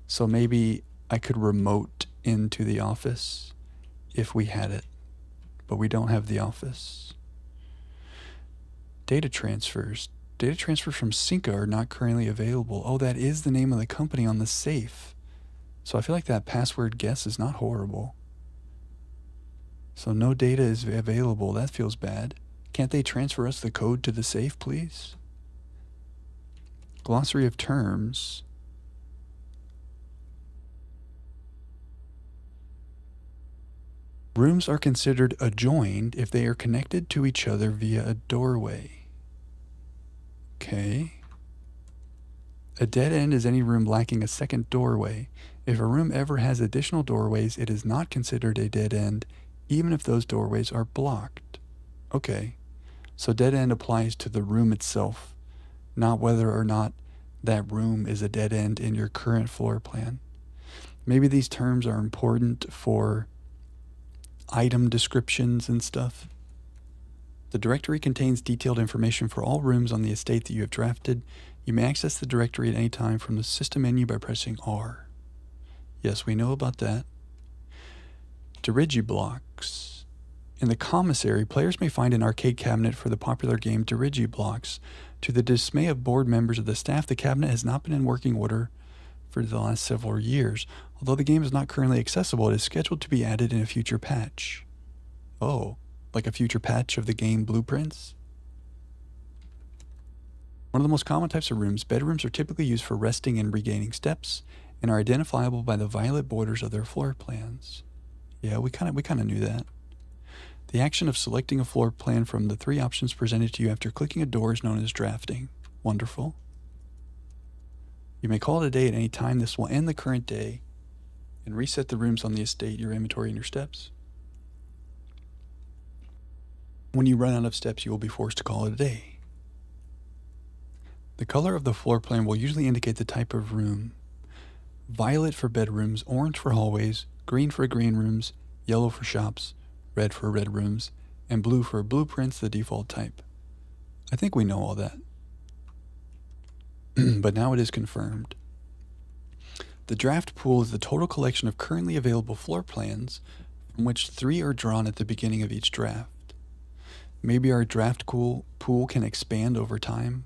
So maybe I could remote into the office if we had it, but we don't have the office. Data transfers. Data transfers from Cinca are not currently available. Oh, that is the name of the company on the safe. So I feel like that password guess is not horrible. So no data is available. That feels bad. Can't they transfer us the code to the safe, please? Glossary of terms. Rooms are considered adjoined if they are connected to each other via a doorway. Okay. A dead end is any room lacking a second doorway. If a room ever has additional doorways, it is not considered a dead end, even if those doorways are blocked. Okay, so dead end applies to the room itself, not whether or not that room is a dead end in your current floor plan. Maybe these terms are important for item descriptions and stuff. The directory contains detailed information for all rooms on the estate that you have drafted. You may access the directory at any time from the system menu by pressing R. Yes, we know about that. Dirigiblocks. In the commissary, players may find an arcade cabinet for the popular game Dirigiblocks. To the dismay of board members of the staff, the cabinet has not been in working order for the last several years. Although the game is not currently accessible, it is scheduled to be added in a future patch. Oh, like a future patch of the game Blueprints? One of the most common types of rooms, bedrooms are typically used for resting and regaining steps and are identifiable by the violet borders of their floor plans. Yeah, we kind of knew that. The action of selecting a floor plan from the 3 options presented to you after clicking a door is known as drafting. Wonderful. You may call it a day at any time. This will end the current day and reset the rooms on the estate, your inventory, and your steps. When you run out of steps, you will be forced to call it a day. The color of the floor plan will usually indicate the type of room. Violet for bedrooms, orange for hallways, green for green rooms, yellow for shops, red for red rooms, and blue for blueprints, the default type. I think we know all that. But now it is confirmed. The draft pool is the total collection of currently available floor plans from which 3 are drawn at the beginning of each draft. Maybe our draft pool can expand over time.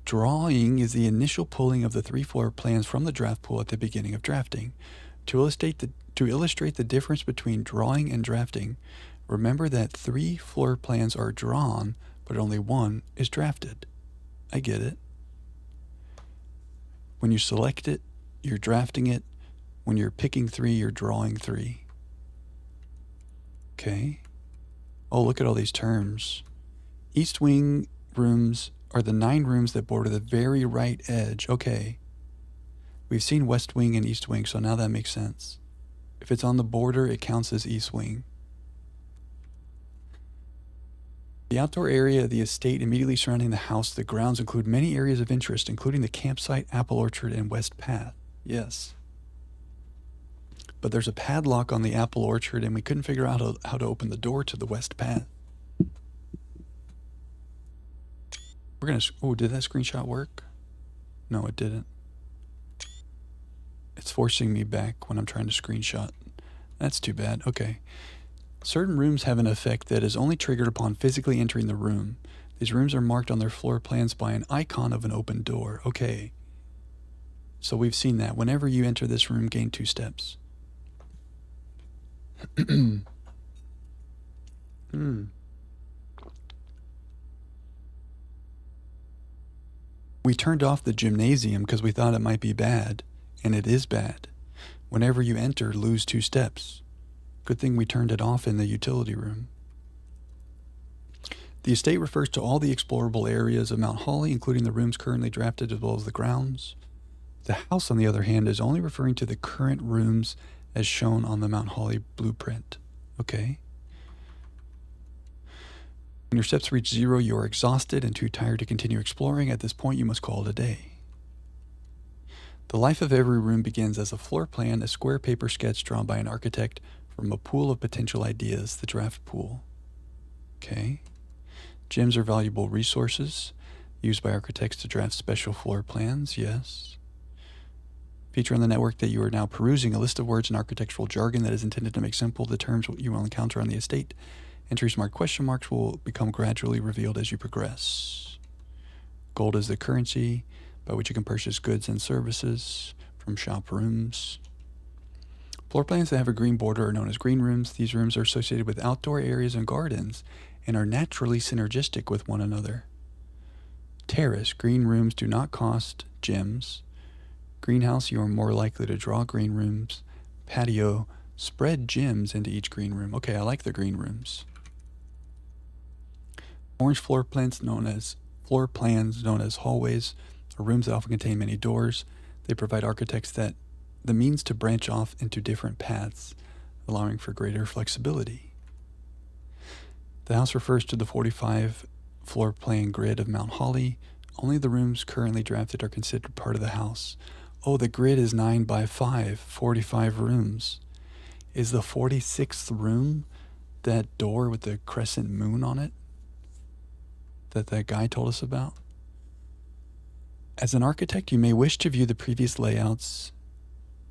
Drawing is the initial pulling of the 3 floor plans from the draft pool at the beginning of drafting. To illustrate the difference between drawing and drafting, remember that 3 floor plans are drawn, but only 1 is drafted. I get it. When you select it, you're drafting it. When you're picking 3, you're drawing 3. Okay. Oh, look at all these terms. East wing rooms are the 9 rooms that border the very right edge. Okay. We've seen west wing and east wing, so now that makes sense. If it's on the border, it counts as east wing. The outdoor area of the estate immediately surrounding the house, the grounds, include many areas of interest, including the campsite, apple orchard, and west path. Yes. But there's a padlock on the apple orchard, and we couldn't figure out how to open the door to the west path. We're gonna... Oh, did that screenshot work? No, it didn't. It's forcing me back when I'm trying to screenshot. That's too bad. Okay. Certain rooms have an effect that is only triggered upon physically entering the room. These rooms are marked on their floor plans by an icon of an open door. Okay. So we've seen that. Whenever you enter this room, gain 2 steps. We turned off the gymnasium because we thought it might be bad, and it is bad. Whenever you enter, lose 2 steps. Good thing we turned it off in the utility room. The estate refers to all the explorable areas of Mount Holly, including the rooms currently drafted as well as the grounds. The house, on the other hand, is only referring to the current rooms as shown on the Mount Holly blueprint. Okay. When your steps reach 0, you are exhausted and too tired to continue exploring. At this point, you must call it a day. The life of every room begins as a floor plan, a square paper sketch drawn by an architect from a pool of potential ideas, the draft pool. Okay. Gems are valuable resources used by architects to draft special floor plans. Yes. Feature on the network that you are now perusing, a list of words and architectural jargon that is intended to make simple the terms you will encounter on the estate. Entries marked question marks will become gradually revealed as you progress. Gold is the currency by which you can purchase goods and services from shop rooms. Floor plans that have a green border are known as green rooms. These rooms are associated with outdoor areas and gardens and are naturally synergistic with one another. Terrace, green rooms do not cost gems. Greenhouse, you are more likely to draw green rooms. Patio, spread gems into each green room. Okay, I like the green rooms. Orange floor plans known as hallways Rooms that often contain many doors. They provide architects the means to branch off into different paths, allowing for greater flexibility. The house refers to the 45 floor plan grid of Mount Holly. Only the rooms currently drafted are considered part of the house. Oh, the grid is 9 by 5, 45 rooms. Is the 46th room that door with the crescent moon on it that guy told us about? As an architect, you may wish to view the previous layouts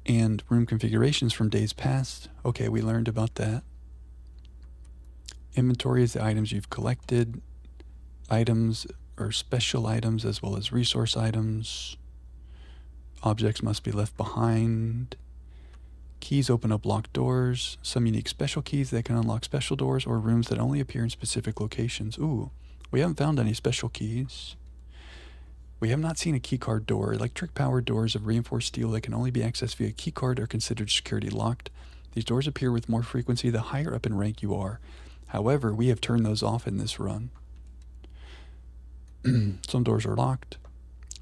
and room configurations from days past. Okay, we learned about that. Inventory is the items you've collected. Items or special items as well as resource items. Objects must be left behind. Keys open up locked doors. Some unique special keys that can unlock special doors or rooms that only appear in specific locations. Ooh, we haven't found any special keys. We have not seen a keycard door. Electric powered doors of reinforced steel that can only be accessed via keycard are considered security locked. These doors appear with more frequency the higher up in rank you are. However, we have turned those off in this run. Some doors are locked.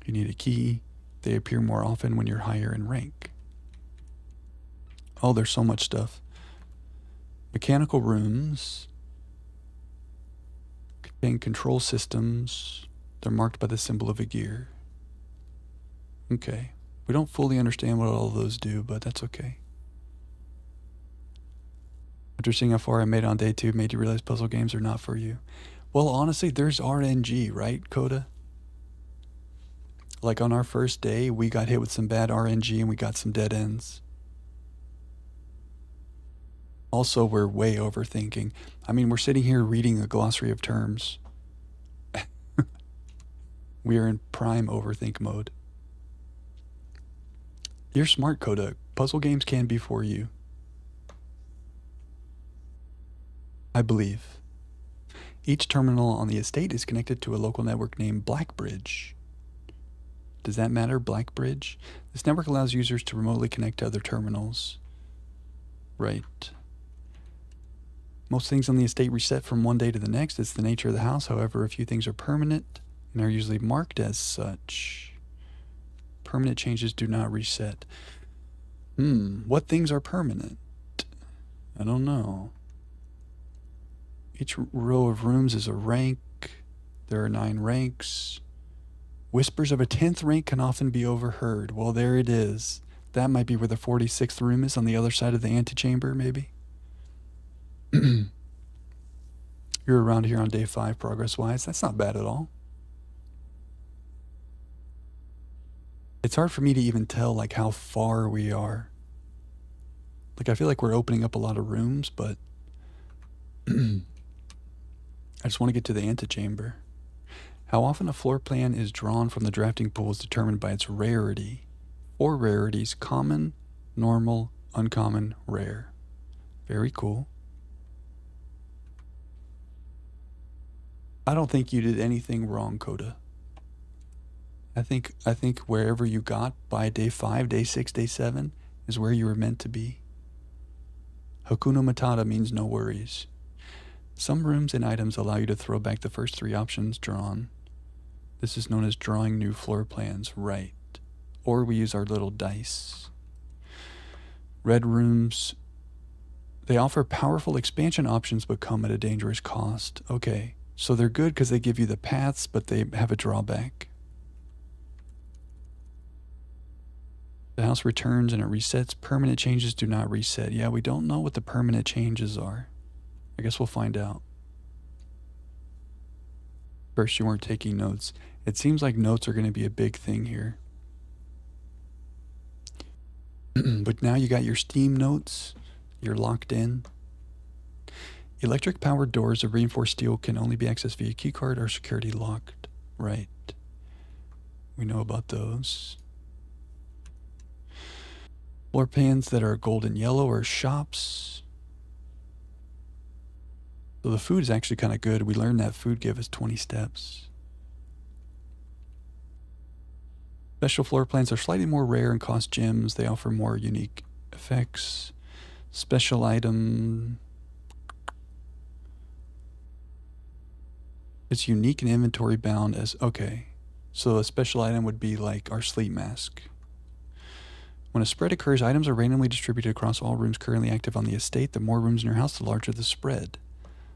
You need a key. They appear more often when you're higher in rank. Oh, there's so much stuff. Mechanical rooms contain control systems. They're marked by the symbol of a gear. Okay. We don't fully understand what all of those do, but that's okay. After seeing how far I made on day 2, made you realize puzzle games are not for you. Well, honestly, there's RNG, right, Coda? Like on our first day, we got hit with some bad RNG and we got some dead ends. Also, we're way overthinking. I mean, we're sitting here reading a glossary of terms. We are in prime overthink mode. You're smart, Coda. Puzzle games can be for you. I believe. Each terminal on the estate is connected to a local network named Blackbridge. Does that matter, Blackbridge? This network allows users to remotely connect to other terminals. Right. Most things on the estate reset from one day to the next. It's the nature of the house. However, a few things are permanent and are usually marked as such. Permanent changes do not reset. What things are permanent? I don't know. Each row of rooms is a rank. There are 9 ranks. Whispers of a 10th rank can often be overheard. Well, there it is. That might be where the 46th room is, on the other side of the antechamber, maybe. You're around here on day 5 progress-wise. That's not bad at all. It's hard for me to even tell, like, how far we are. Like, I feel like we're opening up a lot of rooms, but I just want to get to the antechamber. How often a floor plan is drawn from the drafting pool is determined by its rarity. 4 rarities: common, normal, uncommon, rare. Very cool. I don't think you did anything wrong, Coda. I think wherever you got by day 5, day 6, day 7 is where you were meant to be. Hakuna Matata means no worries. Some rooms and items allow you to throw back the first 3 options drawn. This is known as drawing new floor plans, right? Or we use our little dice. Red rooms, they offer powerful expansion options but come at a dangerous cost. Okay, so they're good because they give you the paths, but they have a drawback. The house returns and it resets. Permanent changes do not reset. Yeah, we don't know what the permanent changes are. I guess we'll find out. First, you weren't taking notes. It seems like notes are going to be a big thing here. But now you got your Steam notes. You're locked in. Electric powered doors of reinforced steel can only be accessed via keycard or security locked. Right. We know about those. Floor pans that are golden yellow are shops. So the food is actually kind of good. We learned that food gave us 20 steps. Special floor plans are slightly more rare and cost gems. They offer more unique effects. Special item. It's unique and inventory bound as, okay. So a special item would be like our sleep mask. When a spread occurs, items are randomly distributed across all rooms currently active on the estate. The more rooms in your house, the larger the spread.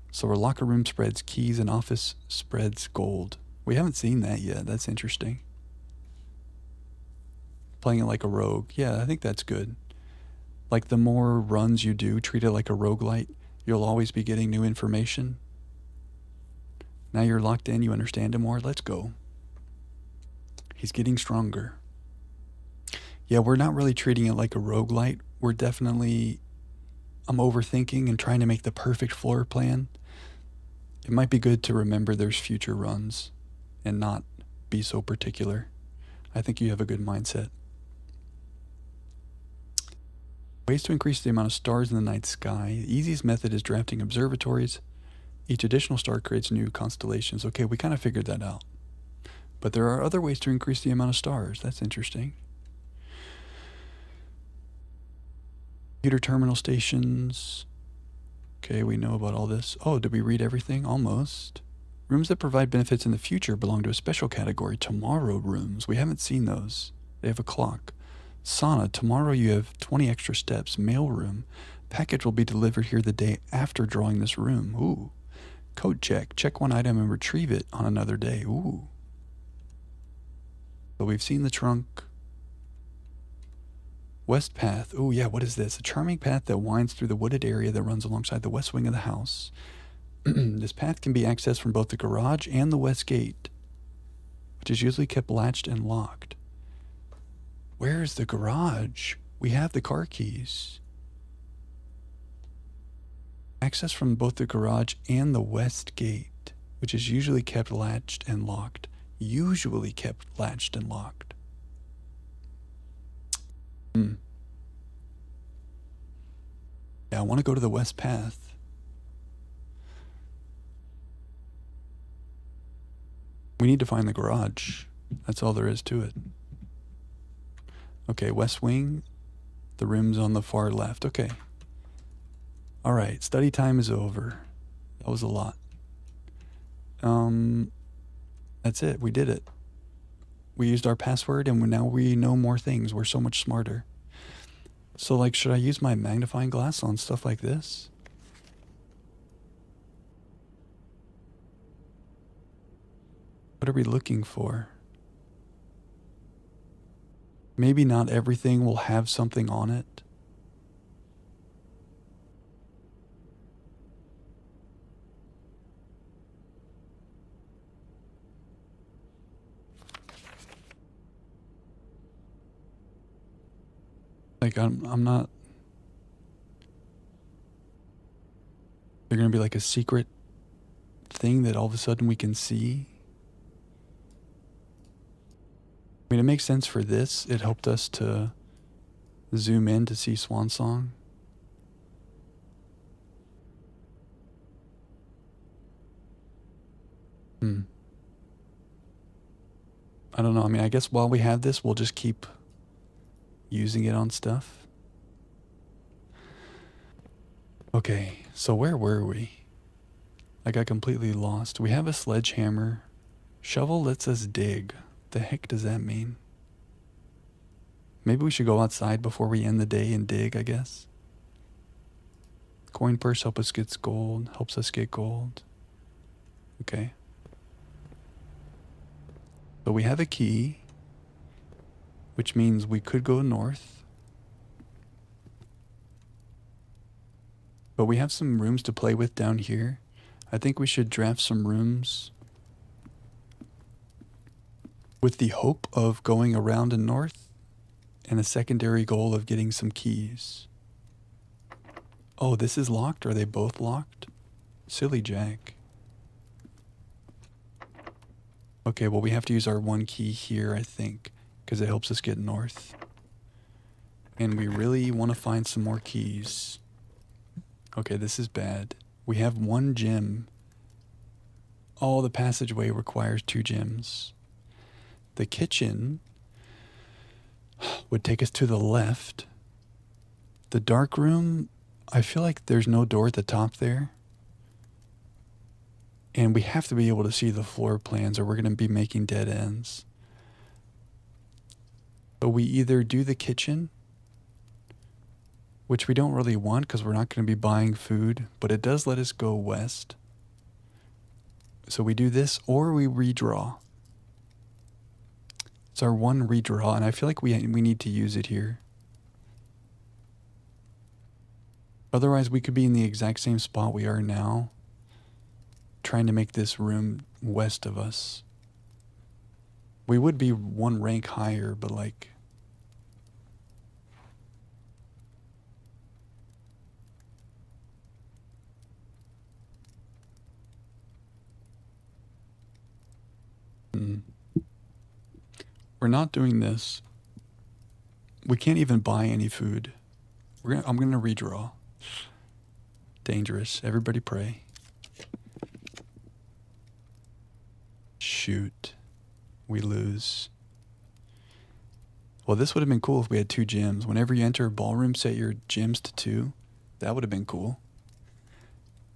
So our locker room spreads keys and office spreads gold. We haven't seen that yet. That's interesting. Playing it like a rogue. Yeah, I think that's good. Like the more runs you do, treat it like a roguelite. You'll always be getting new information. Now you're locked in, you understand him more. Let's go. He's getting stronger. Yeah, we're not really treating it like a roguelite. We're definitely... I'm overthinking and trying to make the perfect floor plan. It might be good to remember there's future runs and not be so particular. I think you have a good mindset. Ways to increase the amount of stars in the night sky. The easiest method is drafting observatories. Each additional star creates new constellations. Okay, we kind of figured that out. But there are other ways to increase the amount of stars. That's interesting. Computer terminal stations. Okay, we know about all this. Oh, did we read everything? Almost. Rooms that provide benefits in the future belong to a special category. Tomorrow rooms. We haven't seen those. They have a clock. Sauna. Tomorrow you have 20 extra steps. Mail room. Package will be delivered here the day after drawing this room. Ooh. Coat check. Check one item and retrieve it on another day. Ooh. So we've seen the trunk. West path. Oh yeah, what is this? A charming path that winds through the wooded area that runs alongside the west wing of the house. This path can be accessed from both the garage and the west gate, which is usually kept latched and locked. Where's the garage? We have the car keys. Access from both the garage and the west gate, which is usually kept latched and locked. Usually kept latched and locked. Yeah, I want to go to the west path. We need to find the garage. That's all there is to it. Okay, west wing. The room's on the far left. Okay. All right, study time is over. That was a lot. That's it. We did it. We used our password and now we know more things. We're so much smarter. So, like, should I use my magnifying glass on stuff like this? What are we looking for? Maybe not everything will have something on it. Like, I'm not... They're gonna be like a secret thing that all of a sudden we can see. I mean, it makes sense for this. It helped us to zoom in to see Swan Song. I don't know. I mean, I guess while we have this, we'll just keep using it on stuff. Okay, so where were we? I got completely lost. We have a sledgehammer. Shovel lets us dig. The heck does that mean? Maybe we should go outside before we end the day and dig, I guess. Coin purse helps us get gold. Okay. So we have a key, which means we could go north. But we have some rooms to play with down here. I think we should draft some rooms with the hope of going around and north and a secondary goal of getting some keys. Oh, this is locked? Are they both locked? Silly Jack. Okay, well, we have to use our one key here, I think, because it helps us get north. And we really want to find some more keys. Okay, this is bad. We have one gem. Oh, the passageway requires 2 gems. The kitchen would take us to the left. The dark room, I feel like there's no door at the top there. And we have to be able to see the floor plans or we're going to be making dead ends. But we either do the kitchen, which we don't really want because we're not going to be buying food, but it does let us go west. So we do this, or we redraw. It's our one redraw, and I feel like we need to use it here. Otherwise, we could be in the exact same spot we are now, trying to make this room west of us. We would be one rank higher, but like... We're not doing this. We can't even buy any food. I'm gonna redraw. Dangerous. Everybody pray. Shoot. We lose. Well, this would have been cool if we had 2 gyms. Whenever you enter a ballroom, set your gyms to 2. That would have been cool.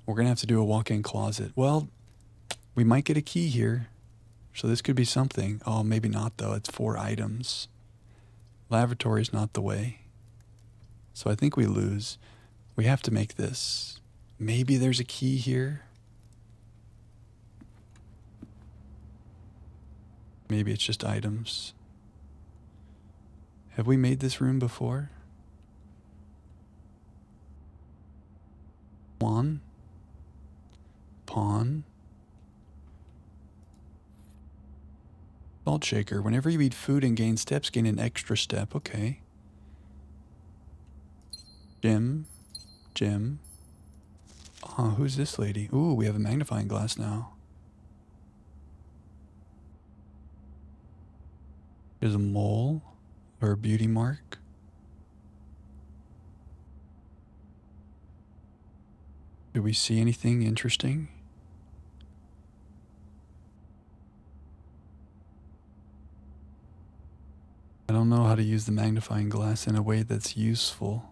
We're gonna have to do a walk-in closet. Well, we might get a key here. So this could be something. Oh, maybe not though. It's 4 items. Lavatory's not the way. So I think we lose. We have to make this. Maybe there's a key here. Maybe it's just items. Have we made this room before? Pawn. Pawn. Salt shaker. Whenever you eat food and gain steps, gain an extra step. Okay. Gym. Gym. Who's this lady? Ooh, we have a magnifying glass now. There's a mole or a beauty mark. Do we see anything interesting? I don't know how to use the magnifying glass in a way that's useful.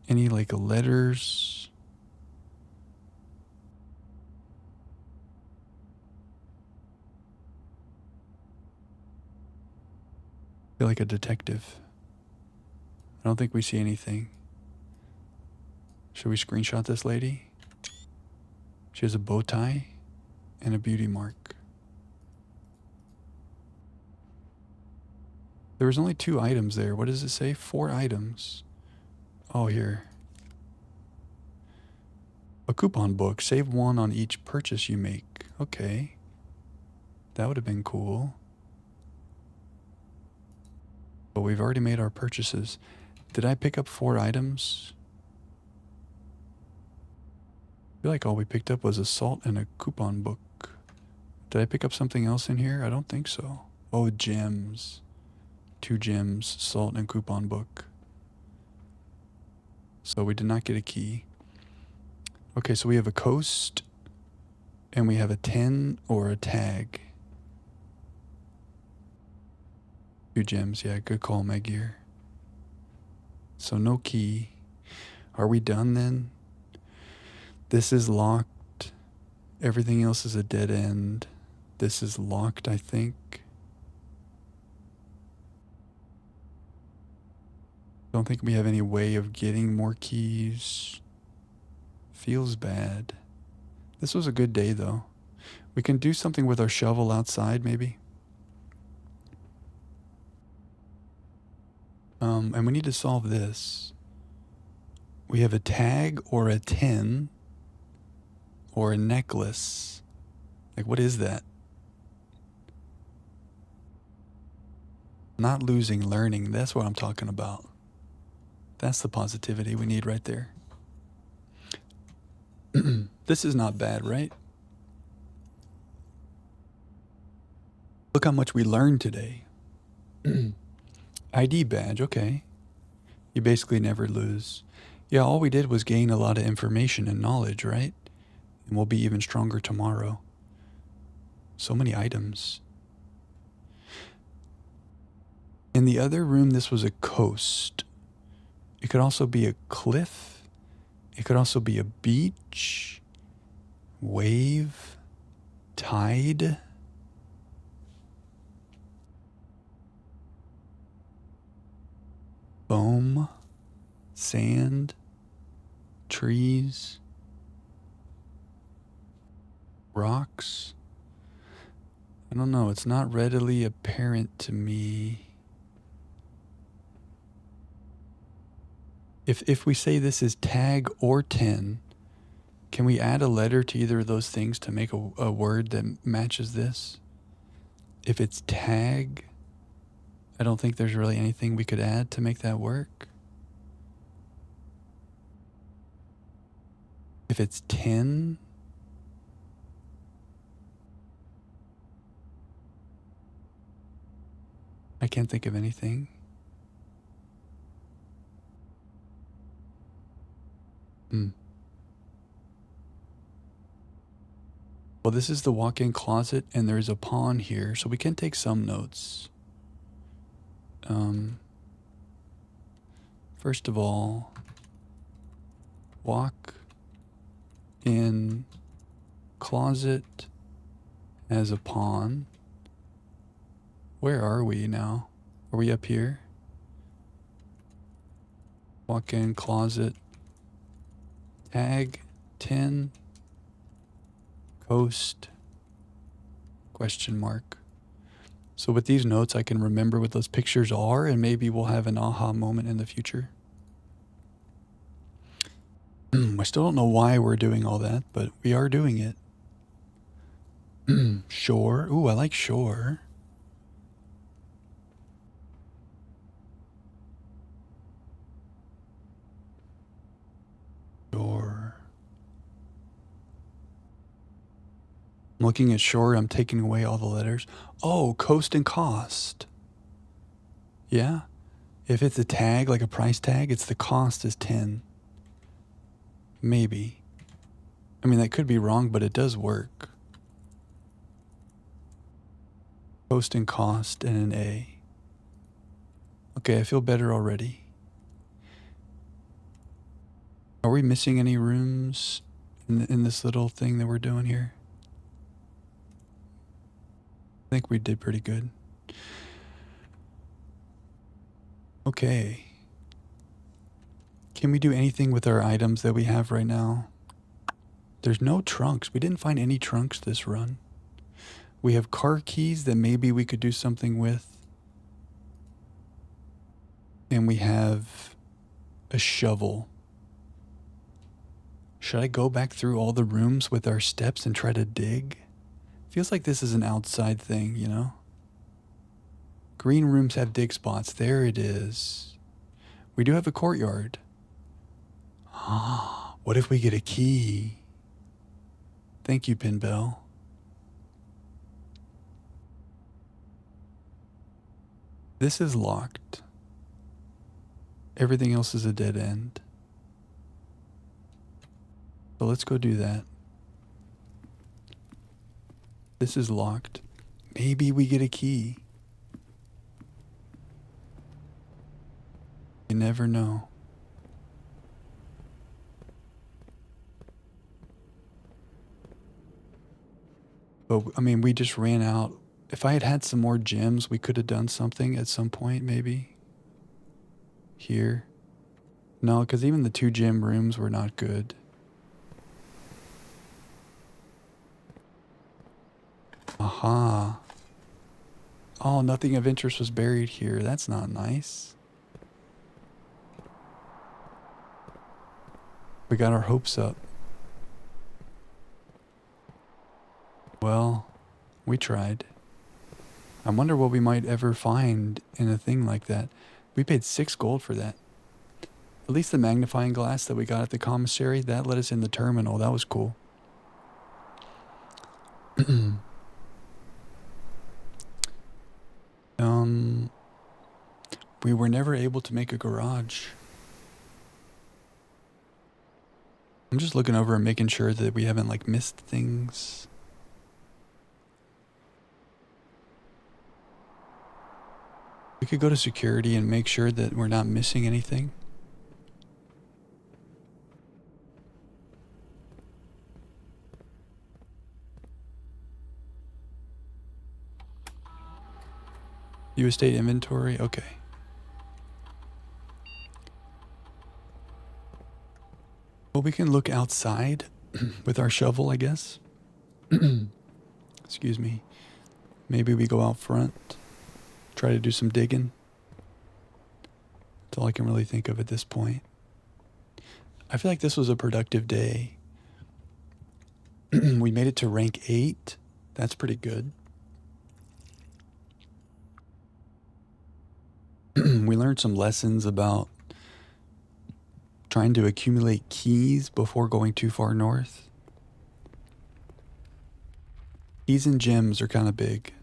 Any like letters? I feel like a detective. I don't think we see anything. Should we screenshot this lady? She has a bow tie and a beauty mark. There was only 2 items there. What does it say? 4 items. Oh, here. A coupon book. Save 1 on each purchase you make. Okay. That would have been cool. But we've already made our purchases. Did I pick up 4 items? I feel like all we picked up was a salt and a coupon book. Did I pick up something else in here? I don't think so. Oh, gems. 2 gems, salt and coupon book. So we did not get a key. Okay, so we have a coast and we have a 10 or a tag. 2 gems, yeah, good call, my gear. So no key. Are we done then? This is locked. Everything else is a dead end. This is locked, I think. Don't think we have any way of getting more keys. Feels bad. This was a good day though. We can do something with our shovel outside maybe. And we need to solve this. We have a tag or a 10 or a necklace. Like, what is that? Not losing learning. That's what I'm talking about. That's the positivity we need right there. This is not bad, right? Look how much we learned today. ID badge, okay. You basically never lose. Yeah, all we did was gain a lot of information and knowledge, right? And we'll be even stronger tomorrow. So many items. In the other room, this was a coast. It could also be a cliff. It could also be a beach, wave, tide. Sand, trees, rocks. I don't know, it's not readily apparent to me. If we say this is tag or 10, can we add a letter to either of those things to make a word that matches this? If it's tag, I don't think there's really anything we could add to make that work. If it's 10, I can't think of anything. Well, this is the walk-in closet, and there's a pawn here, so we can take some notes. First of all, walk in closet as a pawn. Where are we now? Are we up here? Walk-in closet. Tag 10. Coast, question mark. So with these notes, I can remember what those pictures are, and maybe we'll have an aha moment in the future. I still don't know why we're doing all that, but we are doing it. Shore. Ooh, I like shore. Shore. I'm looking at shore, I'm taking away all the letters. Oh, coast and cost. Yeah. If it's a tag, like a price tag, it's the cost is 10. Maybe. I mean, that could be wrong, but it does work. Coast and cost and an A. Okay, I feel better already. Are we missing any rooms in this little thing that we're doing here? I think we did pretty good. Okay. Can we do anything with our items that we have right now? There's no trunks. We didn't find any trunks this run. We have car keys that maybe we could do something with. And we have a shovel. Should I go back through all the rooms with our steps and try to dig? Feels like this is an outside thing, you know? Green rooms have dig spots. There it is. We do have a courtyard. What if we get a key? Thank you, Pinbell. This is locked. Everything else is a dead end. So let's go do that. This is locked. Maybe we get a key. You never know. But, I mean, we just ran out. If I had had some more gems, we could have done something at some point, maybe. Here. No, because even the 2 gem rooms were not good. Aha. Oh, nothing of interest was buried here. That's not nice. We got our hopes up. Well, we tried. I wonder what we might ever find in a thing like that. We paid 6 gold for that. At least the magnifying glass that we got at the commissary, that let us in the terminal. That was cool. We were never able to make a garage. I'm just looking over and making sure that we haven't like missed things. We could go to security and make sure that we're not missing anything. U estate inventory, okay. Well, we can look outside with our shovel, I guess. Excuse me. Maybe we go out front, try to do some digging. That's all I can really think of at this point. I feel like this was a productive day. We made it to rank 8. That's pretty good. We learned some lessons about trying to accumulate keys before going too far north. Keys and gems are kind of big.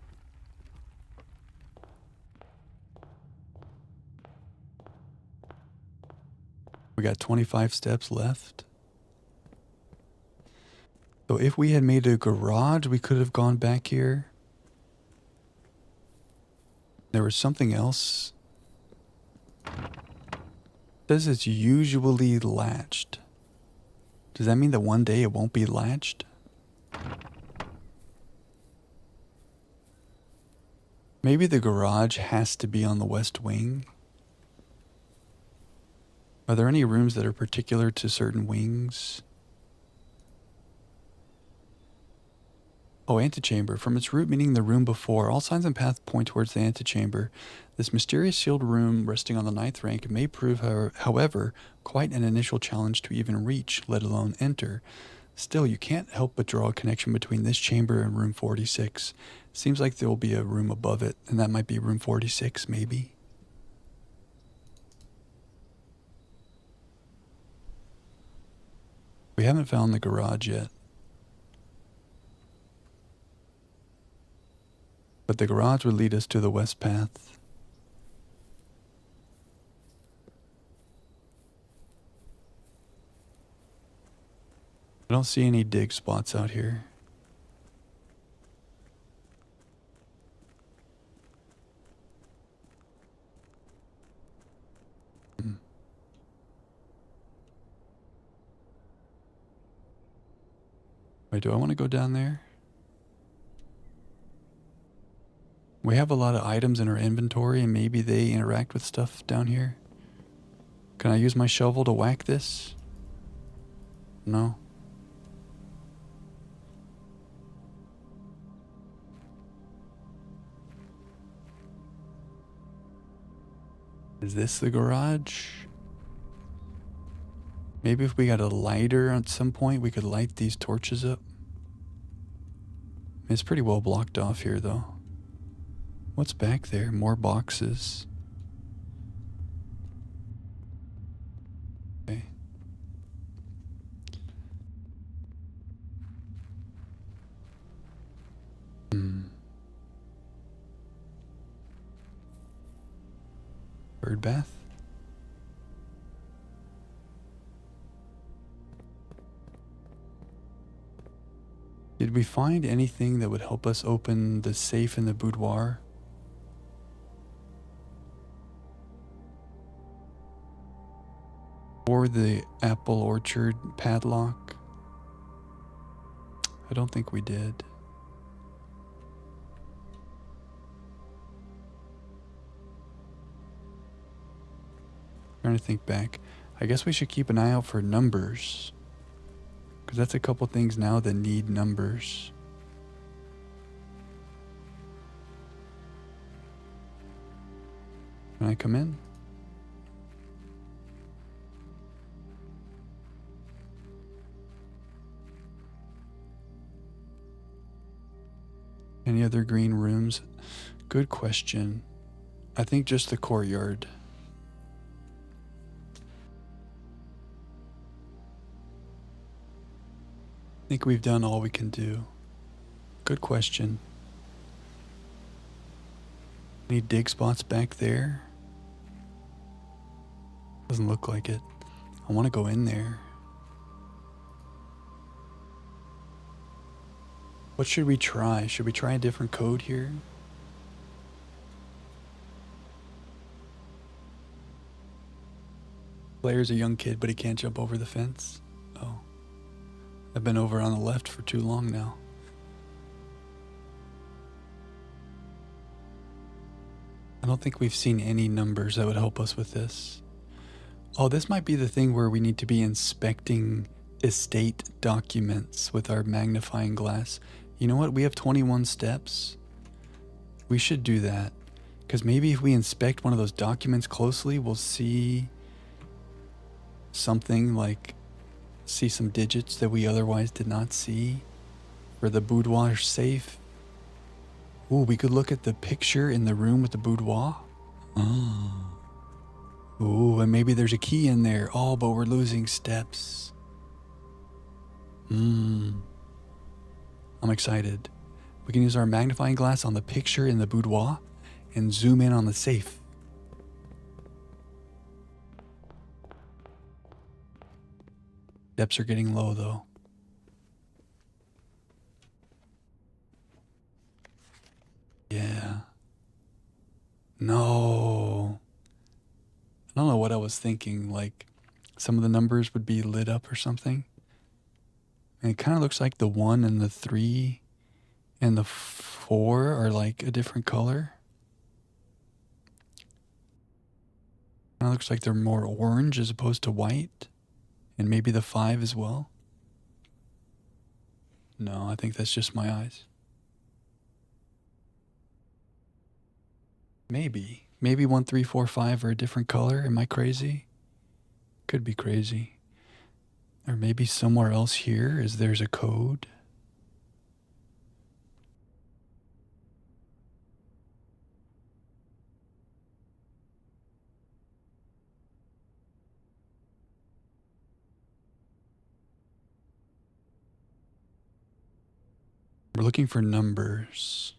We got 25 steps left. So if we had made a garage, we could have gone back here. There was something else. It says it's usually latched. Does that mean that one day it won't be latched? Maybe the garage has to be on the west wing. Are there any rooms that are particular to certain wings? Oh, antechamber. From its root meaning the room before, all signs and paths point towards the antechamber. This mysterious sealed room resting on the 9th rank may prove, however, quite an initial challenge to even reach, let alone enter. Still, you can't help but draw a connection between this chamber and room 46. Seems like there will be a room above it, and that might be room 46, maybe. We haven't found the garage yet. But the garage would lead us to the west path. I don't see any dig spots out here. Wait, do I want to go down there? We have a lot of items in our inventory, and maybe they interact with stuff down here. Can I use my shovel to whack this? No. Is this the garage? Maybe if we got a lighter at some point, we could light these torches up. It's pretty well blocked off here, though. What's back there? More boxes. Okay. Bird bath. Did we find anything that would help us open the safe in the boudoir? Or the apple orchard padlock? I don't think we did. Trying to think back. I guess we should keep an eye out for numbers. Because that's a couple things now that need numbers. Can I come in? Any other green rooms? Good question. I think just the courtyard. I think we've done all we can do. Good question. Any dig spots back there? Doesn't look like it. I want to go in there. What should we try? Should we try a different code here? Blair's a young kid, but he can't jump over the fence. Oh. I've been over on the left for too long now. I don't think we've seen any numbers that would help us with this. Oh, this might be the thing where we need to be inspecting estate documents with our magnifying glass. You know what? We have 21 steps. We should do that. Because maybe if we inspect one of those documents closely, we'll see something like, see some digits that we otherwise did not see. For the boudoir safe. Ooh, we could look at the picture in the room with the boudoir. Oh. Ooh, and maybe there's a key in there. Oh, but we're losing steps. I'm excited. We can use our magnifying glass on the picture in the boudoir and zoom in on the safe. Steps are getting low though. Yeah. No. I don't know what I was thinking. Like some of the numbers would be lit up or something. And it kind of looks like the 1 and the 3 and the 4 are like a different color. Kind of looks like they're more orange as opposed to white. And maybe the 5 as well. No, I think that's just my eyes. Maybe. Maybe 1, 3, 4, 5 are a different color. Am I crazy? Could be crazy. Or maybe somewhere else here is there's a code. We're looking for numbers.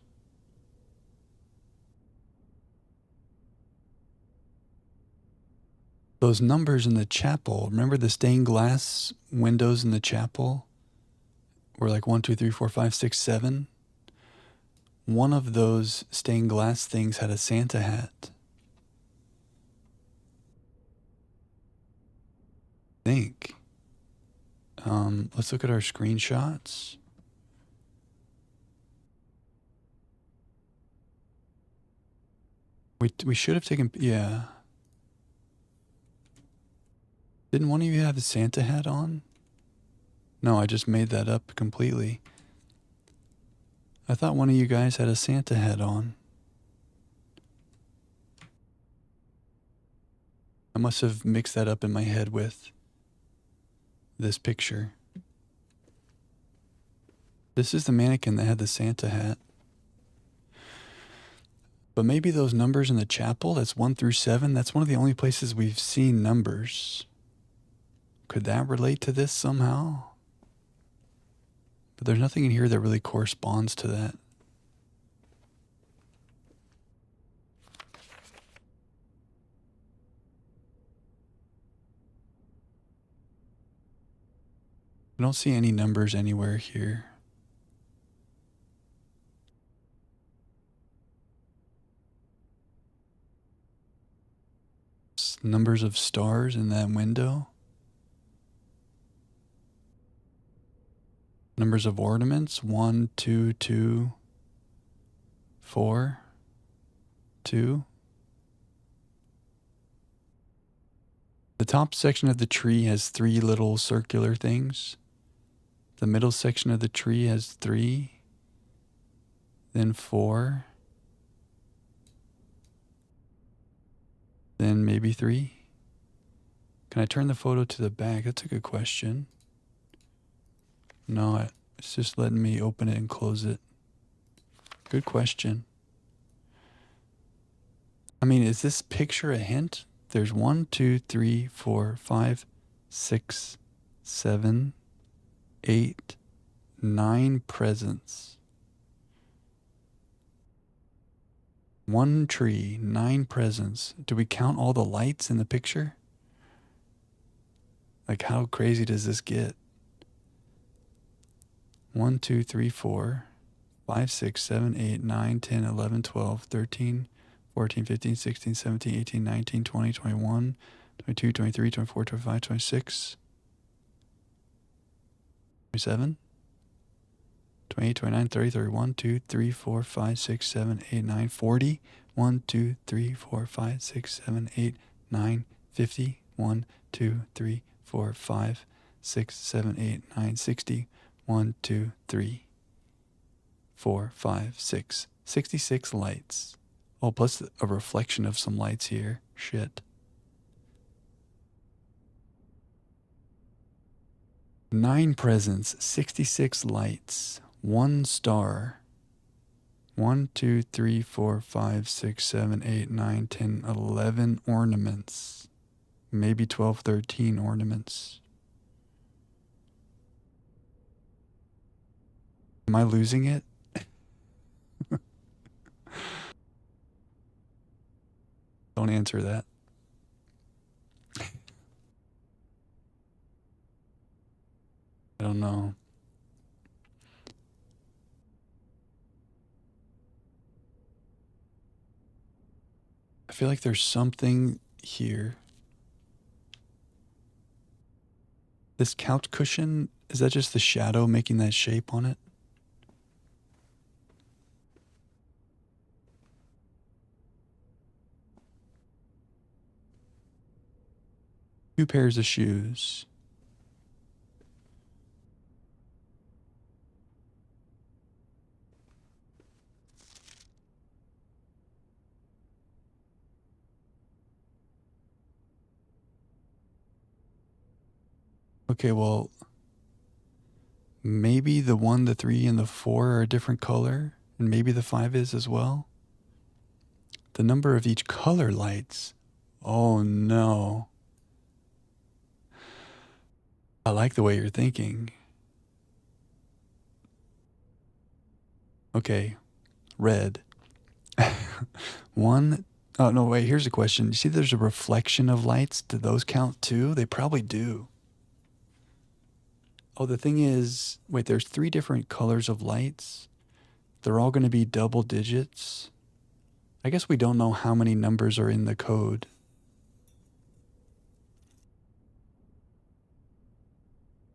Those numbers in the chapel, remember the stained glass windows in the chapel? Were like 1, 2, 3, 4, 5, 6, 7. One of those stained glass things had a Santa hat. I think. Let's look at our screenshots. We should have taken, yeah. Didn't one of you have a Santa hat on? No, I just made that up completely. I thought one of you guys had a Santa hat on. I must have mixed that up in my head with this picture. This is the mannequin that had the Santa hat. But maybe those numbers in the chapel, that's 1 through 7, that's one of the only places we've seen numbers. Could that relate to this somehow? But there's nothing in here that really corresponds to that. I don't see any numbers anywhere here. Numbers of stars in that window. Numbers of ornaments, 1, 2, 2, 4, 2. The top section of the tree has 3 little circular things. The middle section of the tree has 3, then 4, then maybe 3. Can I turn the photo to the back? That's a good question. No, it's just letting me open it and close it. Good question. I mean, is this picture a hint? There's 1, 2, 3, 4, 5, 6, 7, 8, 9 presents. 1 tree, 9 presents. Do we count all the lights in the picture? Like, how crazy does this get? 1, 2, 3, 4, 5, 6, 7, 8, 9, 10, 11, 12, 13, 14, 15, 16, 17, 18, 19, 20, 21, 22, 23, 24, 25, 26, 27, 28, 29, 30, 31, 2, 3, 4, 5, 6, 7, 8, 9, 40, 1, 2, 3, 4, 5, 6, 7, 8, 9, 50, 1, 2, 3, 4, 5, 6, 7, 8, 9, 60. 1, 2, 3, 4, 5, 6. 66 lights. Oh, plus a reflection of some lights here. Shit. 9 presents, 66 lights, 1 star. 1, 2, 3, 4, 5, 6, 7, 8, 9, 10, 11 ornaments. Maybe 12, 13 ornaments. Am I losing it? Don't answer that. I don't know. I feel like there's something here. This couch cushion, is that just the shadow making that shape on it? Two pairs of shoes. Okay, well, maybe the 1, the 3, and the 4 are a different color, and maybe the 5 is as well. The number of each color lights. Oh no. I like the way you're thinking. Okay, red. 1. Oh no, wait, here's a question. You see there's a reflection of lights? Do those count too? They probably do. Oh, the thing is, wait, there's 3 different colors of lights. They're all going to be double digits. I guess we don't know how many numbers are in the code.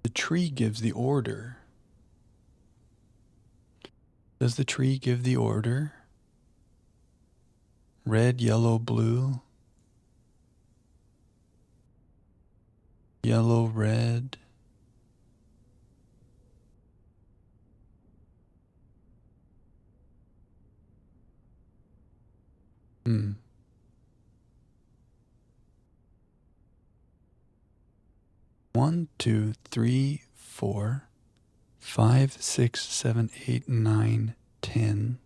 The tree gives the order. Does the tree give the order? Red, yellow, blue. Yellow, red. Hmm. One, 2, 3, 4, 5, 6, 7, 8, 9, 10,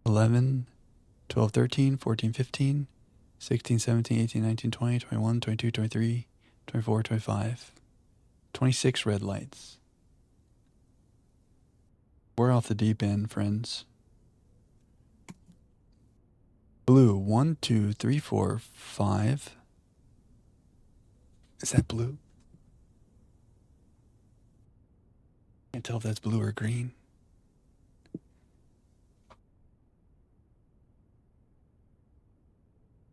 11, 12, 13, 14, 15, 16, 17, 18, 19, 20, 21, 22, 23, 24, 25, 26 red lights. We're off the deep end, friends. Blue, 1, 2, 3, 4, 5. Is that blue? Can't tell if that's blue or green.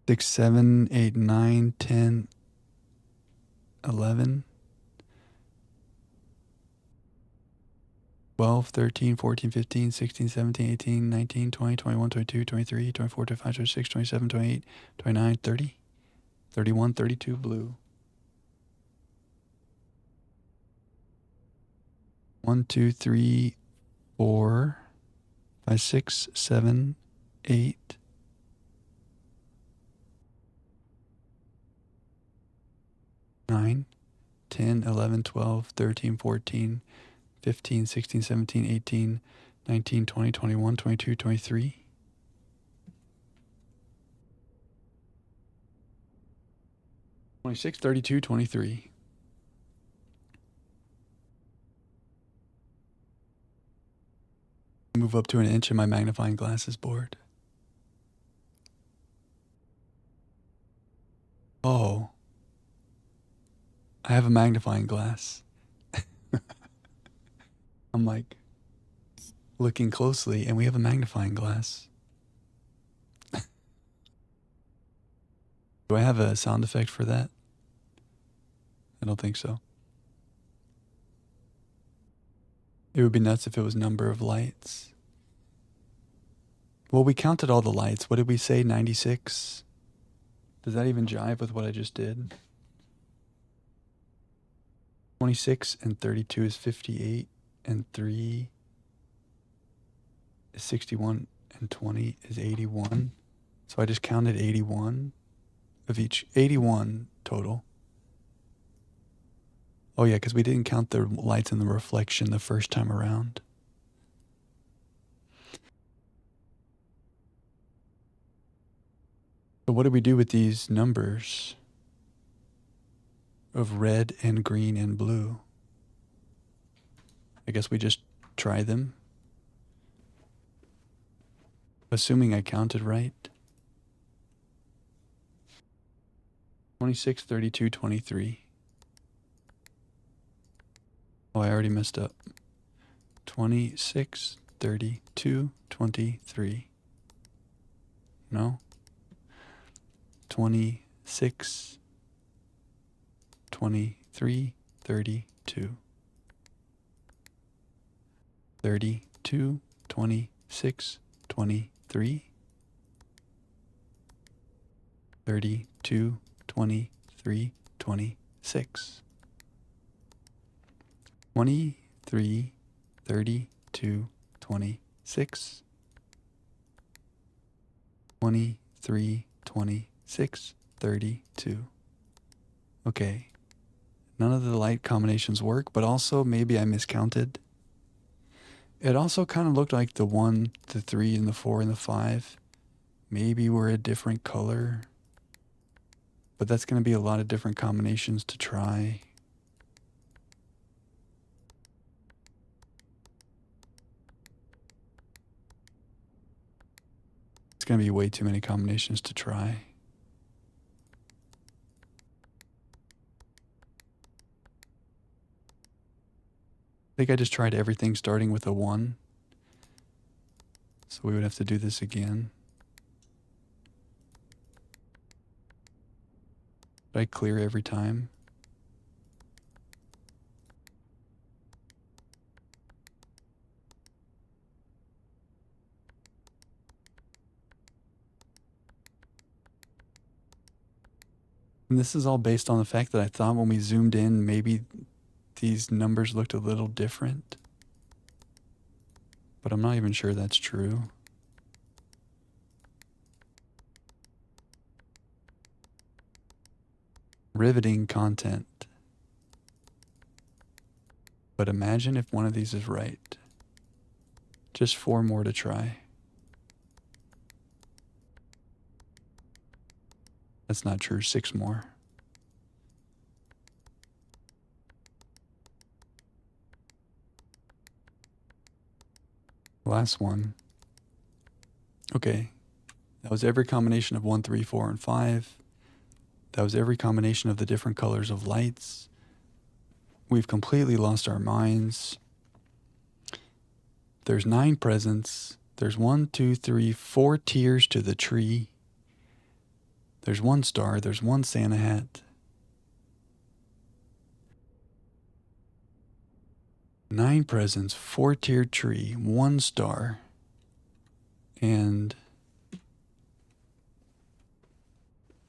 6, 7, 8, 9, 10, 11, 12, 13, 14, 15, 16, 17, 18, 19, 20, 21, 22, 23, 24, 25, 26, 27, 28, 29, 30, 31, 32 blue. 1, 2, 3, 4, 5, 6, 7, 8, 9, 10, 11, 12, 13, 14, 15, 16, 17, 18, 19, 20, 21, 22, 23. 26, 32, 23. Move up to an inch and my magnifying glass is bored. Oh. I have a magnifying glass. I'm like looking closely and we have a magnifying glass. Do I have a sound effect for that? I don't think so. It would be nuts if it was number of lights. Well, we counted all the lights. What did we say? 96? Does that even jive with what I just did? 26 and 32 is 58, and 3 is 61, and 20 is 81. So I just counted 81 of each. 81 total. Oh yeah, because we didn't count the lights and the reflection the first time around. So what do we do with these numbers of red and green and blue? I guess we just try them. Assuming I counted right. 26, 32, 23. Oh, I already messed up. 26, 32, 23. No? 26, 23, 32. 32, 26, 23. 32, 23, 26. 23, 32, 26. 23, 26, 32. Okay. None of the light combinations work, but also maybe I miscounted. It also kind of looked like the 1, the 3, and the 4, and the 5 maybe were a different color. But that's going to be a lot of different combinations to try. It's going to be way too many combinations to try. I think I just tried everything starting with a 1. So we would have to do this again. Did I clear every time? And this is all based on the fact that I thought when we zoomed in, maybe these numbers looked a little different. But I'm not even sure that's true. Riveting content. But imagine if one of these is right. Just 4 more to try. That's not true. 6 more. Last one. Okay. That was every combination of 1, 3, 4, and 5. That was every combination of the different colors of lights. We've completely lost our minds. There's 9 presents. There's 1, 2, 3, 4 tiers to the tree. There's 1 star. There's 1 Santa hat. 9 presents, 4-tiered tree, 1 star, and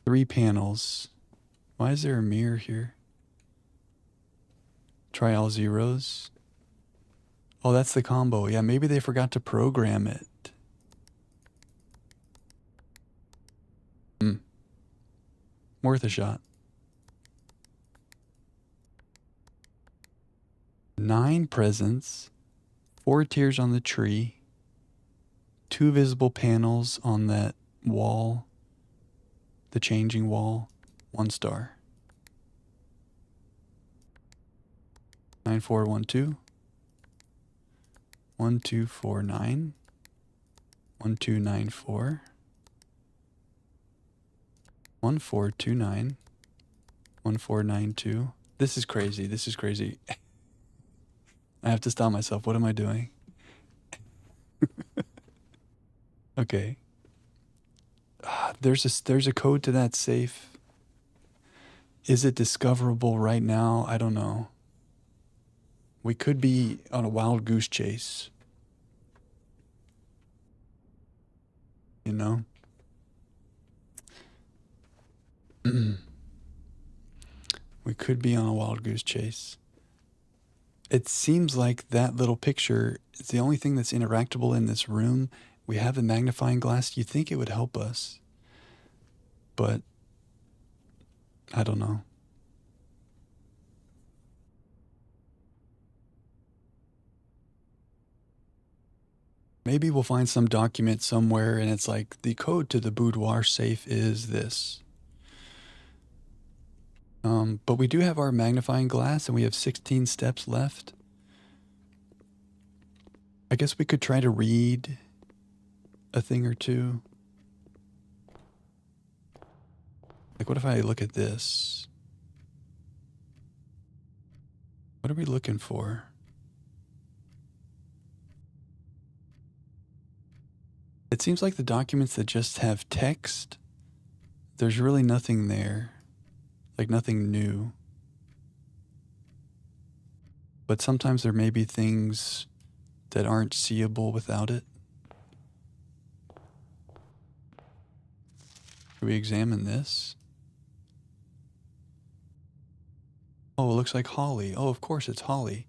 3 panels. Why is there a mirror here? Try all zeros. Oh, that's the combo. Yeah, maybe they forgot to program it. Worth a shot. 9 presents, 4 tiers on the tree, 2 visible panels on that wall, the changing wall, 1 star. 9, 4, 1, 2. 1, 2, 4, 9. 1, 2, 9, 4. 1, 4, 2, 9. 1, 4, 9, 2. This is crazy. This is crazy. I have to stop myself. What am I doing? Okay. There's a code to that safe. Is it discoverable right now? I don't know. We could be on a wild goose chase. You know? We could be on a wild goose chase. It seems like that little picture is the only thing that's interactable in this room. We have the magnifying glass. You'd think it would help us. But I don't know. Maybe we'll find some document somewhere and it's like the code to the boudoir safe is this. But we do have our magnifying glass and we have 16 steps left. I guess we could try to read a thing or two. Like, what if I look at this? What are we looking for? It seems like the documents that just have text, there's really nothing there. Like nothing new. But sometimes there may be things that aren't seeable without it. Should we examine this? Oh, it looks like holly. Oh, of course it's holly.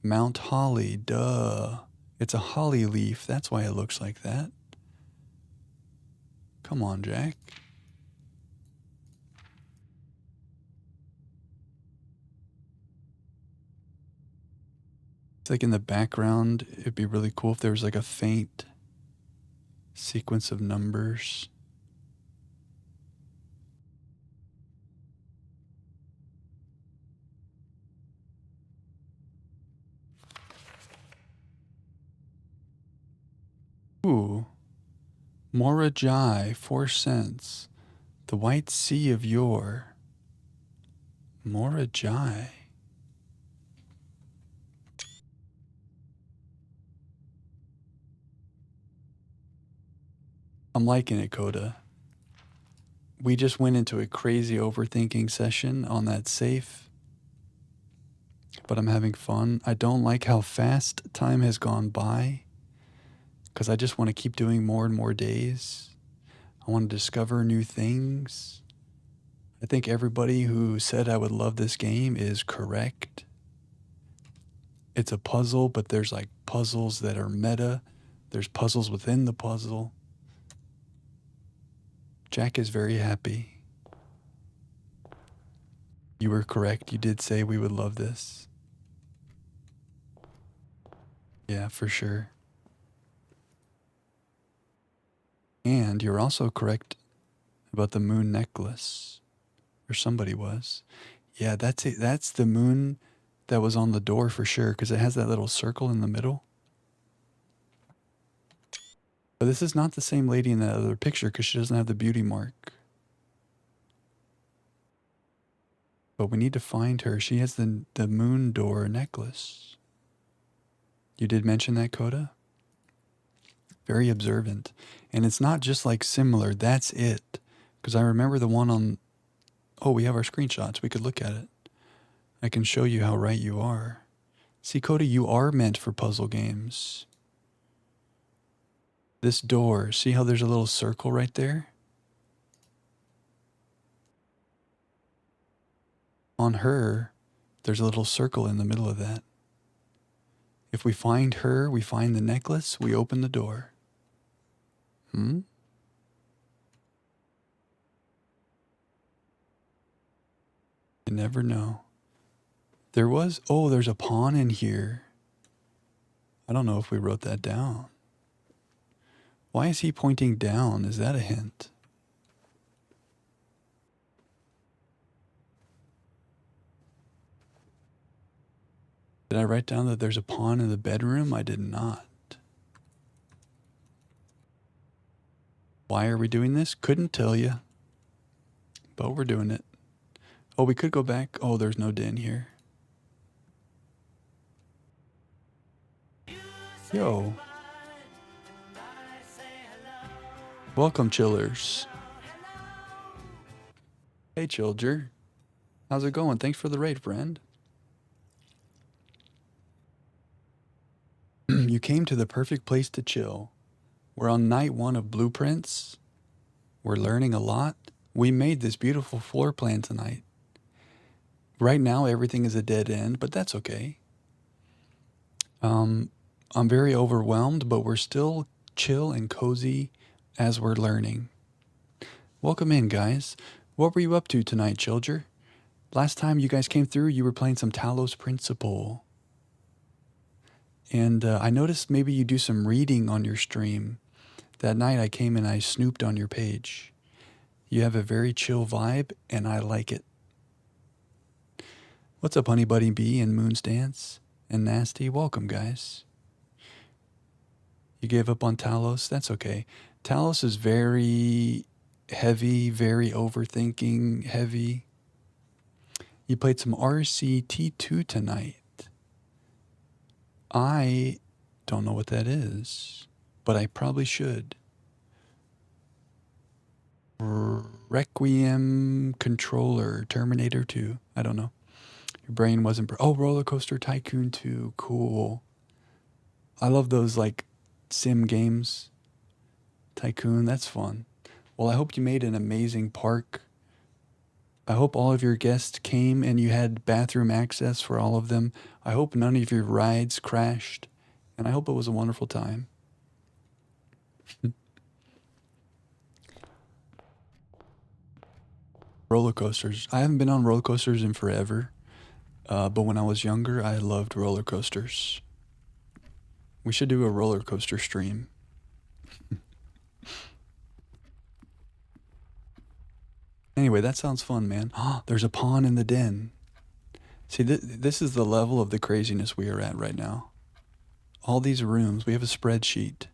Mount Holly, duh. It's a holly leaf. That's why it looks like that. Come on, Jack. It's like in the background, it'd be really cool if there was like a faint sequence of numbers. Ooh. Morajai, 4 cents. The White Sea of Yore. Morajai. I'm liking it, Coda. We just went into a crazy overthinking session on that safe, but I'm having fun. I don't like how fast time has gone by because I just want to keep doing more and more days. I want to discover new things. I think everybody who said I would love this game is correct. It's a puzzle, but there's like puzzles that are meta. There's puzzles within the puzzle. Jack is very happy. You were correct. You did say we would love this. Yeah, for sure. And you're also correct about the moon necklace. Or somebody was. Yeah, that's it. That's the moon that was on the door for sure, because it has that little circle in the middle. But this is not the same lady in that other picture because she doesn't have the beauty mark. But we need to find her. She has the moon door necklace. You did mention that, Coda? Very observant. And it's not just like similar. That's it. Because I remember the one on... Oh, we have our screenshots. We could look at it. I can show you how right you are. See, Coda, you are meant for puzzle games. This door, see how there's a little circle right there? On her, there's a little circle in the middle of that. If we find her, we find the necklace, we open the door. You never know. There's a pawn in here. I don't know if we wrote that down. Why is he pointing down? Is that a hint? Did I write down that there's a pawn in the bedroom? I did not. Why are we doing this? Couldn't tell you. But we're doing it. Oh, we could go back. Oh, there's no den here. Yo. Welcome, chillers. Hey, Chilger. How's it going? Thanks for the raid, friend. You came to the perfect place to chill. We're on night 1 of Blueprints. We're learning a lot. We made this beautiful floor plan tonight. Right now, everything is a dead end, but that's okay. I'm very overwhelmed, but we're still chill and cozy as we're learning. Welcome in, guys. What were you up to tonight, children? Last time you guys came through, you were playing some Talos Principle. And I noticed maybe you do some reading on your stream. That night I came and I snooped on your page. You have a very chill vibe, and I like it. What's up, Honey Buddy B and Moon's Dance and Nasty? Welcome, guys. You gave up on Talos? That's okay. Talos is very heavy, very overthinking heavy. You played some RCT2 tonight. I don't know what that is, but I probably should. Requiem Controller, Terminator 2. I don't know. Your brain wasn't... Oh, Roller Coaster Tycoon 2. Cool. I love those, like, sim games. Tycoon, that's fun. Well, I hope you made an amazing park. I hope all of your guests came and you had bathroom access for all of them. I hope none of your rides crashed. And I hope it was a wonderful time. Roller coasters. I haven't been on roller coasters in forever. But when I was younger, I loved roller coasters. We should do a roller coaster stream. Anyway, that sounds fun, man. There's a pawn in the den. See, this is the level of the craziness we are at right now. All these rooms, we have a spreadsheet.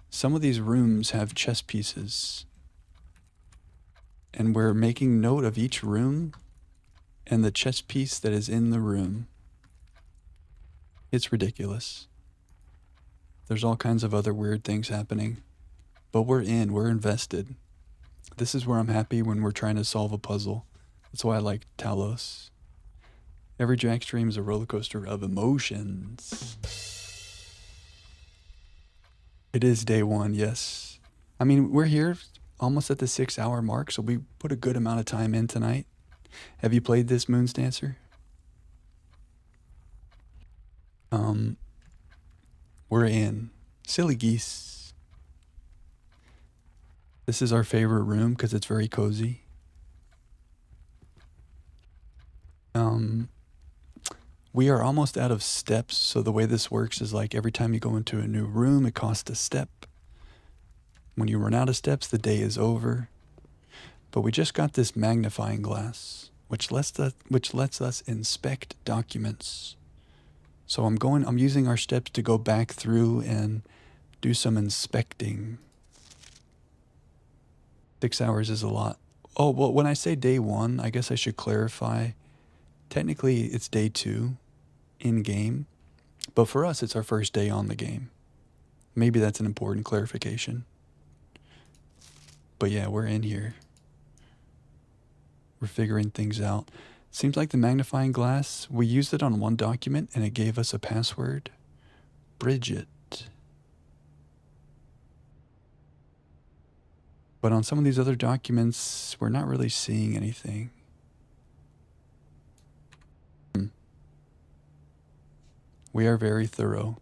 Some of these rooms have chess pieces. And we're making note of each room and the chess piece that is in the room. It's ridiculous. There's all kinds of other weird things happening. But we're invested. This is where I'm happy when we're trying to solve a puzzle. That's why I like Talos. Every Jack stream is a roller coaster of emotions. It is day one, yes. I mean, we're here almost at the 6-hour mark, so we put a good amount of time in tonight. Have you played this, Moon's Dancer? We're in. Silly geese. This is our favorite room because it's very cozy. We are almost out of steps, so the way this works is like every time you go into a new room, it costs a step. When you run out of steps, the day is over. But we just got this magnifying glass, which lets us inspect documents. So I'm using our steps to go back through and do some inspecting. 6 hours is a lot. Oh, well, when I say day one, I guess I should clarify. Technically, it's day 2 in game, but for us, it's our first day on the game. Maybe that's an important clarification. But yeah, we're in here. We're figuring things out. Seems like the magnifying glass, we used it on one document and it gave us a password. Bridget. But on some of these other documents, we're not really seeing anything. We are very thorough.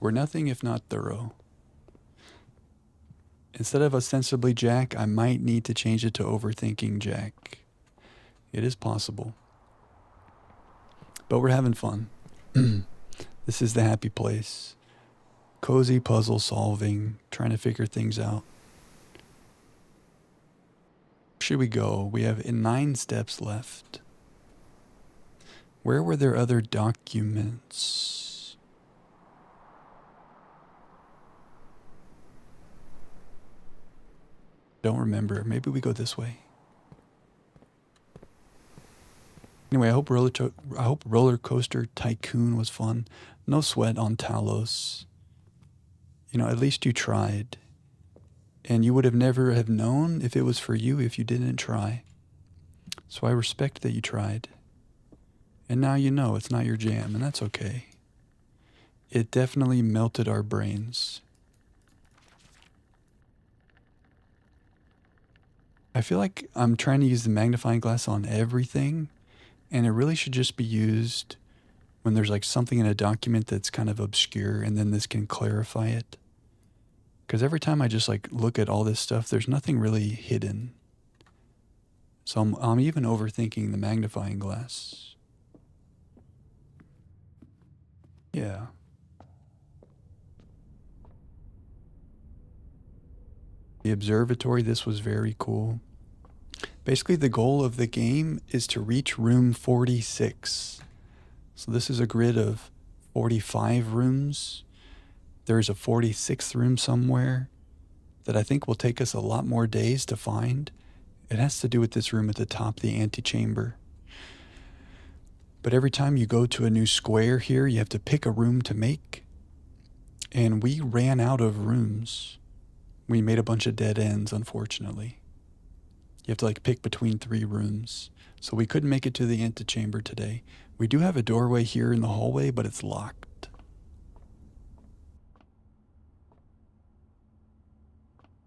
We're nothing if not thorough. Instead of ostensibly Jack, I might need to change it to overthinking Jack. It is possible. But we're having fun. This is the happy place. Cozy puzzle solving, trying to figure things out. Where should we go? We have 9 steps left. Where were there other documents? Don't remember. Maybe we go this way. Anyway, I hope Roller Coaster Tycoon was fun. No sweat on Talos. You know, at least you tried. And you would have never have known if it was for you if you didn't try. So I respect that you tried. And now you know it's not your jam, and that's okay. It definitely melted our brains. I feel like I'm trying to use the magnifying glass on everything, and it really should just be used when there's like something in a document that's kind of obscure, and then this can clarify it. Because every time I just like look at all this stuff, there's nothing really hidden. So I'm even overthinking the magnifying glass. Yeah. The observatory, this was very cool. Basically, the goal of the game is to reach room 46. So this is a grid of 45 rooms. There's a 46th room somewhere that I think will take us a lot more days to find. It has to do with this room at the top, the antechamber. But every time you go to a new square here, you have to pick a room to make. And we ran out of rooms. We made a bunch of dead ends, unfortunately. You have to like pick between 3 rooms. So we couldn't make it to the antechamber today. We do have a doorway here in the hallway, but it's locked.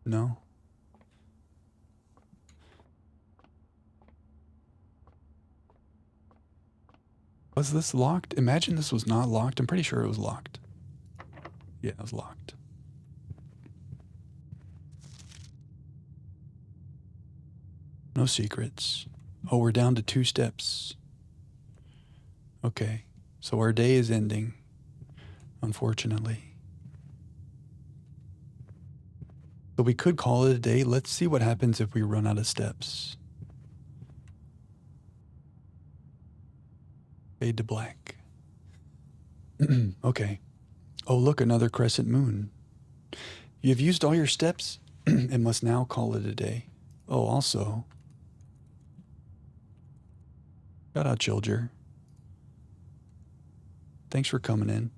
No? Was this locked? Imagine this was not locked. I'm pretty sure it was locked. Yeah, it was locked. No secrets. Oh, we're down to 2 steps. Okay, so our day is ending, unfortunately. So we could call it a day. Let's see what happens if we run out of steps. Fade to black. Okay. Oh, look, another crescent moon. You have used all your steps and must now call it a day. Oh, also, shout out Chilger. Thanks for coming in.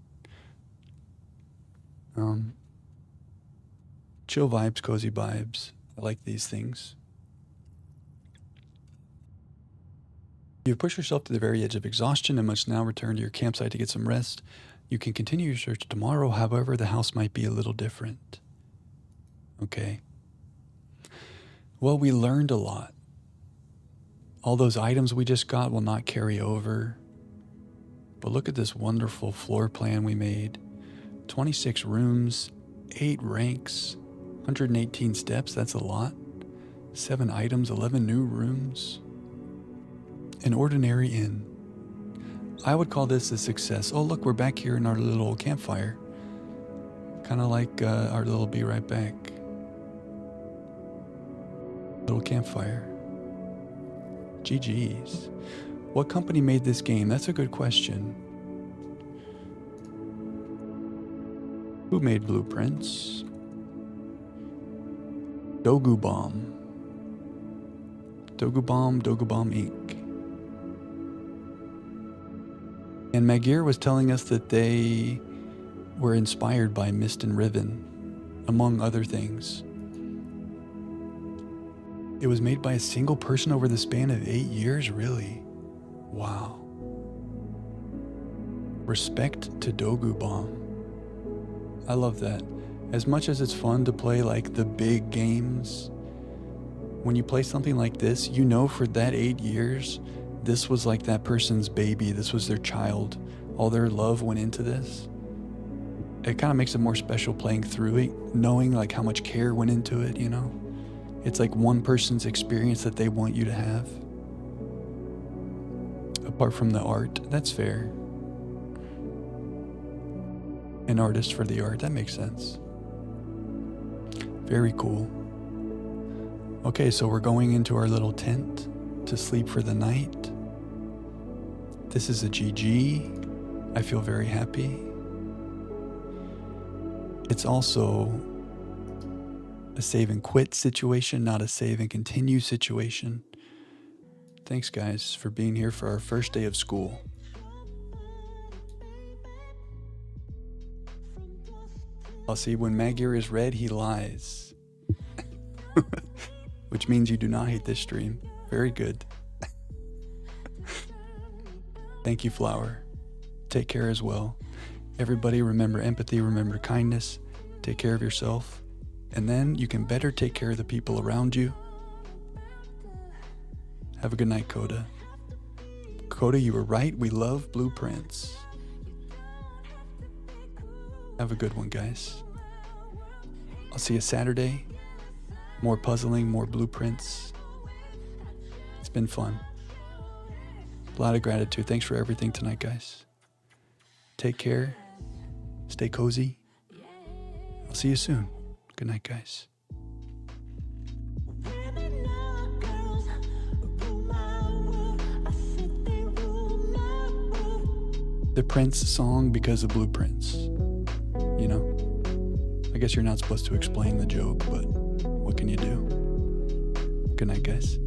Chill vibes, cozy vibes. I like these things. You've pushed yourself to the very edge of exhaustion and must now return to your campsite to get some rest. You can continue your search tomorrow, however, the house might be a little different. Okay. Well, we learned a lot. All those items we just got will not carry over. But look at this wonderful floor plan we made. 26 rooms, 8 ranks, 118 steps, that's a lot. 7 items, 11 new rooms. An ordinary inn. I would call this a success. Oh, look, we're back here in our little campfire. Kind of like our little be right back. Little campfire. GG's. What company made this game? That's a good question. Who made Blueprints? Dogubomb. Dogubomb Inc. And Magir was telling us that they were inspired by Mist and Riven, among other things. It was made by a single person over the span of 8 years, really? Wow. Respect to Dogubomb. I love that. As much as it's fun to play like the big games, when you play something like this, you know for that 8 years, this was like that person's baby. This was their child. All their love went into this. It kind of makes it more special playing through it, knowing like how much care went into it, you know? It's like one person's experience that they want you to have. Apart from the art, that's fair. An artist for the art, that makes sense. Very cool. Okay, so we're going into our little tent to sleep for the night. This is a GG. I feel very happy. It's also a save and quit situation, not a save and continue situation. Thanks, guys, for being here for our first day of school. I'll see, when Magir is red, he lies. Which means you do not hate this stream. Very good. Thank you, Flower. Take care as well. Everybody, remember empathy, remember kindness. Take care of yourself. And then you can better take care of the people around you. Have a good night, Coda. Coda, you were right. We love blueprints. Have a good one, guys. I'll see you Saturday. More puzzling, more blueprints. It's been fun. A lot of gratitude. Thanks for everything tonight, guys. Take care. Stay cozy. I'll see you soon. Good night, guys. The Prince song because of blueprints. You know? I guess you're not supposed to explain the joke, but what can you do? Good night, guys.